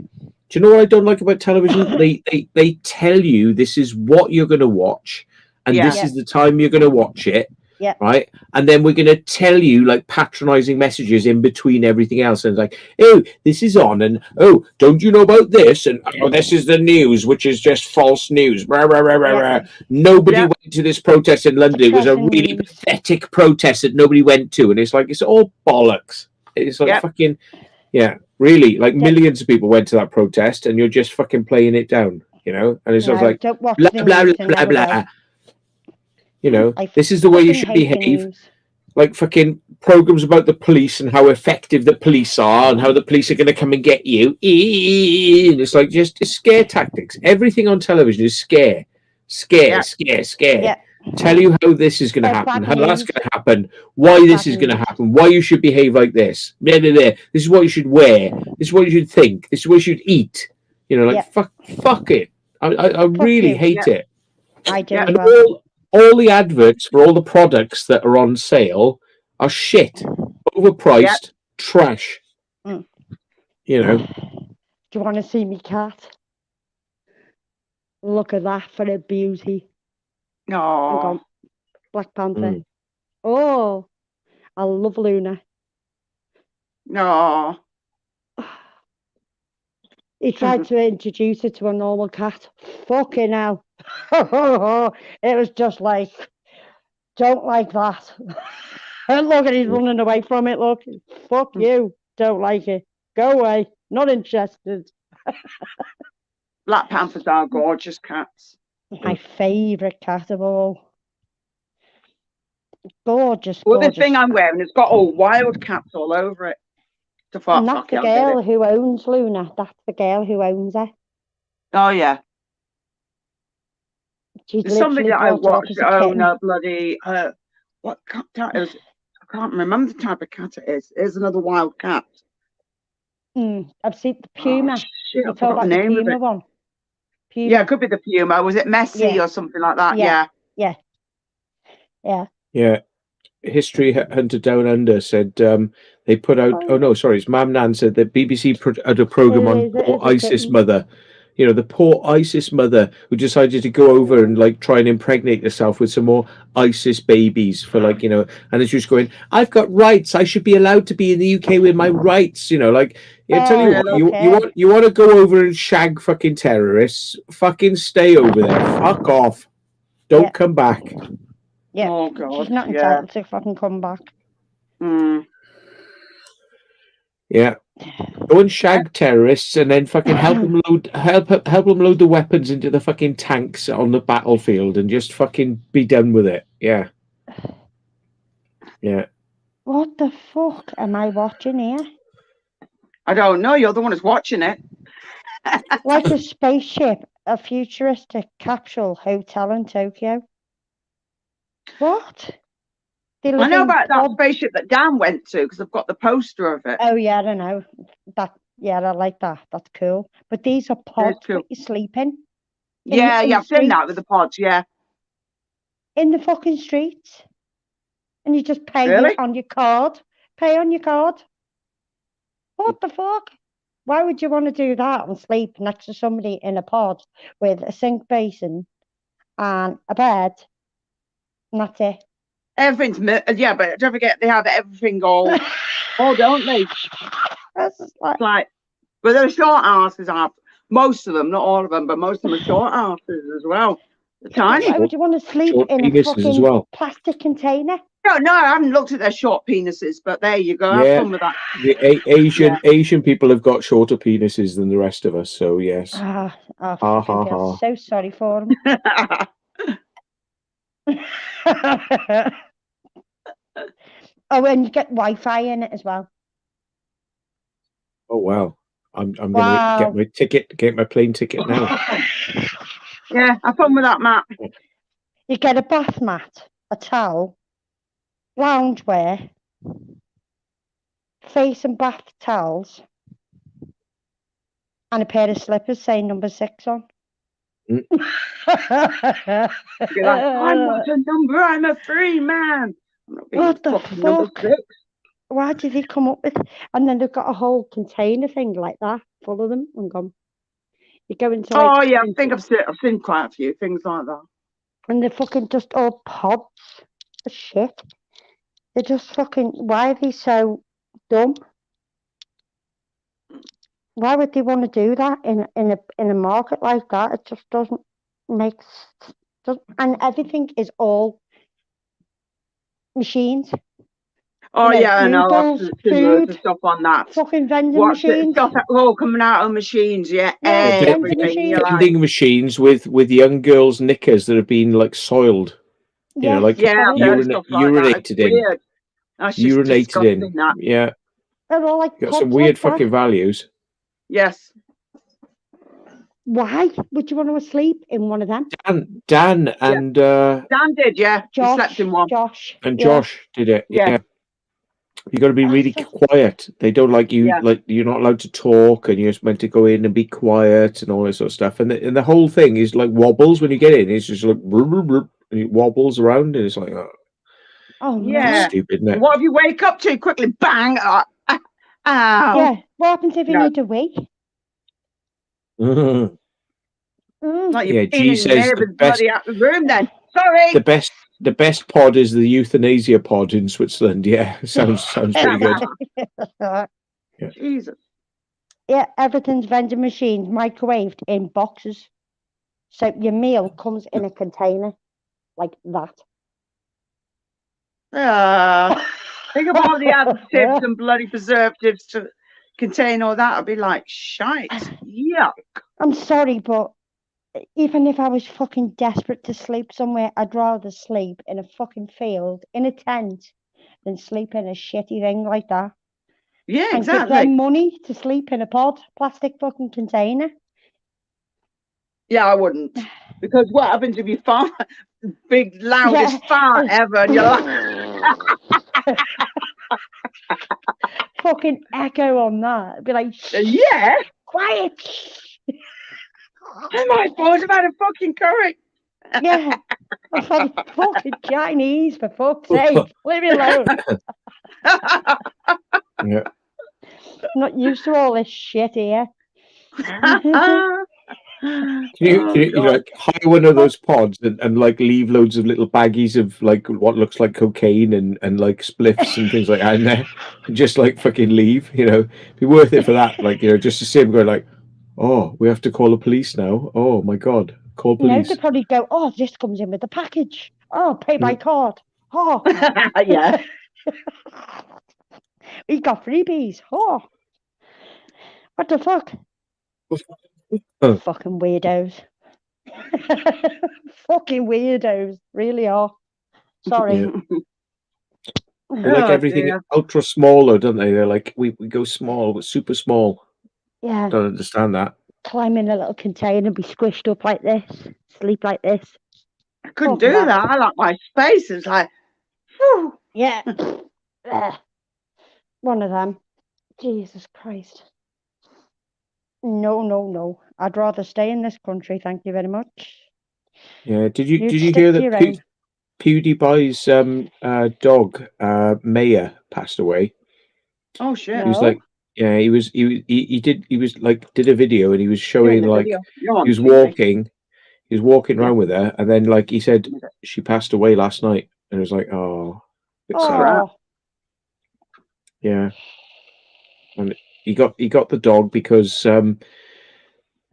Do you know what I don't like about television? They tell you this is what you're going to watch, and this is the time you're going to watch it. Yeah. Right. And then we're going to tell you like patronizing messages in between everything else. And it's like, oh, this is on. And oh, don't you know about this? And oh, this is the news, which is just false news. Rah, rah, rah, rah, rah. Nobody went to this protest in London. It was a really pathetic protest that nobody went to. And it's like, it's all bollocks. It's like fucking, really, like millions of people went to that protest and you're just fucking playing it down, you know? And it's sort of like, blah, blah, blah, blah, blah. You know, this is the way you should behave. Like fucking programs about the police and how effective the police are and how the police are going to come and get you. And it's like just scare tactics. Everything on television is scare. Tell you how this is going to happen, how that's going to happen, why this is going to happen, why you should behave like this. Blah, blah, blah. This is what you should wear. This is what you should think. This is what you should eat. You know, like fuck it. I really hate it. I do. And all the adverts for all the products that are on sale are shit, overpriced, trash. You know. Do you want to see me cat? Look at that for a beauty. No. Black Panther. Oh, I love Luna. No. He tried to introduce her to a normal cat. Fucking hell. It was just like, don't like that. And look, he's running away from it. Look, fuck you. Don't like it. Go away. Not interested. Black Panthers are gorgeous cats. My favourite cat of all. Gorgeous. Well, this thing I'm wearing, it's got all wild cats all over it. And that's the girl who owns Luna. That's the girl who owns her. Oh, yeah. She's somebody that I watched that own a bloody what cat is it? I can't remember the type of cat it is. It is another wild cat. I've seen the Puma. Oh, shit, I forgot forgot the name Puma of it. one. Puma. Yeah, it could be the Puma. Was it Messi or something like that? Yeah. History Hunter Down Under said they put out. Oh no, sorry, it's Mam Nan said that BBC had a program on poor ISIS mother. You know, the poor ISIS mother who decided to go over and like try and impregnate herself with some more ISIS babies for like, you know, and then she was going, I've got rights. I should be allowed to be in the UK with my rights. You know, like, tell you what, you want to go over and shag fucking terrorists? Fucking stay over there. Fuck off. Don't come back. Yeah. Oh God. She's not entitled to fucking come back. Yeah. Go and shag terrorists and then fucking help them load the weapons into the fucking tanks on the battlefield and just fucking be done with it. Yeah. Yeah. What the fuck am I watching here? I don't know. You're the one who's watching it. Like a spaceship, a futuristic capsule hotel in Tokyo. What? They I live know in about that pods. spaceship that Dan went to because I've got the poster of it. Oh yeah, I don't know. Yeah, I like that. That's cool. But these are Yeah, pods it's cool. that you sleep in Yeah, in yeah, the I've done that with streets. the pods. Yeah, In the fucking streets. And you just pay really? on your card. Pay on your card. What the fuck? Why would you want to do that and sleep next to somebody in a pod with a sink basin and a bed? And that's it. Everything's yeah, but don't forget they have everything all, don't they? That's just like, It's like, but they're short asses. Most of them, not all of them, but most of them are short asses as well. They're tiny. why would you want to sleep Short in a penises as fucking well. plastic container? No, I haven't looked at their short penises, but there you go. Have Yeah. fun with that. The Asian people have got shorter penises than the rest of us, so yes. I Ha fucking ha feel ha. so sorry for them. Oh, and you get Wi-Fi in it as well. Oh wow. I'm gonna Wow. get my plane ticket now. Yeah, have fun with that, Matt. You get a bath mat, a towel, loungewear, face and bath towels, and a pair of slippers saying number 6 on. Mm. You're like, I'm not a number, I'm a free man. I'm not being What the fucking number fuck? 6. Why did they come up with? And then they've got a whole container thing like that full of them and gone. You go into like, Oh yeah, I think I've seen quite a few things like that. and they're fucking just all pods of shit. They're just fucking. Why are they so dumb? Why would they want to do that in a market like that? It just doesn't make. And everything is all machines. Oh You know, yeah, I know. I've noodles, seen loads of food, stuff on that. fucking vending What's it? machines. Stuff all coming out of machines, yeah. Yeah, vending Everything. You're machines. like, Vending machines with young girls' knickers that have been like soiled. You know, Yes, like yeah, I've horrible. heard of stuff like that. It's urinated in. weird. That's just Urinated disgusting. in. That. Yeah. They're all like Got pods some weird like that. fucking values. Yes. Why would you want to sleep in one of them? Dan and Dan did, yeah. He Josh, slept in one. Josh, and yeah. Josh did it. Yeah. Yeah. You got to be That's really just- quiet. They don't like you. Yeah. Like you're not allowed to talk, and you're just meant to go in and be quiet and all that sort of stuff. And the whole thing is like wobbles when you get in. It's just like and it wobbles around, and it's like Oh no. Yeah. stupid, isn't it? What if you wake up to quickly? Bang! Ow. Yeah. What happens if you No. need to wee? Mhm. Like Yeah, you're G in says the neighbours best- bloody out the room then. Sorry. The best pod is the euthanasia pod in Switzerland. Yeah, sounds pretty good. Jesus. Yeah, everything's vending machines, microwaved in boxes. So your meal comes in a container like that. Think of all the additives and bloody preservatives to contain all that. I'd be like, shite. Yuck. I'm sorry, but even if I was fucking desperate to sleep somewhere, I'd rather sleep in a fucking field, in a tent, than sleep in a shitty thing like that. Yeah, And give exactly. them money to sleep in a pod, plastic fucking container. Yeah, I wouldn't. Because what happens if you fart? Big, loudest fart ever, and you're like, Fucking echo on that. It'd be like, yeah, quiet. oh my God, I've had a fucking curry. Yeah. I'm fucking Chinese, for fuck's sake. Leave me alone. Yeah. I'm not used to all this shit here. Can you like hire one of those pods and like leave loads of little baggies of like what looks like cocaine and like spliffs and things like that in there, and just like fucking leave? You know, be worth it for that. Like, you know, just to see them going like, oh, we have to call the police now. Oh my God, call You know, police. they probably go, oh, this comes in with the package. Oh, pay by card. Oh, Yeah. we got freebies. Oh, what the fuck? Oh. Fucking weirdos. Fucking weirdos, really are. Sorry. Yeah. They like everything ultra small, though, don't they? They're like, we go small, but super small. Yeah. Don't understand that. Climb in a little container, be squished up like this, sleep like this. I couldn't Fuck do that. that. I like my space. It's like, whew. Yeah. One of them. Jesus Christ. No, no, no. I'd rather stay in this country, thank you very much. Yeah. Did You'd you stick hear to that your own. PewDiePie's dog Maya passed away? Oh shit! He was No. like, yeah, he was like did a video and he was Doing showing the like video. You're he on was TV. walking Yeah. around with her, and then like he said she passed away last night, and it was like, oh, bit sad. Oh, Yeah, and he got the dog because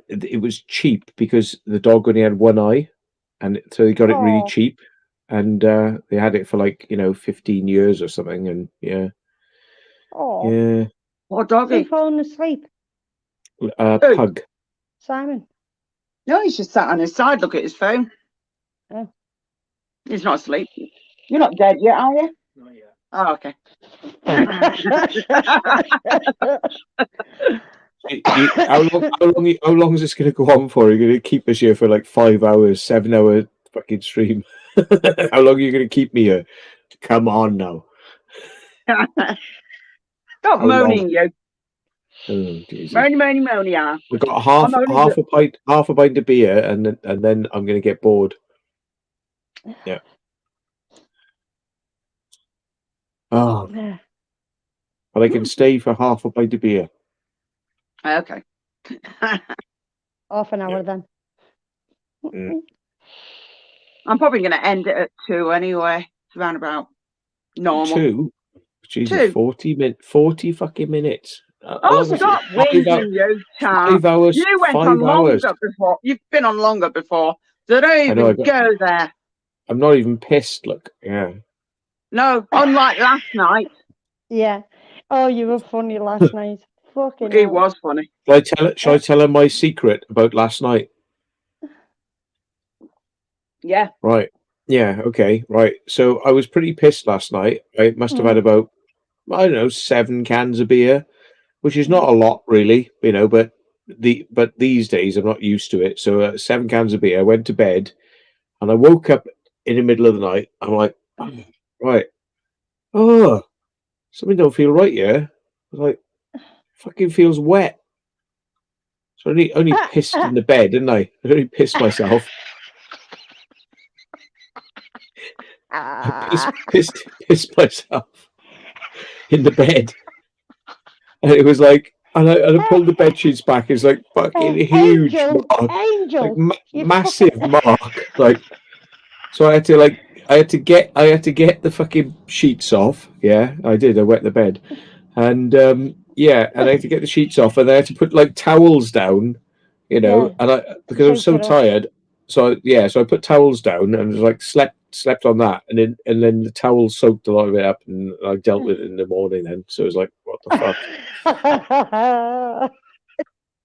it was cheap because the dog only had one eye, and so they got it really oh, cheap, and they had it for like 15 years or something, and yeah, oh. yeah, What Is he doggy? falling asleep, Who? pug. Simon? No, he's just sat on his side. Look at his phone. Oh. He's not asleep. You're not dead yet, are you? Not yet. Oh, okay. How long is this going to go on for? You're going to keep us here for like 5 hours, 7 hour fucking stream. How long are you going to keep me here? Come on now. Stop How moaning, you. Oh Jesus! Moany, yeah. We've got I'm only half a pint of beer, and then I'm going to get bored. Yeah. Oh, but I can stay for half a pint of beer. Okay. Half an hour then. Mm. I'm probably going to end it at 2 anyway. It's around about normal. 2? Jesus, 2. 40 fucking minutes. How Oh, long was it? stop 5 whinging, you Tom. 5 hours. You went 5 on hours. longer before. You've been on longer before. So don't I know. even go there. I'm not even pissed. Look, yeah. No, unlike last night. Yeah. Oh, you were funny last night. Fucking It hell. was funny. Shall I tell her my secret about last night? Yeah. Right. Yeah. Okay. Right. So I was pretty pissed last night. I must have had about, I don't know, 7 cans of beer, which is not a lot really, but these days I'm not used to it. So 7 cans of beer. I went to bed, and I woke up in the middle of the night. I'm like, right, oh, something don't feel right here. I was like, fucking feels wet. So I only pissed in the bed, didn't I? I only pissed myself. I pissed myself in the bed, and it was like, and I pulled the bed sheets back. It's like fucking huge mark, Angel, like massive mark. Like, so I had to get the fucking sheets off. Yeah, I did. I wet the bed, and yeah, and I had to get the sheets off, and I had to put like towels down, and because I was so tired. So so I put towels down and like slept on that, and then the towels soaked a lot of it up, and I dealt with it in the morning. Then, so it was like, what the fuck?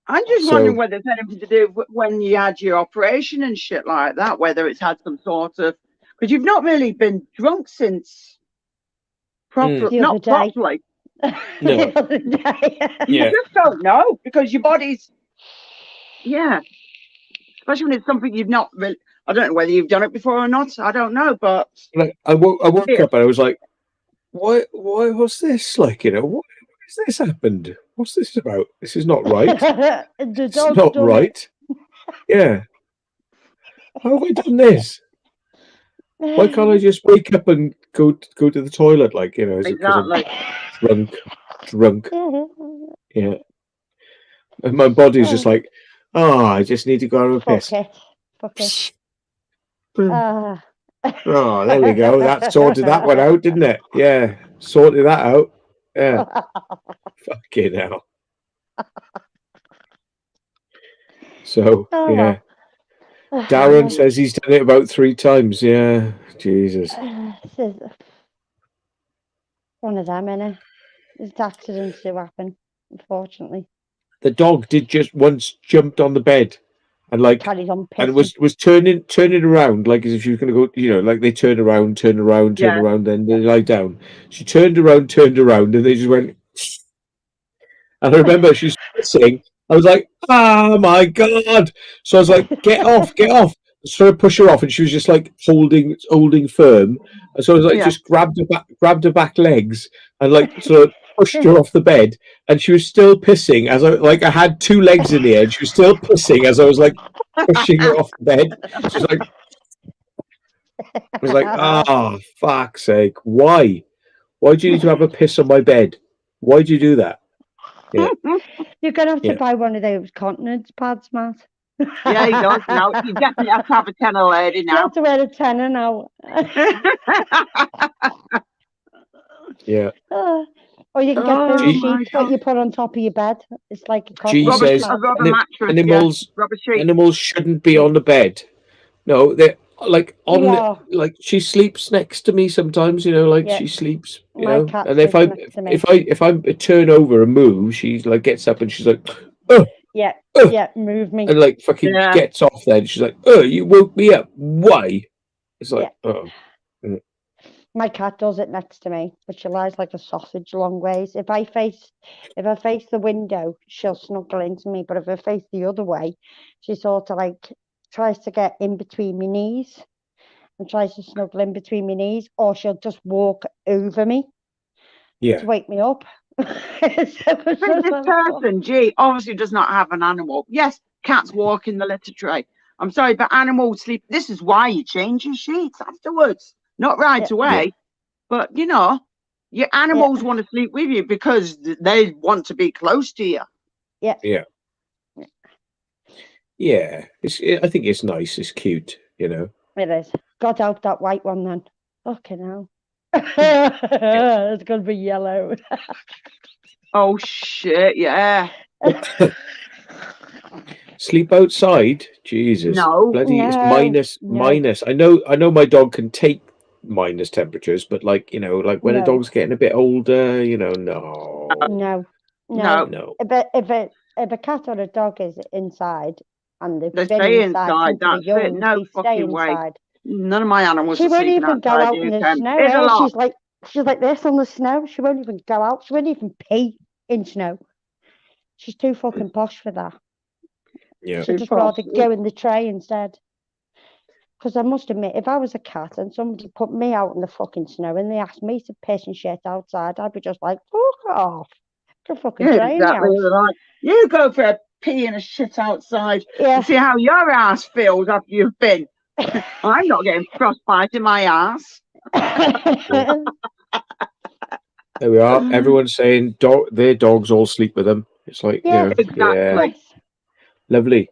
I'm just wondering whether it's anything to do with when you had your operation and shit like that, whether it's had some sort of, because you've not really been drunk since not properly. No. The other day. You just don't know, because your body's, especially when it's something you've not really, I don't know whether you've done it before or not, I don't know, but like I woke up and I was like, why what's this? Like, what has this happened? What's this about? This is not right. It's not right. Yeah. How have I done this? Why can't I just wake up and go to the toilet? Like, is it because I'm drunk? Yeah. And my body's just like, I just need to go and have a piss. Fuck it. Oh, there we go. That sorted that one out, didn't it? Yeah, sorted that out. Yeah. Fucking hell. So, yeah. Darren says he's done it about 3 times. Yeah. Jesus. One of them, innit? It's accidents do happen, unfortunately. The dog did just once jumped on the bed and like and was turning around like as if she was going to go, like they turn around, then they lie down. She turned around, and they just went. And I remember she's saying, I was like, oh my God. So I was like, get off. sort of push her off, and she was just like holding firm. And so I was like, just grabbed her back legs, and like sort of pushed her off the bed. And she was still pissing as I had two legs in the air. She was still pissing as I was like pushing her off the bed. She was like, I was like, oh, fuck's sake, why? Why do you need to have a piss on my bed? Why do you do that? Yeah. You're going to have to buy one of those continence pads, Matt. Yeah, he does now. You definitely have to have a tenner lady You now. have to wear a tenner now. Yeah. Or you can get those Gee. sheets that you put on top of your bed. It's like a G cotton says pad. rubber mattress, rubber sheet. animals shouldn't be on the bed. No, they're like on like she sleeps next to me sometimes, she sleeps, My cat and sleeps next to me. if I turn over and move, she like gets up and she's like, move me. and like fucking gets off then. She's like, you woke me up. Why? It's like, My cat does it next to me, but she lies like a sausage long ways. If I face the window, she'll snuggle into me. But if I face the other way, she sort of like tries to get in between my knees and tries to snuggle in between my knees, or she'll just walk over me to wake me up. This person, obviously does not have an animal. Yes, cats walk in the litter tray. I'm sorry, but animals sleep. This is why you change your sheets afterwards. Not right away, but your animals want to sleep with you because they want to be close to you. Yeah. I think it's nice. It's cute. It is. Got out that white one then. Fucking hell. It's gonna be yellow. Oh shit! Yeah. Sleep outside, Jesus. No, bloody, it's minus. I know my dog can take minus temperatures, but like when a dog's getting a bit older, No. If a cat or a dog is inside and they stay inside, that's it. No fucking way. None of my animals. She won't even go out in the snow. She's like this on the snow. She won't even go out. She won't even pee in snow. She's too fucking posh for that. Yeah. She'd just rather go in the tray instead. Because I must admit, if I was a cat and somebody put me out in the fucking snow and they asked me to piss and shit outside, I'd be just like, fuck off. Go fucking tray in the house. Right. You go for a pee and a shit outside. Yeah. See how your ass feels after you've been. I'm not getting frostbite in my ass. There we are. Everyone's saying their dogs all sleep with them. It's like, exactly. Lovely.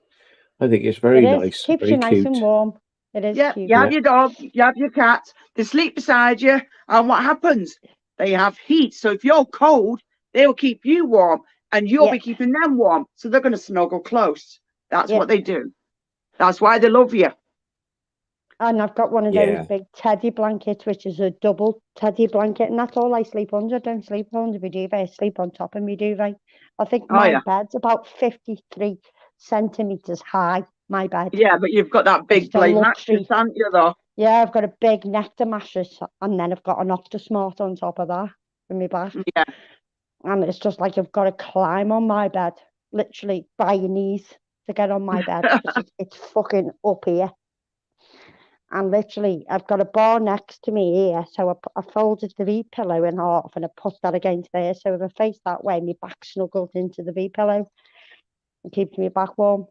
I think it's very nice. Keeps very you nice cute. and warm. It is cute. You have your dog, you have your cat, they sleep beside you, and what happens? They have heat. So if you're cold, they'll keep you warm, and you'll be keeping them warm. So they're going to snuggle close. That's what they do. That's why they love you. And I've got one of those big teddy blankets, which is a double teddy blanket, and that's all I sleep under. I don't sleep under my duvet. I sleep on top of my duvet. I think my bed's about 53 centimeters high. My bed. Yeah, but you've got that big blade mattress, haven't you, though? Yeah, I've got a big nectar mattress, and then I've got an Octosmart on top of that for my back. Yeah. And it's just like you've got to climb on my bed, literally by your knees to get on my bed. It's fucking up here. And literally, I've got a bar next to me here, so I folded the V-pillow in half and I put that against there. So if I face that way, my back snuggled into the V-pillow. It keeps me back warm.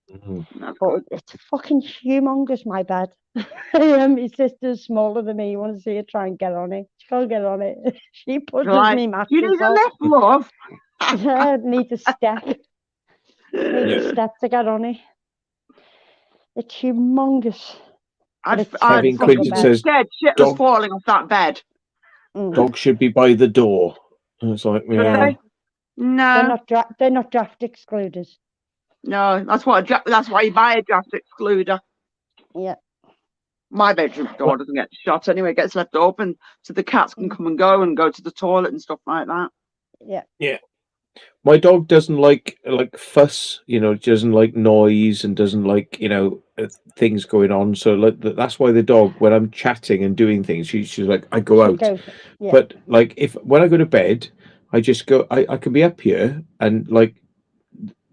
But it's fucking humongous, my bed. My sister's smaller than me. You want to see her try and get on it? She can't get on it. She pushes me mattress. You need a lift, love. I need to step. Step to get on it. It's humongous. Kevin Quinton says shit was falling off that bed. Dog should be by the door. And it's like, no, they're not draft excluders. No, that's why you buy a draft excluder. Yeah. My bedroom door doesn't get shut anyway; it gets left open so the cats can come and go to the toilet and stuff like that. Yeah. Yeah. My dog doesn't like fuss, doesn't like noise and doesn't like, things going on. So like that's why the dog, when I'm chatting and doing things, she's like, I go out. But like when I go to bed, I just go. I can be up here and like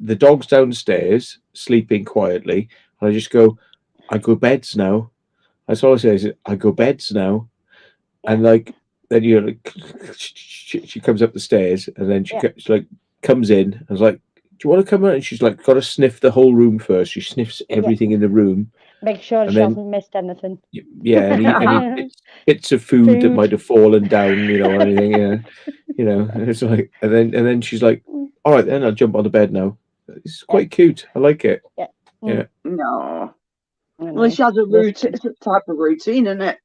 the dog's downstairs sleeping quietly, and I just go. I go beds now. That's all I say. Is I go beds now, and like then you're like, she comes up the stairs, and then she like comes in and is like, "Do you want to come out?" And she's like, got to sniff the whole room first. She sniffs everything in the room, Make sure and she then hasn't missed anything. yeah, any bits of food that might have fallen down, or anything. Yeah, it's like, and then she's like, "All right, then I'll jump on the bed now." It's quite cute. I like it. Yeah. No. Well, she has a routine. It's a type of routine, isn't it?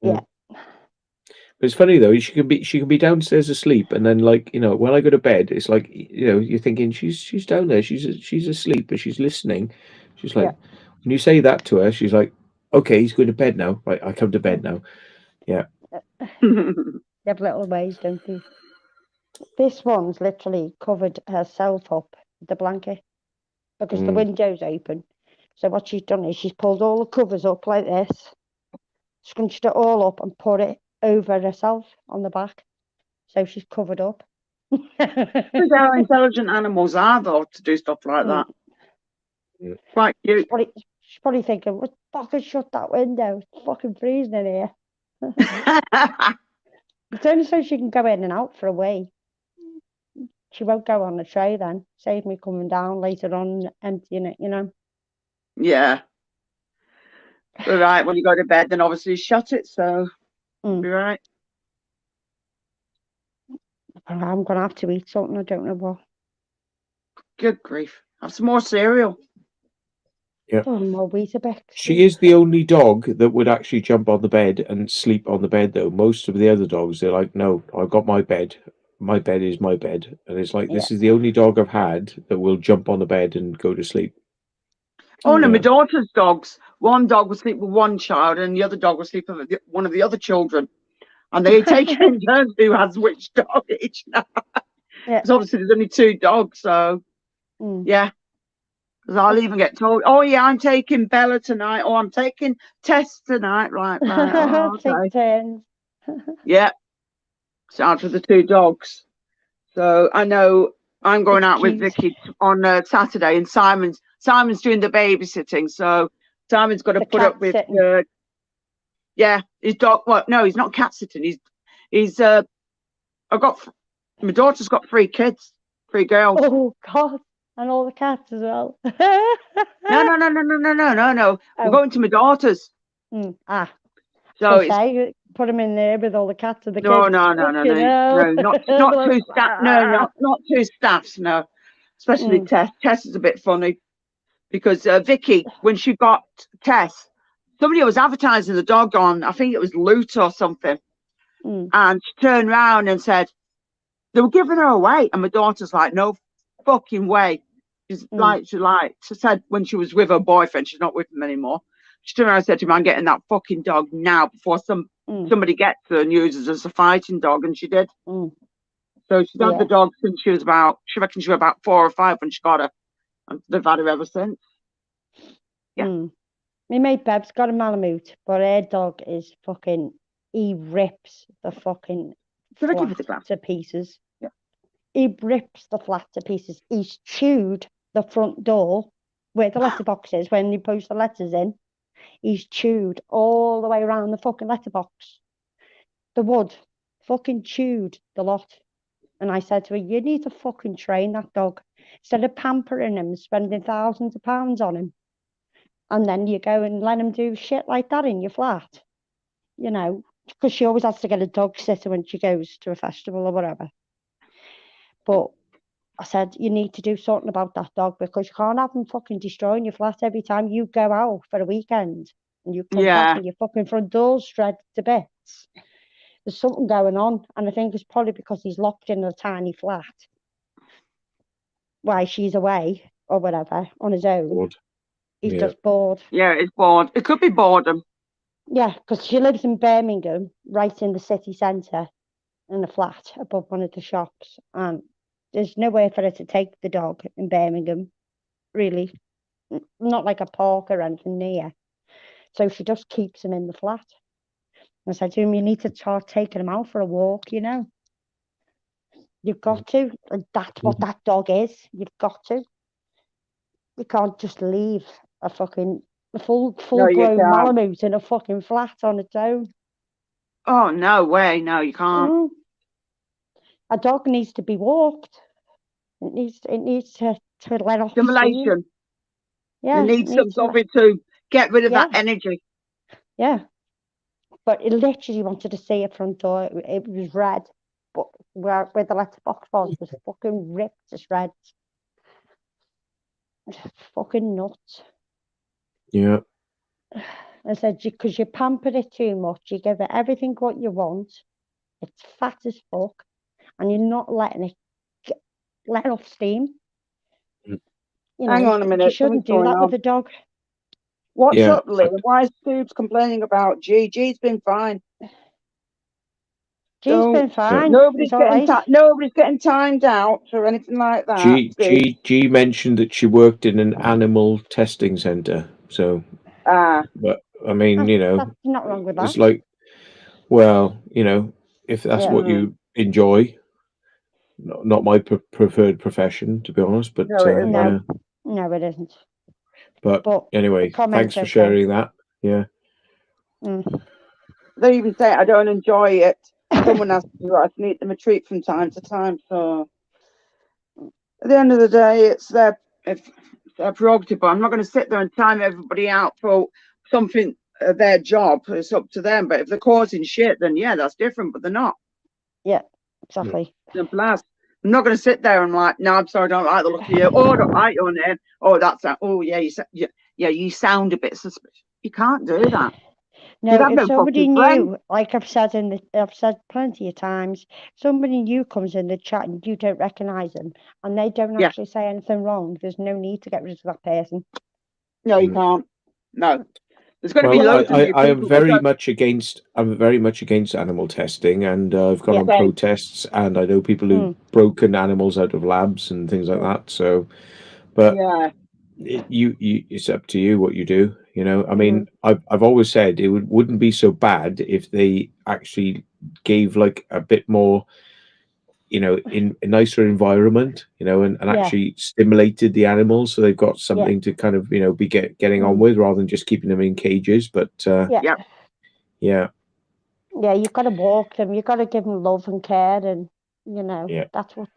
Yeah. But it's funny though. She can be downstairs asleep, and then like when I go to bed, it's like you're thinking she's down there, she's asleep, but she's listening. She's like, when you say that to her, she's like, okay, he's going to bed now. Right, I come to bed now. Yeah. They have little ways, don't they? This one's literally covered herself up with the blanket because the window's open. So what she's done is she's pulled all the covers up like this, scrunched it all up and put it over herself on the back. So she's covered up. Because how intelligent animals are, though, to do stuff like that. Quite cute. She's probably thinking, "What fucking shut that window? It's fucking freezing in here." It's only so she can go in and out for a wee. She won't go on the tray then. Save me coming down later on emptying it, Yeah. All right, when you go to bed, then obviously shut it, so you'll be right. I'm going to have to eat something. I don't know what. Good grief. Have some more cereal. Yeah. Oh, more Weetabix. She is the only dog that would actually jump on the bed and sleep on the bed, though. Most of the other dogs, they're like, no, I've got my bed. My bed is my bed. And it's like, this is the only dog I've had that will jump on the bed and go to sleep. Oh, no, my daughter's dogs. One dog would sleep with one child and the other dog would sleep with one of the other children. And they take it in turns who has which dog each night. Because obviously there's only 2 dogs, so yeah. Because I'll even get told, "Oh yeah, I'm taking Bella tonight," or "I'm taking Tess tonight." Right. Oh, okay. Take turns. Yeah. Starts with the 2 dogs. So I know I'm going out with Vicky on Saturday, and Simon's doing the babysitting. So Simon's got to put up with his dog. Well, no, he's not cat sitting. He's my daughter's got 3 kids, 3 girls. Oh God. And all the cats as well. No. We're going to my daughter's. So put them in there with all the cats and the kids. No, not 2 staffs. No, especially Tess. Tess is a bit funny because Vicky, when she got Tess, somebody was advertising the dog on, I think it was Loot or something, and she turned around and said they were giving her away, and my daughter's like, "No fucking way." She said when she was with her boyfriend, she's not with him anymore. She turned around and said to him, "I'm getting that fucking dog now before somebody gets her and uses her as a fighting dog," and she did. So she's had the dog since she reckons she was about 4 or 5 when she got her, and they've had her ever since. Yeah. My mate Beb's got a Malamute, but her dog is fucking. He rips the fucking flat to pieces. Yeah. He rips the flat to pieces. He's chewed the front door where the letterbox is when you post the letters in. He's chewed all the way around the fucking letterbox. The wood. Fucking chewed the lot. And I said to her, "You need to fucking train that dog. Instead of pampering him, spending thousands of pounds on him. And then you go and let him do shit like that in your flat. Because she always has to get a dog sitter when she goes to a festival or whatever. But I said, you need to do something about that dog because you can't have him fucking destroying your flat every time you go out for a weekend and you come back and your fucking front door's shredded to bits. There's something going on, and I think it's probably because he's locked in a tiny flat while she's away or whatever on his own. Bored. He's just bored. Yeah, he's bored. It could be boredom. Yeah, because she lives in Birmingham, right in the city centre, in a flat above one of the shops, and there's nowhere for her to take the dog in Birmingham, really. Not like a park or anything near. So she just keeps him in the flat. I said to him, you need to start taking him out for a walk, You've got to. And that's what that dog is. You've got to. You can't just leave a fucking The full No, you grown can't. Malamute in a fucking flat on its own. Oh, no way. No, you can't. Mm. A dog needs to be walked. It needs to let off steam. Stimulation. Yeah, You it need needs something to get rid of Yeah. that energy. Yeah. But it literally wanted to see a front door. It was red, but where the letterbox was fucking ripped to shreds. Fucking nuts. Yeah. I said, because you pamper it too much, you give it everything what you want. It's fat as fuck, and you're not letting it let off steam. Mm. You Hang know, on a minute. you shouldn't Something's do going that on. with a dog. What's Yeah. up, Lee? Why is Tubes complaining about G? G's been fine. G's Don't- been fine. Nobody's He's all getting right. nobody's getting timed out or anything like that. G mentioned that she worked in an animal testing center. So, but I mean, you know, That's not wrong with it's that. like, well, you know, if that's Yeah. what you enjoy, not my preferred profession, to be honest. But No, it isn't. yeah. No, it isn't. But anyway, the comments thanks for okay. sharing that. Yeah. They even say I don't enjoy it. Someone has to I can eat them a treat from time to time. So at the end of the day, it's their prerogative. But I'm not going to sit there and time everybody out for something. Their job. It's up to them. But if they're causing shit, then yeah, that's different. But they're not. Yeah, exactly. Simple as. I'm not going to sit there and like, no, I'm sorry, I don't like the look of you. Oh, I don't like your name. Oh, that's that. Oh, yeah, you sound a bit suspicious. You can't do that. No, have if no somebody fucking new, friend. like I've said plenty of times, somebody new comes in the chat and you don't recognise them, and they don't Yeah. actually say anything wrong. There's no need to get rid of that person. No, you can't. No. There's going to be Well, loads of new I am people. very much against. I'm very much against animal testing, and I've gone Yeah. on Same. protests, and I know people who've broken animals out of labs and things like that. So, but Yeah. it's up to you what you do. You know, I mean, I've always said it wouldn't be so bad if they actually gave like a bit more, you know, in a nicer environment, you know, and Yeah. actually stimulated the animals so they've got something to kind of, you know, be getting on with rather than just keeping them in cages. But Yeah. yeah, Yeah, you've got to walk them. You've got to give them love and care, and you know that's what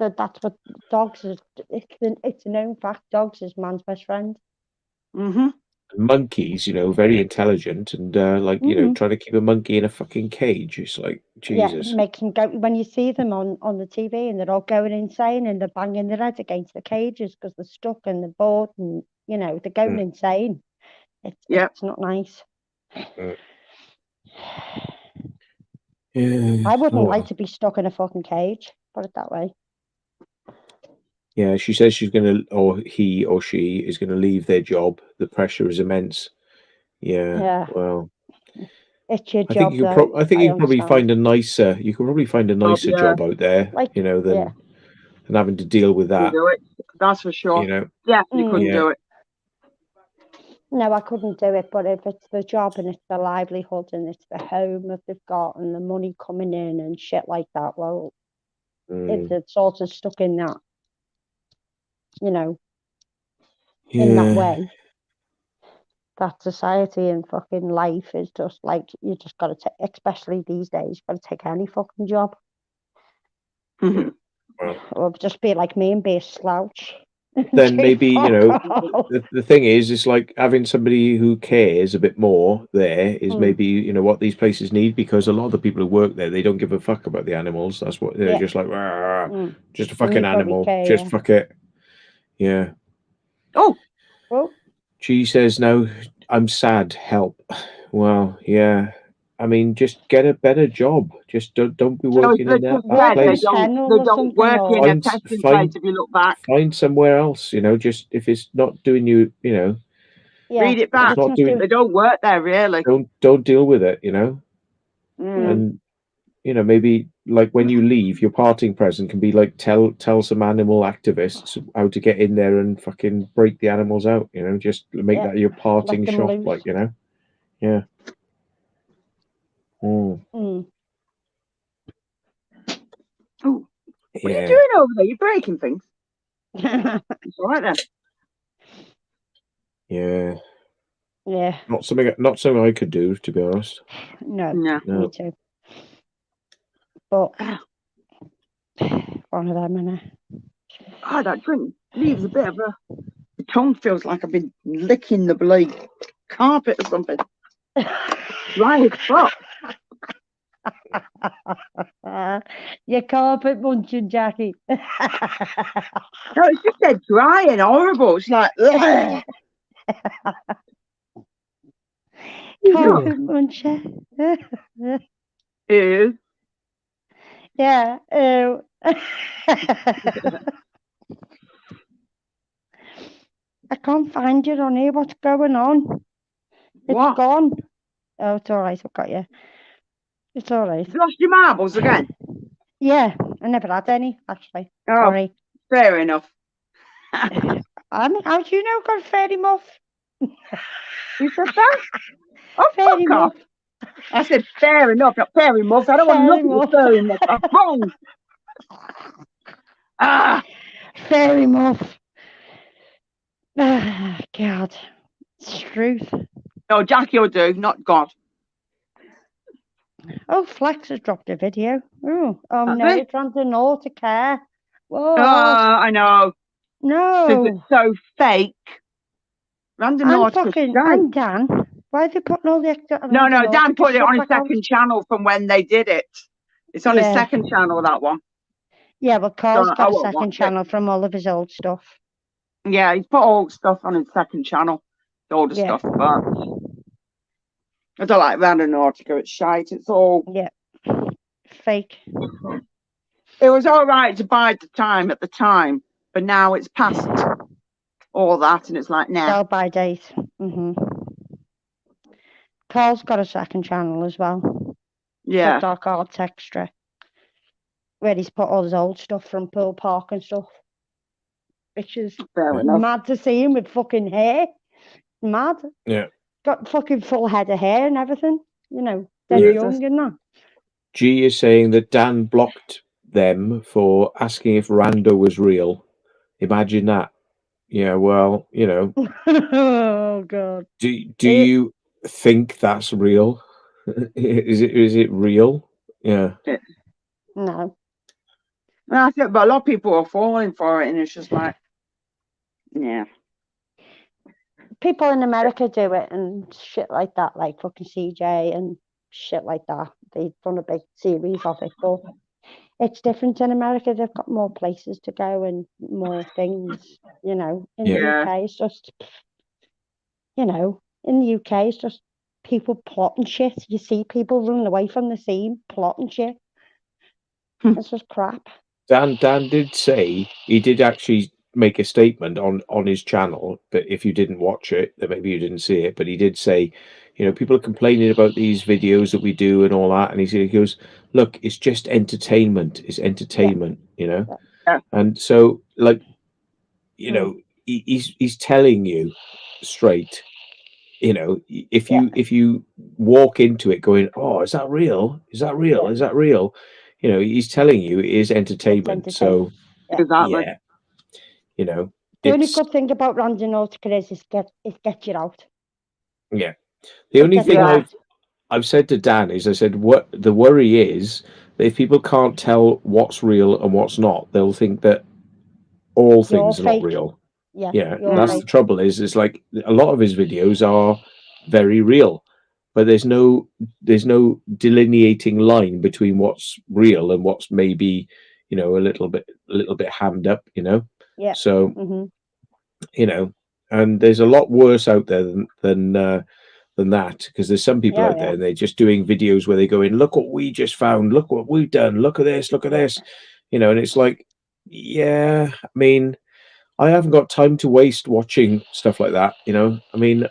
dogs is. It's a known fact. Dogs is man's best friend. Mm-hmm. monkeys, you know, very intelligent, and like, you know, trying to keep a monkey in a fucking cage. It's like, Jesus. Yeah, makes them go when you see them on the TV and they're all going insane and they're banging their heads against the cages because they're stuck and they're bored and you know they're going insane. It's not nice. I wouldn't like to be stuck in a fucking cage. Put it that way. Yeah, she says she's gonna, or he or she is gonna leave their job. The pressure is immense. Yeah. Well, it's your I job. think you could I think you could probably find a nicer. You could probably find a nicer job out there, like, you know, than having to deal with that. Do it. That's for sure. You know. Definitely couldn't do it. No, I couldn't do it. But if it's the job and it's the livelihood and it's the home that they've got and the money coming in and shit like that, well, if it's sort of stuck in that, you know, in that way, that society and fucking life is just like you just got to take, especially these days, got to take any fucking job. Or just be like me and be a slouch. Then maybe, you know, the thing is, it's like having somebody who cares a bit more there is maybe, you know, what these places need, because a lot of the people who work there, they don't give a fuck about the animals. That's what they're just like, just a fucking animal, just fuck it. Yeah. Oh. She says, no, I'm sad, help. Well, yeah. I mean, just get a better job. Just don't be working in that place. They don't work in a testing place if you look back. Find somewhere else, you know, just if it's not doing you, you know. Read it back. They don't work there really. Don't deal with it, you know. And you know, maybe like when you leave, your parting present can be like tell some animal activists how to get in there and fucking break the animals out, you know, just make that your parting shot, like, you know. Yeah. Oh, what are you doing over there? You're breaking things. It's all right then. Yeah. Yeah. Not something I could do, to be honest. No. No. No. Me too. But one of them, innit? Oh, that drink leaves a bit of a. The tongue feels like I've been licking the bloody carpet or something. Dry as fuck. Your carpet munching, Jackie. No, it's just dead dry and horrible. It's like, ugh. Carpet muncher. Ew. Yeah. Ew. I can't find you on here. What's going on? It's What? gone. Oh, it's all right. I've got you. It's all right. You've lost your marbles again? Yeah, I never had any, actually. Oh, Sorry. fair enough. I mean, how do you know I've got a fairy muff? You said that? Oh, Fairy fuck off. muff. I said fair enough, not fairy muff. I don't want Fairy nothing with muff. fairy muff. That's wrong. Ah, Fairy muff. Ah, God. It's truth. no, Jackie will do, not God. Oh, Flex has dropped a video. Oh, Has no, he? it's on the Nautica. Whoa. I know. No. It's so fake. Random And Nautica. fucking, Right. and Dan. Why have they put all the extra? No, Random Dan Nautica put it stuff on his back out? second channel from when they did it. It's on his Yeah. second channel, that one. Yeah, well, Carl's I got a won't second watch it. channel from all of his old stuff. Yeah, he's put all stuff on his second channel. The older Yeah. stuff, but I don't like Random Nautica. It's shite. It's all. Yeah. Fake. It was all right to buy at the time, but now it's past all that, and it's like, nah. Sell by date. Carl's got a second channel as well. Yeah, Dark Arts Extra. Where he's put all his old stuff from Pearl Park and stuff. Which is fair enough. mad to see him with fucking hair. Mad. Yeah. Got fucking full head of hair and everything. You know, dead Jesus. young and that. G is saying that Dan blocked them for asking if Rando was real. Imagine that. Yeah, well, you know, Oh, God. do you think that's real? Is it real? Yeah. No. I think, but a lot of people are falling for it, and it's just like, yeah. People in America do it and shit like that, like fucking CJ and shit like that. They've done a big series of it, but it's different in America. They've got more places to go and more things, you know. In the Yeah. UK, it's just, you know, in the UK, it's just people plotting shit. You see people running away from the scene, plotting shit. It's just crap. Dan did say he did actually make a statement on his channel, but if you didn't watch it, then maybe you didn't see it. But he did say, you know, people are complaining about these videos that we do and all that, and he goes, look, it's just entertainment. It's entertainment, you know. Yeah. And so, like, you know, he's telling you straight. You know, if you walk into it going, oh, is that real? Is that real? Yeah. Is that real? You know, he's telling you it is entertainment. So Exactly. yeah, you know, The only it's good thing about Random Nautica is it gets you out. yeah. The only gets thing you out. I've said to Dan is I said what the worry is that if people can't tell what's real and what's not, they'll think that all things are not fake. real. Yeah, Yeah, you're that's fake. the trouble. Is like a lot of his videos are very real, but there's no delineating line between what's real and what's maybe, you know, a little bit hammed up, you know. Yeah. So Mhm. you know, and there's a lot worse out there than that, because there's some people out there and they're just doing videos where they go in, look what we just found, look what we've done, look at this, you know, and it's like, yeah, I mean, I haven't got time to waste watching stuff like that, you know. I mean,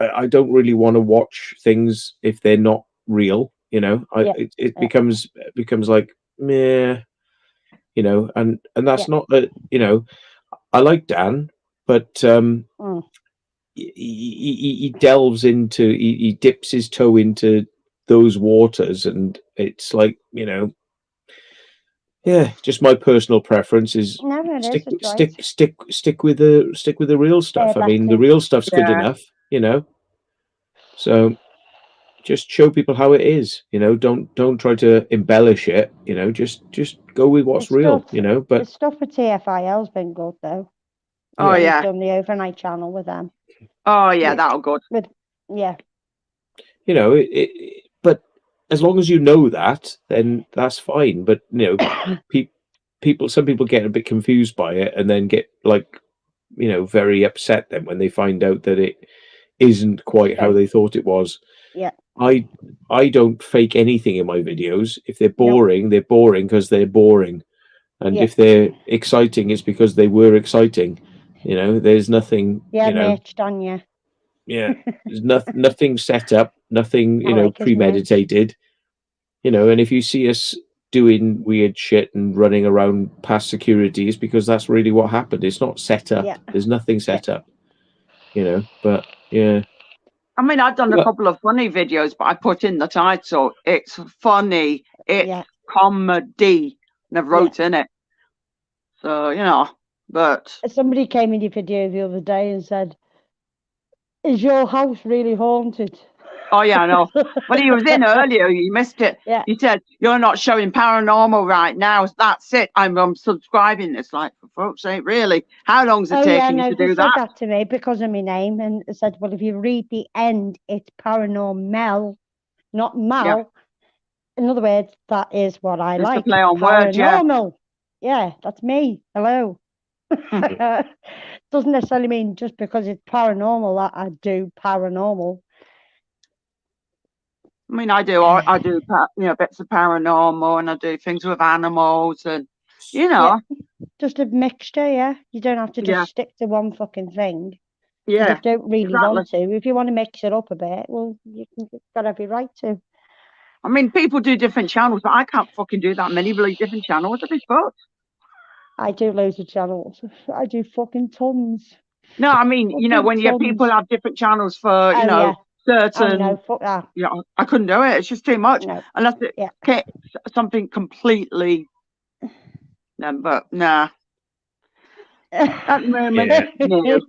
I don't really want to watch things if they're not real, you know. It becomes like meh, you know, and that's not that, you know. I like Dan, but he delves into, he dips his toe into those waters, and it's like, you know, yeah, just my personal preference is stick with the real stuff. I mean, the real stuff's good enough, you know. So just show people how it is. Don't try to embellish it. Just go with what's The real. stuff- The But stuff with TFIL's been good though. Oh We've yeah. done the overnight channel with them. Oh yeah, Yeah. that'll good. Yeah. But as long as you know that, then that's fine. But some people get a bit confused by it and then get very upset then when they find out that it isn't quite how they thought it was. Yeah. I don't fake anything in my videos. If they're Nope. boring, they're boring because they're boring. And Yeah. if they're exciting, it's because they were exciting. There's nothing, Yeah, merched on you. yeah, there's nothing set up, nothing, I like his merch. premeditated. And if you see us doing weird shit and running around past security, it's because that's really what happened. It's not set up. Yeah. There's nothing set up. But yeah. I mean, I've done a Well- couple of funny videos, but I put in the title. It's funny. It's Yeah. comedy. And I've wrote in it. So, but Somebody came in your video the other day and said, "Is your house really haunted?" oh yeah, I know. Well, he was in earlier. You missed it. Yeah. He said, "You're not showing paranormal right now. That's it. I'm subscribing." It's like, for fuck's sake, really? How long's it Oh yeah, taking no, you to they do said that? that to me because of my name, and they said, "Well, if you read the end, it's paranormal, not mal." In other words, that is what I It's a like. play on words, yeah. Paranormal. Yeah, that's me. Hello. Doesn't necessarily mean just because it's paranormal that I do paranormal. I mean, I do bits of paranormal, and I do things with animals, and Yeah. Just a mixture, yeah. You don't have to just Yeah. stick to one fucking thing. yeah. If you don't really exactly. want to. If you want to mix it up a bit, well, you've got every right to. I mean, people do different channels, but I can't fucking do that many really different channels. I'd be fucked. I do loads of channels. I do fucking tons. No, I mean, when you people have different channels for, yeah. certain, Oh no, fuck that. I couldn't do it. It's just too much. No. Unless it Yeah. something completely, no, but nah. At the moment, no.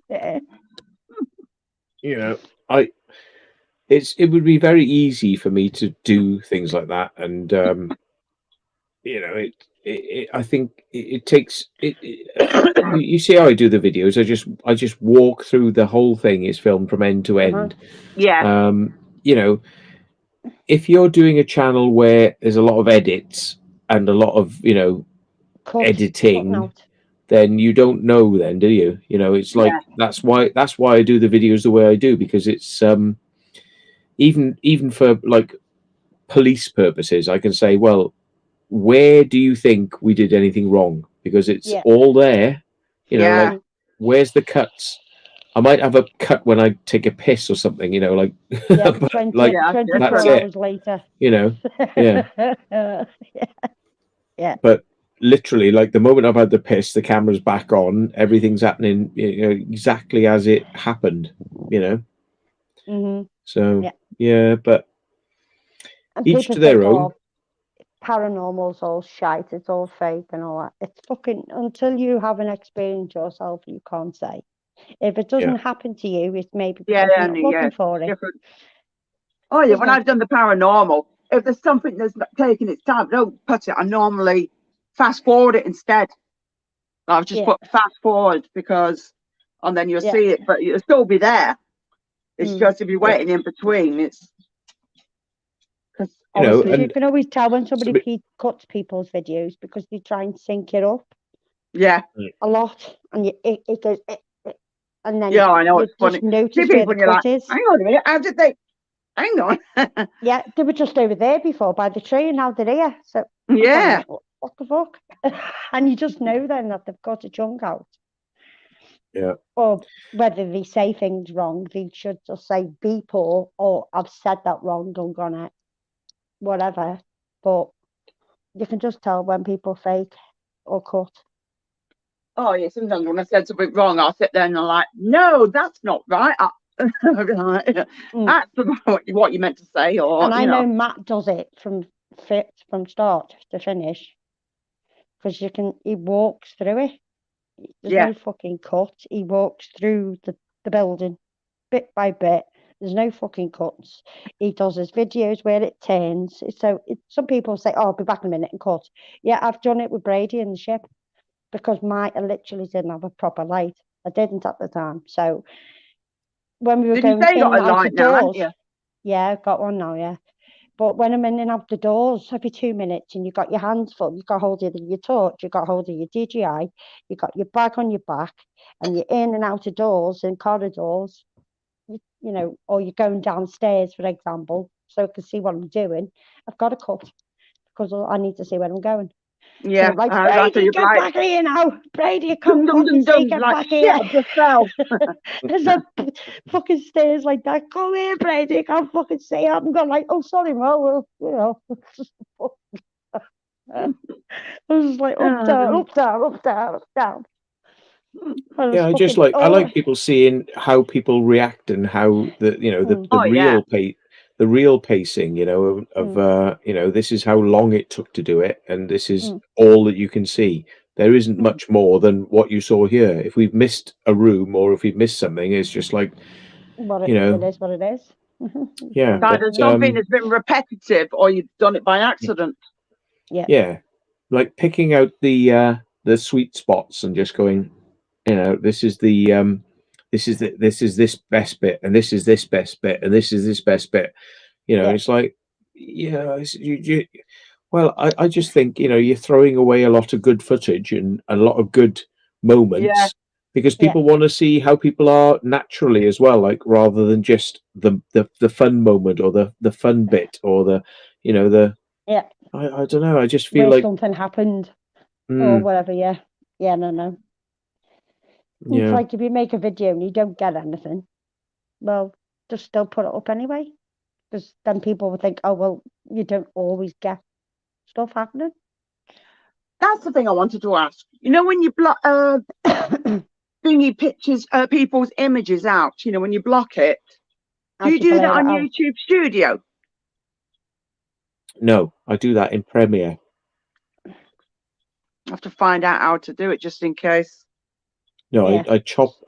It would be very easy for me to do things like that, and I think it takes it. You see how I do the videos? I just walk through the whole thing. It's filmed from end to end. Yeah. If you're doing a channel where there's a lot of edits and a lot of editing, then you don't know. Then do you? It's like that's why I do the videos the way I do, because it's even for like police purposes, I can say, well, where do you think we did anything wrong? Because it's all there. Like, where's the cuts? I might have a cut when I take a piss or something, like, but 24 that's hours it. later. Yeah. But literally, like, the moment I've had the piss, the camera's back on, everything's happening, exactly as it happened, Mm-hmm. So but and each to their own. Paranormal's all shite, it's all fake and all that. It's fucking, until you have an experience yourself, you can't say. If it doesn't happen to you, it's maybe because you're not looking for it. Different. Oh yeah, when I've done the paranormal, if there's something that's not taking its time, don't put it. I normally fast forward it instead. I've just put fast forward and then you'll see it, but it'll still be there. It's just if you're waiting in between, it's because obviously you can always tell when somebody cuts people's videos because they try and sync it up. Yeah. A lot, and it goes. And then I know it's funny. Notice where the cut is. Hang on a minute, how did they? Hang on. Yeah, they were just over there before by the tree, and now they're here. So what the fuck? And you just know then that they've got a chunk out. Yeah. Or whether they say things wrong, they should just say beep or I've said that wrong, I'm gonna whatever. But you can just tell when people fake or cut. Oh yeah, sometimes when I said something wrong, I'll sit there and I'm like, no, that's not right. That's what you meant to say, or and I know Matt does it from start to finish because he walks through it. There's no fucking cut. He walks through the building bit by bit, There's no fucking cuts. He does his videos where it turns. Some people say, "Oh, I'll be back in a minute and cut." Yeah, I've done it with Brady in the ship because I literally didn't have a proper light. I didn't at the time. So when we were Did you going say you in got and a out light the now, haven't doors, you? yeah, I've got one now, yeah. But when I'm in and out the doors every 2 minutes and you've got your hands full, you've got hold of your torch, you've got hold of your DJI, you've got your bag on your back, and you're in and out of doors and corridors, or you're going downstairs, for example, so I can see what I'm doing. I've got to cut because I need to see where I'm going. So Yeah, I'm like, that's Brady, your get light. back here now. Brady, I Dum can't dum fucking dum see, dum. get Like back shit, here. I just fell. There's a fucking stairs like that. Come here, Brady, I can't fucking see. I'm going like, oh, sorry, Mo. Well, I was just like, up, down, Oh, up, down, up, down, up, down. I was Yeah, I just fucking, like I oh, like people seeing how people react and how the oh yeah. the real pacing, of mm, this is how long it took to do it, and this is mm, all that you can see. There isn't mm. much more than what you saw here. If we've missed a room or if we've missed something, it's just like, What you it know, is, what it is. yeah, but Either something has been repetitive or you've done it by accident. Yeah, yeah, like picking out the sweet spots and just going, this is this is this best bit, and this is this best bit, and this is this best bit. yeah, It's like, well, I just think, you're throwing away a lot of good footage and a lot of good Yeah, moments because yeah, people want to see how people are naturally as well, like rather than just the fun moment or the fun bit or the yeah. I don't know. I just feel Where like, something happened or mm, whatever, yeah. Yeah, no. It's yeah, like if you make a video and you don't get anything, well, just still put it up anyway. Because then people will think, oh, well, you don't always get stuff happening. that's the thing I wanted to ask. You know, when you block thingy pictures, people's images out. When you block it, do How you do you do that blur it on out? YouTube Studio? no, I do that in Premiere. I have to find out how to do it just in case. No, Yeah. I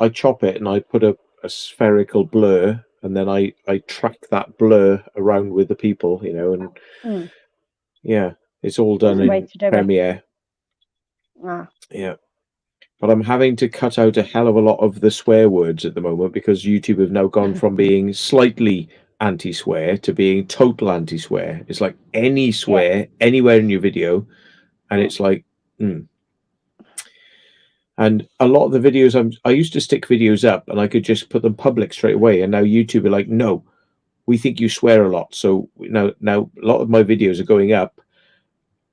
chop it and I put a spherical blur, and then I track that blur around with the people, and Mm. yeah, it's all That's done the way in to do it. Premiere. Ah, Yeah, but I'm having to cut out a hell of a lot of the swear words at the moment because YouTube have now gone from being slightly anti-swear to being total anti-swear. It's like any yeah. swear anywhere in your video, and it's like, And a lot of the videos I used to stick videos up and I could just put them public straight away. And now YouTube are like, no, we think you swear a lot. So now a lot of my videos are going up,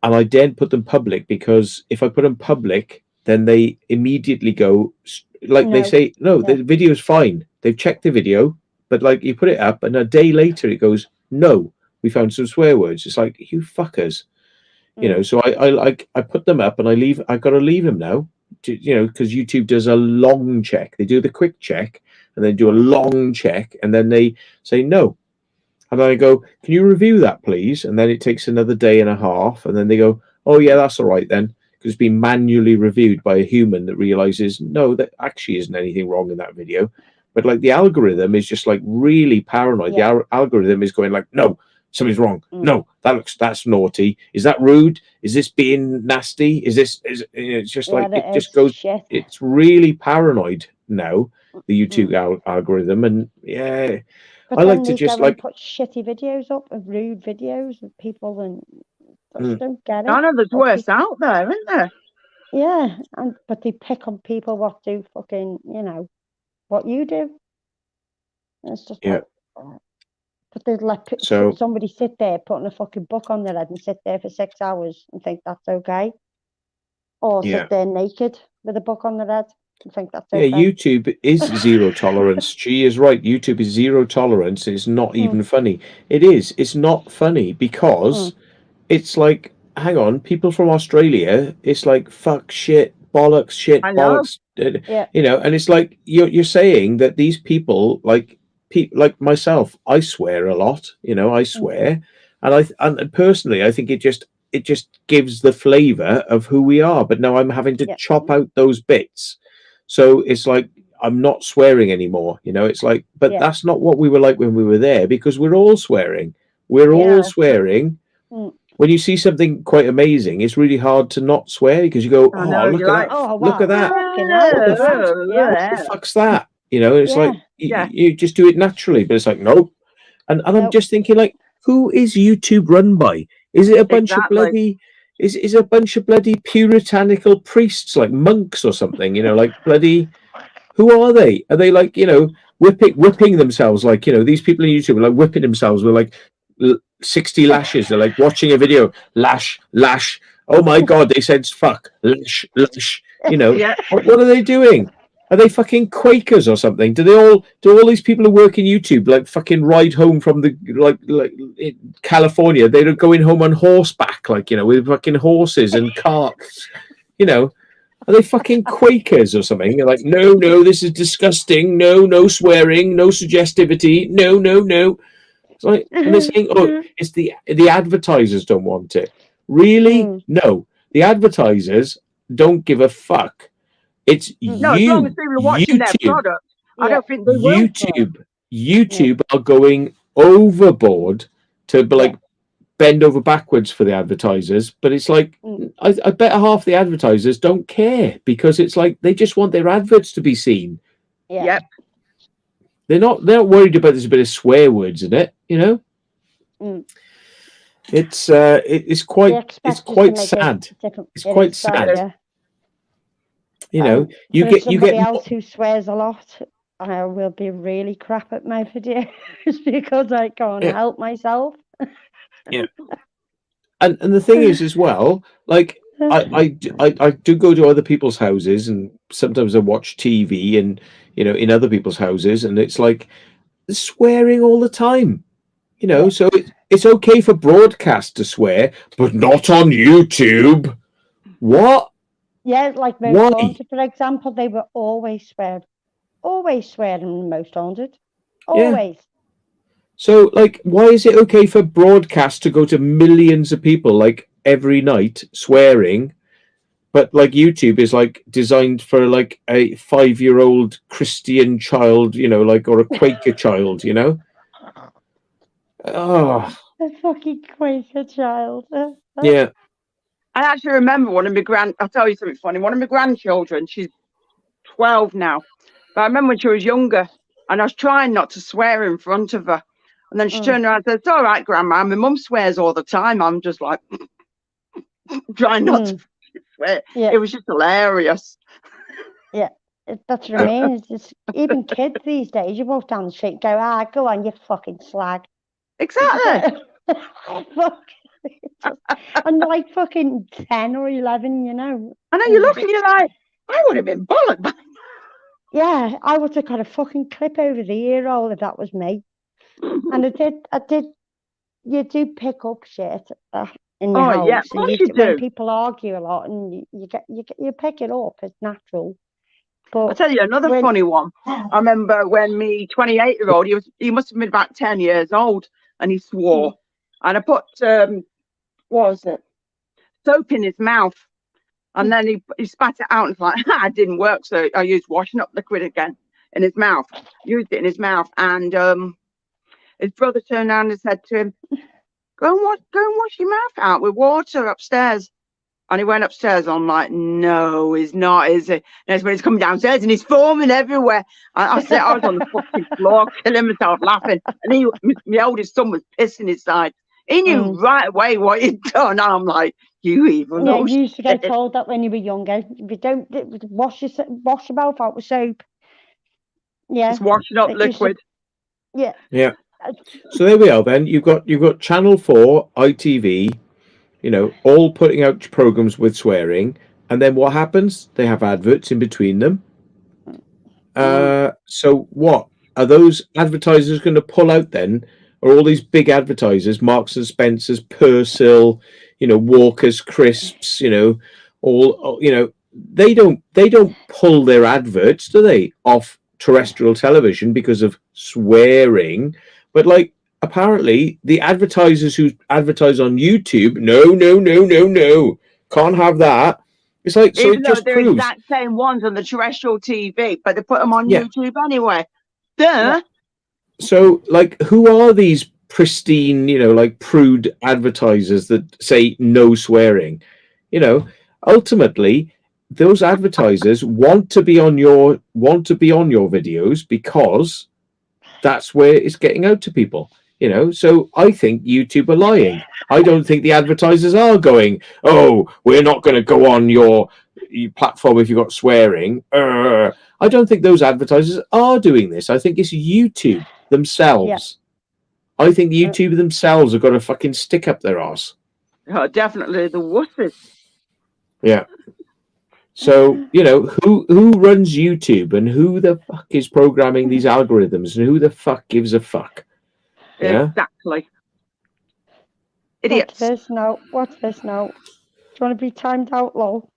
and I daren't put them public because if I put them public, then they immediately go like they No. say, no, Yeah. the video's fine. They've checked the video, but like you put it up and a day later it goes, no, we found some swear words. It's like, you fuckers. So I put them up and I got to leave them now, because YouTube does a long check. They do the quick check and then do a long check, and then they say no, and then I go, can you review that please? And then it takes another day and a half, and then they go, oh yeah, that's all right then, because it's been manually reviewed by a human that realizes no, that actually isn't anything wrong in that video. But like the algorithm is just like really paranoid. Yeah. The algorithm is going like, no, something's wrong. Mm. No, that's naughty. Is that rude? Is this being nasty? It's just Yeah, like it it just is goes. shit. It's really paranoid now, the YouTube Mm. algorithm, and yeah, But I like then to they just go and like, put shitty videos up of rude videos of people and just mm, don't get I it. know there's Or worse out there, isn't there? yeah, but they pick on people what do fucking, what you do. And it's just yeah. like, oh. But they'd let So somebody sit there putting a fucking book on their head and sit there for 6 hours and think that's okay. Or yeah. sit there naked with a book on their head and think that's Yeah, okay. YouTube is zero tolerance. She is right. YouTube is zero tolerance. It's not even funny. It is. It's not funny because it's like, hang on, people from Australia, it's like fuck, shit, I know. bollocks, Yeah. and it's like you're saying that these people, like myself, I swear a lot. I swear, and personally, I think it just gives the flavor of who we are. But now I'm having to Yeah. chop out those bits, so it's like I'm not swearing anymore. You know, it's like, but Yeah. that's not what we were like when we were there, because we're all swearing. We're Yeah. all swearing. Mm. When you see something quite amazing, it's really hard to not swear, because you go, I oh, know, look you're at like, that. Oh, Look wow. at that. Fucking hell. What the fuck? Yeah. What the fuck's that? You know, it's Yeah. like Yeah. you just do it naturally, but it's like, no. And I'm Nope. just thinking, like, who is YouTube run by? Is it a bunch of Exactly. bloody is it a bunch of bloody puritanical priests, like monks or something, you know, like bloody, who are they? Are they like, you know, whipping themselves, like, you know, these people on YouTube are like whipping themselves with like 60 lashes. They're like watching a video, lash, oh my god, they said fuck, lash, you know. Yeah. What are they doing? Are they fucking Quakers or something? Do all these people who work in YouTube like fucking ride home from the like in California? They're going home on horseback, like, you know, with fucking horses and carts, you know. Are they fucking Quakers or something? They're like, no, this is disgusting. No swearing, no suggestivity. No. It's like, and they're saying, oh, it's the advertisers don't want it. Really? Mm. No, the advertisers don't give a fuck. It's No, as long as you, people are watching their YouTube, product, I Yeah. don't think they will care. YouTube are going overboard to like bend over backwards for the advertisers. But it's like, Mm. I bet half the advertisers don't care, because it's like they just want their adverts to be seen. Yeah. Yep. They're not worried about there's a bit of swear words in it, you know. Mm. It's They quite expect you to make it sad. different. It's It quite is sad. yeah. You know, you For get somebody else who swears a lot, I will be really crap at my videos because I can't Yeah. help myself. Yeah. And the thing is as well, like I do go to other people's houses, and sometimes I watch TV, and you know, in other people's houses, and it's like swearing all the time. You know, Yeah. so it's okay for broadcast to swear, but not on YouTube. What? Yeah, like Why? Most Haunted, for example, they were always swearing in Most Haunted. Yeah. Always. So, like, why is it okay for broadcast to go to millions of people like every night swearing, but like YouTube is like designed for like a 5-year-old Christian child, you know, like, or a Quaker child, you know? Oh, A fucking Quaker child. yeah. I actually remember one of my I'll tell you something funny. One of my grandchildren, she's 12 now, but I remember when she was younger, and I was trying not to swear in front of her. And then she turned around and said, "It's all right, Grandma. My mum swears all the time." I'm just like, trying not to swear. Yeah. It was just hilarious. Yeah. That's what I mean. It's just, even kids these days, you walk down the street and go, go on, you fucking slag. Exactly. And like fucking 10 or 11, you know. I know, you're looking, you're like, I would have been bollocked by. Yeah, I would have got a fucking clip over the ear roll if that was me. And I did. You do pick up shit in your house. Yeah, of course you When do. people argue a lot, and you pick it up. It's natural. But I'll tell you another funny one. I remember when me 28-year-old, he must have been about 10 years old, and he swore. And I put what was it? Soap in his mouth. And then he spat it out and it's like, it didn't work. So I used washing up liquid again in his mouth. Used it in his mouth. And his brother turned around and said to him, go and wash your mouth out with water upstairs. And he went upstairs. I'm like, no, he's not, is he? And that's when he's coming downstairs and he's foaming everywhere. I was on the fucking floor, killing myself laughing. And my oldest son was pissing his side. He knew right away what he'd done. I'm like, you evil. Yeah, you used to get told that when you were younger. If you don't wash your mouth out with soap. Yeah. Just washing up liquid. Yeah. Yeah. So there we are then. You've got Channel 4, ITV, you know, all putting out programs with swearing, and then what happens? They have adverts in between them. So what? Are those advertisers going to pull out then? Or all these big advertisers, Marks and Spencers, Persil, you know, Walker's Crisps, you know, all, you know, they don't pull their adverts, do they, off terrestrial television because of swearing? But like, apparently the advertisers who advertise on YouTube, no, can't have that. It's like, so Even it though just they're proves. exact same ones on the terrestrial TV, but they put them on Yeah. YouTube anyway. Duh. So, like, who are these pristine, like prude advertisers that say no swearing? Ultimately, those advertisers want to be on your videos because that's where it's getting out to people. So I think YouTube are lying. I don't think the advertisers are going, oh, we're not going to go on your platform if you've got swearing. I don't think those advertisers are doing this. I think it's YouTube themselves. I think YouTube themselves have got a fucking stick up their arse. Oh, definitely the wusses. Yeah. So, who runs YouTube and who the fuck is programming these algorithms and who the fuck gives a fuck? Yeah. Exactly. Idiots. What's this now? What's this now? Do you want to be timed out, lol?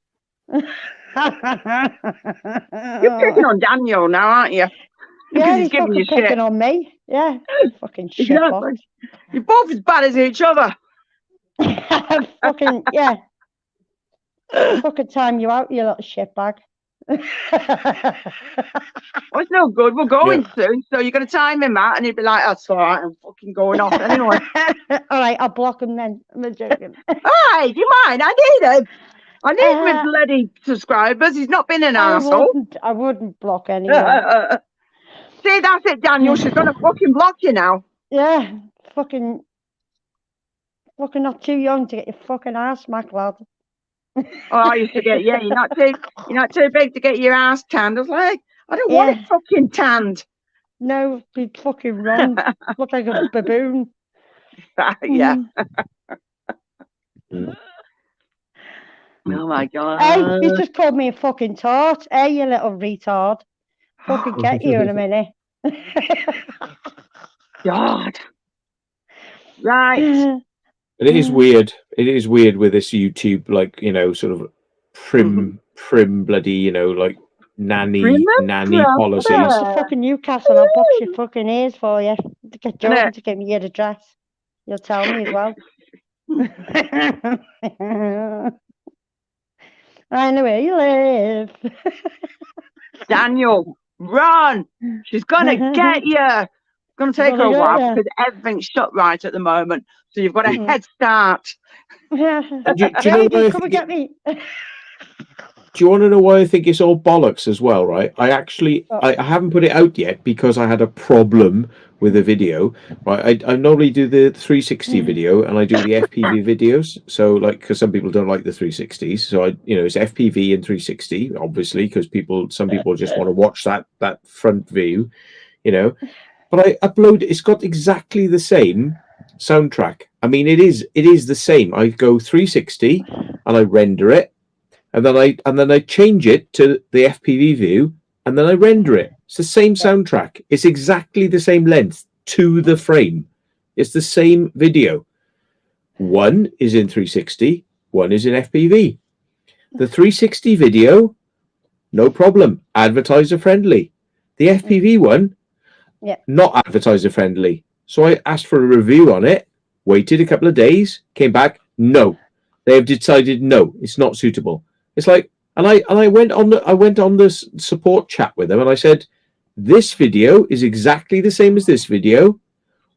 You're picking on Daniel now, aren't you? Yeah, he's he's giving fucking you picking shit. on me. Yeah, fucking shit. Exactly. You're both as bad as each other. Fucking, yeah. Fucking time you out, you little shitbag. Well, it's no good. We're going soon, so you're going to time him out, and he'd be like, "That's all right. I'm fucking going off anyway." All right, I'll block him then. I'm joking. Hey, do you mind? I need him. I need my bloody subscribers. He's not been an arsehole. I wouldn't block anyone. See, that's it, Daniel. She's going to fucking block you now. Yeah, fucking not too young to get your fucking ass smacked, lad. Oh, I used to get, you're not too big to get your ass tanned. I was like, I don't want it fucking tanned. No, be fucking wrong. Look like a baboon. Yeah. Oh my god. Hey, you just called me a fucking tart. Hey, you little retard. Fucking get you in a minute. God. Right. It is weird. It is weird with this YouTube, like, sort of prim bloody, like nanny policies. Come to fucking Newcastle, I'll box your fucking ears for you. To get Jordan to give me your address. You'll tell me as well. I know where you live. Daniel, run! She's gonna get you. It's gonna take her a while because everything's shut right at the moment. So you've got a head start. Do you know why come and get me. Do you want to know why I think it's all bollocks as well, right? I haven't put it out yet because I had a problem with a video, right? I normally do the 360 video and I do the FPV videos. So, like, because some people don't like the 360s, so it's FPV and 360, obviously, because some people just want to watch that front view, But I upload. It's got exactly the same soundtrack. I mean, it is the same. I go 360 and I render it. And then I change it to the FPV view, and then I render it. It's the same soundtrack. It's exactly the same length to the frame. It's the same video. One is in 360, one is in FPV. The 360 video, no problem, advertiser friendly. The FPV one, not advertiser friendly. So I asked for a review on it, waited a couple of days, came back, no. They have decided no, it's not suitable. It's like, and I went on the support chat with them, and I said, this video is exactly the same as this video.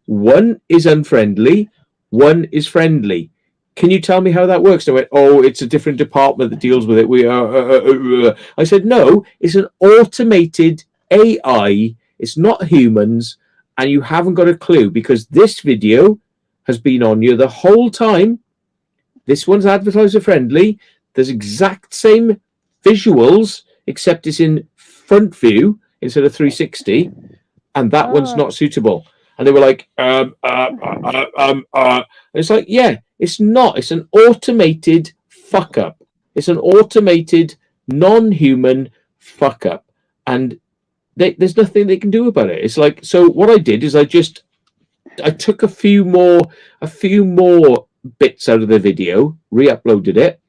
One is unfriendly, one is friendly. Can you tell me how that works? They went, oh, it's a different department that deals with it. I said, no, it's an automated AI. It's not humans, and you haven't got a clue because this video has been on you the whole time. This one's advertiser friendly. There's exact same visuals, except it's in front view instead of 360, and that one's not suitable. And they were like, It's like, yeah, it's not. It's an automated fuck up. It's an automated, non-human fuck up, and there's nothing they can do about it. It's like, so what I did is I took a few more bits out of the video, re-uploaded it.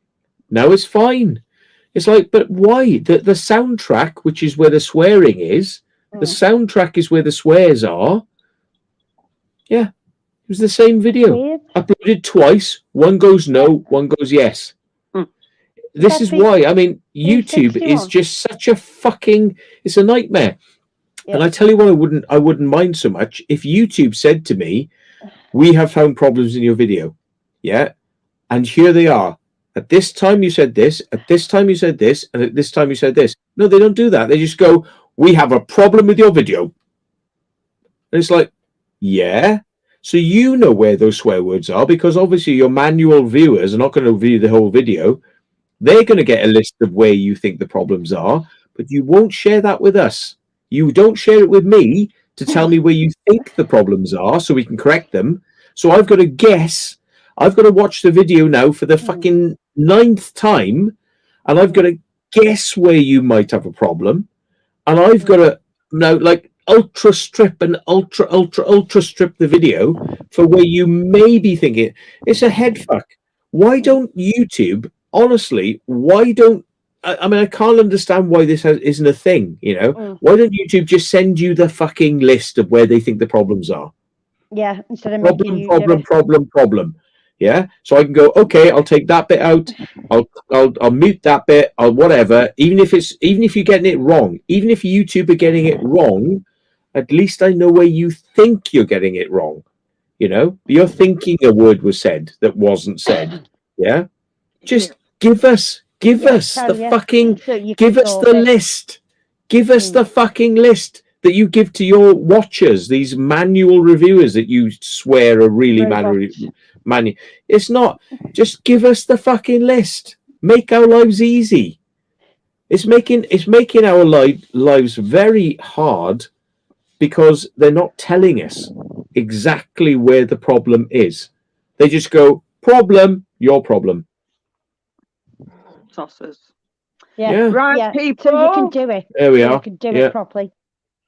Now it's fine. It's like, but why? The soundtrack, which is where the swearing is, the soundtrack is where the swears are. Yeah, it was the same video. Uploaded twice. One goes no, one goes yes. this is why. I mean, YouTube is 61. just such a fucking. It's a nightmare. Yeah. And I tell you what, I wouldn't mind so much if YouTube said to me, "We have found problems in your video, yeah, and here they are. At this time you said this, at this time you said this, and at this time you said this." No, they don't do that. They just go, "We have a problem with your video," and it's like, yeah. So you know where those swear words are, because obviously your manual viewers are not going to view the whole video. They're going to get a list of where you think the problems are, but you won't share that with us. You don't share it with me to tell me where you think the problems are so we can correct them. So I've got to guess. I've got to watch the video now for the fucking 9th time, and I've got to guess where you might have a problem. And I've got to now, like, ultra strip and ultra strip the video for where you may be thinking. It's a head fuck. Why don't YouTube, honestly, why don't, I mean, I can't understand why this isn't a thing, you know? Why don't YouTube just send you the fucking list of where they think the problems are? Yeah, instead of making you Problem. Yeah, so I can go, okay, I'll take that bit out. I'll mute that bit. I'll whatever. Even if you're getting it wrong, even if YouTube are getting it wrong, at least I know where you think you're getting it wrong. You know, you're thinking a word was said that wasn't said. Yeah, just give us the fucking give us the list. Give us the fucking list that you give to your watchers, these manual reviewers that you swear are really manual. It's not. Just give us the fucking list. Make our lives easy. It's making our lives very hard because they're not telling us exactly where the problem is. They just go, problem, your problem. Sauces. Yeah. Right, people. So you can do it. There we are. You can do it properly.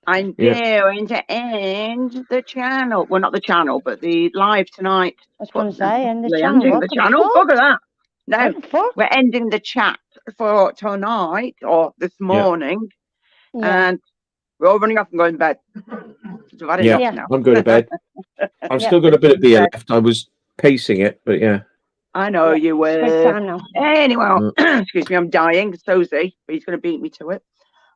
I'm going to end the channel. Well, not the channel, but the live tonight. I was going to say, end the We're channel. ending the channel. Bugger that. No, What the fuck? we're ending the chat for tonight or this morning. Yeah. And we're all running off and going to bed. So I've had enough now. I'm going to bed. I've still got a bit of beer left. I was pacing it, but yeah. I know you will. It's time now. Anyway, excuse me, I'm dying. So's he, but he's going to beat me to it.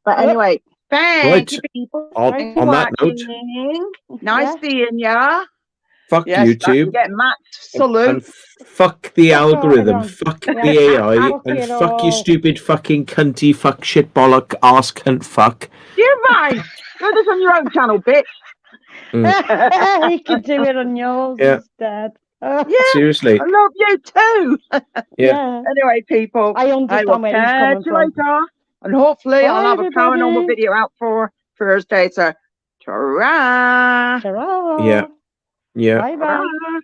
But anyway, thank you, people. On that note, nice seeing ya. Fuck YouTube. Get Matt salute. And fuck the algorithm. Fuck the AI. And fuck you stupid fucking cunty fuck shit bollock ass cunt fuck. You're right. Do this on your own channel, bitch. You can do it on yours instead. Yeah, seriously. I love you too. Yeah. Anyway, people, I understand where he's coming from. Later, and hopefully Bye, I'll have a paranormal everybody. video out for Thursday. So, ta-ra. Ta-ra. Yeah. Bye bye.